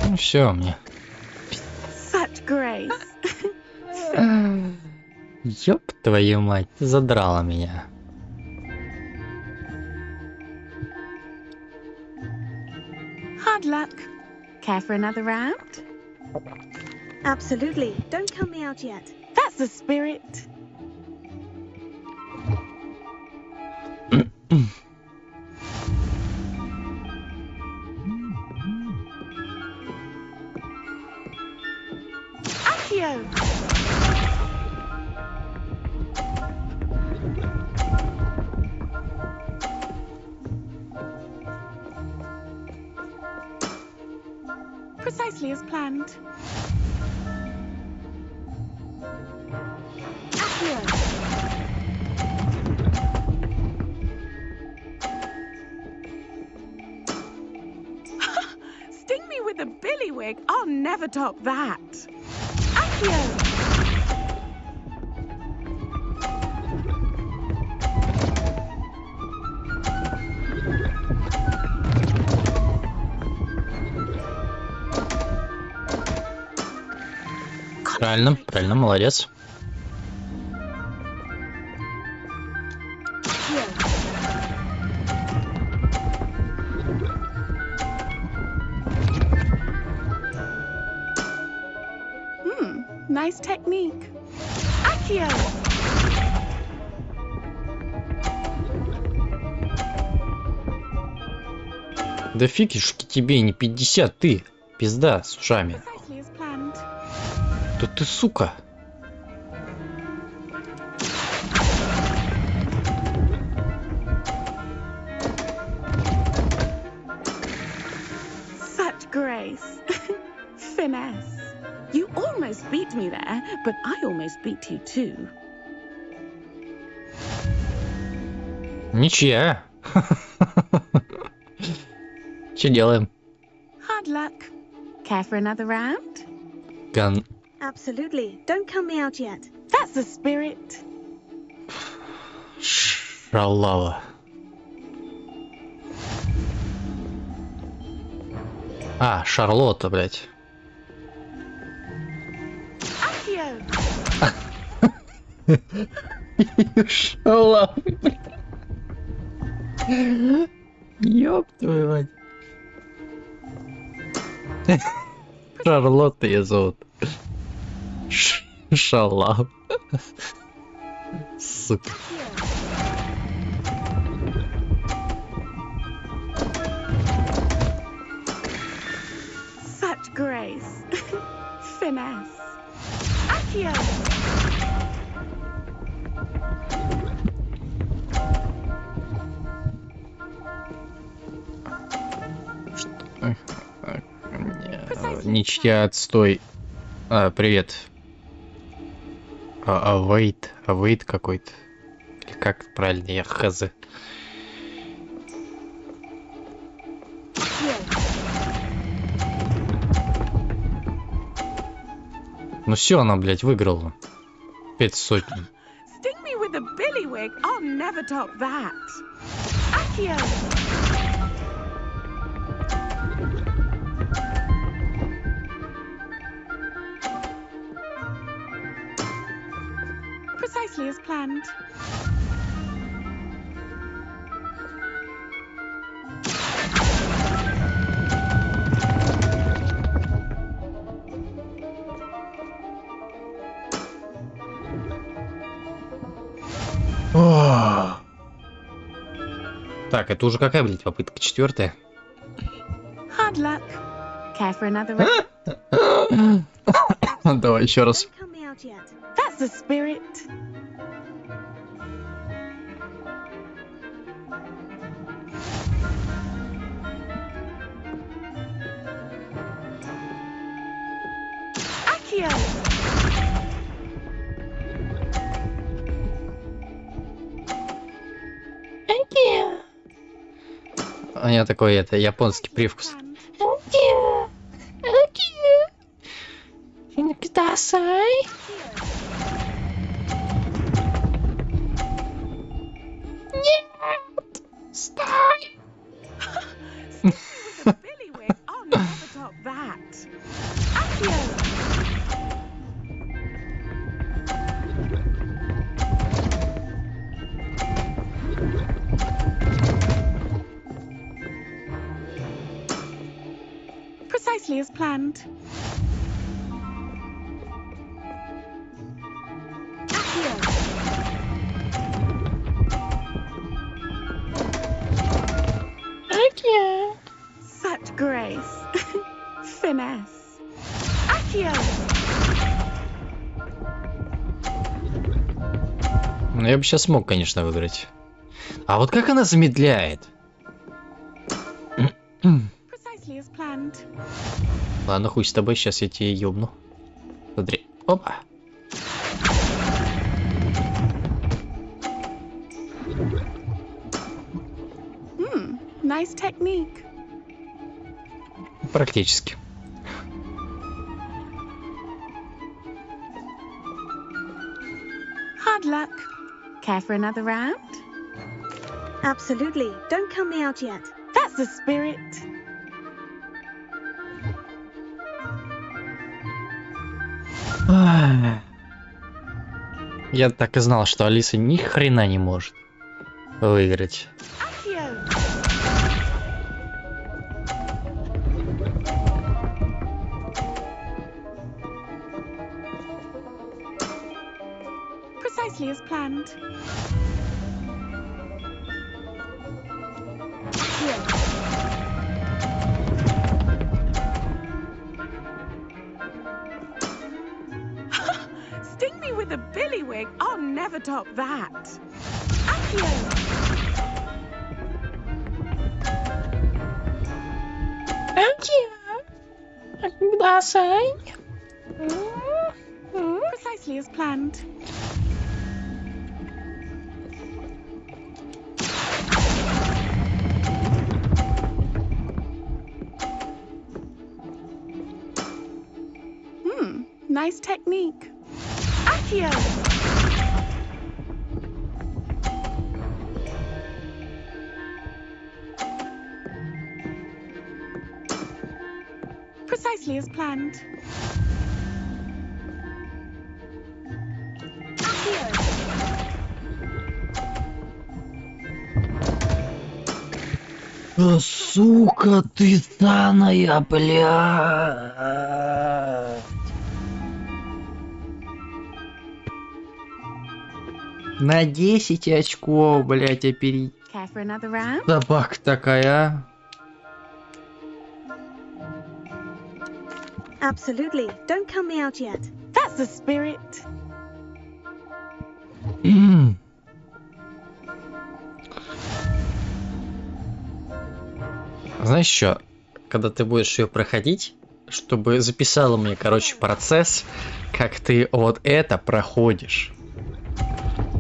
Ну все, мне. Such grace. Ёб твою мать, ты задрала меня. Hard luck. Care for another round? Absolutely. Don't count me out yet. That's the spirit. Accio. Precisely as planned. Accio. Sting me with a billywig. I'll never top that. Accio. Правильно, правильно, молодец. Nice technique. Accio. Да фигишки тебе, не 50, ты. Пизда с ушами. Да ты сука. Such grace. Finesse. You almost beat me there, but I almost beat you too. Ничья. Что делаем? Hard luck. Care for another round? Absolutely. Don't count me out yet. That's the spirit. Шалава. А, Шарлотта, блядь. Шалава. Ёб твою мать. Шарлотта ее зовут. Шалав. Сука. Such grace. Finesse. Accio. Ничья, отстой. Привет. Авейт какой-то. Или как правильно, я хз. Ну все, она, блядь, выиграла. 500. Sting me with a billywig. I'll never top that. Accio. Precisely as planned. Так, это уже какая, блядь, попытка? 4-я? Hard luck. Care for another round? Давай еще раз. That's the spirit. Accio. У меня такой, это, японский привкус. Нет! Стой! Billywig, I'll never top that. Accio. Precisely as planned. Accio. Such grace. Finesse. Accio. Ну, я бы сейчас смог, конечно, выиграть. А вот как она замедляет? Ладно, хуй с тобой, сейчас я тебе ёбну. Смотри. Опа. Nice technique. Практически. Hard luck. Care for another round? Absolutely. Don't count me out yet. That's the spirit. Я так и знал, что Алиса ни хрена не может выиграть. Precisely as planned. Sting me with a billywig. I'll never top that. Accio. Precisely as planned. Nice technique. Accio. Precisely as planned. Сука ты саная, бля. На 10 очков, блять, оперить. Собака такая. Absolutely. Don't count me out yet. That's the spirit. Знаешь что, когда ты будешь ее проходить, чтобы записала мне, короче, процесс, как ты вот это проходишь.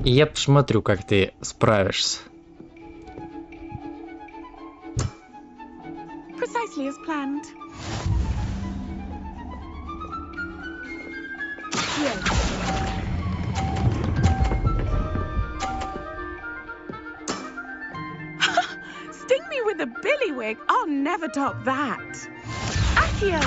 И я посмотрю, как ты справишься. Precisely as planned. Sting me with a billywig. I'll never top that. Accio.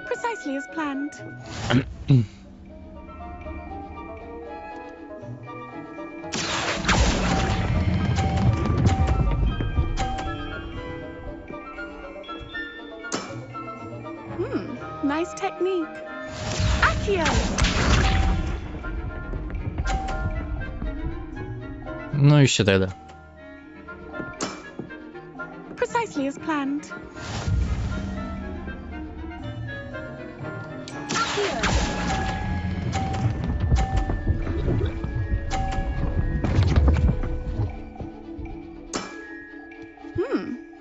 Precisely as planned. Nice technique. Accio. Ну и все тогда. Precisely as planned.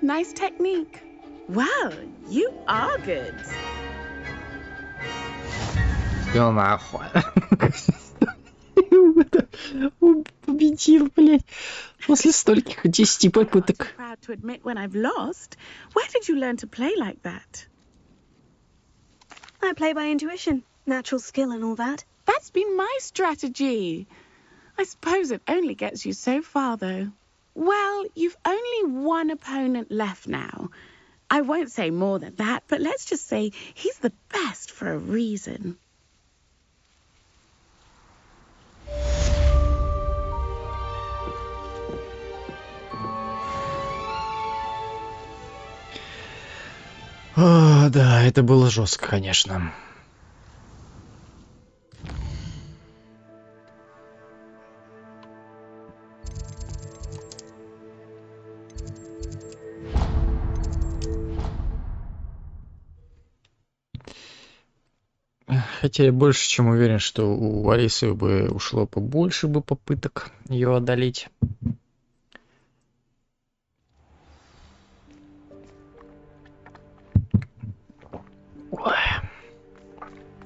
Nice technique. Wow, you are good. Всё нахуй. Победил, блядь. После стольких 10 попыток. Proud to admit when I've lost. Where did you learn to play like that? I play by intuition, natural skill and all that. That's been my strategy. I suppose it only gets you so far, though. Well, you've only one opponent left now. I won't say more than that, but let's just say he's the best for a reason. О, да, это было жестко, конечно. Хотя я больше чем уверен, что у Алисы бы ушло побольше бы попыток ее одолеть.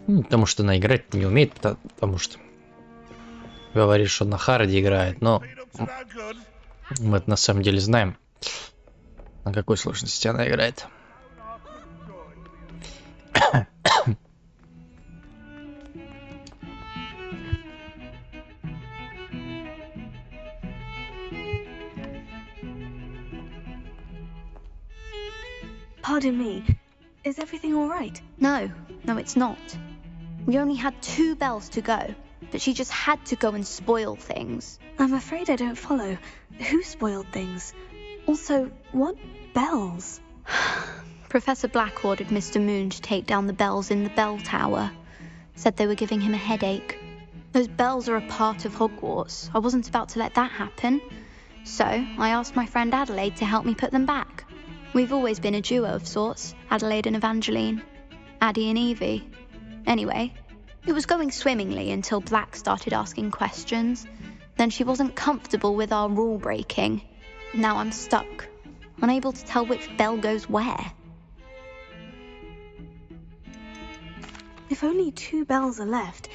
Ну, потому что она играть не умеет, потому что говорит, что на харде играет, но мы это на самом деле знаем, на какой сложности она играет. Pardon me, is everything all right? No, it's not. We only had 2 bells to go, but she just had to go and spoil things. I'm afraid I don't follow. Who spoiled things? Also, what bells? Professor Black ordered Mr. Moon to take down the bells in the bell tower. Said they were giving him a headache. Those bells are a part of Hogwarts. I wasn't about to let that happen. So I asked my friend Adelaide to help me put them back. We've always been a duo of sorts, Adelaide and Evangeline. Addie and Evie. Anyway, it was going swimmingly until Black started asking questions. Then she wasn't comfortable with our rule breaking. Now I'm stuck, unable to tell which bell goes where. If only 2 bells are left,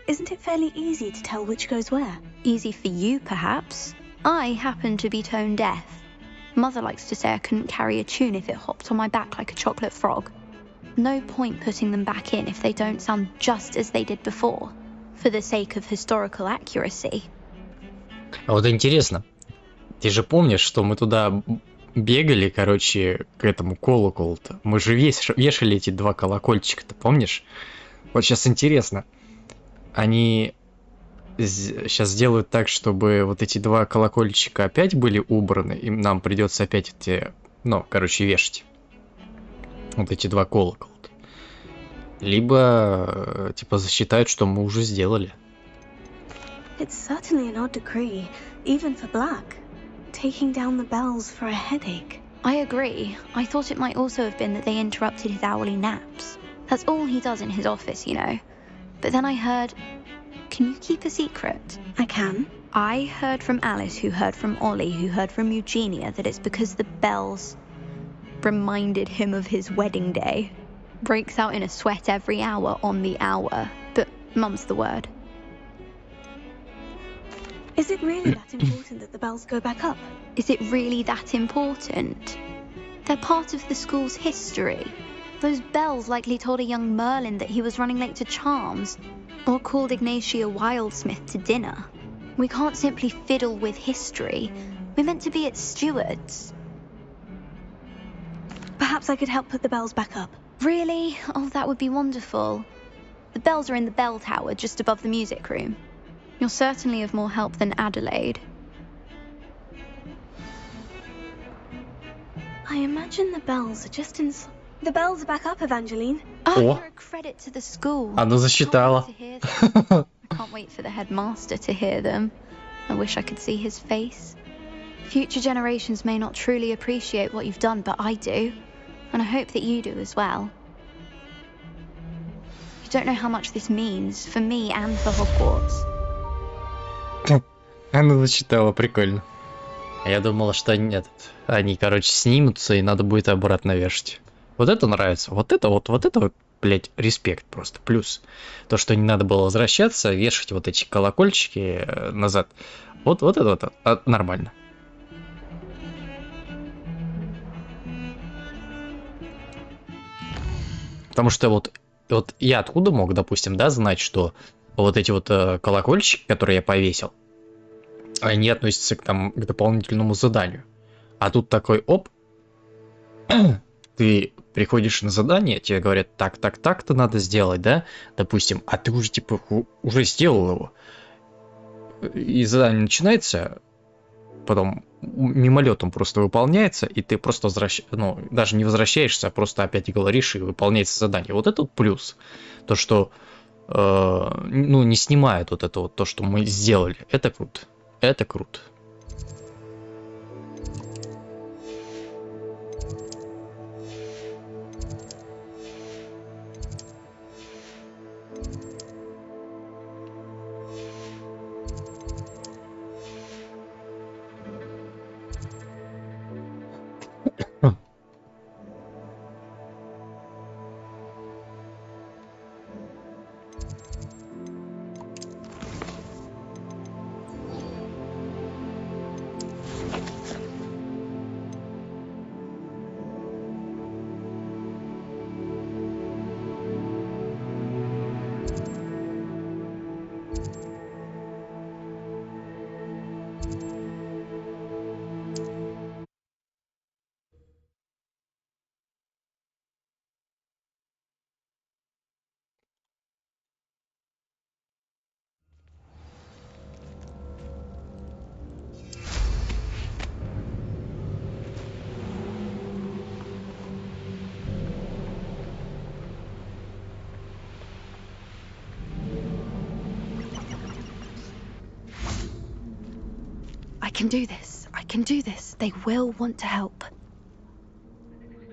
isn't it fairly easy to tell which goes where? Easy for you, perhaps. I happen to be tone deaf. Mother likes to say I couldn't carry a tune if it hopped on my back like a chocolate frog. No point putting them back in if they don't sound just as they did before, for the sake of historical accuracy. А вот интересно, ты же помнишь, что мы туда бегали, короче, к этому колоколу-то? Мы же вешали эти 2 колокольчика-то, помнишь? Вот сейчас интересно, они сейчас сделают так, чтобы вот эти 2 колокольчика опять были убраны, и нам придется опять эти, ну, короче, вешать. Вот эти 2 колокола. Либо, типа, засчитают, что мы уже сделали. It's certainly an odd decree, even for Black. Taking down the bells for a headache. I agree. I thought it might also have been that they interrupted his hourly naps. That's all he does in his office, you know. But then I heard... Can you keep a secret? I can. I heard from Alice, who heard from Ollie, who heard from Eugenia, that it's because the bells reminded him of his wedding day. Breaks out in a sweat every hour on the hour. But mum's the word. Is it really that important that the bells go back up? Is it really that important? They're part of the school's history. Those bells likely told a young Merlin that he was running late to Charms, or called Ignatia Wildsmith to dinner. We can't simply fiddle with history. We're meant to be its stewards. Perhaps I could help put the bells back up. Really? Oh, that would be wonderful. The bells are in the bell tower just above the music room. You're certainly of more help than Adelaide. I imagine the bells are just in... The bells are back up, Evangeline. Oh, you're a credit to the school. Она засчитала. I can't wait for the headmaster to hear them. I wish I could see his face. Future generations may not truly appreciate what you've done, but I do. And I hope that you do as well. You don't know how much this means for me and for Hogwarts. Она зачитала, прикольно. Я думала, что они, короче, снимутся, и надо будет обратно вешать. Вот это нравится. Вот это, блядь, респект просто. Плюс то, что не надо было возвращаться, вешать вот эти колокольчики назад. Вот это нормально. Потому что вот я откуда мог, допустим, да, знать, что вот эти вот колокольчики, которые я повесил, они относятся к дополнительному заданию. А тут такой, оп, ты приходишь на задание, тебе говорят, так-то надо сделать, да, допустим, а ты уже, типа, уже сделал его. И задание начинается, потом мимолетом просто выполняется, и ты просто даже не возвращаешься, а просто опять говоришь, и выполняется задание. Вот это вот плюс. То, что, не снимает вот это вот то, что мы сделали. Это круто. Это круто. I can do this. I can do this. They will want to help.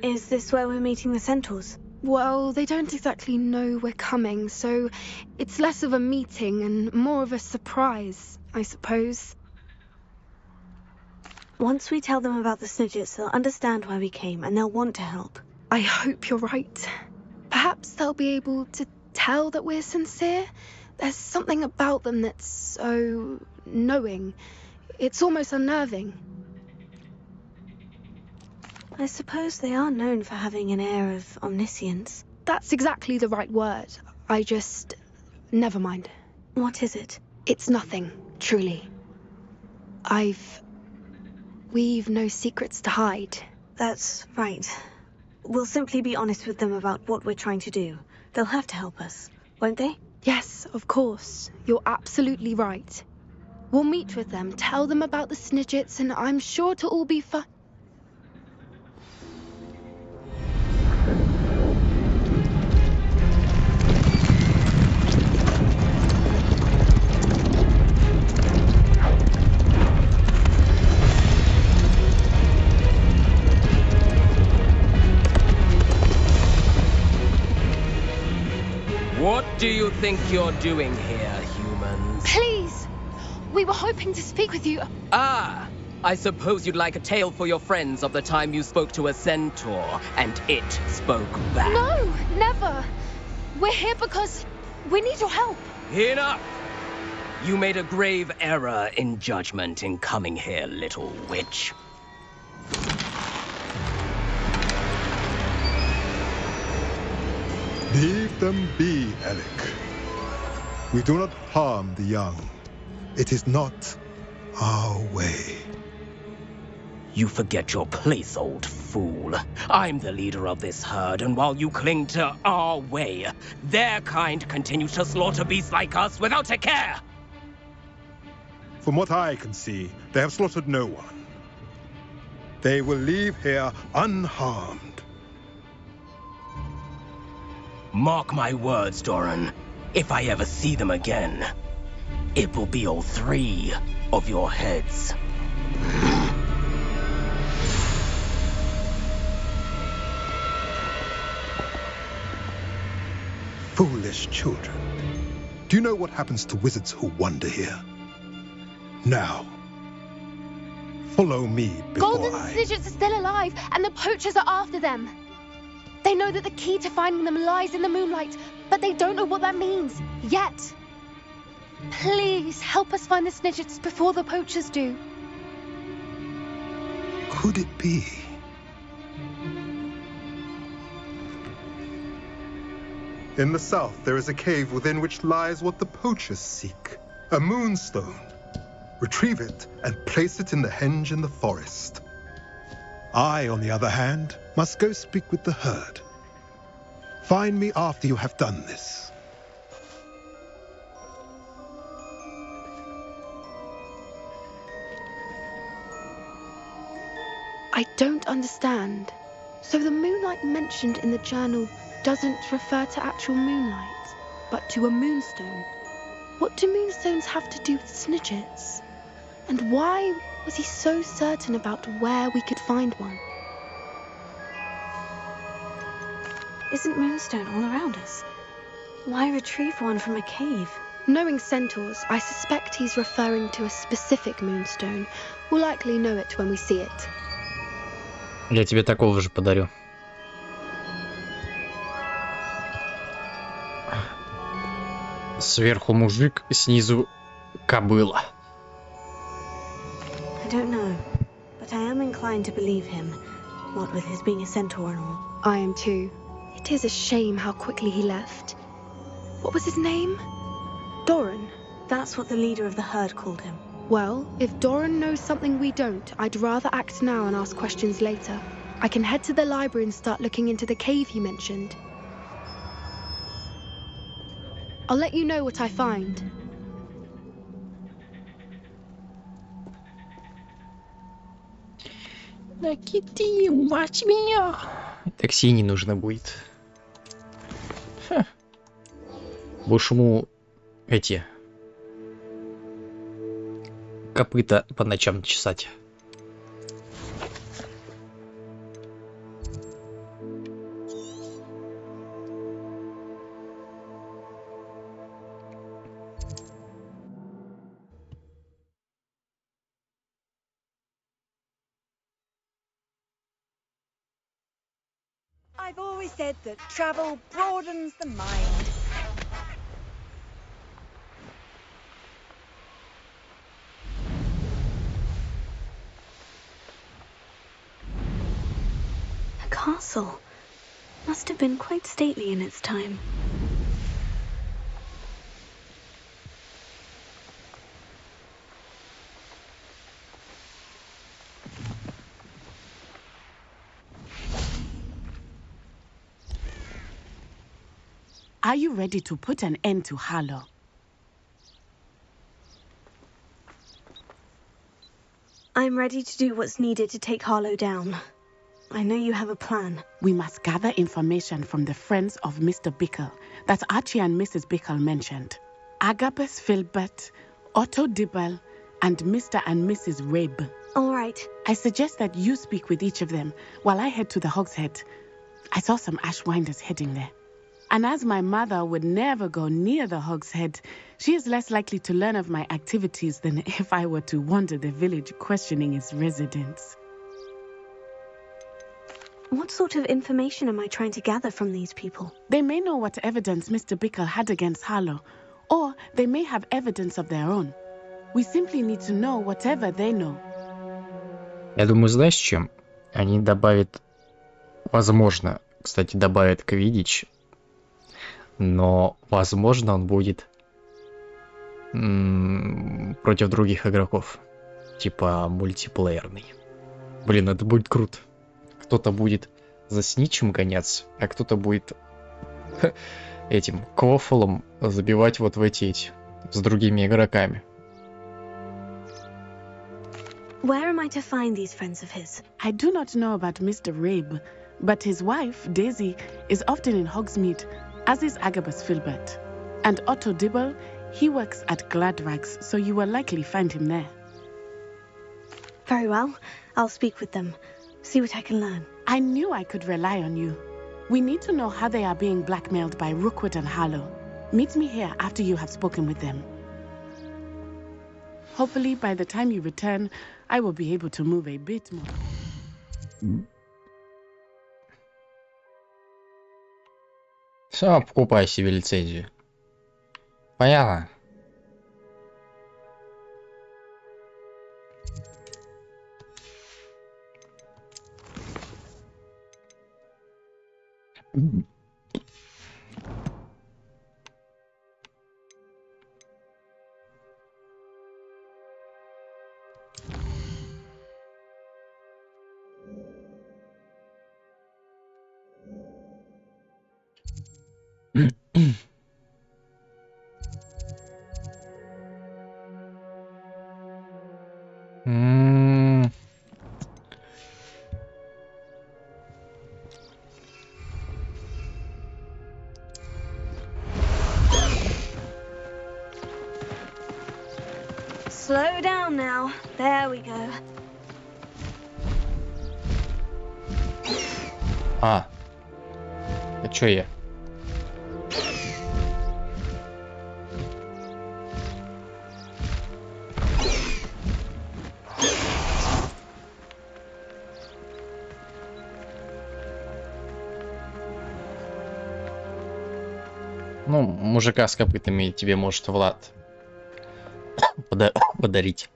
Is this where we're meeting the centaurs? Well, they don't exactly know we're coming, so it's less of a meeting and more of a surprise, I suppose. Once we tell them about the Snidgets, they'll understand why we came and they'll want to help. I hope you're right. Perhaps they'll be able to tell that we're sincere. There's something about them that's so knowing. It's almost unnerving. I suppose they are known for having an air of omniscience. That's exactly the right word. I just... never mind. What is it? It's nothing, truly. We've no secrets to hide. That's right. We'll simply be honest with them about what we're trying to do. They'll have to help us, won't they? Yes, of course. You're absolutely right. We'll meet with them, tell them about the Snidgets, and I'm sure it'll all be fine. What do you think you're doing here, humans? Please! We were hoping to speak with you. Ah! I suppose you'd like a tale for your friends of the time you spoke to a centaur, and it spoke back. No, never! We're here because we need your help. Enough! You made a grave error in judgment in coming here, little witch. Leave them be, Alec. We do not harm the young. It is not our way. You forget your place, old fool. I'm the leader of this herd, and while you cling to our way, their kind continues to slaughter beasts like us without a care. From what I can see, they have slaughtered no one. They will leave here unharmed. Mark my words, Doran. If I ever see them again, it will be all 3 of your heads. Foolish children. Do you know what happens to wizards who wander here? Now, follow me before Golden Snidgets are still alive, and the poachers are after them. They know that the key to finding them lies in the moonlight, but they don't know what that means, yet. Please, help us find the Snidgets before the poachers do. Could it be? In the south, there is a cave within which lies what the poachers seek. A moonstone. Retrieve it and place it in the henge in the forest. I, on the other hand, must go speak with the herd. Find me after you have done this. I don't understand. So the moonlight mentioned in the journal doesn't refer to actual moonlight, but to a moonstone. What do moonstones have to do with Snidgets? And why was he so certain about where we could find one? Isn't Moonstone all around us? Why retrieve one from a cave? Knowing centaurs, I suspect he's referring to a specific moonstone. We'll likely know it when we see it. Я тебе такого же подарю. Сверху мужик, снизу кобыла. I don't know, but I am inclined to believe him, what with his being a centaur and all. I am too. It is a shame how quickly he left. What was his name? Doran. That's what the leader of the herd called him. Well, if Doran knows something we don't, I'd rather act now and ask questions later. I can head to the library and start looking into the cave he mentioned. I'll let you know what I find. Такси не нужно будет. Будешь ему эти копыта по ночам чесать. I've always said that travel broadens the mind. A castle. Must have been quite stately in its time. Are you ready to put an end to Harlow? I'm ready to do what's needed to take Harlow down. I know you have a plan. We must gather information from the friends of Mr. Bickle that Archie and Mrs. Bickle mentioned. Agabus Filbert, Otto Dibble, and Mr. and Mrs. Rabe. All right. I suggest that you speak with each of them while I head to the Hog's Head. I saw some Ashwinders heading there. And as my mother would never go near the Hog's Head, she is less likely to learn of my activities than if I were to wander the village questioning its residents. What sort of information am I trying to gather from these people? They may know what evidence Mr. Bickle had against Harlow, or they may have evidence of their own. We simply need to know whatever they know. Я думаю, знаешь, чем? Они добавят, возможно, кстати, добавят Квиддич, но, возможно, он будет против других игроков, типа мультиплеерный. Блин, это будет круто. Кто-то будет за сничем гоняться, а кто-то будет этим квофлом забивать вот в эти с другими игроками. Where am I to find these friends of his? I do not know about Mr. Rabe, but his wife, Daisy, is often in Hogsmeade, as is Agabus Filbert. And Otto Dibble, he works at Gladrags, so you will likely find him there. Very well. I'll speak with them. See what I can learn. I knew I could rely on you. We need to know how they are being blackmailed by Rookwood and Harlow. Meet me here after you have spoken with them. Hopefully, by the time you return, I will be able to move a bit more. Все, покупай себе лицензию. Понятно? Slow down now. There we go. А чё я? Ну, мужика с копытами тебе может Влад подарить.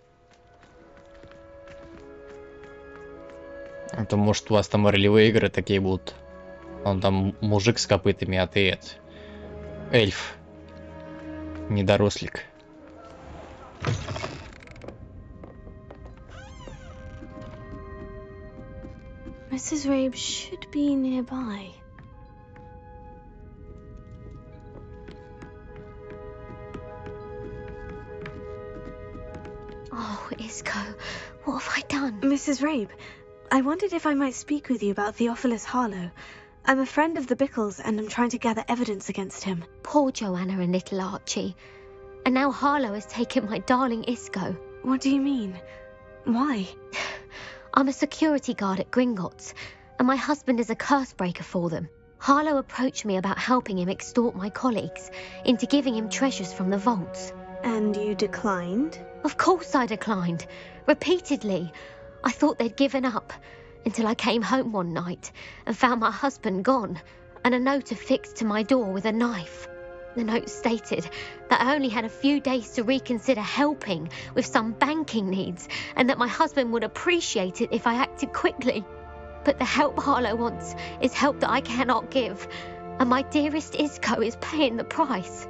Это может у вас там ролевые игры такие будут. Он там мужик с копытами, а ты эльф. Недорослик. Mrs. Rabe should be nearby. Oh, Isco, what have I done? Mrs. Rabe, I wondered if I might speak with you about Theophilus Harlow. I'm a friend of the Bickles and I'm trying to gather evidence against him. Poor Joanna and little Archie. And now Harlow has taken my darling Isco. What do you mean? Why? I'm a security guard at Gringotts, and my husband is a curse breaker for them. Harlow approached me about helping him extort my colleagues into giving him treasures from the vaults. And you declined? Of course I declined. Repeatedly. I thought they'd given up. until I came home one night and found my husband gone and a note affixed to my door with a knife. The note stated that I only had a few days to reconsider helping with some banking needs and that my husband would appreciate it if I acted quickly. But the help Harlow wants is help that I cannot give, and my dearest Isco is paying the price.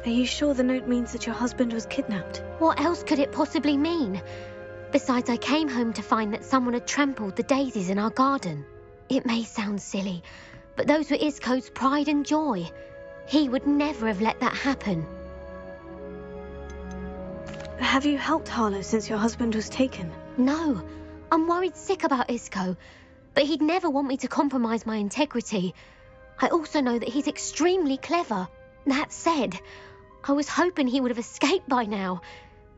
Are you sure the note means that your husband was kidnapped? What else could it possibly mean? Besides, I came home to find that someone had trampled the daisies in our garden. It may sound silly, but those were Isco's pride and joy. He would never have let that happen. Have you helped Harlow since your husband was taken? No. I'm worried sick about Isco, but he'd never want me to compromise my integrity. I also know that he's extremely clever. That said, I was hoping he would have escaped by now.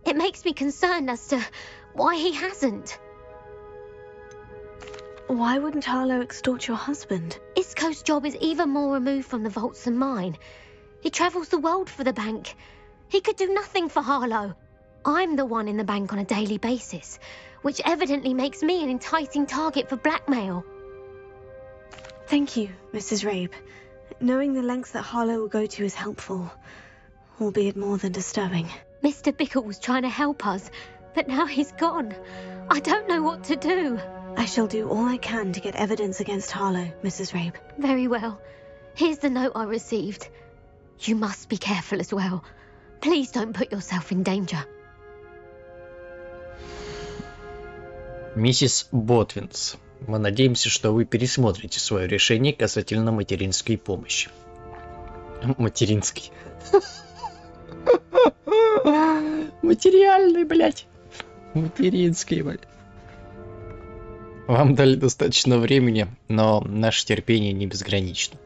It makes me concerned as to why he hasn't. Why wouldn't Harlow extort your husband? Isco's job is even more removed from the vaults than mine. He travels the world for the bank. He could do nothing for Harlow. I'm the one in the bank on a daily basis, which evidently makes me an enticing target for blackmail. Thank you, Mrs. Rabe. Knowing the lengths that Harlow will go to is helpful, albeit more than disturbing. Mr. Bickle was trying to help us, but now he's gone. I don't know what to do. I shall do all I can to get evidence against Harlow, Mrs. Rabe. Very well. Here's the note I received. You must be careful as well. Please don't put yourself in danger. Миссис Ботвинс, мы надеемся, что вы пересмотрите свое решение касательно материнской помощи. Материнской. Материальной, блядь. Материнской, блядь. Вам дали достаточно времени, но наше терпение не безгранично.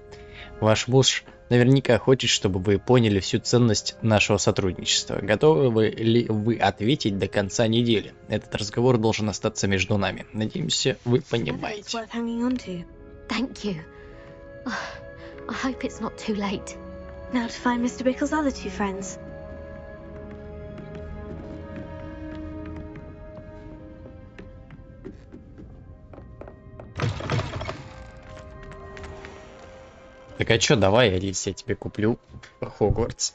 Ваш муж наверняка хочет, чтобы вы поняли всю ценность нашего сотрудничества. Готовы ли вы ответить до конца недели? Этот разговор должен остаться между нами. Надеемся, вы понимаете. Thank you. I hope it's not too late. Now to find Mr. Bickle's other two friends. Так а чё, давай, Алис, я тебе куплю Хогвартс.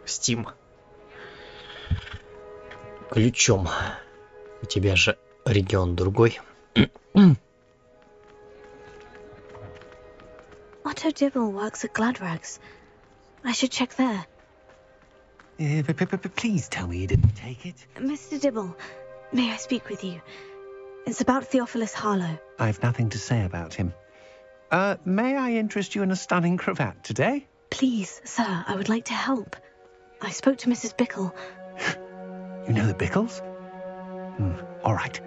Steam. Ключом. У тебя же регион другой. Otto Dibble works at Gladrags. I should check there. Please tell me you didn't take it. Mr. Dibble, may I speak with you? It's about Theophilus Harlow. I've nothing to say about him. May I interest you in a stunning cravat today? Please, sir, I would like to help. I spoke to Mrs. Bickle. You know the Bickles? All right.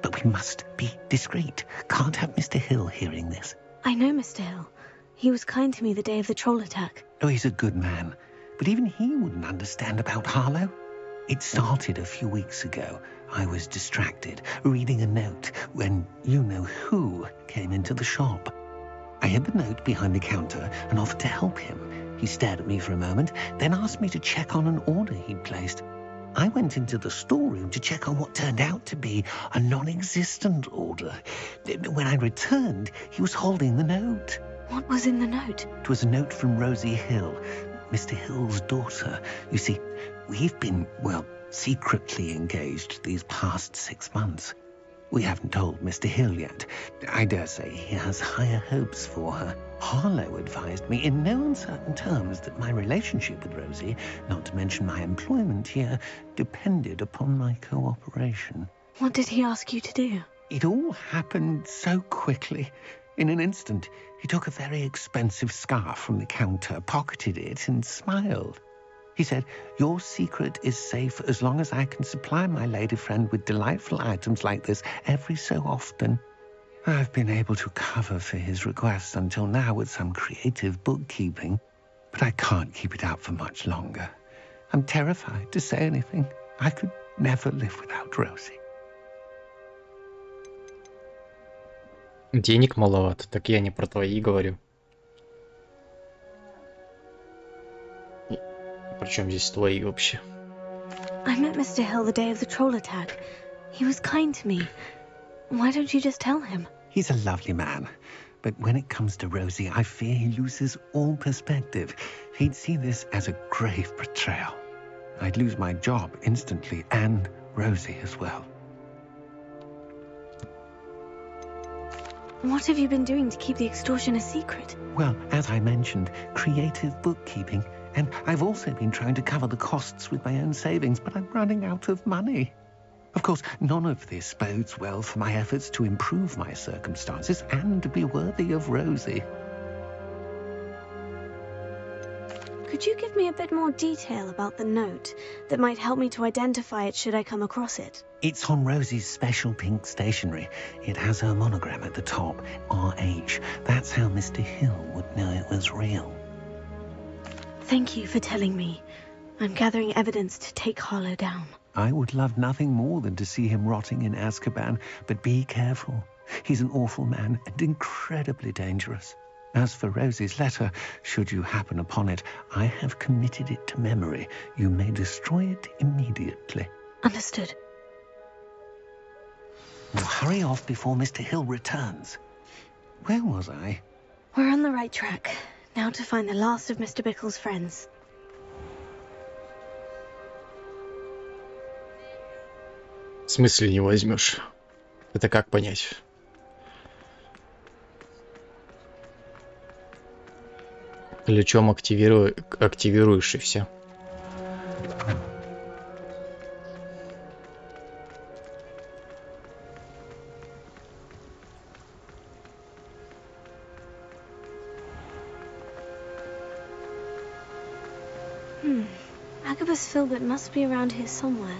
But we must be discreet. Can't have Mr. Hill hearing this. I know Mr. Hill. He was kind to me the day of the troll attack. Oh, he's a good man. But even he wouldn't understand about Harlow. It started a few weeks ago. I was distracted, reading a note, when you-know-who came into the shop. I hid the note behind the counter and offered to help him. He stared at me for a moment, then asked me to check on an order he'd placed. I went into the storeroom to check on what turned out to be a non-existent order. When I returned, he was holding the note. What was in the note? It was a note from Rosie Hill, Mr. Hill's daughter. You see, we've been, well, secretly engaged these past 6 months. We haven't told Mr. Hill yet. I dare say he has higher hopes for her. Harlow advised me in no uncertain terms that my relationship with Rosie, not to mention my employment here, depended upon my cooperation. What did he ask you to do? It all happened so quickly. In an instant, he took a very expensive scarf from the counter, pocketed it, and smiled. He said, "Your secret is safe as long as I can supply my lady friend with delightful items like this every so often." I've been able to cover for his requests until now with some creative bookkeeping, but I can't keep it up for much longer. I'm terrified to say anything. I could never live without Rosie. Денег маловато, так я не про твои говорю. Причем здесь твои вообще? I met Mr. Hill the day of the troll attack. He was kind to me. Why don't you just tell him? He's a lovely man. But when it comes to Rosie, I fear he loses all perspective. He'd see this as a grave betrayal. I'd lose my job instantly, and Rosie as well. What have you been doing to keep the extortion a secret? Well, as I mentioned, creative bookkeeping. And I've also been trying to cover the costs with my own savings, but I'm running out of money. Of course, none of this bodes well for my efforts to improve my circumstances and to be worthy of Rosie. Could you give me a bit more detail about the note that might help me to identify it should I come across it? It's on Rosie's special pink stationery. It has her monogram at the top, RH. That's how Mr. Hill would know it was real. Thank you for telling me. I'm gathering evidence to take Harlow down. I would love nothing more than to see him rotting in Azkaban, but be careful. He's an awful man and incredibly dangerous. As for Rosie's letter, should you happen upon it, I have committed it to memory. You may destroy it immediately. Understood. Now hurry off before Mr. Hill returns. Where was I? We're on the right track. Now to find the last of Mr. Bickle's friends. В смысле не возьмешь? Это как понять? Ключом активируешь и все. Agabus Filbert must be around here somewhere.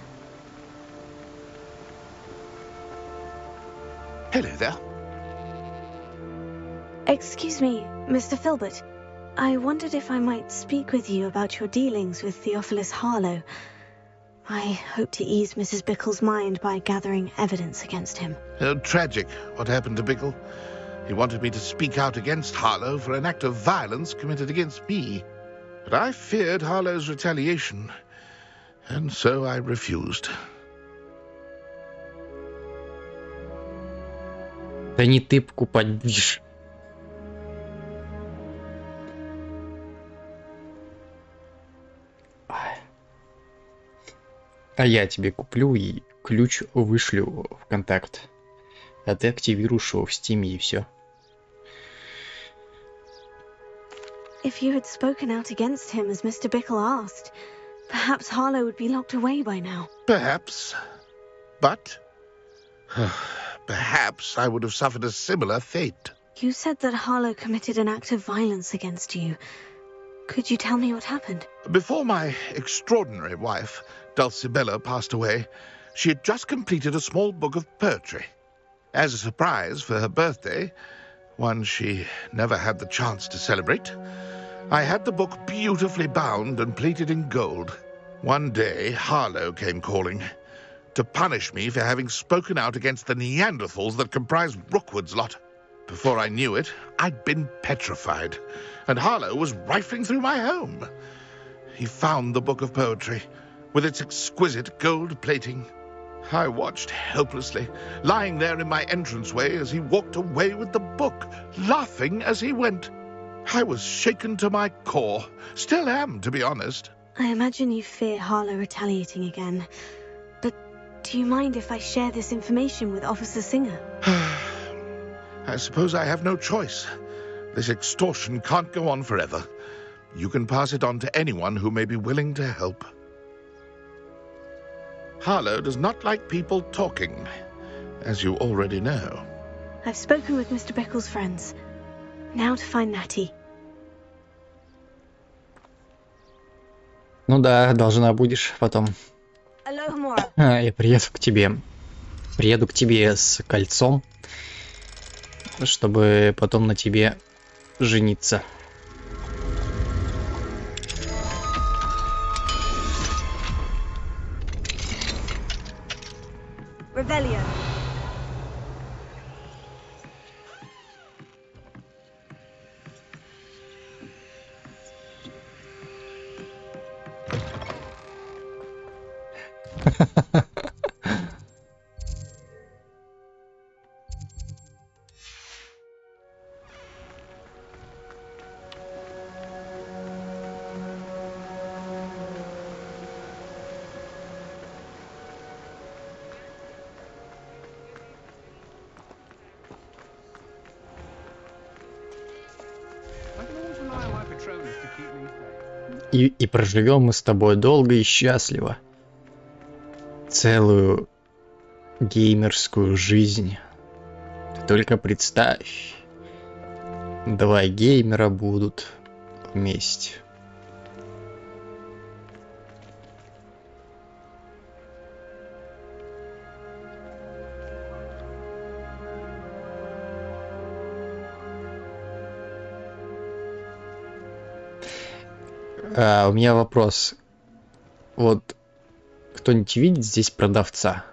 Hello there. Excuse me, Mr. Filbert. I wondered if I might speak with you about your dealings with Theophilus Harlow. I hope to ease Mrs. Bickle's mind by gathering evidence against him. Tragic, what happened to Bickle. He wanted me to speak out against Harlow for an act of violence committed against me. But I feared Harlow's retaliation, and so I refused. Да не ты покупать будешь. А я тебе куплю и ключ вышлю в контакт. А ты активируешь его в Стиме и все. If you had spoken out against him as Mr. Bickle asked, perhaps Harlow would be locked away by now. Perhaps. But perhaps I would have suffered a similar fate. You said that Harlow committed an act of violence against you. Could you tell me what happened? Before my extraordinary wife, Dulcibella, passed away, she had just completed a small book of poetry. As a surprise for her birthday, one she never had the chance to celebrate, I had the book beautifully bound and plated in gold. One day, Harlow came calling to punish me for having spoken out against the Neanderthals that comprise Rookwood's lot. Before I knew it, I'd been petrified, and Harlow was rifling through my home. He found the book of poetry, with its exquisite gold plating. I watched helplessly, lying there in my entranceway as he walked away with the book, laughing as he went. I was shaken to my core. Still am, to be honest. I imagine you fear Harlow retaliating again. But do you mind if I share this information with Officer Singer? I suppose I have no choice. This extortion can't go on forever. You can pass it on to anyone who may be willing to help. Harlow does not like people talking, as you already know. I've spoken with Mr. Bickle's friends. Now to find Natty. Ну да, должна будешь потом. Я приеду к тебе. Приеду к тебе с кольцом, чтобы потом на тебе жениться. Revelio. И проживем мы с тобой долго и счастливо. Целую геймерскую жизнь. Ты только представь. 2 геймера будут вместе. У меня вопрос. Вот кто-нибудь видит здесь продавца?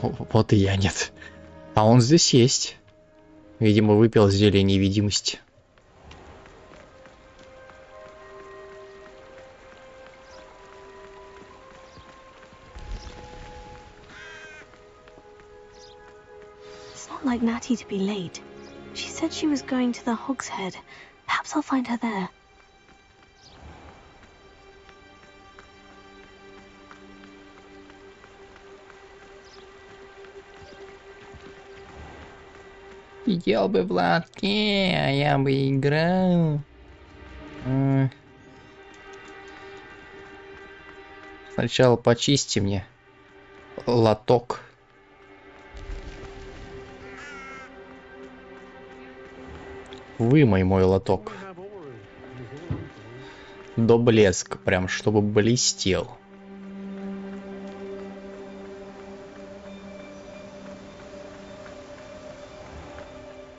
Вот и я нет. А он здесь есть. Видимо, выпил зелье невидимости. It's not like Natty to be late. She said she was going to the Hog's Head. Perhaps I'll find her there. Сидел бы в лотке, а я бы играл. Сначала почисти мне лоток. Вымой мой лоток. До блеска, прям, чтобы блестел.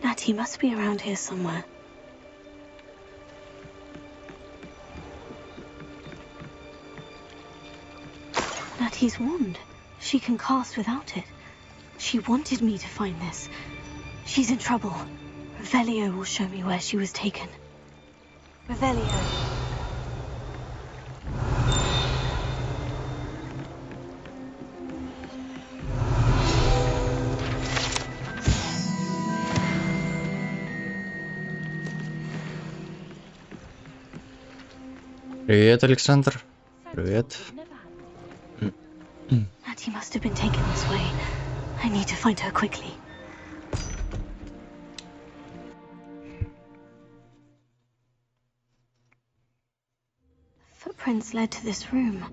Natty must be around here somewhere. Natty's wand. She can cast without it. She wanted me to find this. She's in trouble. Revelio will show me where she was taken. Revelio. Привет, Александр. Привет. Natty must have been taken this way. I need to find her quickly. Footprints led to this room.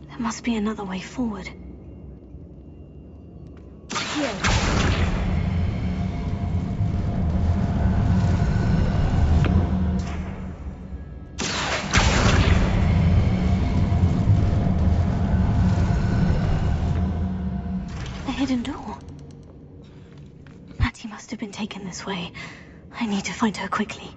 There must be another way forward. Here. A hidden door. Natty must have been taken this way. I need to find her quickly.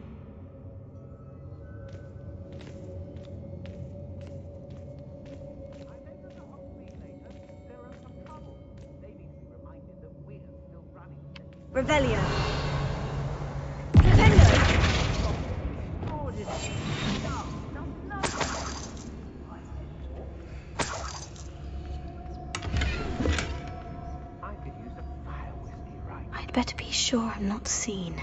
Revelio. I'd better be sure I'm not seen.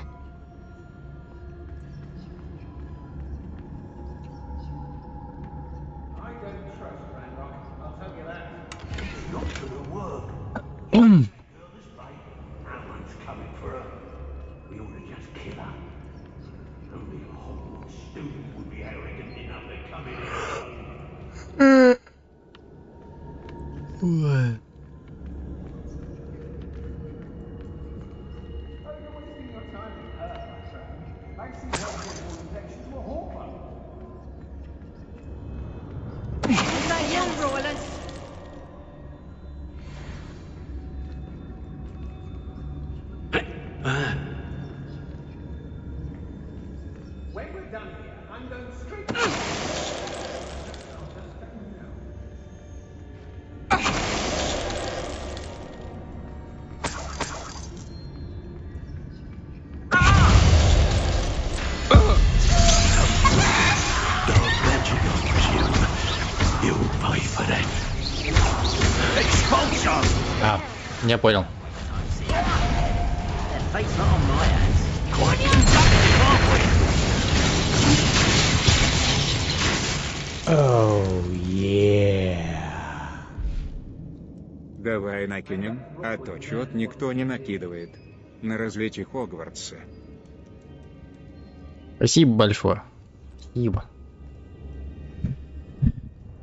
I don't trust Ranrock, I'll tell you that. It's not gonna work. Someone's coming for her. We ought to just kill her. Only a Hogwarts student would be arrogant enough to come in here. What? When we're done here, I'm going straight Я понял. Oh, yeah. Давай накинем, а то чё-то никто не накидывает. На развитие Хогвартса. Спасибо большое. Спасибо.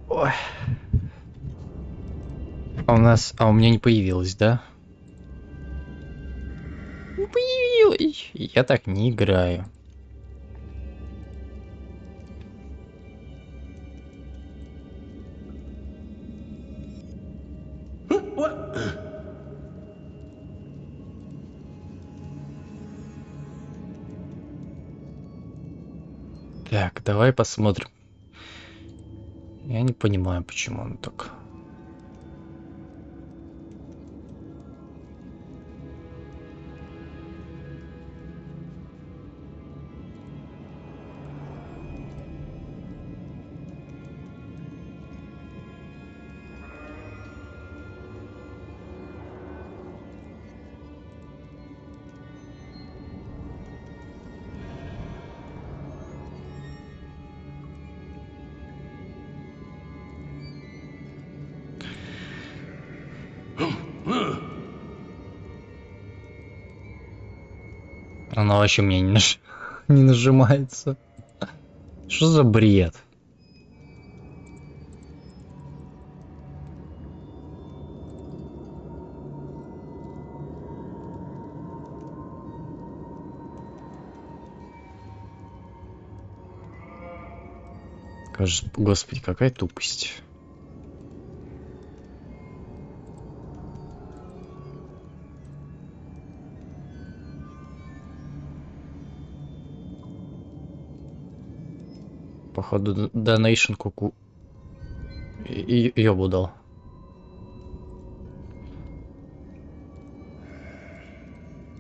Ой. А у меня не появилось, да? Не появилось. Я так не играю. Так, давай посмотрим. Я не понимаю, почему он так. Она вообще мне не нажимается. Что за бред? Господи, какая тупость. Походу, Donation куку. Ёбу дал.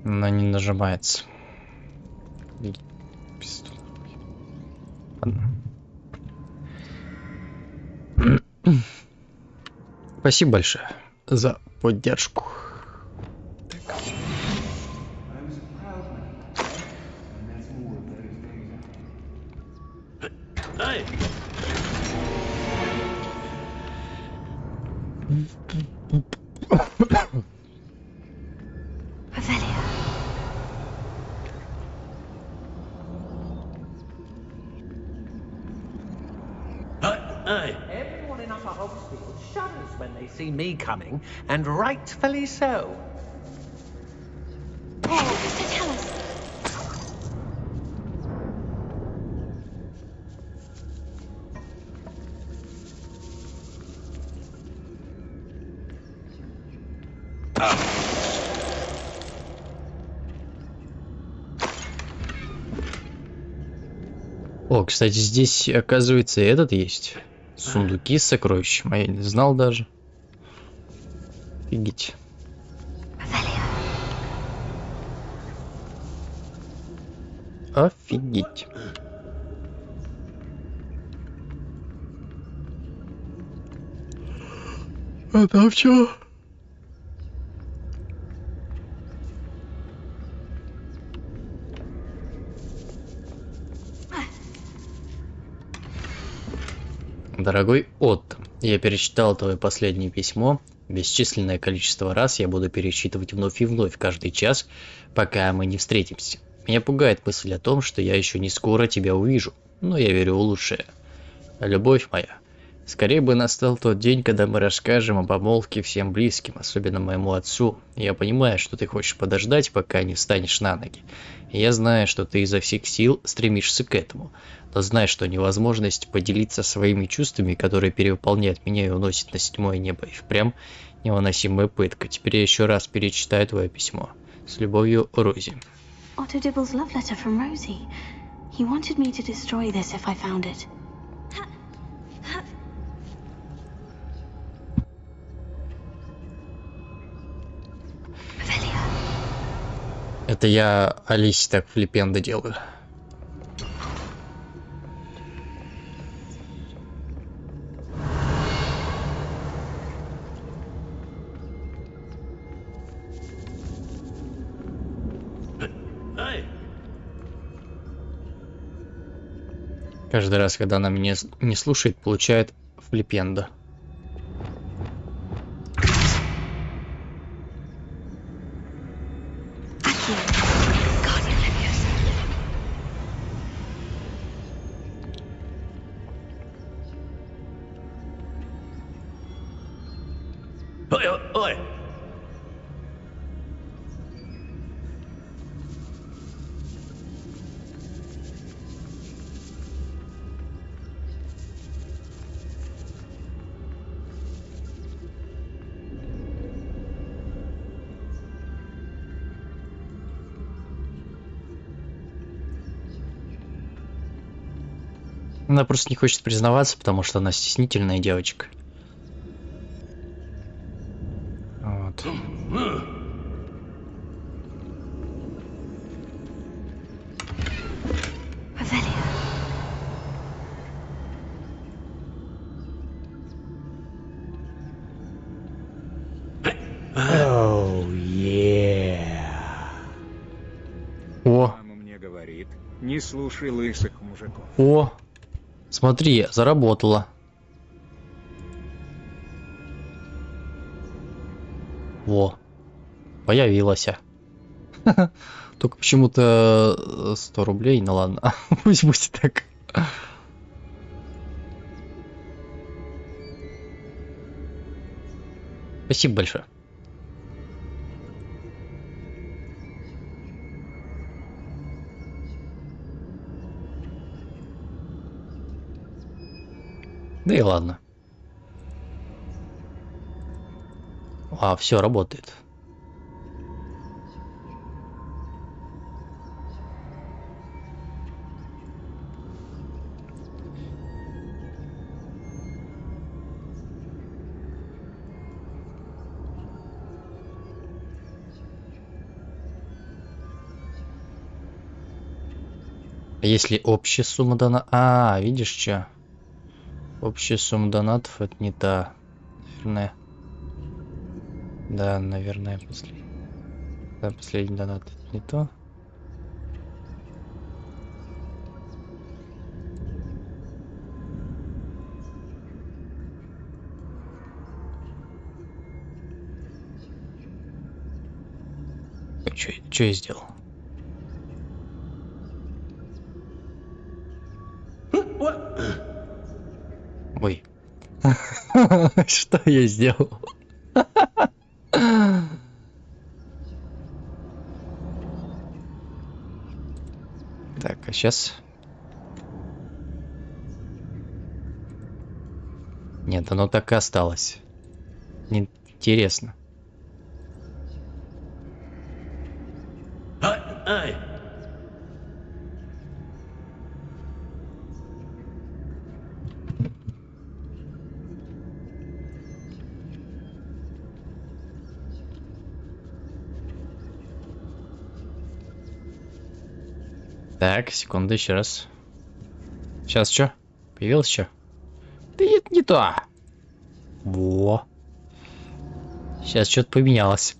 Она не нажимается. Ладно. Спасибо большое за поддержку. Everyone in Upper Hogsfield shudders when they see me coming, and rightfully so. Oh, Mr. Tallis. О, кстати, здесь, оказывается, этот есть. Сундуки с сокровищем. А я не знал даже. Офигеть. Офигеть. А там чё? Дорогой Отто, я перечитал твое последнее письмо. Бесчисленное количество раз я буду перечитывать вновь и вновь каждый час, пока мы не встретимся. Меня пугает мысль о том, что я еще не скоро тебя увижу, но я верю в лучшее. Любовь моя, скорее бы настал тот день, когда мы расскажем о помолвке всем близким, особенно моему отцу. Я понимаю, что ты хочешь подождать, пока не встанешь на ноги. И я знаю, что ты изо всех сил стремишься к этому. Но знай, что невозможность поделиться своими чувствами, которые переполняют меня и уносят на седьмое небо, и впрямь невыносимая пытка. Теперь я еще раз перечитаю твое письмо. С любовью, Рози. Otto Dibble's love letter from Rosie. He wanted me to destroy this if I found it. Это я Алисе так флипенды делаю. Каждый раз, когда она меня не слушает, получает флипендо. Ой. Она просто не хочет признаваться, потому что она стеснительная девочка. Вот. Oh, yeah. О. Мама мне говорит, не слушай лысых мужиков. О. Смотри, заработала. Во. Появилась. Только почему-то 100 рублей, ну ладно. Пусть будет так. Спасибо большое. Да и ладно. А, все работает. Если общая сумма донатов... А, видишь, что? Общая сумма донатов это не та. Наверное. Да, наверное, последний. Да, последний донат это не то. Что я сделал? Ой. Что я сделал? Так, а сейчас... Нет, оно так и осталось. Интересно. Так, секунду, еще раз. Сейчас что? Появилось что? Да нет, не то. Во. Сейчас что-то поменялось.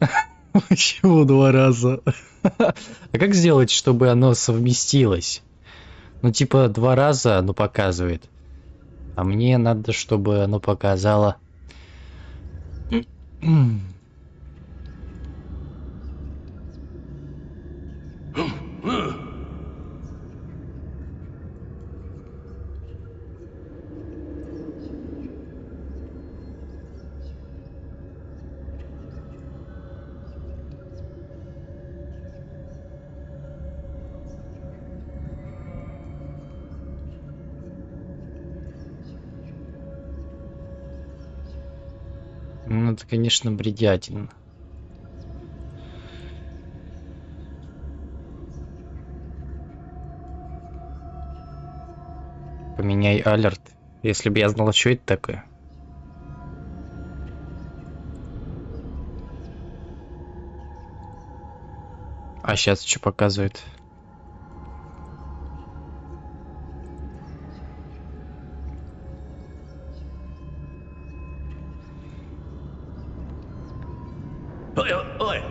Почему 2 раза? А как сделать, чтобы оно совместилось? Ну, типа, 2 раза оно показывает. А мне надо, чтобы оно показало... Ну, это, конечно, бредятина. Поменяй алерт. Если бы я знал, что это такое. А сейчас что показывает? Ой.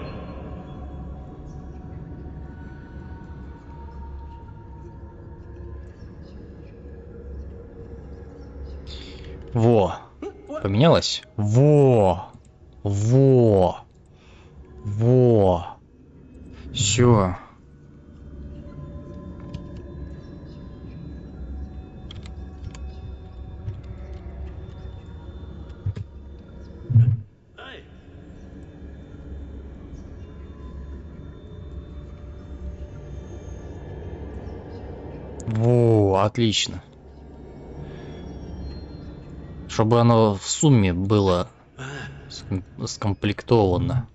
Во. Поменялось? Во. Во. Во. Все. Во, отлично. Чтобы оно в сумме было скомплектовано.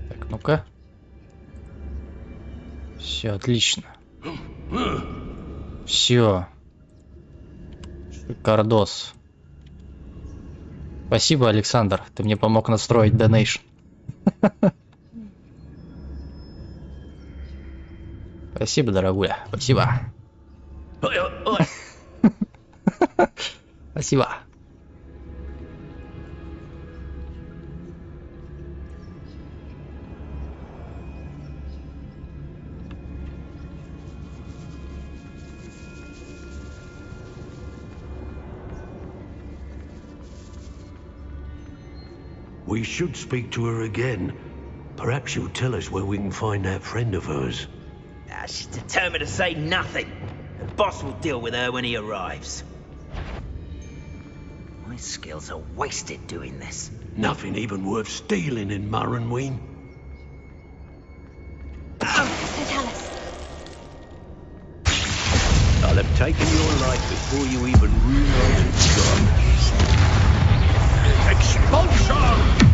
Так, ну-ка. Все отлично. Все. Шикардос. Спасибо, Александр. Ты мне помог настроить Donation. Спасибо, дорогуля. Спасибо. Спасибо. We should speak to her again. Perhaps she'll tell us where we can find that friend of hers. She's determined to say nothing. The boss will deal with her when he arrives. My skills are wasted doing this. Nothing even worth stealing in Murrenween. I'll have taken your life before you even realize it's gone. Expulsion!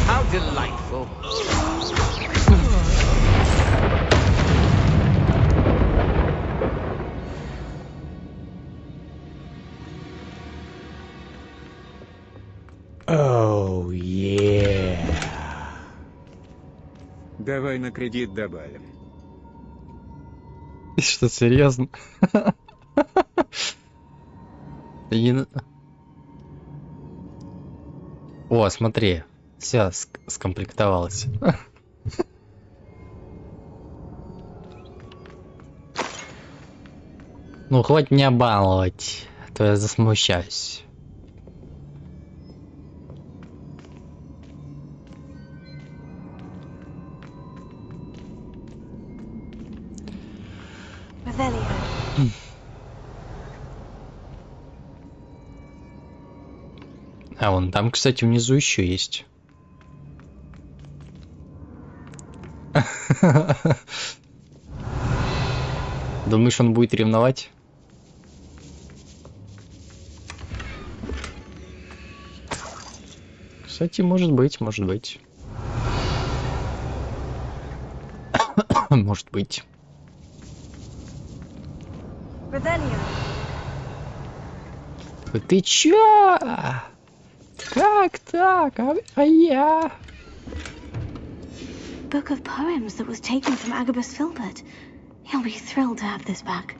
How delightful. Oh, yeah. Давай на кредит добавим. Что, серьезно? О, смотри, все скомплектовалось. Ну, хватит меня баловать, а то я засмущаюсь. А вон там, кстати, внизу еще есть. Думаешь, он будет ревновать? Кстати, может быть, может быть. Может быть. Ты чё? Как так? А я? Book of poems that was taken from Agabus Filbert. He'll be thrilled to have this back.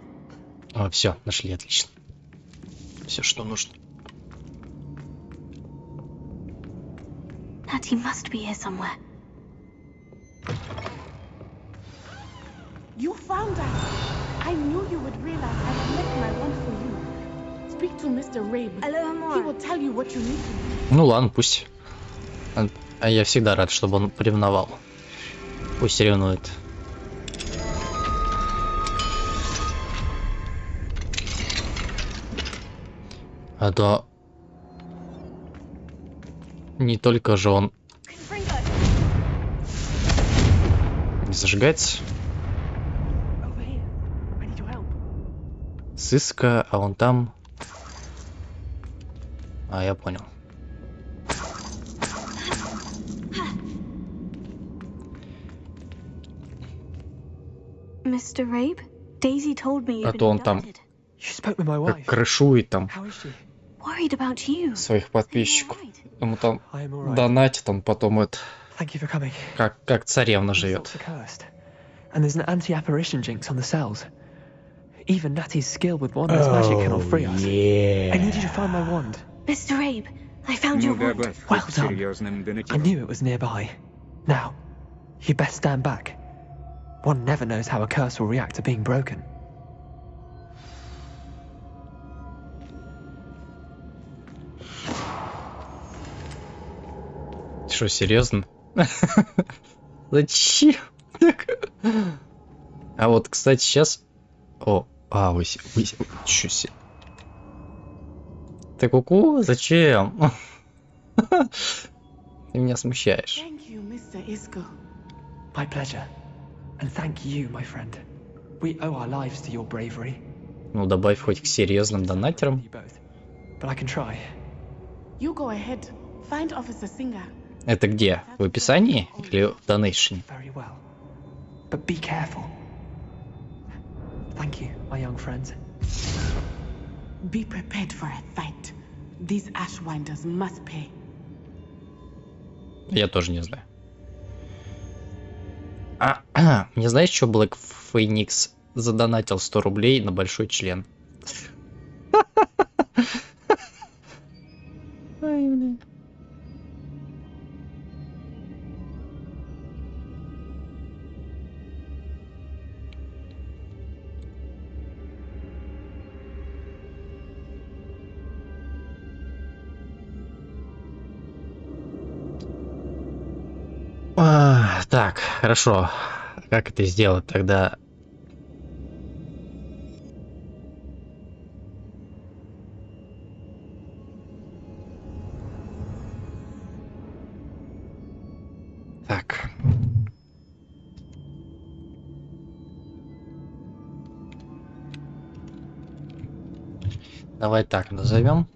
О, все, нашли, отлично. Все, что нужно. That he must be here somewhere. You found us. I knew you would realize I had left my wand for you. Speak to Mr. Rabe. He will tell you what you need. Ну ладно, пусть. А я всегда рад, чтобы он ревновал. Пусть ревнует. А то не только же он не зажигается. Сыска, а он там. А, я понял. Mr. Rabe, Daisy told me А то он там как крышует там. worried about you. Своих подписчиков. Ему там донатит, он потом это... Как царевна живет. And there's an anti-apparition jinx on the cells. Even Natty's skill with wandless magic cannot free us. I need you to find my wand. Mr. Abe, I found your wand. Well done. I knew it was nearby. Now, you best stand back. One never knows how a curse will react to being broken. Что, серьезно? Зачем? А вот, кстати, сейчас... О, вы... Чё себе? Ты ку-ку? Зачем? Ты меня смущаешь. My pleasure. And thank you, my friend. We owe our lives to your bravery. Ну, добавь хоть к серьезным донатерам. But I can try. You go ahead. Find Officer Singer. Это где? В описании или в донейшне? Very well. But be careful. Thank you, my young friends. Be prepared for a fight. These Ashwinders must pay. Я тоже не знаю. Мне знаешь, что Black Phoenix задонатил 100 рублей на большой член? Ай, блин. Так, хорошо. Как это сделать тогда? Так. Давай так назовем.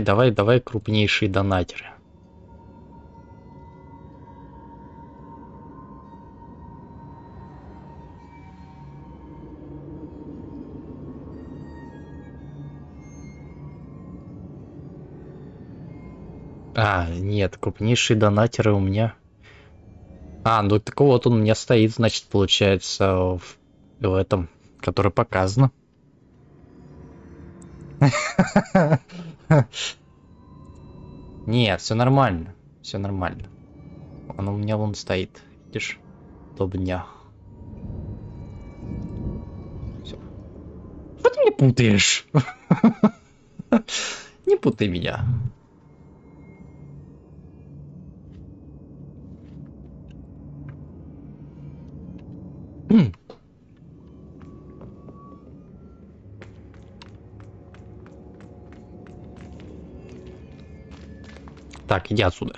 Давай крупнейшие донатеры. Нет, крупнейшие донатеры у меня. Ну так вот он у меня стоит, значит, получается, в этом, который показано. Нет, все нормально. Все нормально. Он у меня вон стоит. Видишь? Удобня. Все. Что ты меня путаешь? Не путай меня. Так, иди отсюда.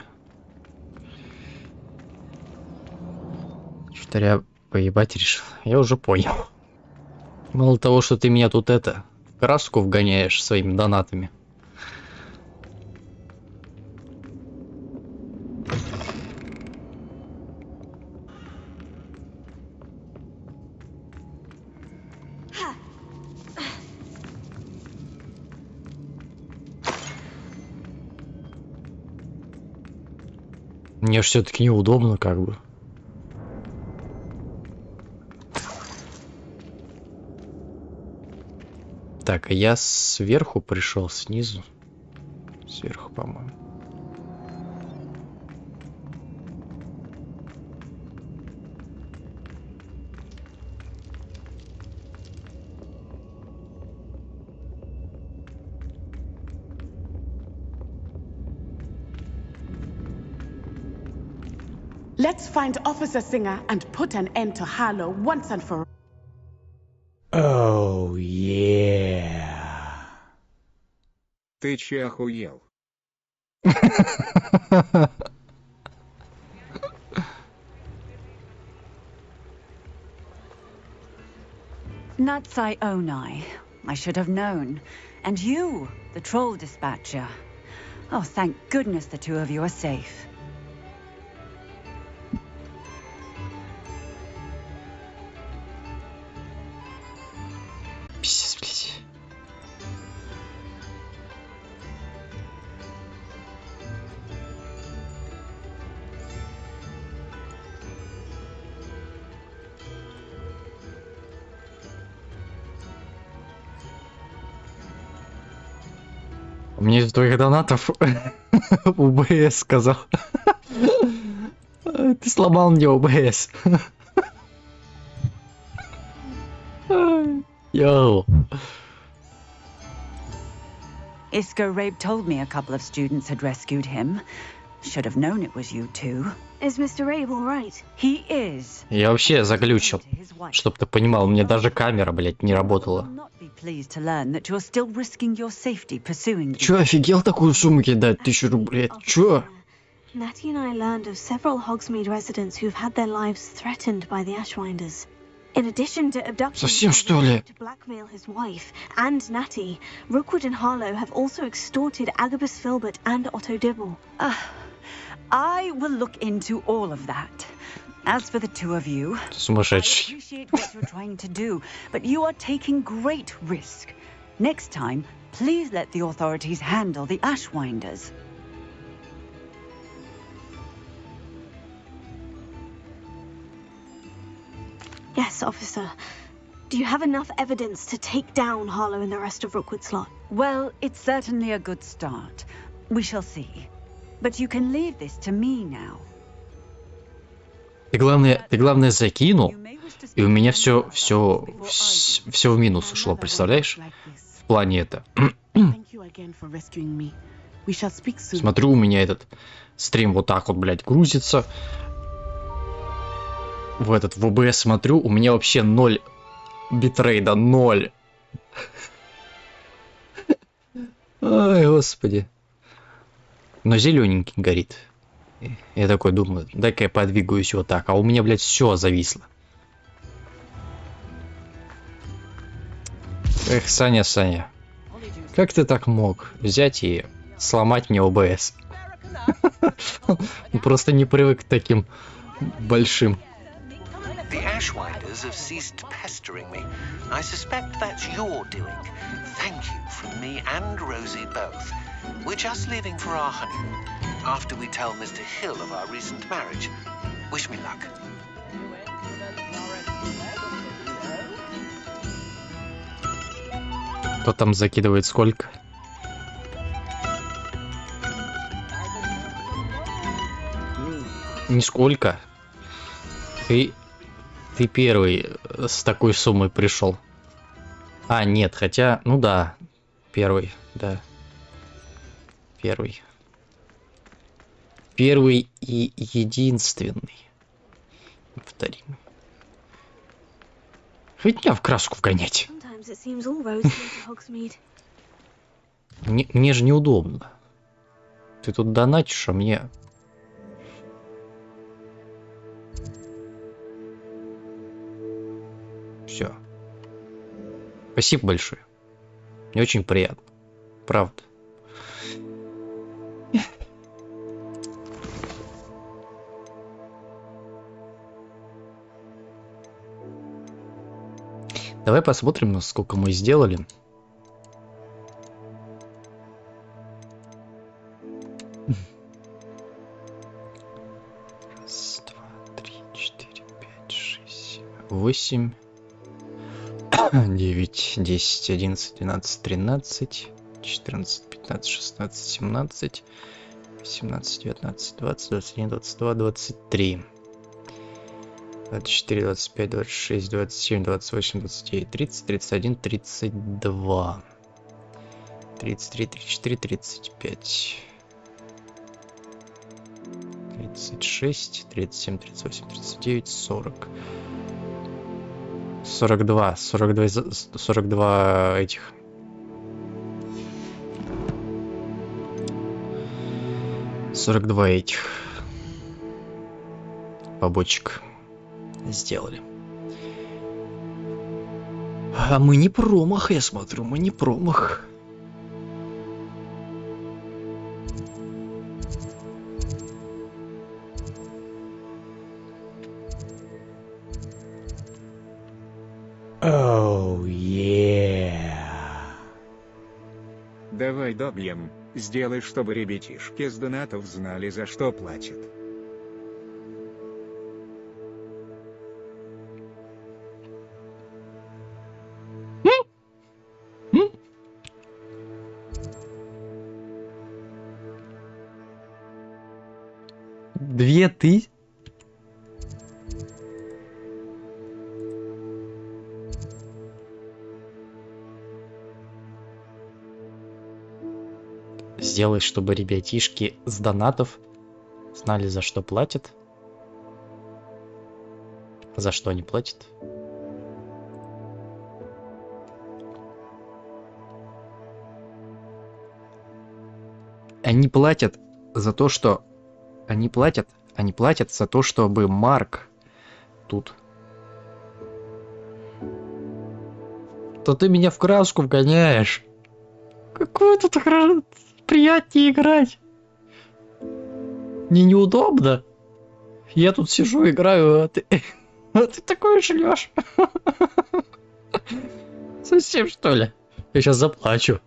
Что-то я поебать решил. Я уже понял. Мало того, что ты меня тут в краску вгоняешь своими донатами. Мне же все-таки неудобно, как бы. Так, а я сверху пришел, снизу. Сверху, по-моему. Let's find Officer Singer and put an end to Harlow once and for all. Oh, yeah. Ты че охуел? Natsai Onai. I should have known. And you, the troll dispatcher. Oh, thank goodness the two of you are safe. Пиздец, блядь. Мне из твоих донатов УБС сказал. Ты сломал мне УБС. Йоу. Isco Rabe told me a couple of students had rescued him. Should have known it was you two. Is Mr. Rabe all right? He is. Я вообще заглючил. Чтоб ты понимал, у меня даже камера, блядь, не работала. Чё, офигел такую сумму кидать? 1000 рублей? Чё? Natty and I learned of several Hogsmeade residents who've had their lives threatened by the Ashwinders. In addition to abducting to blackmail his wife and Natty, Rookwood and Harlow have also extorted Agabus Filbert and Otto Dibble. I will look into all of that. As for the two of you, I appreciate what you're trying to do, but you are taking great risk. Next time, please let the authorities handle the Ashwinders. Yes, officer. Do you have enough evidence to take down Harlow and the rest of Rookwood's lot? Well, it's certainly a good start. We shall see. But you can leave this to me now. Ты главное закинул, и у меня все в минус ушло, представляешь? В плане это. Смотрю, у меня этот стрим вот так вот, блядь, грузится. В OBS смотрю, у меня вообще 0 битрейда, 0. Ой, господи. Но зелененький горит. Я такой думаю, дай-ка я подвигаюсь вот так, а у меня, блядь, все зависло. Эх, Саня, как ты так мог взять и сломать мне OBS? Просто не привык к таким большим. The Ashwinders have ceased pestering me. I suspect that's your doing. Thank you from me and Rosie both. We're just leaving for our honeymoon. After we tell Mr. Hill of our recent marriage. Wish me luck. Кто там закидывает сколько? Нисколько. Ты первый с такой суммой пришел. А, нет, хотя, ну да, первый, да. Первый и единственный. Повторим. Хоть меня в краску вгонять. Мне же неудобно. Ты тут донатишь, а мне... Все. Спасибо большое. Мне очень приятно. Правда. Давай посмотрим, насколько мы сделали. Раз, два, три, 4, 5, 6, 8, 9, 10, 11, 12, 13, 14, 15, 16, 17, 18, 19, 20, 21, 22, 23. 24, 25, 26, 27, 28, 29, 30, 31, 32, 33, 34, 35, 36, 37, 38, 39, 40. 42 этих. Побочек сделали. А мы не промах, я смотрю, мы не промах. Oh, yeah. Давай добьем. Сделай, чтобы ребятишки с донатов знали, за что платят. Две ты? Сделай, чтобы ребятишки с донатов знали, за что платят. За что они платят? Они платят за то, что... Они платят за то, чтобы Марк тут. То ты меня в краску вгоняешь. Какое тут приятнее играть. Мне неудобно. Я тут сижу, играю, а ты такое шлёшь. Совсем, что ли? Я сейчас заплачу.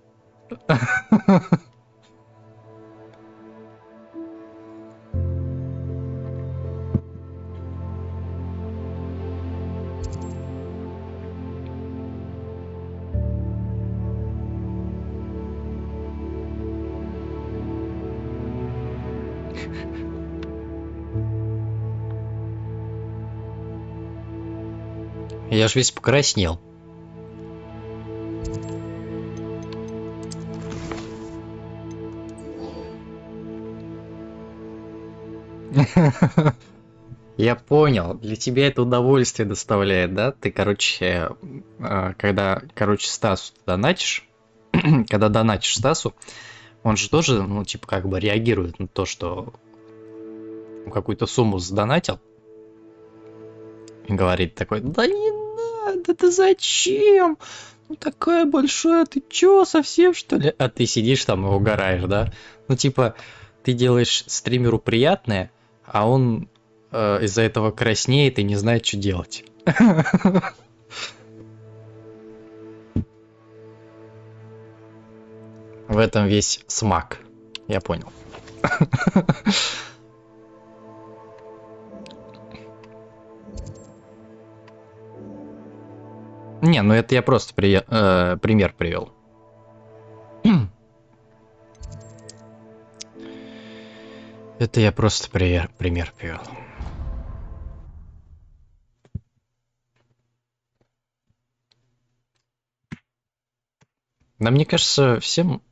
Я ж весь покраснел. Я понял, для тебя это удовольствие доставляет, да? Ты, короче, когда, Стасу донатишь, когда донатишь Стасу, он же тоже, ну, типа, как бы реагирует на то, что какую-то сумму задонатил. И говорит такой: да не надо, да зачем? Ну такое большое, ты чё, совсем что ли? А ты сидишь там и угораешь, да? Ну типа, ты делаешь стримеру приятное, а он из-за этого краснеет и не знает, что делать. В этом весь смак. Я понял. Не, ну это я просто пример привел. Это я просто пример привел. Да мне кажется, всем...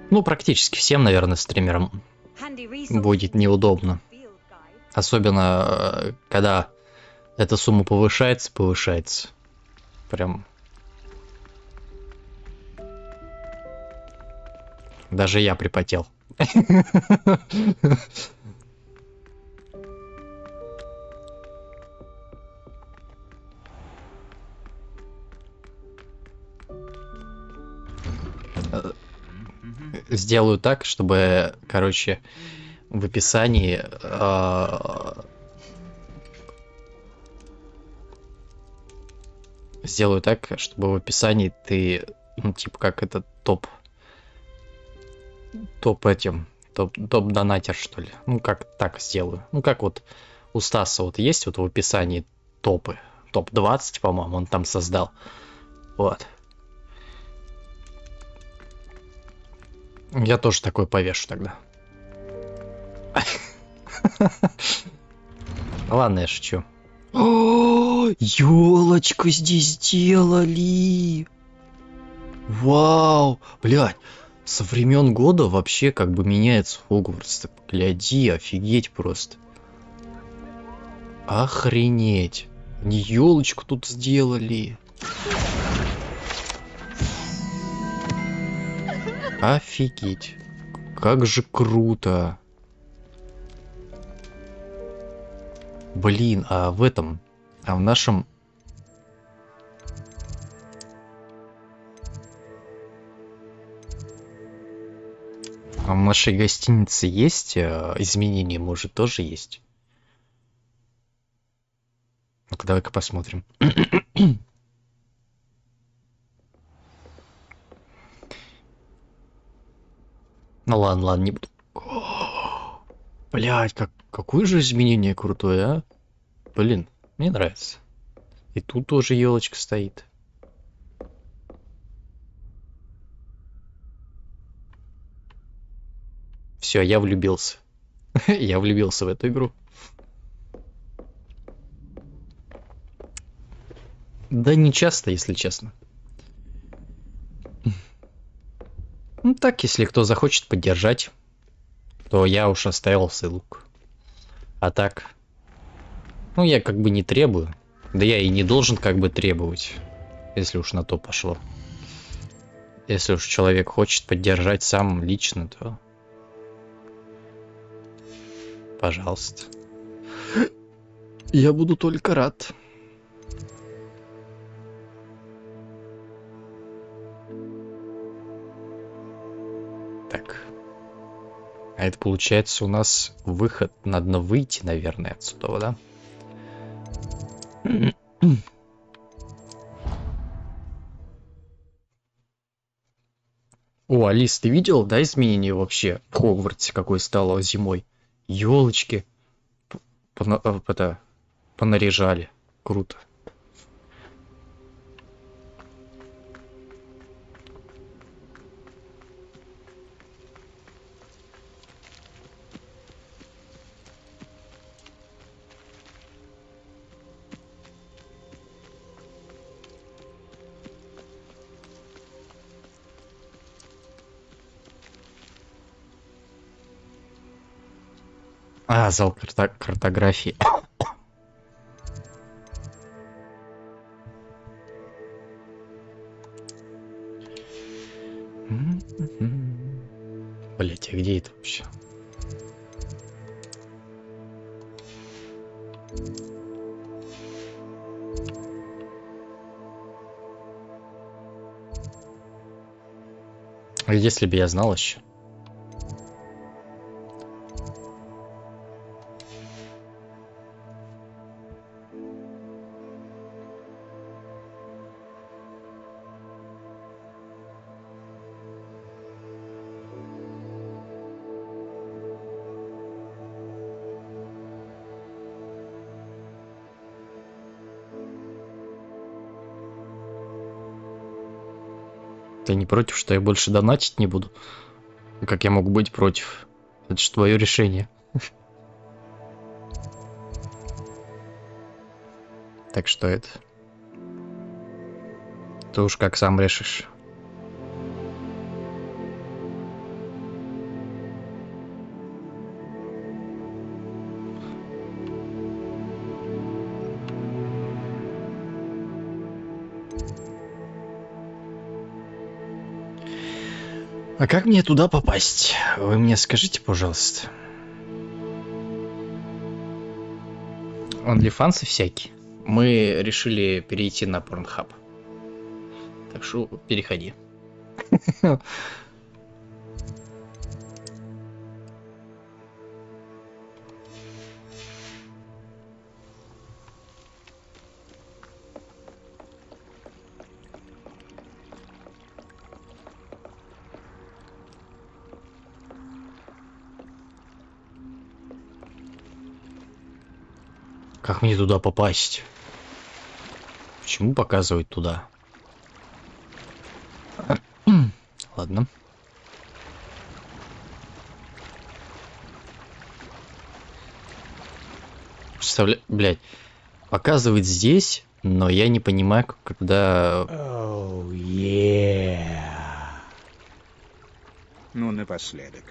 Ну, практически всем, наверное, стримерам будет неудобно. Особенно, когда эта сумма повышается. Прям... Даже я припотел. Сделаю так, чтобы, короче, в описании сделаю так, чтобы в описании ты, ну, типа, как это топ донатер, что ли. Ну, как так сделаю. Ну, как вот у Стаса вот есть вот в описании топы. Топ-20, по-моему, он там создал. Вот. Я тоже такой повешу тогда. Ладно, я шучу. О, ёлочку здесь сделали. Вау, блядь, со времен года вообще как бы меняется Хогвартс. Гляди, офигеть просто. Охренеть. Они елочку тут сделали. Офигеть. Как же круто. Блин, а в нашем... А в нашей гостинице есть изменения, может, тоже есть? Ну-ка, давай-ка посмотрим. Ну ладно, не буду. Блять, какое же изменение крутое, а? Блин, мне нравится. И тут тоже елочка стоит. Все, я влюбился. Я влюбился в эту игру. Да не часто, если честно. Ну так, если кто захочет поддержать, то я уж оставил ссылку. А так, ну я как бы не требую. Да я и не должен как бы требовать, если уж на то пошло. Если уж человек хочет поддержать сам лично, то... Пожалуйста. Я буду только рад. Так. А это получается у нас выход. Надо выйти, наверное, отсюда, да? О, Алис, ты видел, да, изменения вообще в Хогвартсе, какой стало зимой? Ёлочки понаряжали. Круто. А, зал картографии. Блять, а где это вообще? Если бы я знал еще. Ты не против, что я больше донатить не буду? Как я могу быть против? Это же твое решение. Так что это? Ты уж как сам решишь. А как мне туда попасть? Вы мне скажите, пожалуйста. OnlyFans всякие. Мы решили перейти на Pornhub. Так что переходи. Как мне туда попасть? Почему показывать туда? Ладно. Представляю, блядь, показывает здесь, но я не понимаю, когда... Oh, yeah. Ну, напоследок.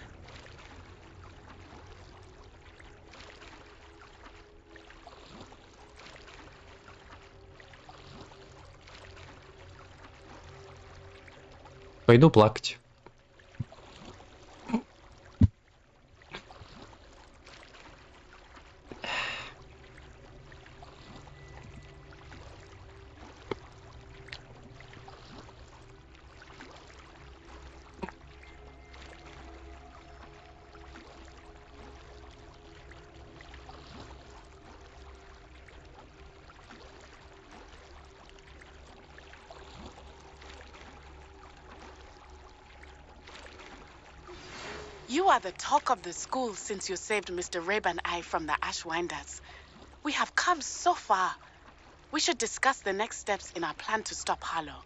Пойду плакать. You are the talk of the school since you saved Mr. Rabe and I from the Ashwinders. We have come so far. We should discuss the next steps in our plan to stop Harlow.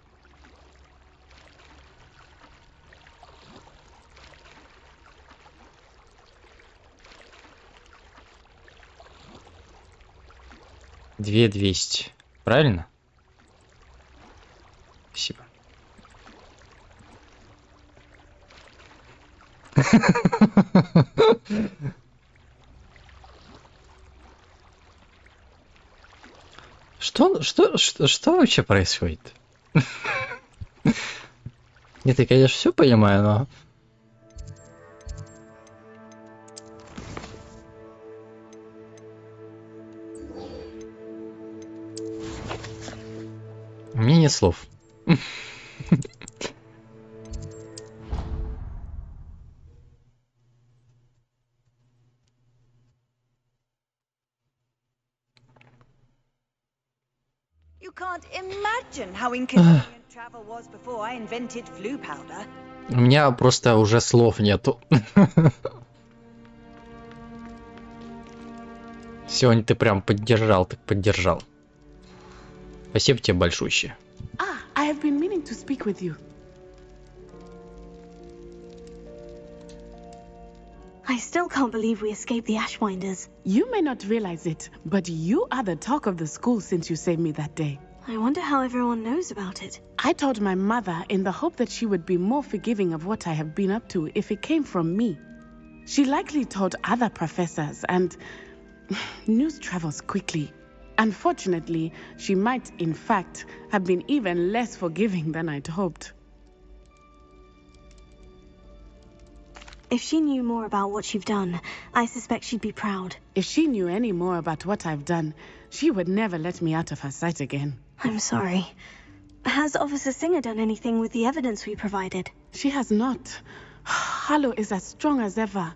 $200. Правильно? Спасибо. Что вообще происходит? Нет, я, конечно, все понимаю, но... У меня нет слов. You can't imagine how inconvenient travel was before I invented flu powder. У меня просто уже слов нету. Сегодня ты прям поддержал, так поддержал. Спасибо тебе большущее. I have been meaning to speak with you. I still can't believe we escaped the Ashwinders. You may not realize it, but you are the talk of the school since you saved me that day. I wonder how everyone knows about it. I told my mother in the hope that she would be more forgiving of what I have been up to if it came from me. She likely told other professors, and news travels quickly. Unfortunately, she might, in fact, have been even less forgiving than I'd hoped. If she knew more about what you've done, I suspect she'd be proud. If she knew any more about what I've done, she would never let me out of her sight again. I'm sorry. Has Officer Singer done anything with the evidence we provided? She has not. Harlow is as strong as ever.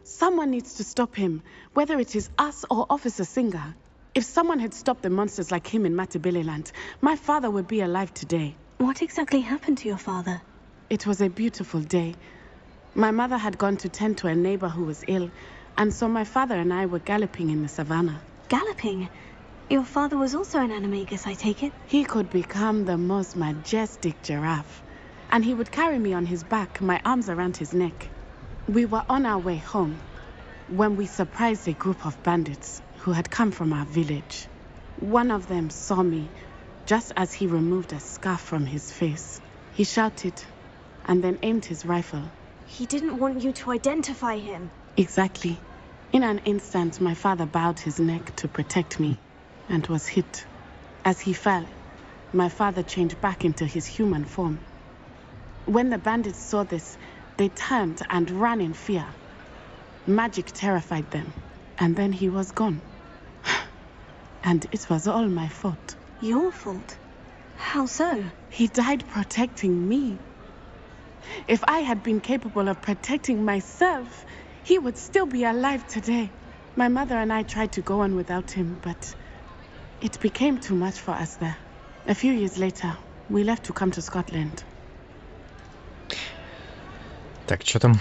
Someone needs to stop him, whether it is us or Officer Singer. If someone had stopped the monsters like him in Matabeleland, my father would be alive today. What exactly happened to your father? It was a beautiful day. My mother had gone to tend to a neighbor who was ill, and so my father and I were galloping in the savannah. Galloping? Your father was also an animagus, I take it? He could become the most majestic giraffe, and he would carry me on his back, my arms around his neck. We were on our way home when we surprised a group of bandits who had come from our village. One of them saw me just as he removed a scarf from his face. He shouted and then aimed his rifle. He didn't want you to identify him. Exactly. In an instant, my father bowed his neck to protect me and was hit. As he fell, my father changed back into his human form. When the bandits saw this, they turned and ran in fear. Magic terrified them, and then he was gone. And it was all my fault. Your fault? How so? He died protecting me. If I had been capable of protecting myself, he would still be alive today. My mother and I tried to go on without him, but it became too much for us there. A few years later, we left to come to Scotland. Так, что там?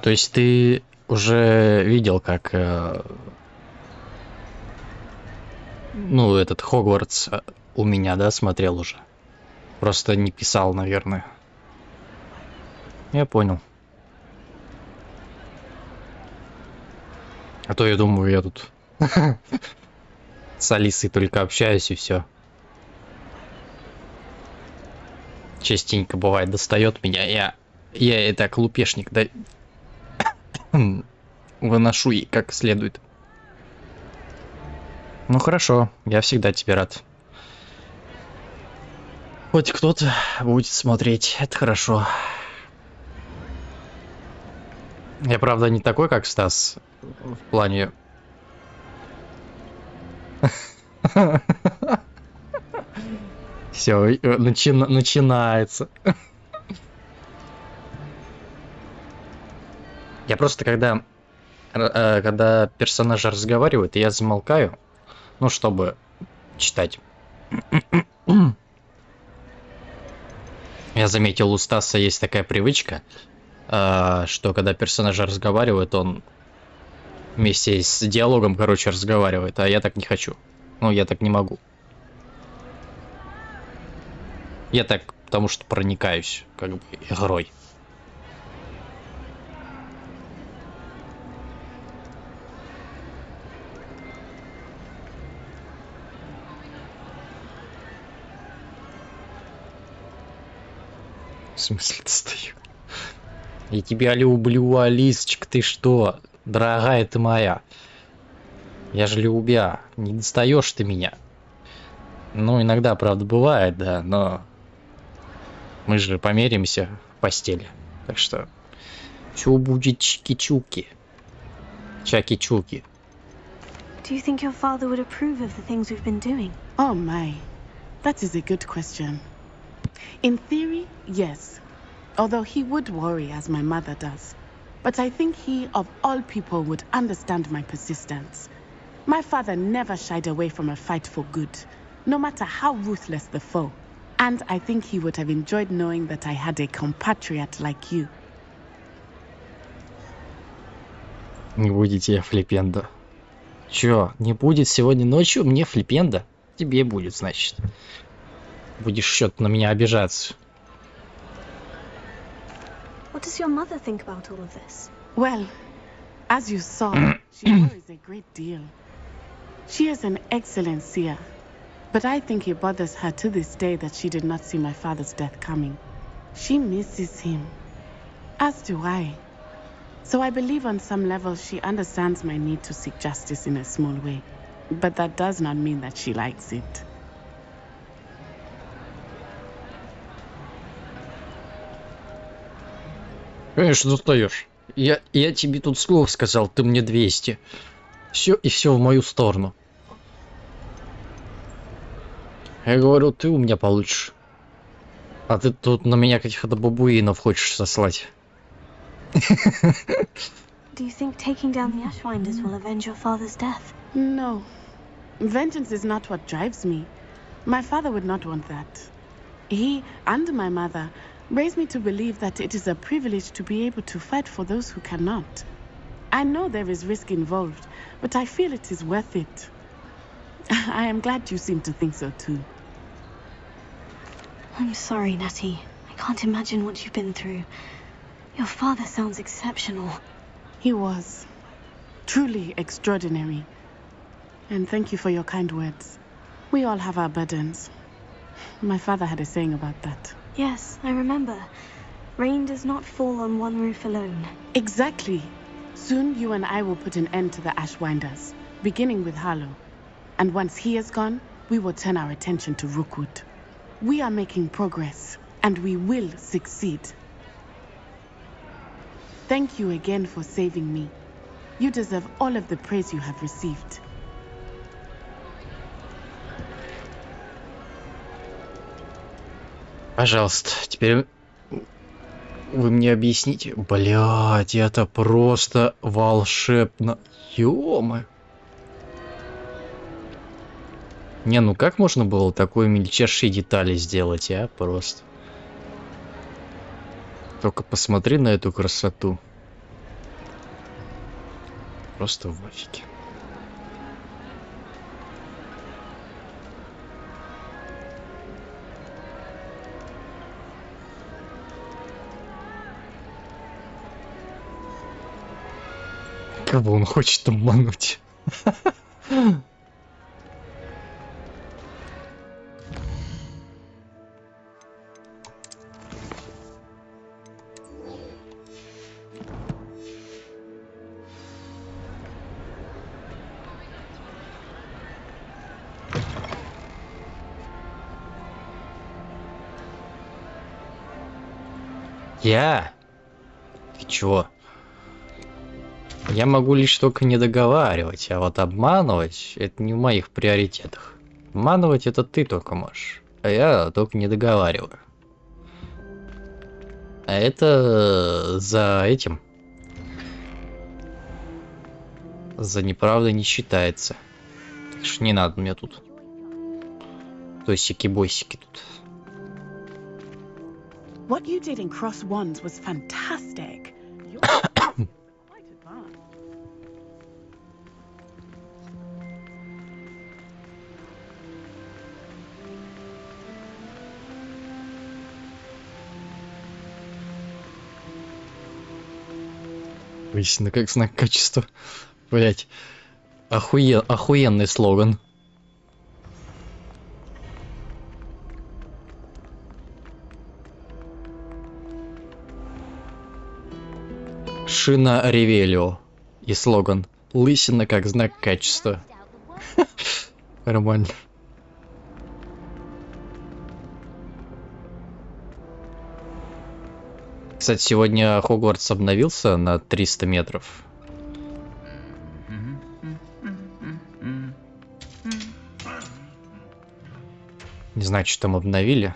То есть ты уже видел, как ну, этот Хогвартс у меня, да, смотрел уже. Просто не писал, наверное. Я понял. А то я думаю, я тут С Алисой только общаюсь и все. Частенько бывает достает меня. Я и так лупешник, да, выношу ей как следует. Ну хорошо, я всегда тебе рад. Хоть кто-то будет смотреть, это хорошо. Я, правда, не такой, как Стас, в плане... Все, начинается. Я просто, когда персонажи разговаривают, я замолкаю, ну, чтобы читать. Я заметил, у Стаса есть такая привычка, что когда персонажи разговаривают, он вместе с диалогом, короче, разговаривает, а я так не хочу. Ну, я так не могу. Я так, потому что проникаюсь, как бы, игрой. В смысле достаю? Я тебя люблю, Алисочка, ты что? Дорогая ты моя. Я же любя. Не достаешь ты меня. Ну, иногда, правда, бывает, да, но... Мы же помиримся в постели. Так что... Все будет чики-чуки. Чаки-чуки. Do you think your father would approve of the things we've been doing? Oh my, that is a good question. In theory, yes. Although he would worry as my mother does. But I think he, of all people, would understand my persistence. My father never shied away from a fight for good, no matter how ruthless the foe. And I think he would have enjoyed knowing that I had a compatriot like you. Не будете флипенда. Чё, не будет сегодня ночью мне флипенда? Тебе будет, значит. Будешь что-то на меня обижаться. What does your mother think about all of this? Well, as you saw, she worries a great deal. She is an excellent seer, but I think it bothers her to this day that she did not see my father's death coming. She misses him, as do I. So I believe on some level she understands my need to seek justice in a small way. But that does not mean that she likes it. Конечно, достаешь. Я тебе тут слово сказал, ты мне 200. Все и все в мою сторону. Я говорю, ты у меня получишь. А ты тут на меня каких-то бабуинов хочешь сослать. Do you think taking down the Ashwinders will avenge your father's death? No. Vengeance is not what drives me. My father would not want that. He and my mother raised me to believe that it is a privilege to be able to fight for those who cannot. I know there is risk involved, but I feel it is worth it. I am glad you seem to think so too. I'm sorry, Natty. I can't imagine what you've been through. Your father sounds exceptional. He was. Truly extraordinary. And thank you for your kind words. We all have our burdens. My father had a saying about that. Yes, I remember. Rain does not fall on one roof alone. Exactly. Soon you and I will put an end to the Ashwinders, beginning with Harlow. And once he is gone, we will turn our attention to Rookwood. We are making progress, and we will succeed. Thank you again for saving me. You deserve all of the praise you have received. Пожалуйста, теперь вы мне объясните. Блядь, это просто волшебно. Ё-моё. Не, ну как можно было такой мельчайшие детали сделать, а? Просто. Только посмотри на эту красоту. Просто в офиге. Кого он хочет обмануть? Я? Ты чё? Я могу лишь только не договаривать, а вот обманывать — это не в моих приоритетах. Обманывать — это ты только можешь, а я только не договариваю. А это за этим. За неправдой не считается. Так что не надо мне тут. Тосики-бойсики тут. What you did in Cross Wands was fantastic. Истинно как знак качества. Блять. Охуенный слоган. Шина Ревелио. И слоган. Лысина как знак качества. Нормально. Кстати, сегодня Хогвартс обновился на 300 метров. Не знаю, что там обновили.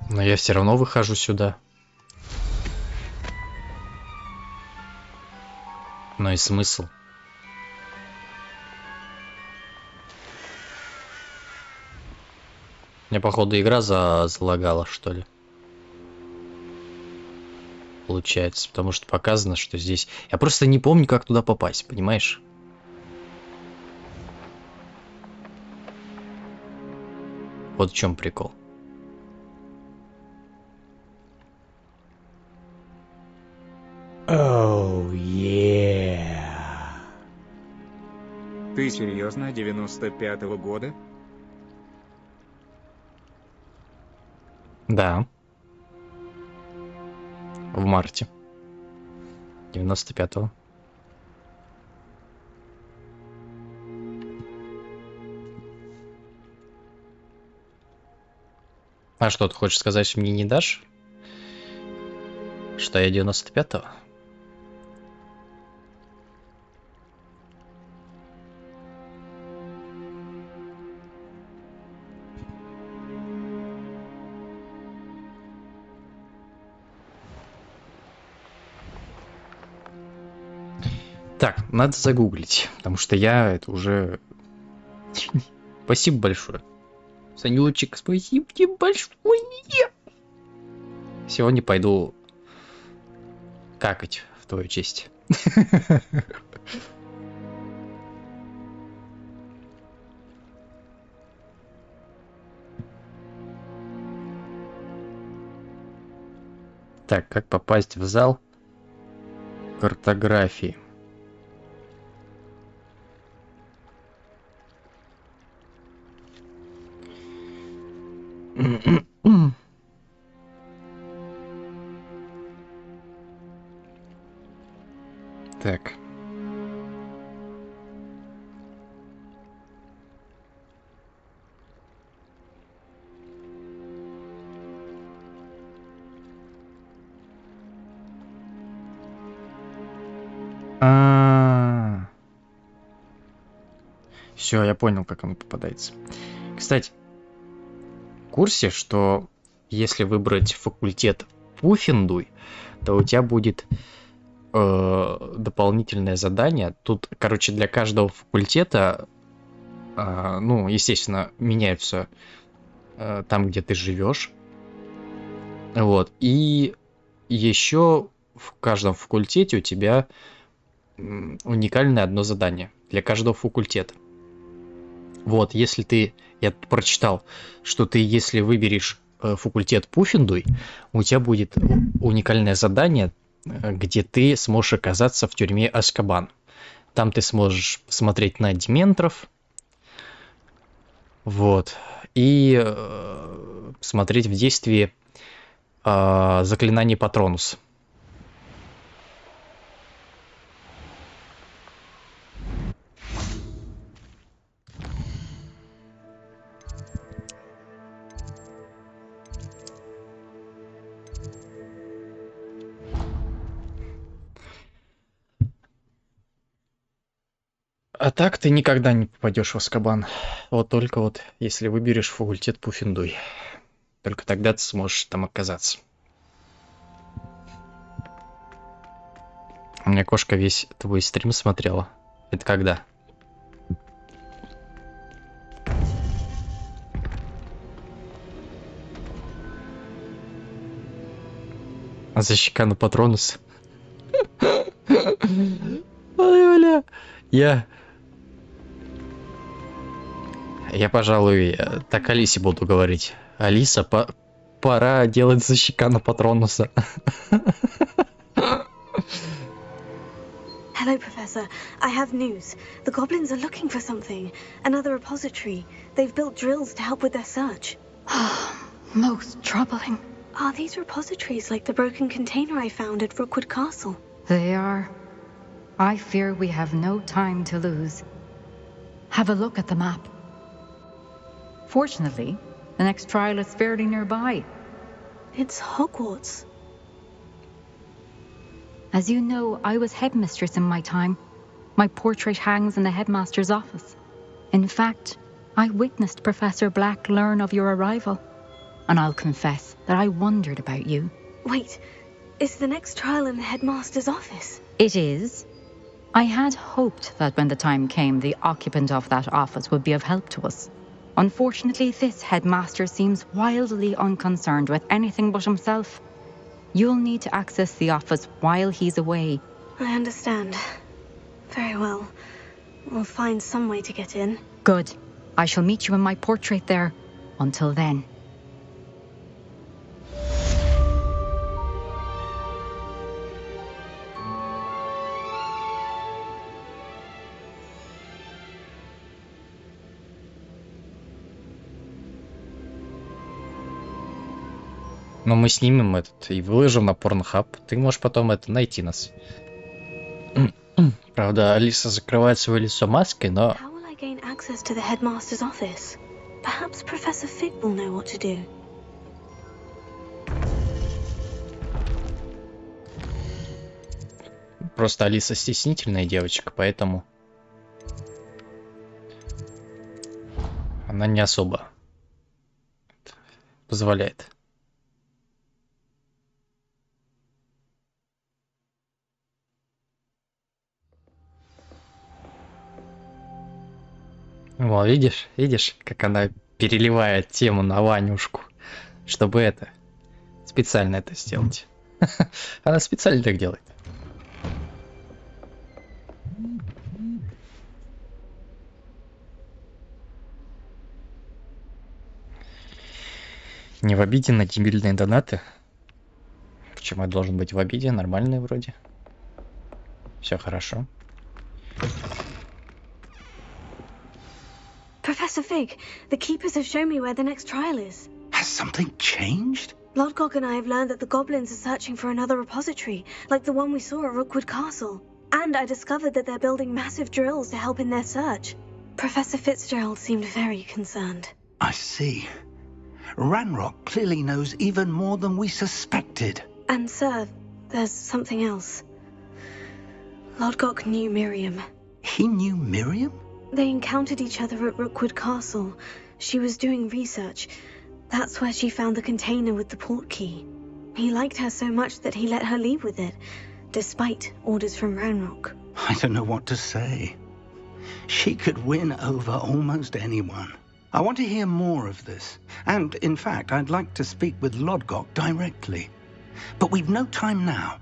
Но я все равно выхожу сюда. Ну и смысл? Мне, походу, игра залагала, что ли. Получается, потому что показано, что здесь... Я просто не помню, как туда попасть, понимаешь? Вот в чем прикол. Oh, yeah. Ты серьезно 95-го года? Да. В марте 95-го. А что, ты хочешь сказать, мне не дашь? Что я 95-го? Так, надо загуглить, потому что я это уже... Спасибо большое. Санючек, спасибо тебе большое. Сегодня пойду какать в твою честь. Так, как попасть в зал картографии? Так. Все, я понял, как он попадается. Кстати, в курсе, что если выбрать факультет Пуффендуй, то у тебя будет дополнительное задание. Тут, короче, для каждого факультета, ну, естественно, меняются там, где ты живешь. Вот. И еще в каждом факультете у тебя уникальное одно задание для каждого факультета. Вот, если ты, я прочитал, что ты, если выберешь факультет Пуффендуй, у тебя будет уникальное задание, где ты сможешь оказаться в тюрьме Азкабан. Там ты сможешь смотреть на дементоров, вот, и смотреть в действии заклинание Патронус. А так ты никогда не попадешь в Азкабан. Вот только вот, если выберешь факультет Пуффендуй. Только тогда ты сможешь там оказаться. У меня кошка весь твой стрим смотрела. Это когда? Защека на Патронус. Ой, бля. Я, пожалуй, так Алисе буду говорить. Алиса, пора делать защека на Патронуса. Hello, Professor. I have news. The goblins are looking for something. Another repository. They've built drills to help with their search. Most troubling. Are these repositories like the broken container I found at Rookwood Castle? They are. I fear we have no time to lose. Have a look at the map. Fortunately, the next trial is fairly nearby. It's Hogwarts. As you know, I was headmistress in my time. My portrait hangs in the headmaster's office. In fact, I witnessed Professor Black learn of your arrival. And I'll confess that I wondered about you. Wait, is the next trial in the headmaster's office? It is. I had hoped that when the time came, the occupant of that office would be of help to us. Unfortunately, this headmaster seems wildly unconcerned with anything but himself. You'll need to access the office while he's away. I understand. Very well. We'll find some way to get in. Good. I shall meet you in my portrait there. Until then. Но мы снимем этот и выложим на Pornhub. Ты можешь потом это найти нас. Правда, Алиса закрывает свое лицо маской, но... How will I gain access to the headmaster's office? Perhaps Professor Fig will know what to do. Просто Алиса стеснительная девочка, поэтому... Она не особо позволяет. Во, видишь, как она переливает тему на Ванюшку, чтобы это, специально это сделать. Она специально так делает. Не в обиде на дебильные донаты. Почему я должен быть в обиде? Нормальные вроде. Все хорошо. Professor Fig, the keepers have shown me where the next trial is. Has something changed? Lodgok and I have learned that the goblins are searching for another repository, like the one we saw at Rookwood Castle. And I discovered that they're building massive drills to help in their search. Professor Fitzgerald seemed very concerned. I see. Ranrock clearly knows even more than we suspected. And sir, there's something else. Lodgok knew Miriam. He knew Miriam? They encountered each other at Rookwood Castle. She was doing research. That's where she found the container with the port key. He liked her so much that he let her leave with it, despite orders from Ranrock. I don't know what to say. She could win over almost anyone. I want to hear more of this. And, in fact, I'd like to speak with Lodgok directly. But we've no time now.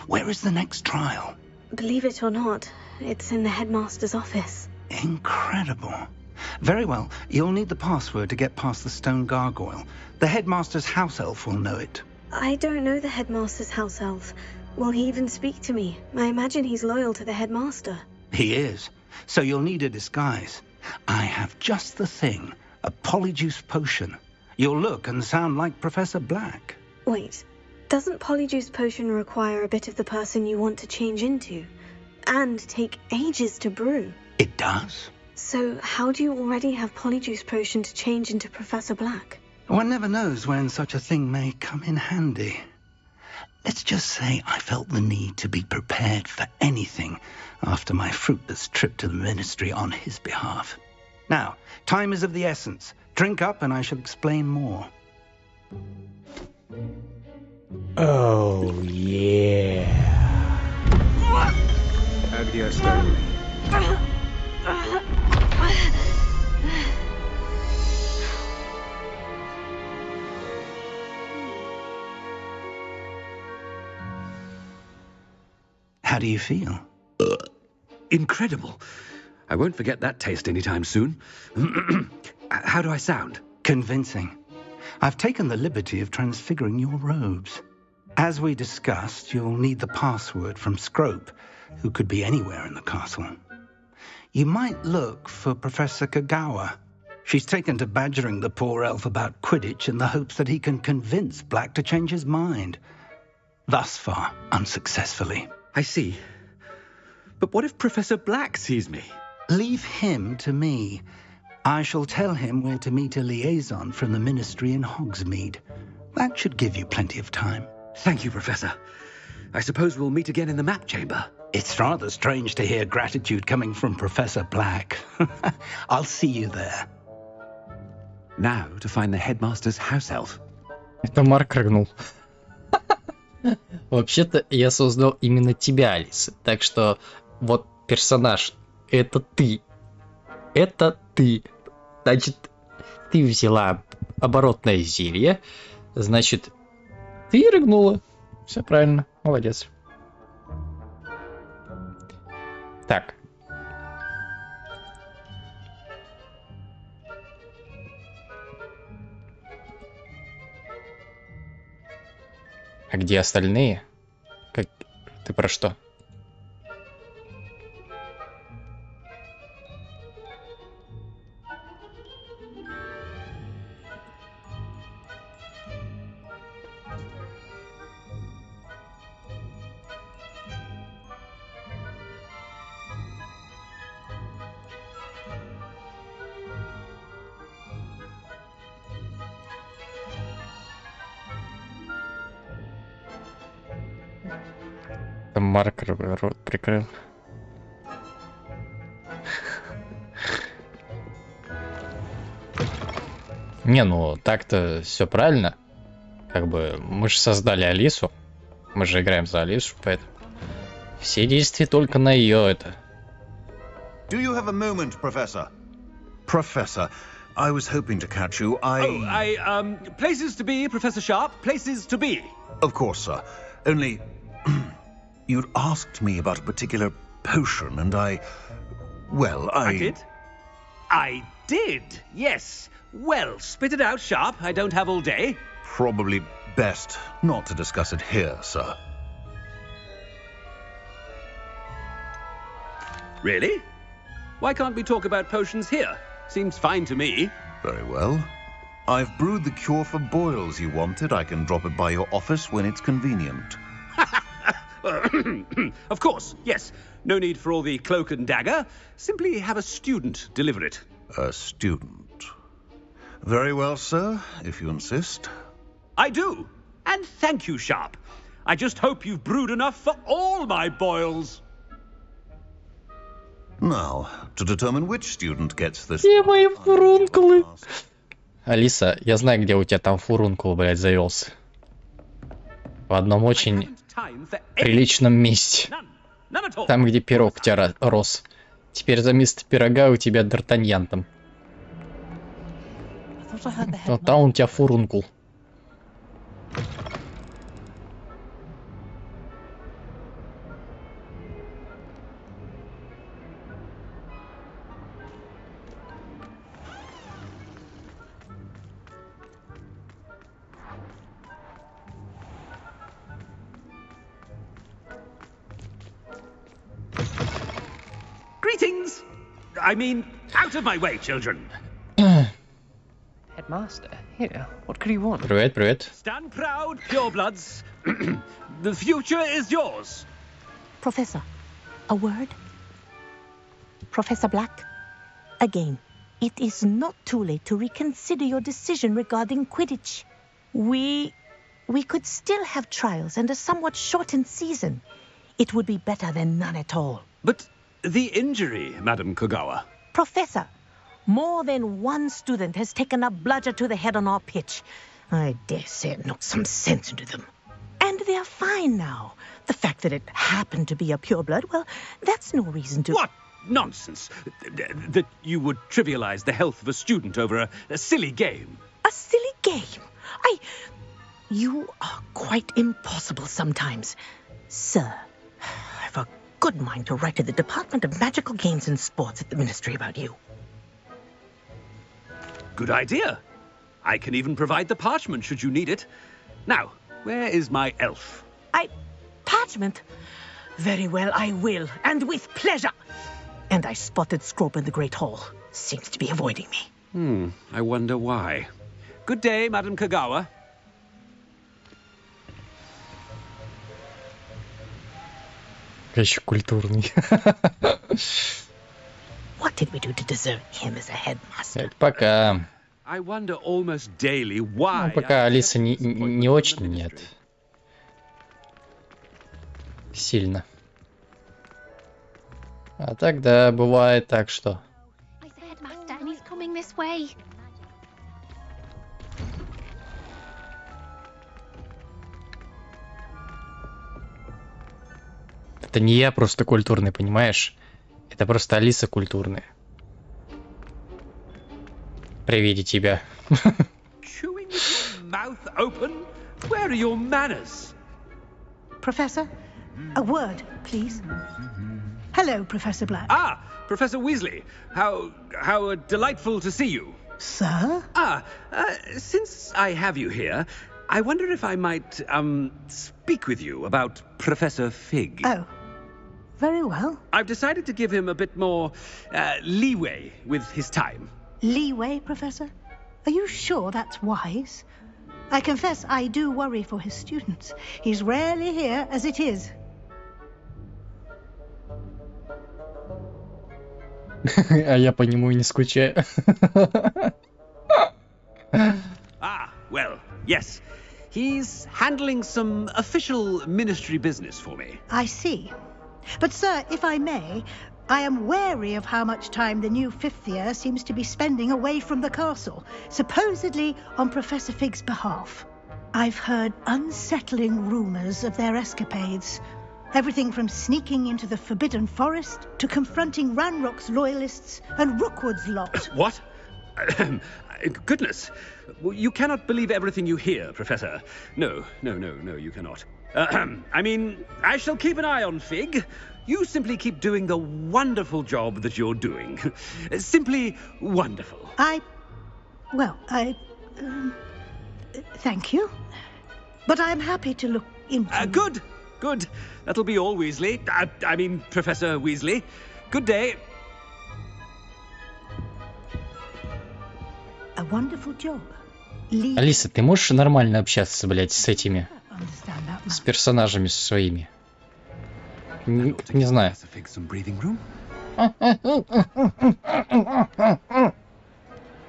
Where is the next trial? Believe it or not, it's in the headmaster's office. Incredible. Very well, you'll need the password to get past the stone gargoyle. The headmaster's house elf will know it. I don't know the headmaster's house elf. Will he even speak to me? I imagine he's loyal to the headmaster. He is. So you'll need a disguise. I have just the thing. A polyjuice potion. You'll look and sound like Professor Black. Wait, doesn't polyjuice potion require a bit of the person you want to change into? And take ages to brew? It does. So how do you already have polyjuice potion to change into Professor Black? One never knows when such a thing may come in handy. Let's just say I felt the need to be prepared for anything after my fruitless trip to the ministry on his behalf. Now, time is of the essence. Drink up and I shall explain more. Oh, yeah. А где остальные? How do you feel? Incredible. I won't forget that taste anytime soon. How do I sound? Convincing. I've taken the liberty of transfiguring your robes. As we discussed, you'll need the password from Scrope, who could be anywhere in the castle. You might look for Professor Kagawa. She's taken to badgering the poor elf about Quidditch in the hopes that he can convince Black to change his mind. Thus far, unsuccessfully. I see. But what if Professor Black sees me? Leave him to me. I shall tell him where to meet a liaison from the ministry in Hogsmeade. That should give you plenty of time. Thank you, Professor. I suppose we'll meet again in the map chamber. It's rather strange to hear gratitude coming from Professor Black. I'll see you there. Now to find the headmaster's house elf. Это Марк рыгнул. Вообще-то я создал именно тебя, Алиса. Так что вот персонаж, это ты. Это ты. Значит, ты взяла оборотное зелье. Значит, ты рыгнула. Все правильно. Молодец. Так. А где остальные? Как... Ты про что? Марк рот прикрыл. Не, ну так-то все правильно. Как бы мы же создали Алису. Мы же играем за Алису, поэтому все действия только на ее это. Do you have a moment, Professor? Professor, I was hoping to catch you. Places to be, Professor Sharp. Places to be. Of course, sir. Only you'd asked me about a particular potion, and I did? I did, yes. Well, spit it out, Sharp. I don't have all day. Probably best not to discuss it here, sir. Really? Why can't we talk about potions here? Seems fine to me. Very well. I've brewed the cure for boils you wanted. I can drop it by your office when it's convenient. Of course, yes. No need for all the cloak and dagger. Simply have a student deliver it. A student. Very well, sir, if you insist. I do. And thank you, Sharp. I just hope you've brewed enough for all my boils. Now, to determine which student gets this... Где мои фурункулы? Алиса, я знаю, где у тебя там фурункул, блядь, завелся. В одном очень приличном месте. Там, где пирог у тебя рос. Теперь за место пирога у тебя Д'Артаньян там. Вот там у тебя фурункул. Greetings! I mean, out of my way, children. Headmaster, here, what could you want? Привет, привет. Stand proud, purebloods. The future is yours. Professor, a word? Professor Black, again, it is not too late to reconsider your decision regarding Quidditch. We we could still have trials and a somewhat shortened season. It would be better than none at all. But the injury, Madam Kogawa. Professor, more than one student has taken a bludger to the head on our pitch. I dare say it knocked some sense into them. And they're fine now. The fact that it happened to be a pureblood, well, that's no reason to... What nonsense! That you would trivialize the health of a student over a silly game. A silly game? You are quite impossible sometimes. Sir, I've a good mind to write to the Department of Magical Games and Sports at the Ministry about you. Good idea. I can even provide the parchment should you need it. Now, where is my elf? Parchment? Very well, I will, and with pleasure. And I spotted Scrope in the Great Hall. Seems to be avoiding me. I wonder why. Good day, Madam Kogawa. Еще культурный. What did we do to deserve him as a headmaster? Пока. I wonder almost daily why. Ну, пока Алиса не очень, нет. Сильно. А тогда бывает так, что... Это не я просто культурный, понимаешь? Это просто Алиса культурная. При виде тебя. Chewing with your mouth open? Where are your manners? Professor, a word, please. Hello, Professor Black. Ah, Professor Weasley. How delightful to see you. Sir? Since I have you here, I wonder if I might, speak with you about Professor Fig. Oh, very well. I've decided to give him a bit more, leeway with his time. Leeway, Professor? Are you sure that's wise? I confess I do worry for his students. He's rarely here as it is. А я по нему и не скучаю. Well, yes. He's handling some official ministry business for me. I see. But, sir, if I may, I am wary of how much time the new fifth year seems to be spending away from the castle, supposedly on Professor Fig's behalf. I've heard unsettling rumours of their escapades. Everything from sneaking into the Forbidden Forest to confronting Ranrock's loyalists and Rookwood's lot. What? Goodness. You cannot believe everything you hear, Professor. No, you cannot. I mean, I shall keep an eye on Fig. You simply keep doing the wonderful job that you're doing. Simply wonderful. Thank you. But I'm happy to look into... Good. That'll be all, Weasley. I mean, Professor Weasley. Good day. A wonderful job. Алиса, ты можешь нормально общаться, блядь, с этими... С персонажами своими? Не знаю.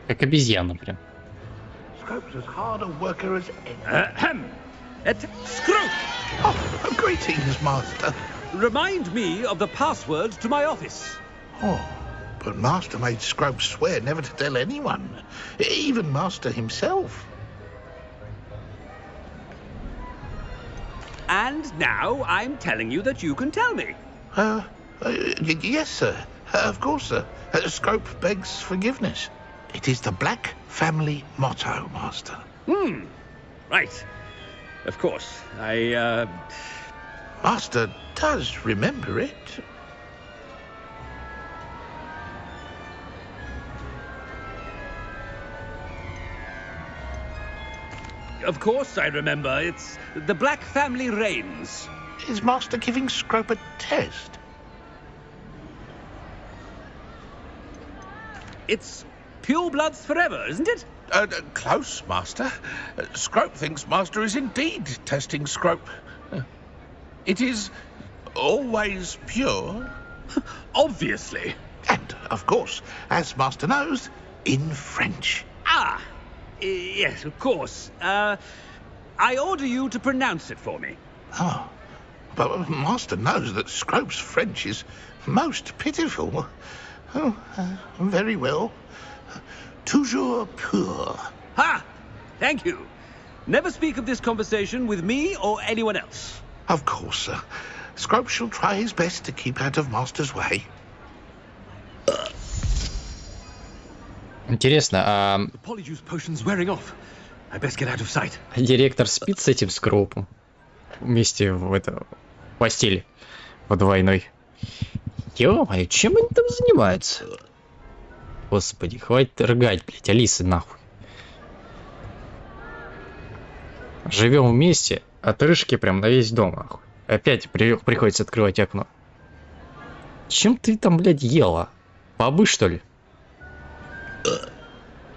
Как обезьяна прям. Scrope! Oh, greetings, Master. Remind me of the password to my office. Oh, but Master made Scrope swear never to tell anyone, even Master himself. And now I'm telling you that you can tell me. Yes, sir. Of course, sir. Scrope begs forgiveness. It is the Black family motto, Master. Right. Of course. Master does remember it. Of course I remember. It's the Black family reigns. Is Master giving Scrope a test? It's purebloods forever, isn't it? Close, Master. Scrope thinks Master is indeed testing Scrope. It is always pure. Obviously. And, of course, as Master knows, in French. Yes, of course. I order you to pronounce it for me. Oh, but Master knows that Scrope's French is most pitiful. Oh, very well. Toujours pur. Ha! Thank you. Never speak of this conversation with me or anyone else. Of course, sir. Scrope shall try his best to keep out of Master's way. Интересно, а директор спит с этим Скроупом вместе в постели под войной? Ё-моё, чем они там занимаются? Господи, хватит рыгать, блядь, Алисы нахуй. Живем вместе, отрыжки прям на весь дом, нахуй. Опять приходится открывать окно. Чем ты там, блядь, ела? Бобы, что ли?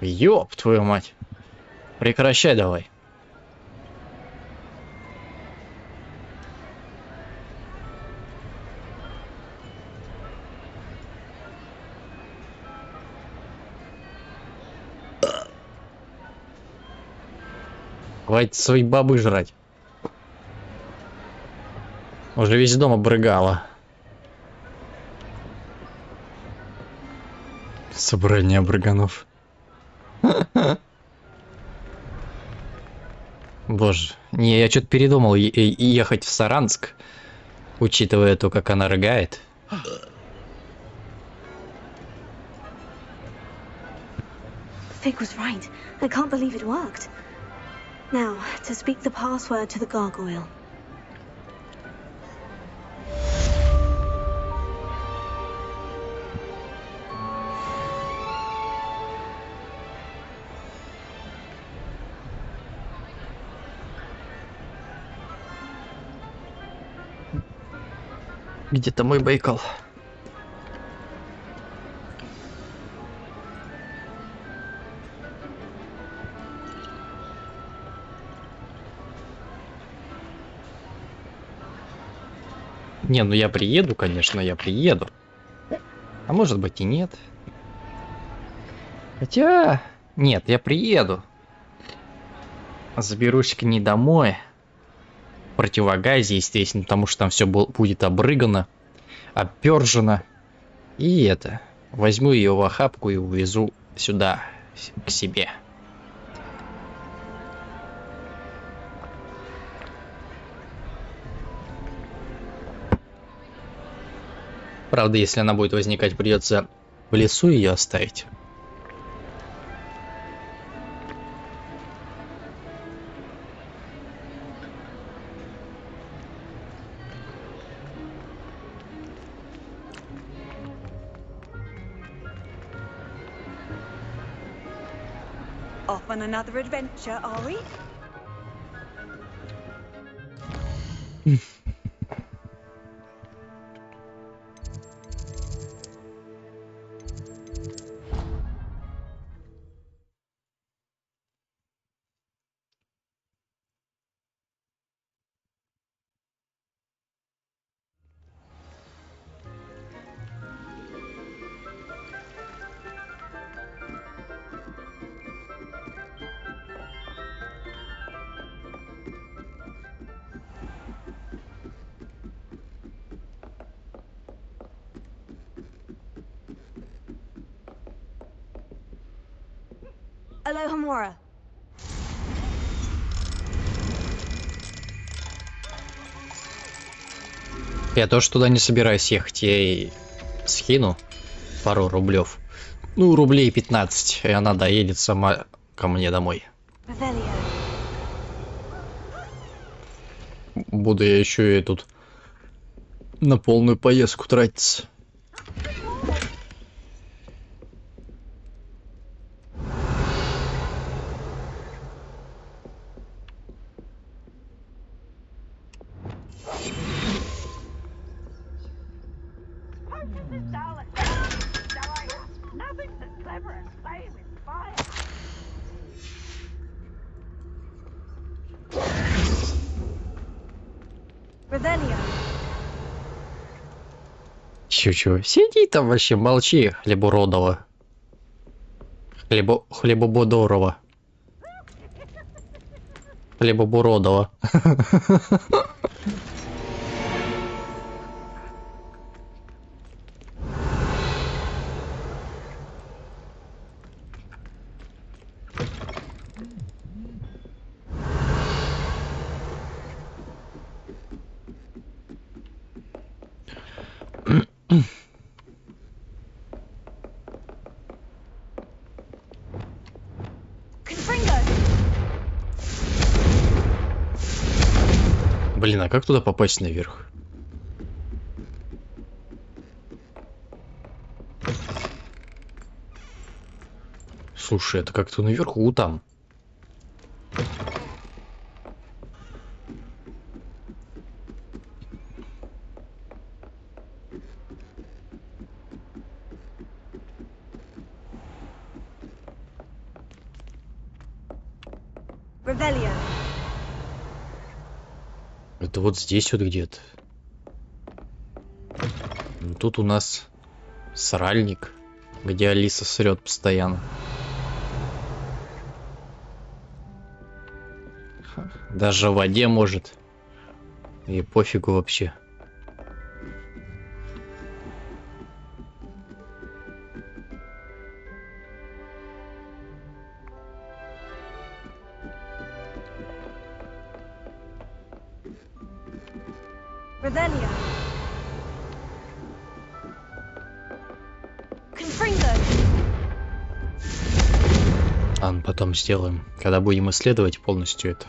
Ёб твою мать. Прекращай давай. Хватит свои бобы жрать. Уже весь дом обрыгало. Собрание обрыганов. Боже, не, я что-то передумал ехать в Саранск, учитывая то, как она рыгает. Fig was right. I can't believe it worked. Now, to speak the password to the gargoyle. Где-то мой Байкал. Не, ну я приеду, конечно, я приеду. А может быть и нет. Хотя... Нет, я приеду. Заберусь к ней домой. В противогазе, естественно, потому что там все будет обрыгано, обпержено. И это... Возьму ее в охапку и увезу сюда, к себе. Правда, если она будет возникать, придется в лесу ее оставить. Off on another adventure, are we? Aloha Mora. Я тоже туда не собираюсь ехать, я ей скину пару рублев. Ну, рублей 15, и она доедет сама ко мне домой. Буду я еще и тут на полную поездку тратиться. Чего? Сиди там вообще, молчи, хлебородова. Хлебободорова. Хлебобуродова. Блин, а как туда попасть наверх? Слушай, это как-то наверху там. Это вот здесь вот где-то. Тут у нас сральник, где Алиса срет постоянно. Даже в воде может. И пофигу вообще. А мы потом сделаем, когда будем исследовать полностью это.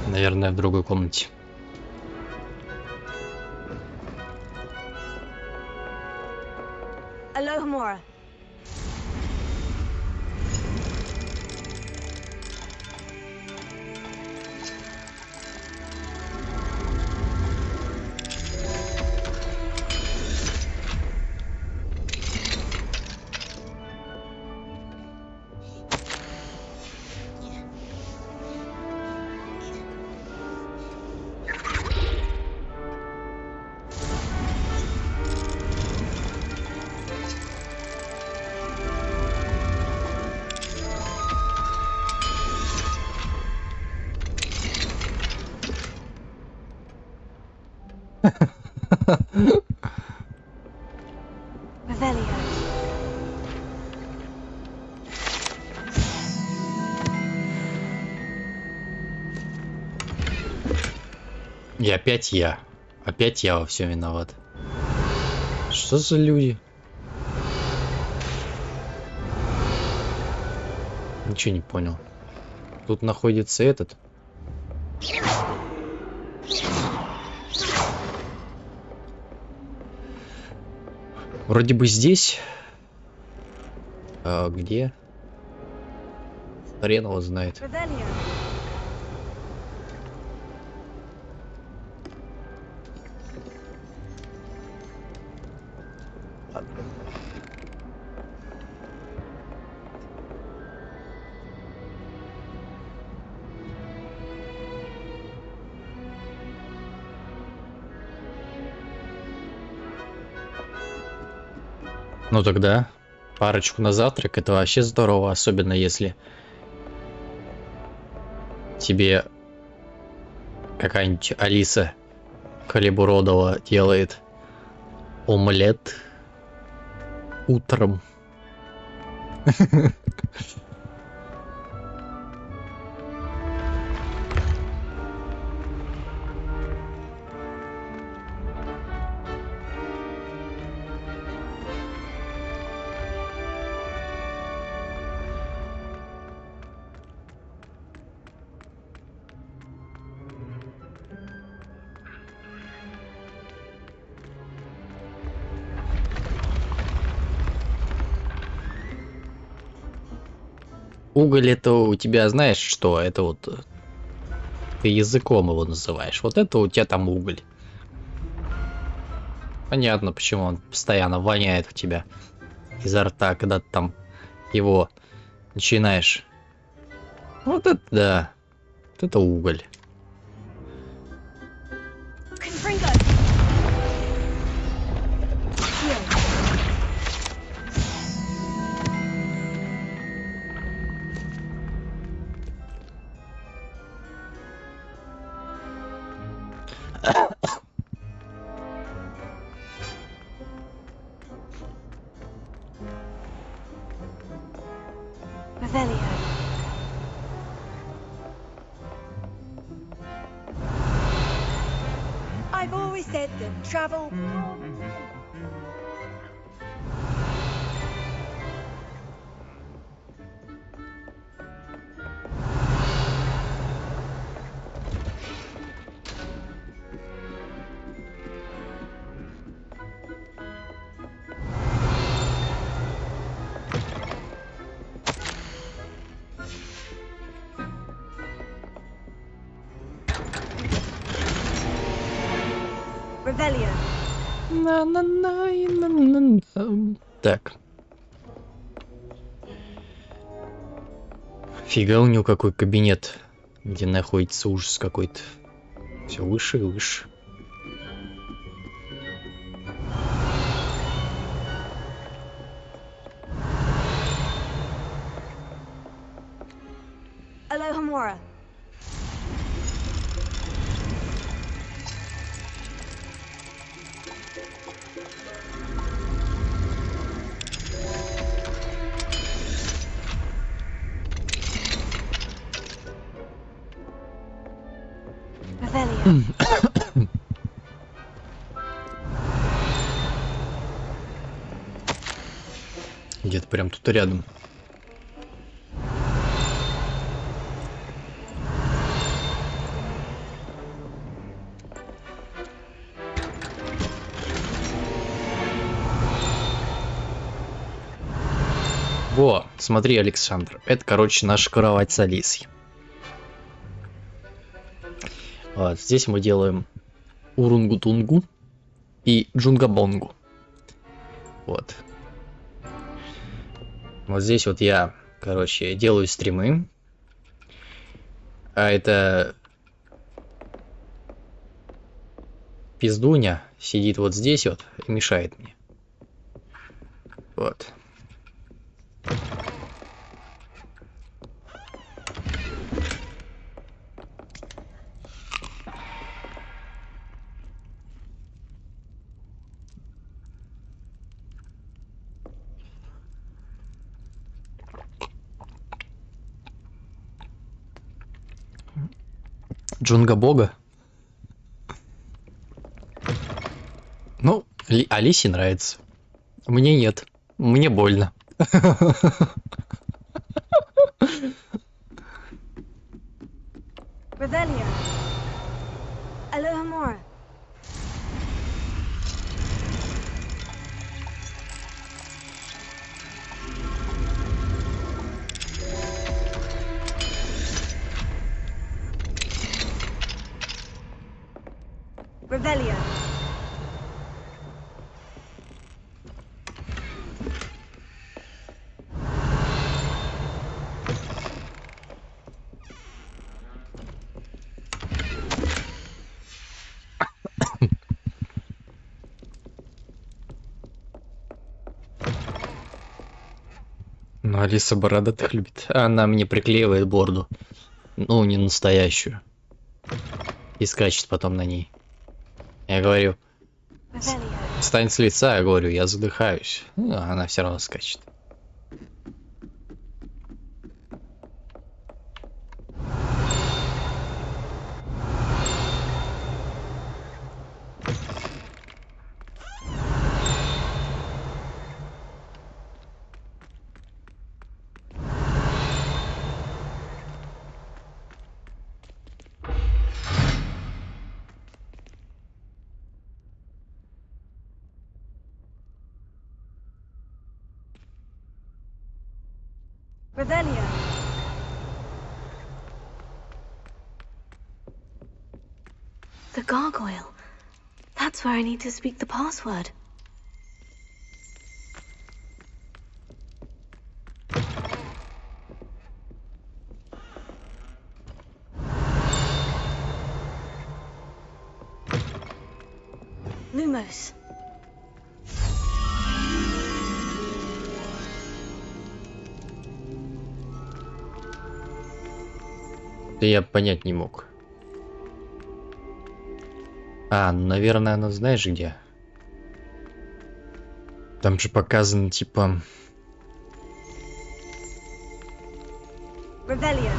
Наверное, в другой комнате. И опять я. Опять я во всем виноват. Что за люди? Ничего не понял. Тут находится этот. Вроде бы здесь. А где? Хрен его знает. Ну тогда парочку на завтрак, это вообще здорово, особенно если тебе какая-нибудь Алиса Хлебуродова делает омлет утром. Уголь это у тебя, знаешь что, это вот ты языком его называешь. Вот это у тебя там уголь. Понятно, почему он постоянно воняет у тебя. изо рта, когда ты там его начинаешь. Вот это да. Вот это уголь. I've always said that travel... Так. Фига у него какой кабинет, где находится ужас какой-то. Все выше и выше. Alohomora. Где-то прям тут рядом. Во, смотри, Александр, это, короче, наша кровать с Алисой. Вот, здесь мы делаем урунгутунгу и джунгабонгу. Вот. Вот здесь вот я, короче, делаю стримы. А это пиздуня сидит вот здесь вот и мешает мне. Вот. Джунга Бога. Ну, Алисе нравится. Мне нет. Мне больно. Revelio. Alohomora. Revelio. Ну, Алиса бородатых любит. Она мне приклеивает борду. Ну, не настоящую. И скачет потом на ней. Я говорю, встань с лица, я говорю, я задыхаюсь. Ну, она все равно скачет. Revelio. The gargoyle. That's where I need to speak the password. Lumos. Да я понять не мог. А, ну, наверное, она знаешь где? Там же показано, типа... Revelio.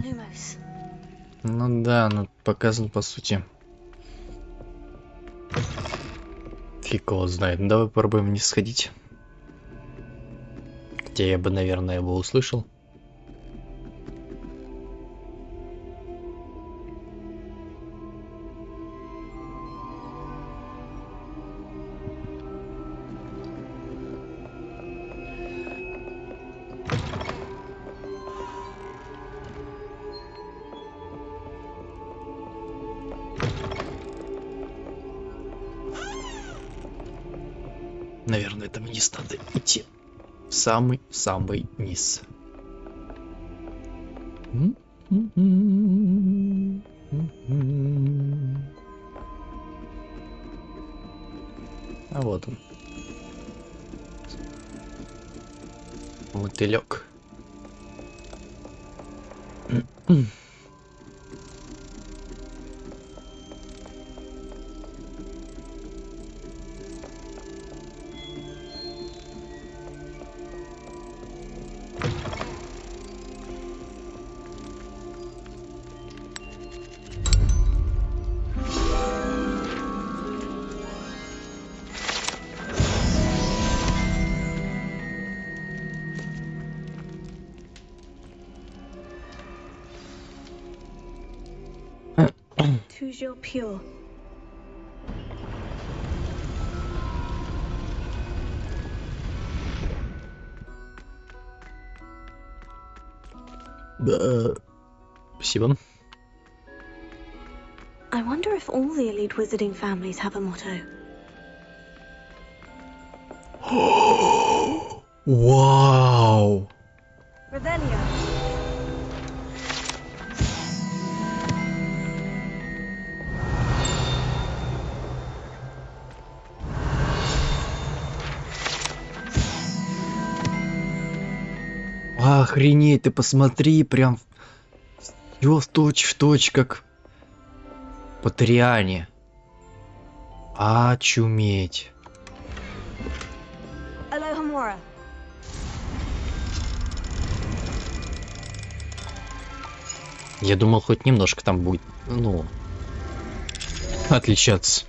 Lumos. Ну да, ну показан по сути. Фиг его знает. Ну, давай попробуем вниз сходить. Хотя я бы, наверное, его услышал. Наверное, это вниз надо идти. В самый-самый низ. А вот он. Мотылек. Toujours pure. Спасибо. I wonder if all the elite wizarding families have a motto. Вау! Revelio. Охренеть, ты посмотри, прям всё точь-в-точь, как по Триане. Очуметь. Alohomora. Я думал, хоть немножко там будет, ну, отличаться.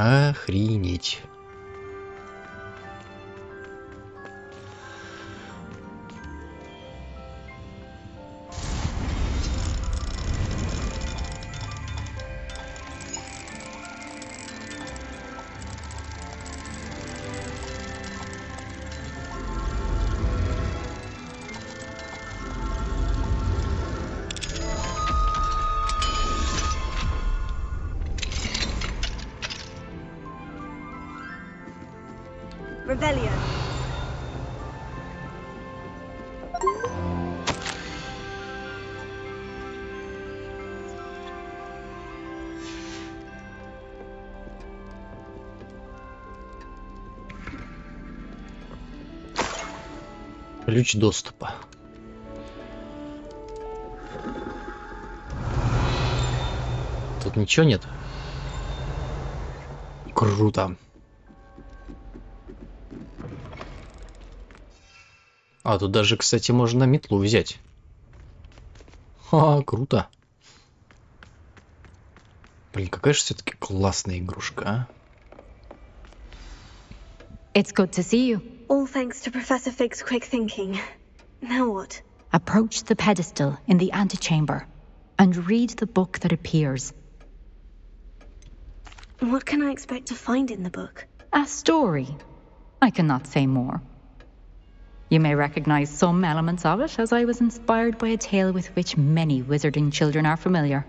Охренеть. Revelio. Ключ доступа. Тут ничего нет. Круто. А, тут даже, кстати, можно метлу взять. Ха, круто. Блин, какая же все-таки классная игрушка, а? It's good to see you. All thanks to Professor Fig's quick thinking. Now what? Approach the pedestal in the antechamber and read the book that appears. What can I expect to find in the book? A story. I cannot say more. You may recognize some elements of it, as I was inspired by a tale with which many wizarding children are familiar.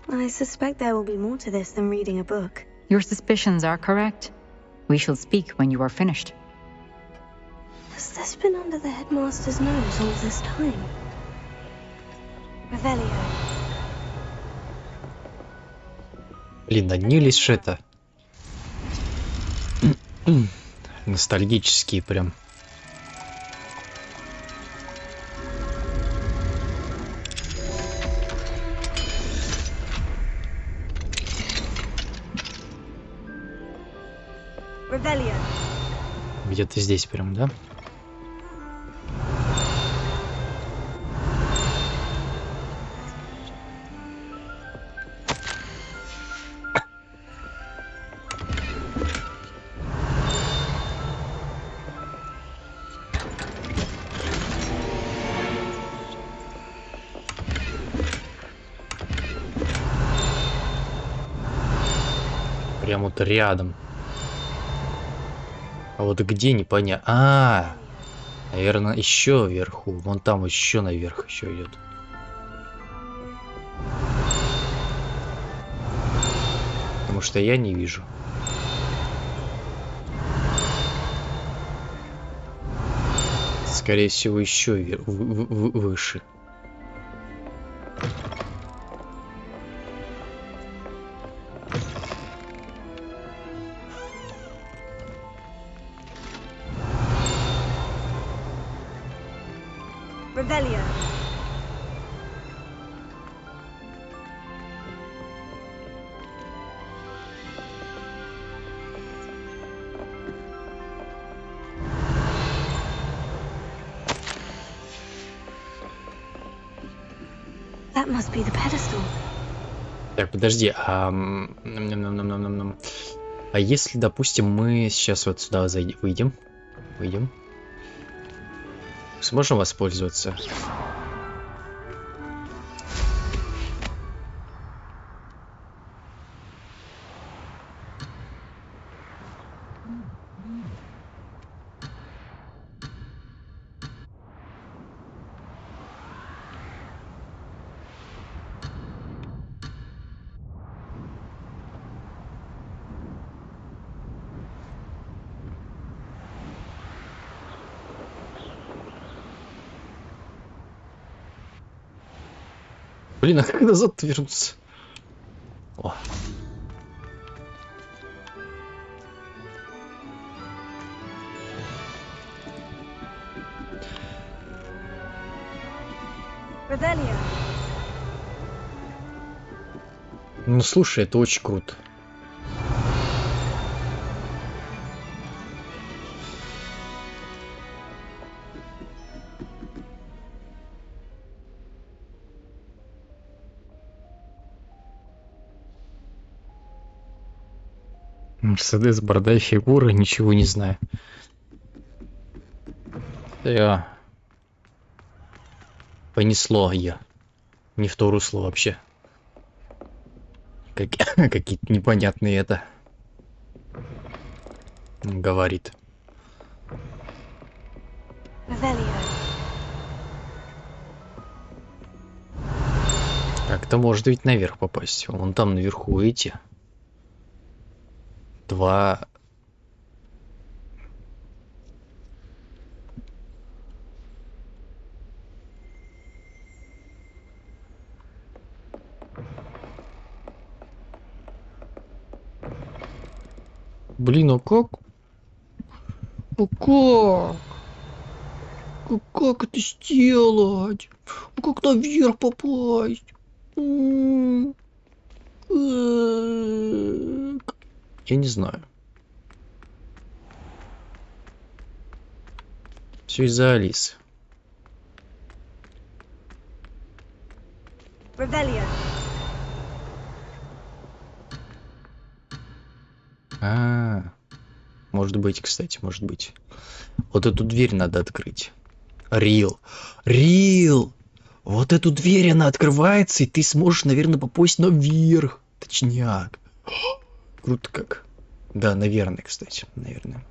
I suspect there will be more to this than reading a book. Your suspicions are correct. We shall speak when you are finished. Has this been under the headmaster's nose all this time? Revelio. Блин, одни лишь это... ностальгические прям. Где-то здесь прям, да? Прям вот рядом. А вот где непонятно. Наверное, еще вверху. Вон там еще наверх еще идет. Потому что я не вижу. Скорее всего, еще выше. Так, подожди, а если, допустим, мы сейчас вот сюда выйдем, сможем воспользоваться? Блин, а как назад вернуться? О. Ну слушай, это очень круто. Мерседес, борода, фигура, ничего не знаю. Понесло я. Не в то русло вообще. Какие-то непонятные это. Говорит. Как-то может ведь наверх попасть. Вон там наверху эти. Два. Блин, а как? А как? Как это сделать? Как наверх попасть? Я не знаю. Все из-за Алисы. Может быть, кстати, может быть. Вот эту дверь надо открыть. Рил. Вот эту дверь, она открывается, и ты сможешь, наверное, попасть наверх. Точняк. Круто как. Да, наверное, кстати, наверное.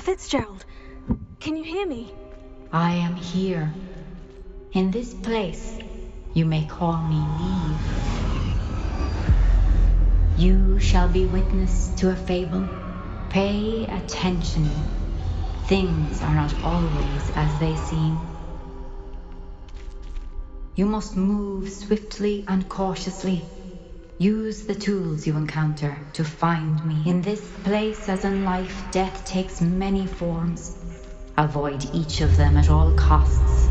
Fitzgerald, can you hear me? I am here. In this place, you may call me Neve. You shall be witness to a fable. Pay attention. Things are not always as they seem. You must move swiftly and cautiously. Use the tools you encounter to find me. In this place, as in life, death takes many forms. Avoid each of them at all costs.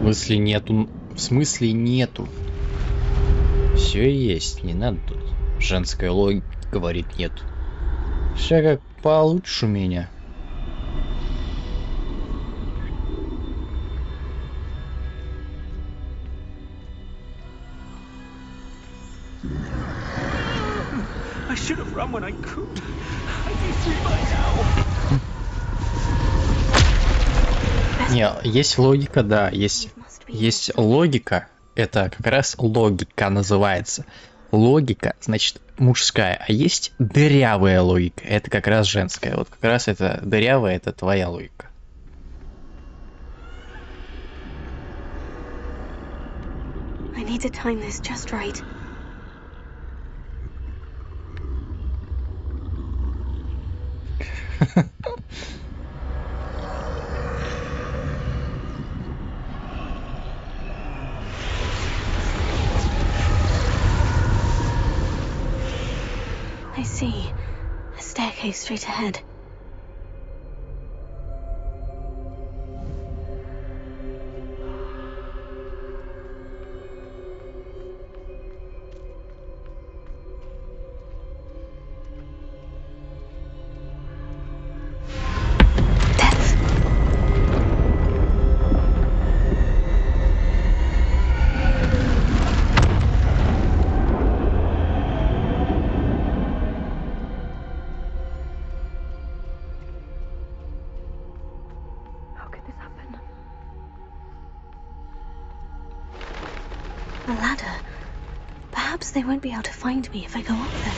В смысле нету? Все есть, не надо тут. Женская логика говорит нет. Все как получше у меня. I should have run when I could. I'd be free by now. Не, есть логика, да, есть логика, это как раз логика называется. Логика, значит, мужская, а есть дырявая логика, это как раз женская. Вот как раз это дырявая, это твоя логика. I need to time this just right. I see. A staircase straight ahead. A ladder. Perhaps they won't be able to find me if I go up there.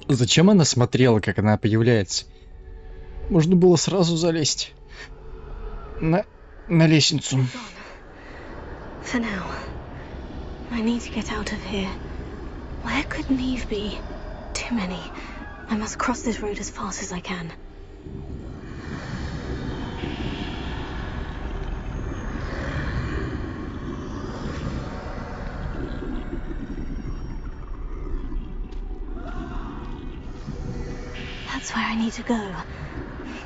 Зачем она смотрела, как она появляется? Можно было сразу залезть на лестницу. For now, I need to get out of here. Where could Neve be? Too many. I must cross this road as fast as I can. That's where I need to go.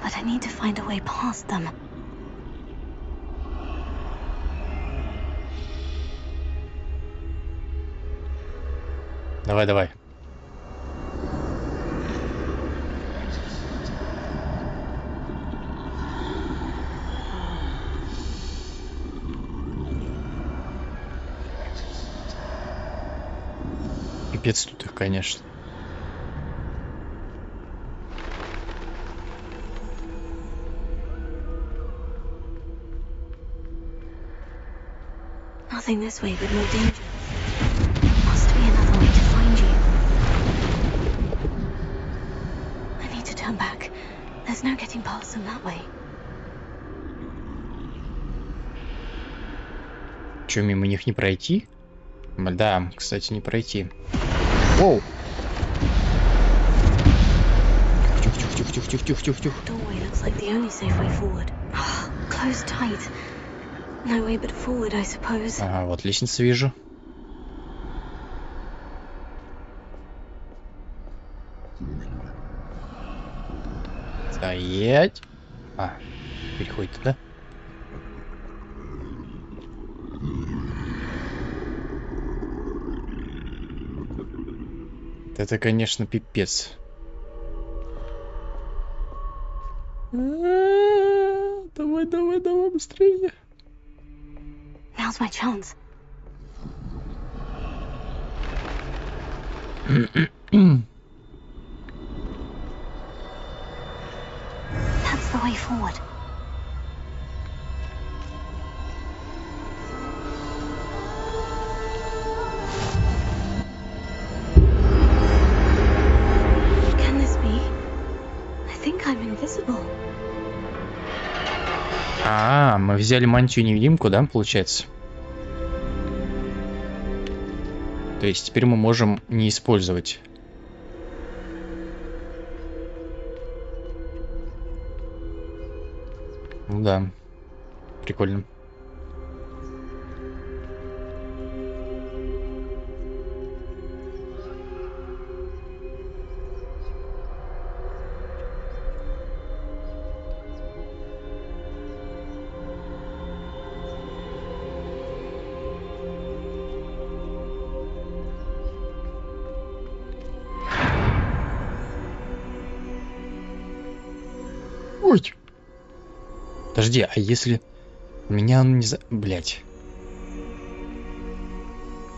But I need to find a way past them. Давай, давай. Пипец тут их, конечно. Nothing this way but more danger. Must be another way to find you. I need to turn back. There's no getting past them that way. Чё, мимо них не пройти? Да, кстати, не пройти. Воу! Тихо-тихо-тихо-тихо-тихо-тихо-тихо. Doorway looks like the only safe way forward. Closed tight. No way but forward, I suppose. Ага, вот лестницу вижу. Стоять. Переходит туда. Это, конечно, пипец. Давай, давай, давай, быстрее. Now's my chance. That's the way forward. Can this be? I think I'm invisible. Мы взяли мантию-невидимку, да, получается? То есть теперь мы можем не использовать. Ну да, прикольно. Ой. Подожди, а если меня он не за... Блять.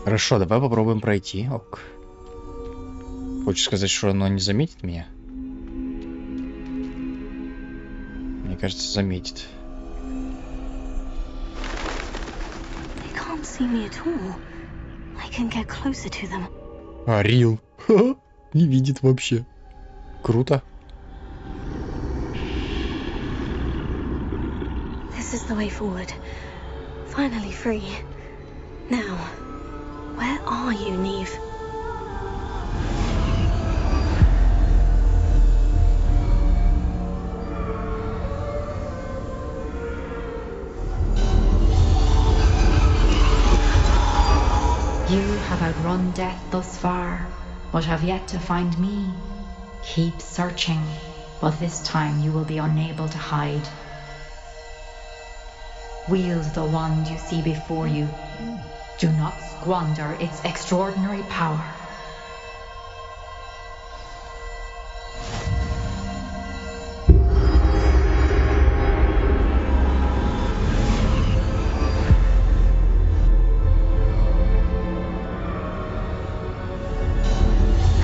Хорошо, давай попробуем пройти. Ок. Хочешь сказать, что оно не заметит меня? Мне кажется, заметит. Рил. Не видит вообще. Круто. This is the way forward. Finally free. Now, where are you, Neve? You have outrun death thus far, but have yet to find me. Keep searching, but this time you will be unable to hide. Wield the wand you see before you. Do not squander its extraordinary power.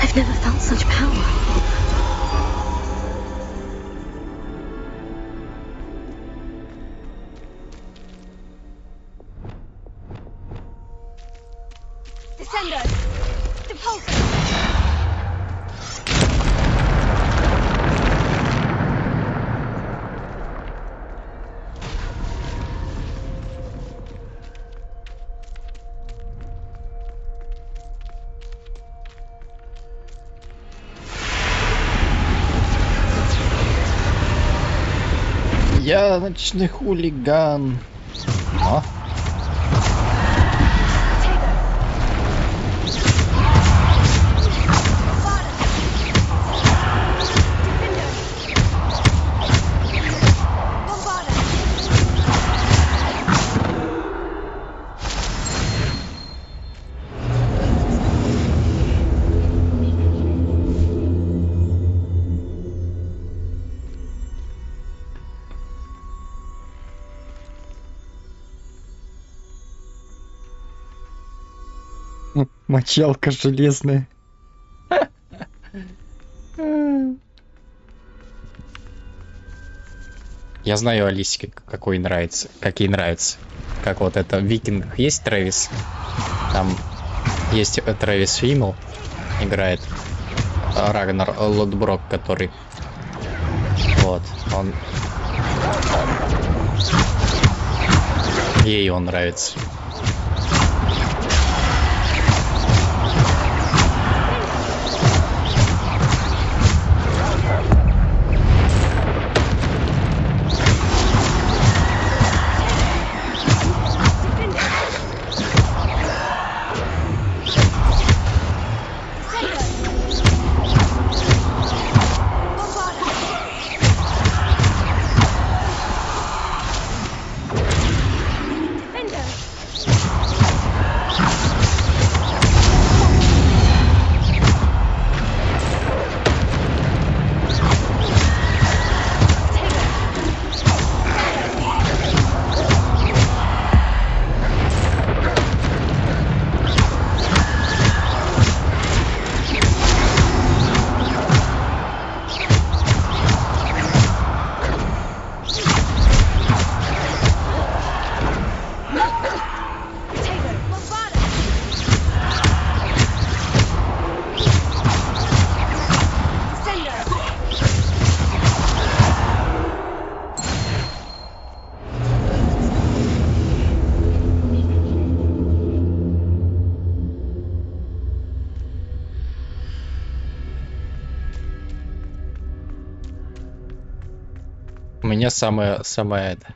I've never felt such power. Я ночной хулиган. А? Мочалка железная. Я знаю Алисе, какой нравится, какие нравятся. Как вот это в Викингах есть Трэвис. Там есть Трэвис Фиммел, играет Рагнар Лотброк, который... Вот, он... Ей он нравится. У меня самая это.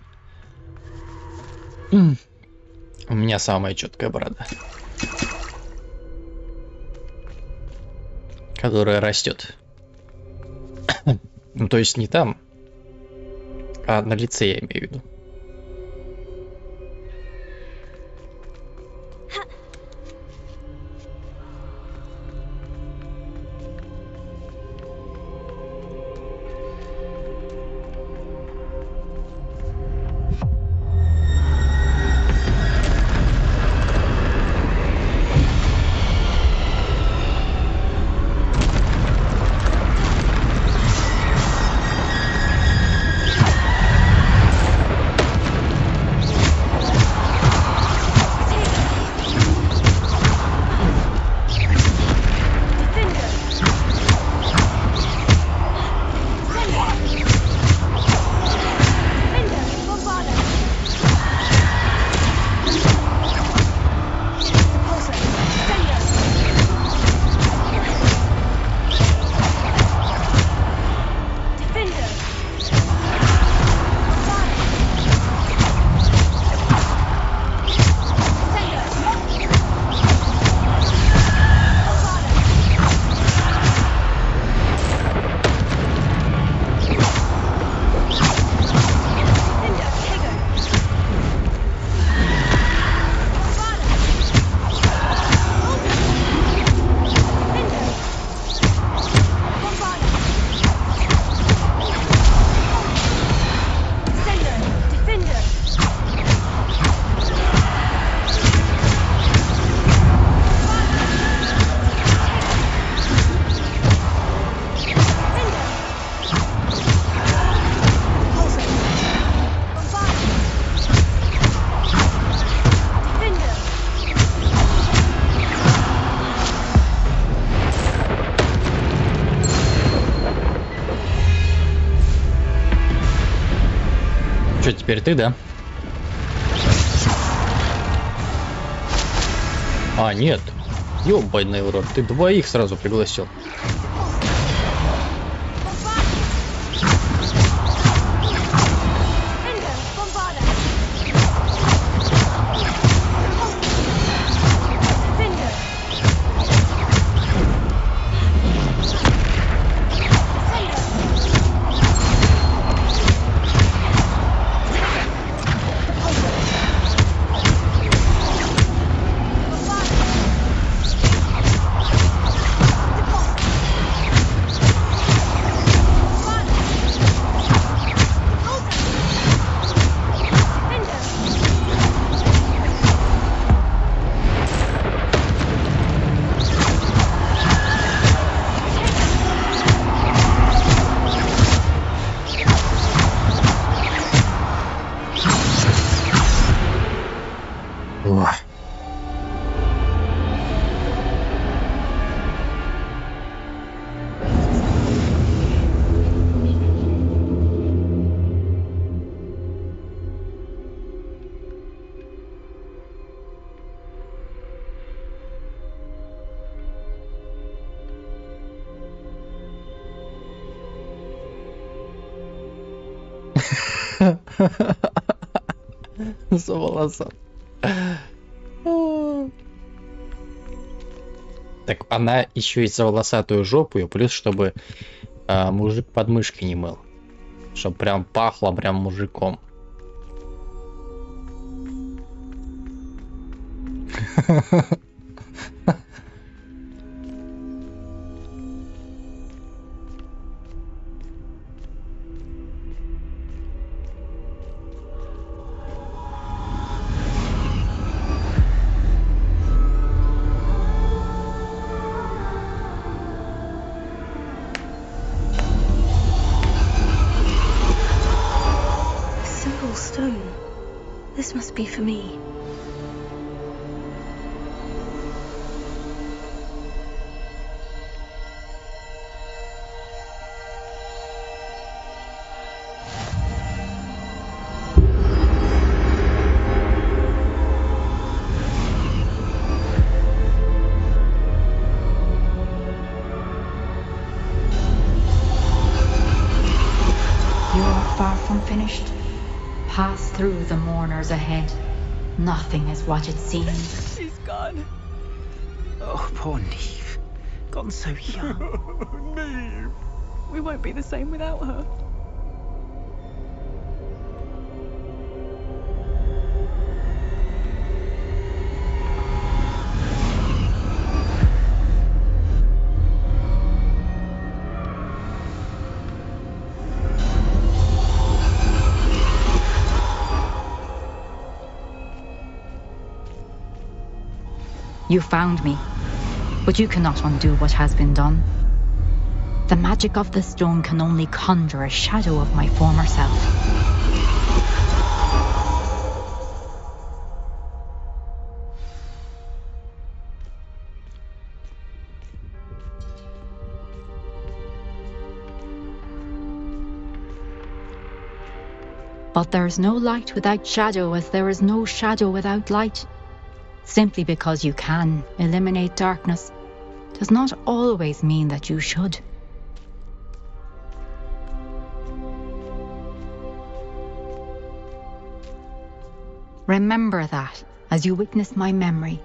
У меня самая четкая борода, которая растет. Ну, то есть не там, а на лице я имею в виду. Что, теперь ты, да? А, нет. Ёбаный в рот, ты двоих сразу пригласил. За волоса. Так она еще и за волосатую жопу, и плюс, чтобы мужик подмышки не мыл. Чтоб прям пахло прям мужиком. This must be for me. You are far unfinished. Pass through the mourners ahead. Nothing is what it seems. She's gone. Oh, poor Neve. Gone so young. Neve. We won't be the same without her. You found me, but you cannot undo what has been done. The magic of the stone can only conjure a shadow of my former self. But there is no light without shadow, as there is no shadow without light. Simply because you can eliminate darkness does not always mean that you should. Remember that as you witness my memory.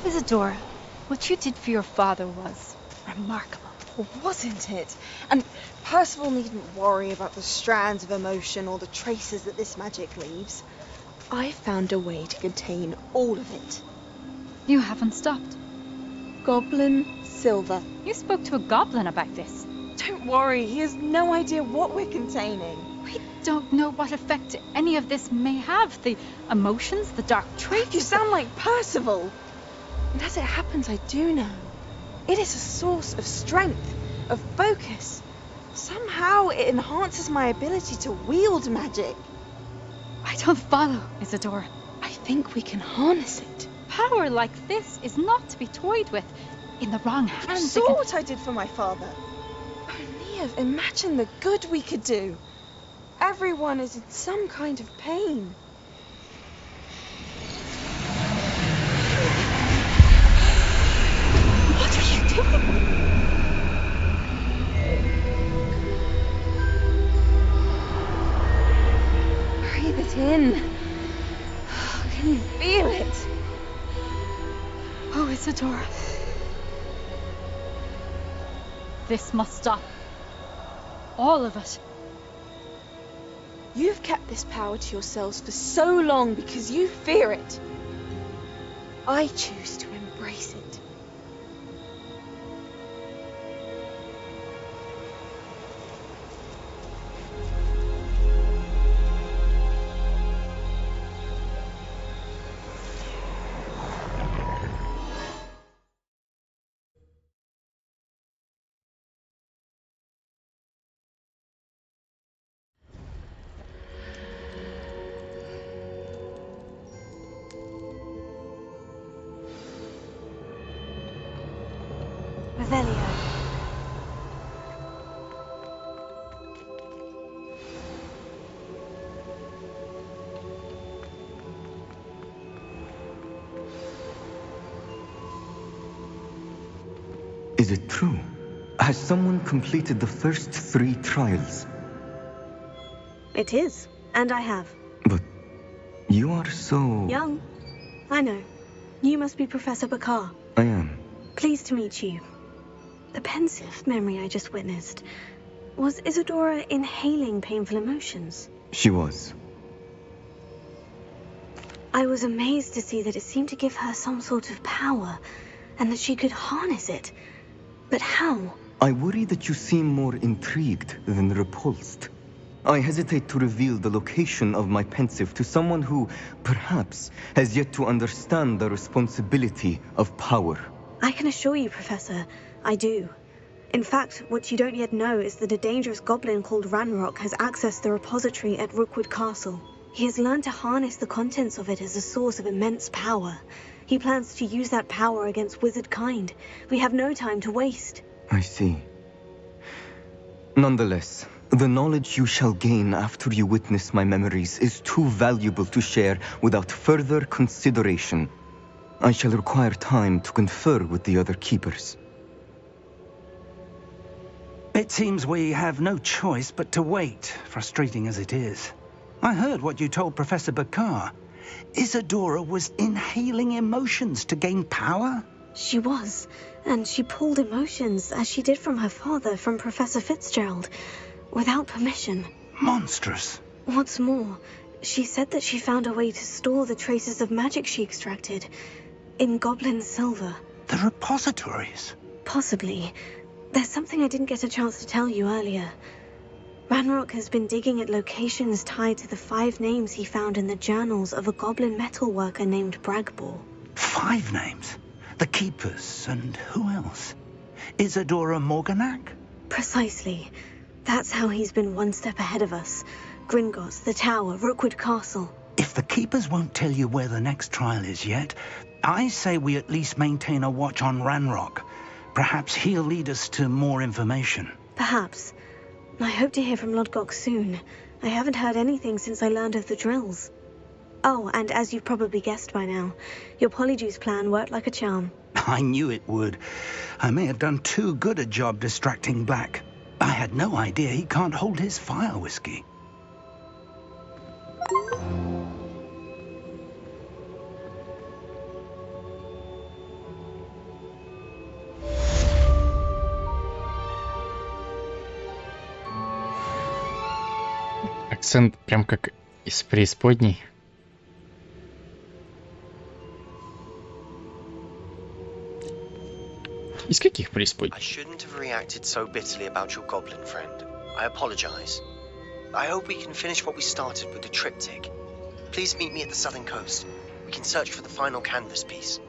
Isadora, what you did for your father was remarkable, wasn't it? And Percival needn't worry about the strands of emotion or the traces that this magic leaves. I found a way to contain all of it. You haven't stopped. Goblin Silver. You spoke to a goblin about this. Don't worry, he has no idea what we're containing. We don't know what effect any of this may have. The emotions, the dark traits. You sound like Percival. And as it happens, I do know. It is a source of strength, of focus. Somehow it enhances my ability to wield magic. I don't follow, Isadora. I think we can harness it. Power like this is not to be toyed with. In the wrong hands. You saw what I did for my father. Oh, Neve, imagine the good we could do. Everyone is in some kind of pain. What are you doing? Breathe it in. Can you feel it? Oh, Isadora. This must stop. All of it. You've kept this power to yourselves for so long because you fear it. I choose to embrace it. Is it true? Has someone completed the first 3 trials? It is, and I have. But you are so... young. I know. You must be Professor Bakar. I am. Pleased to meet you. The pensive memory I just witnessed. Was Isadora inhaling painful emotions? She was. I was amazed to see that it seemed to give her some sort of power, and that she could harness it. But how? I worry that you seem more intrigued than repulsed. I hesitate to reveal the location of my pensive to someone who, perhaps, has yet to understand the responsibility of power. I can assure you, Professor, I do. In fact, what you don't yet know is that a dangerous goblin called Ranrock has accessed the repository at Rookwood Castle. He has learned to harness the contents of it as a source of immense power. He plans to use that power against wizard kind. We have no time to waste. I see. Nonetheless, the knowledge you shall gain after you witness my memories is too valuable to share without further consideration. I shall require time to confer with the other keepers. It seems we have no choice but to wait, frustrating as it is. I heard what you told Professor Bakar. Isadora was inhaling emotions to gain power? She was, and she pulled emotions, as she did from her father, from Professor Fitzgerald, without permission. Monstrous. What's more, she said that she found a way to store the traces of magic she extracted in goblin silver. The repositories? Possibly. There's something I didn't get a chance to tell you earlier. Ranrock has been digging at locations tied to the 5 names he found in the journals of a goblin metalworker named Bragbor. 5 names? The Keepers, and who else? Isadora Morganac? Precisely. That's how he's been one step ahead of us. Gringotts, the Tower, Rookwood Castle. If the Keepers won't tell you where the next trial is yet, I say we at least maintain a watch on Ranrock. Perhaps he'll lead us to more information. Perhaps. I hope to hear from Lodgok soon. I haven't heard anything since I learned of the drills. Oh, and as you've probably guessed by now, your Polyjuice plan worked like a charm. I knew it would. I may have done too good a job distracting Black. I had no idea he can't hold his fire whiskey. Акцент прям как из преисподней. Из каких преисподней? I shouldn't have reacted so bitterly about your goblin friend. I apologize. I hope we can finish what we started with the triptych. Please meet me at the southern coast. We can search for the final canvas piece.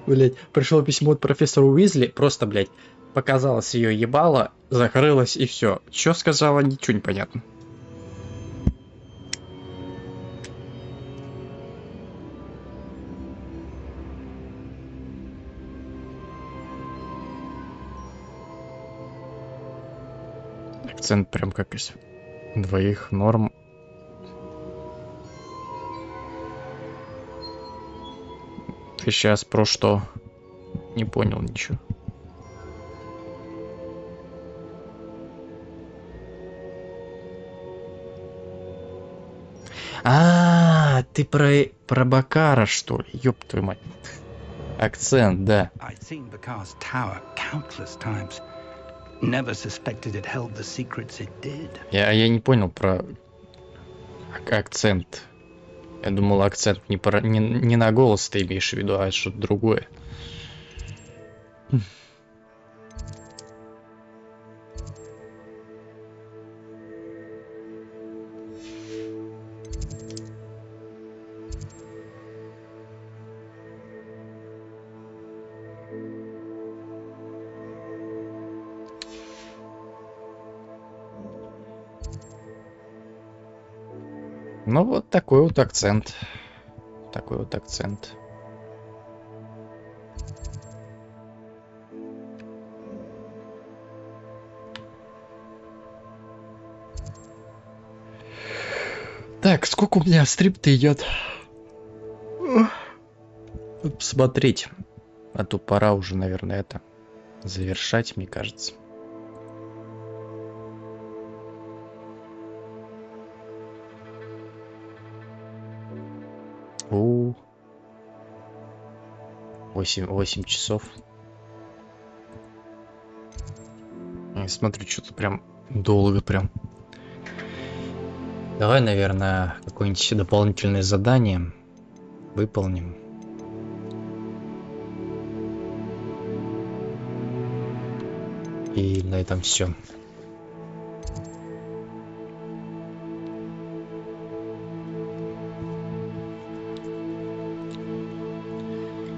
Блять, пришло письмо от профессора Уизли, просто, блять, показалось ее ебало, закрылось и все. Что сказала, ничего не понятно. Акцент прям как из 2 норм. Ты сейчас про что? Не понял ничего. А, ты про Бакара, что ли? Ёб твою мать. Акцент, да. Я не понял про акцент. Я думал, акцент не на голос ты имеешь в виду, а что-то другое. Ну вот такой вот акцент. Такой вот акцент. Так, сколько у меня стрим-то идет? Посмотреть. А то пора уже, наверное, это завершать, мне кажется. О, 8 часов. Я смотрю, что-то прям долго прям. Давай, наверное, какое-нибудь дополнительное задание. Выполним. И на этом все.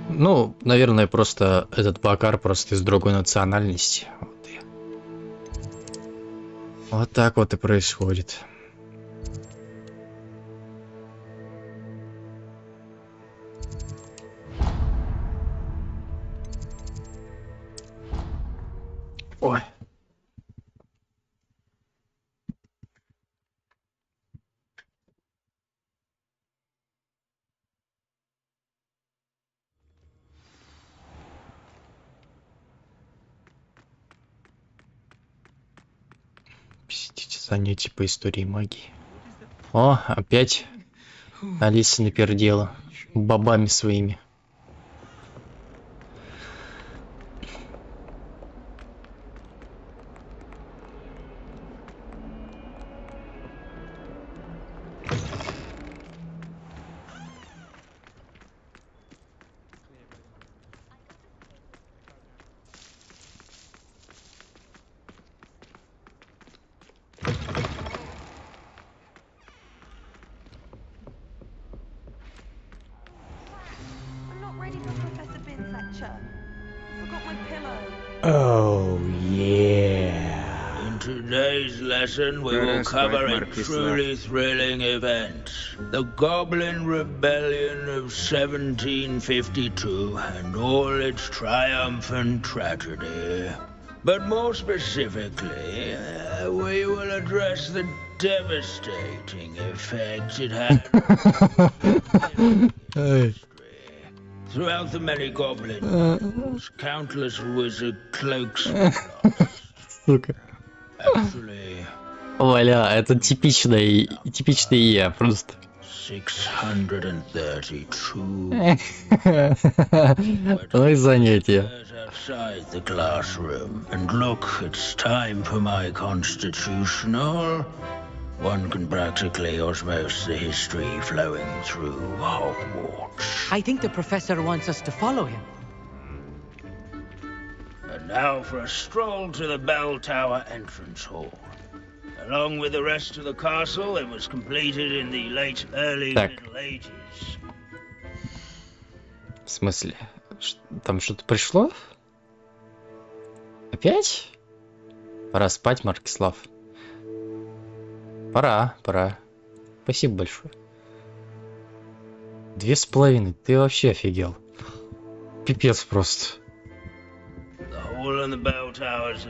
Ну, наверное, просто этот Бакар просто из другой национальности. Вот так вот и происходит. Ой. Посетите занятия по истории магии. О, опять Алиса напердела бабами своими. Oh, yeah. In today's lesson, we will cover a truly thrilling event. The Goblin Rebellion of 1752 and all its triumphant tragedy. But more specifically, we will address the devastating effect it had throughout the many goblins, countless wizard cloaks. Сука. Оля, это типичный я просто. 632. Ой, занятие. Outside the classroom, and look, it's time for my constitutional. One can practically osmose the history flowing through Hogwarts. I think the professor wants us to follow him. And now for a stroll to the bell tower entrance hall. Along with the rest of the castle, it was completed in the late early Middle Ages. В смысле? Там что-то пришло? Опять? Пора спать, Маркислав. Пора. Спасибо большое. 2,5. Ты вообще офигел. Пипец просто.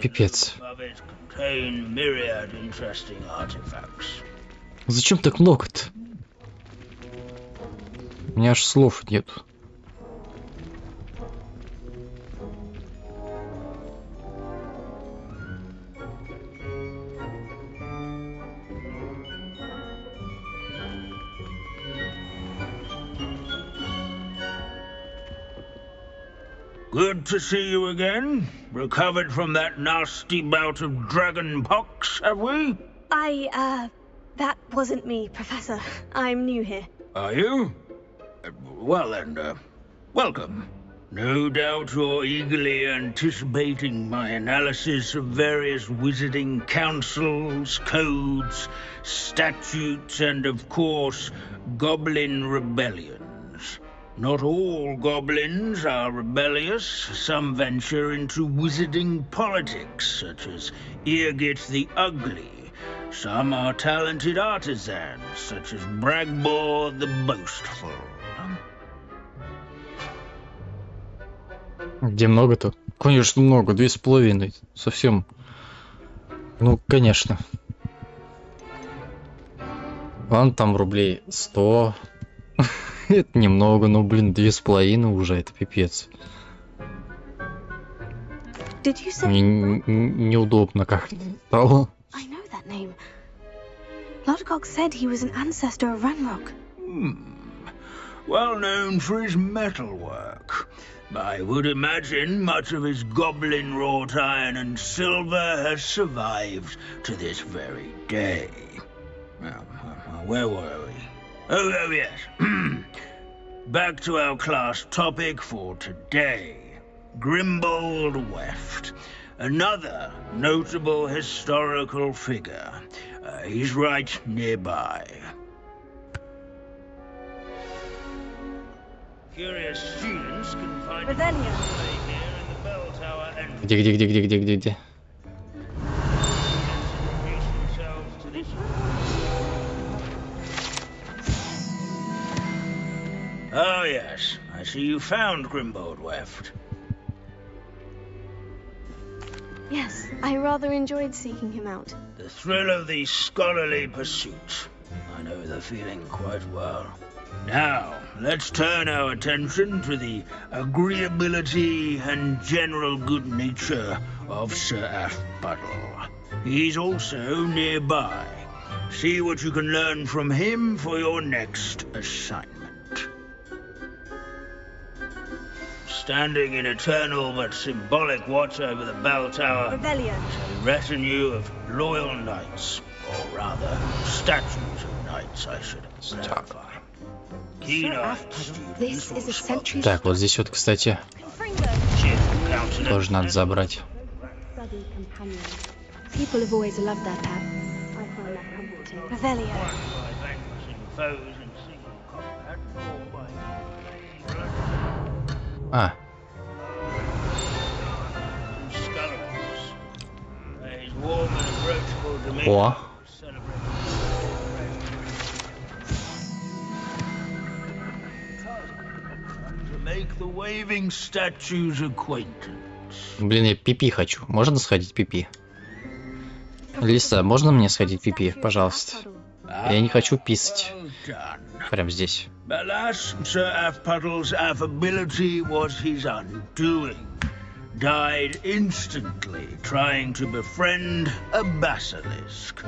Пипец. Зачем так много-то? У меня аж слов нет. Good to see you again. Recovered from that nasty bout of dragon pox, have we? That wasn't me, Professor. I'm new here. Are you? Well then, welcome. No doubt you're eagerly anticipating my analysis of various wizarding councils, codes, statutes, and of course, goblin rebellions. Not all goblins are rebellious. Some venture into wizarding politics, such as Irgit the Ugly. Some are talented artisans, such as Bragbor the Boastful. Где много-то? Конечно, много. 2,5. Совсем. Ну, конечно. Вон там рублей 100. Это немного, но, блин, 2,5 уже, это пипец. Мне неудобно как-то стало. Lodgok said he was an ancestor of Ranrock. Well known for his metalwork. I would imagine much of his goblin-wrought iron and silver has survived to this very day. Now, where were we? Oh yes. back to our class topic for today. Grimbold Weft. Another notable historical figure. He's right nearby. Curious students can find him here in the bell tower and Где? Oh yes, I see you found Grimbold Weft. Yes, I rather enjoyed seeking him out. The thrill of the scholarly pursuit. I know the feeling quite well. Now, let's turn our attention to the agreeability and general good nature of Sir Aphbuttle. He's also nearby. See what you can learn from him for your next assignment. Standing in eternal but symbolic watch over the bell tower is a retinue of loyal knights, or rather, statues of knights, I should clarify. This is a century. Так, вот здесь вот, кстати, тоже надо забрать. People have always loved their pets. I find that comforting. Revelio. А. О. Блин, я пипи хочу. Можно сходить пипи? Лиса, можно мне сходить пипи, пожалуйста? Я не хочу писать. Прям здесь. Alas, Sir Aphbuttle's affability was his undoing. Died instantly trying to befriend a basilisk.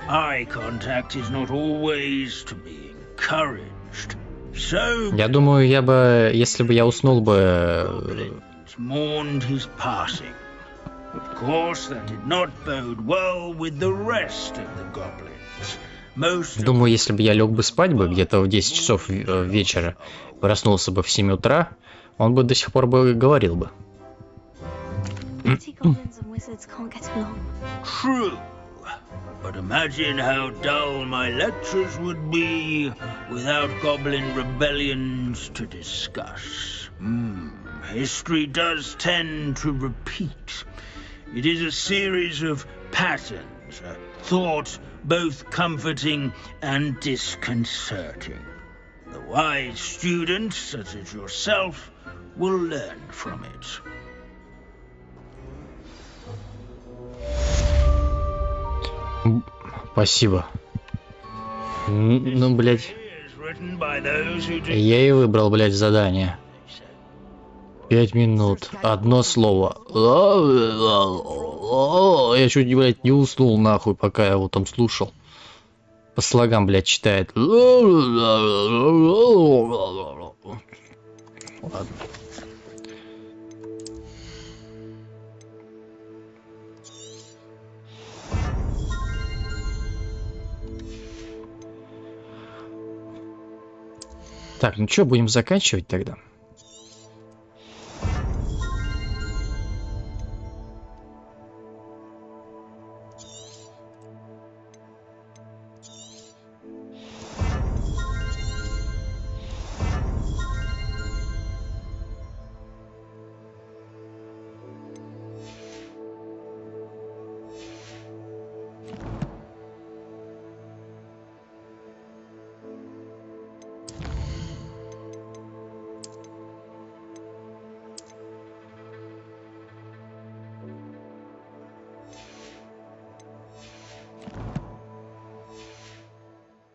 Eye contact is not always to be encouraged. So я думаю, я бы, если бы я уснул бы... mourned his passing. Of course, that did not bode well with the rest of the goblins. Думаю, если бы я лег бы спать бы где-то в 10 часов вечера, проснулся бы в 7 утра, он бы до сих пор бы говорил бы. True, but imagine how dull my lectures would be without goblin rebellions to discuss. History does tend to repeat. It is a series of patterns, a thought both comforting and disconcerting. The wise student, such as yourself, will learn from it. Спасибо. Ну, блядь. Я и выбрал, блядь, задание. 5 минут. Одно слово. Я чуть, блядь, не уснул, нахуй, пока я его там слушал. По слогам, блядь, читает. Ладно. Так, ну что, будем заканчивать тогда?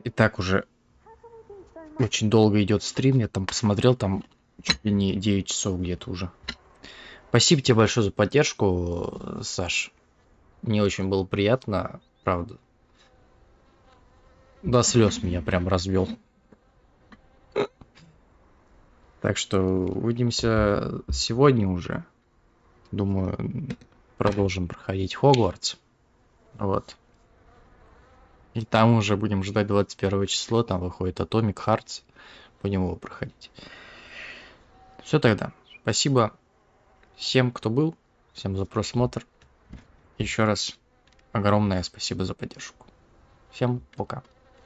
И так уже очень долго идет стрим. Я там посмотрел, там чуть ли не 9 часов где-то уже. Спасибо тебе большое за поддержку, Саш. Мне очень было приятно, правда. До слез меня прям развел. Так что увидимся сегодня уже. Думаю, продолжим проходить Хогвартс. Вот. И там уже будем ждать 21 число, там выходит Atomic Hearts. Будем его проходить. Все тогда. Спасибо всем, кто был. Всем за просмотр. Еще раз огромное спасибо за поддержку. Всем пока.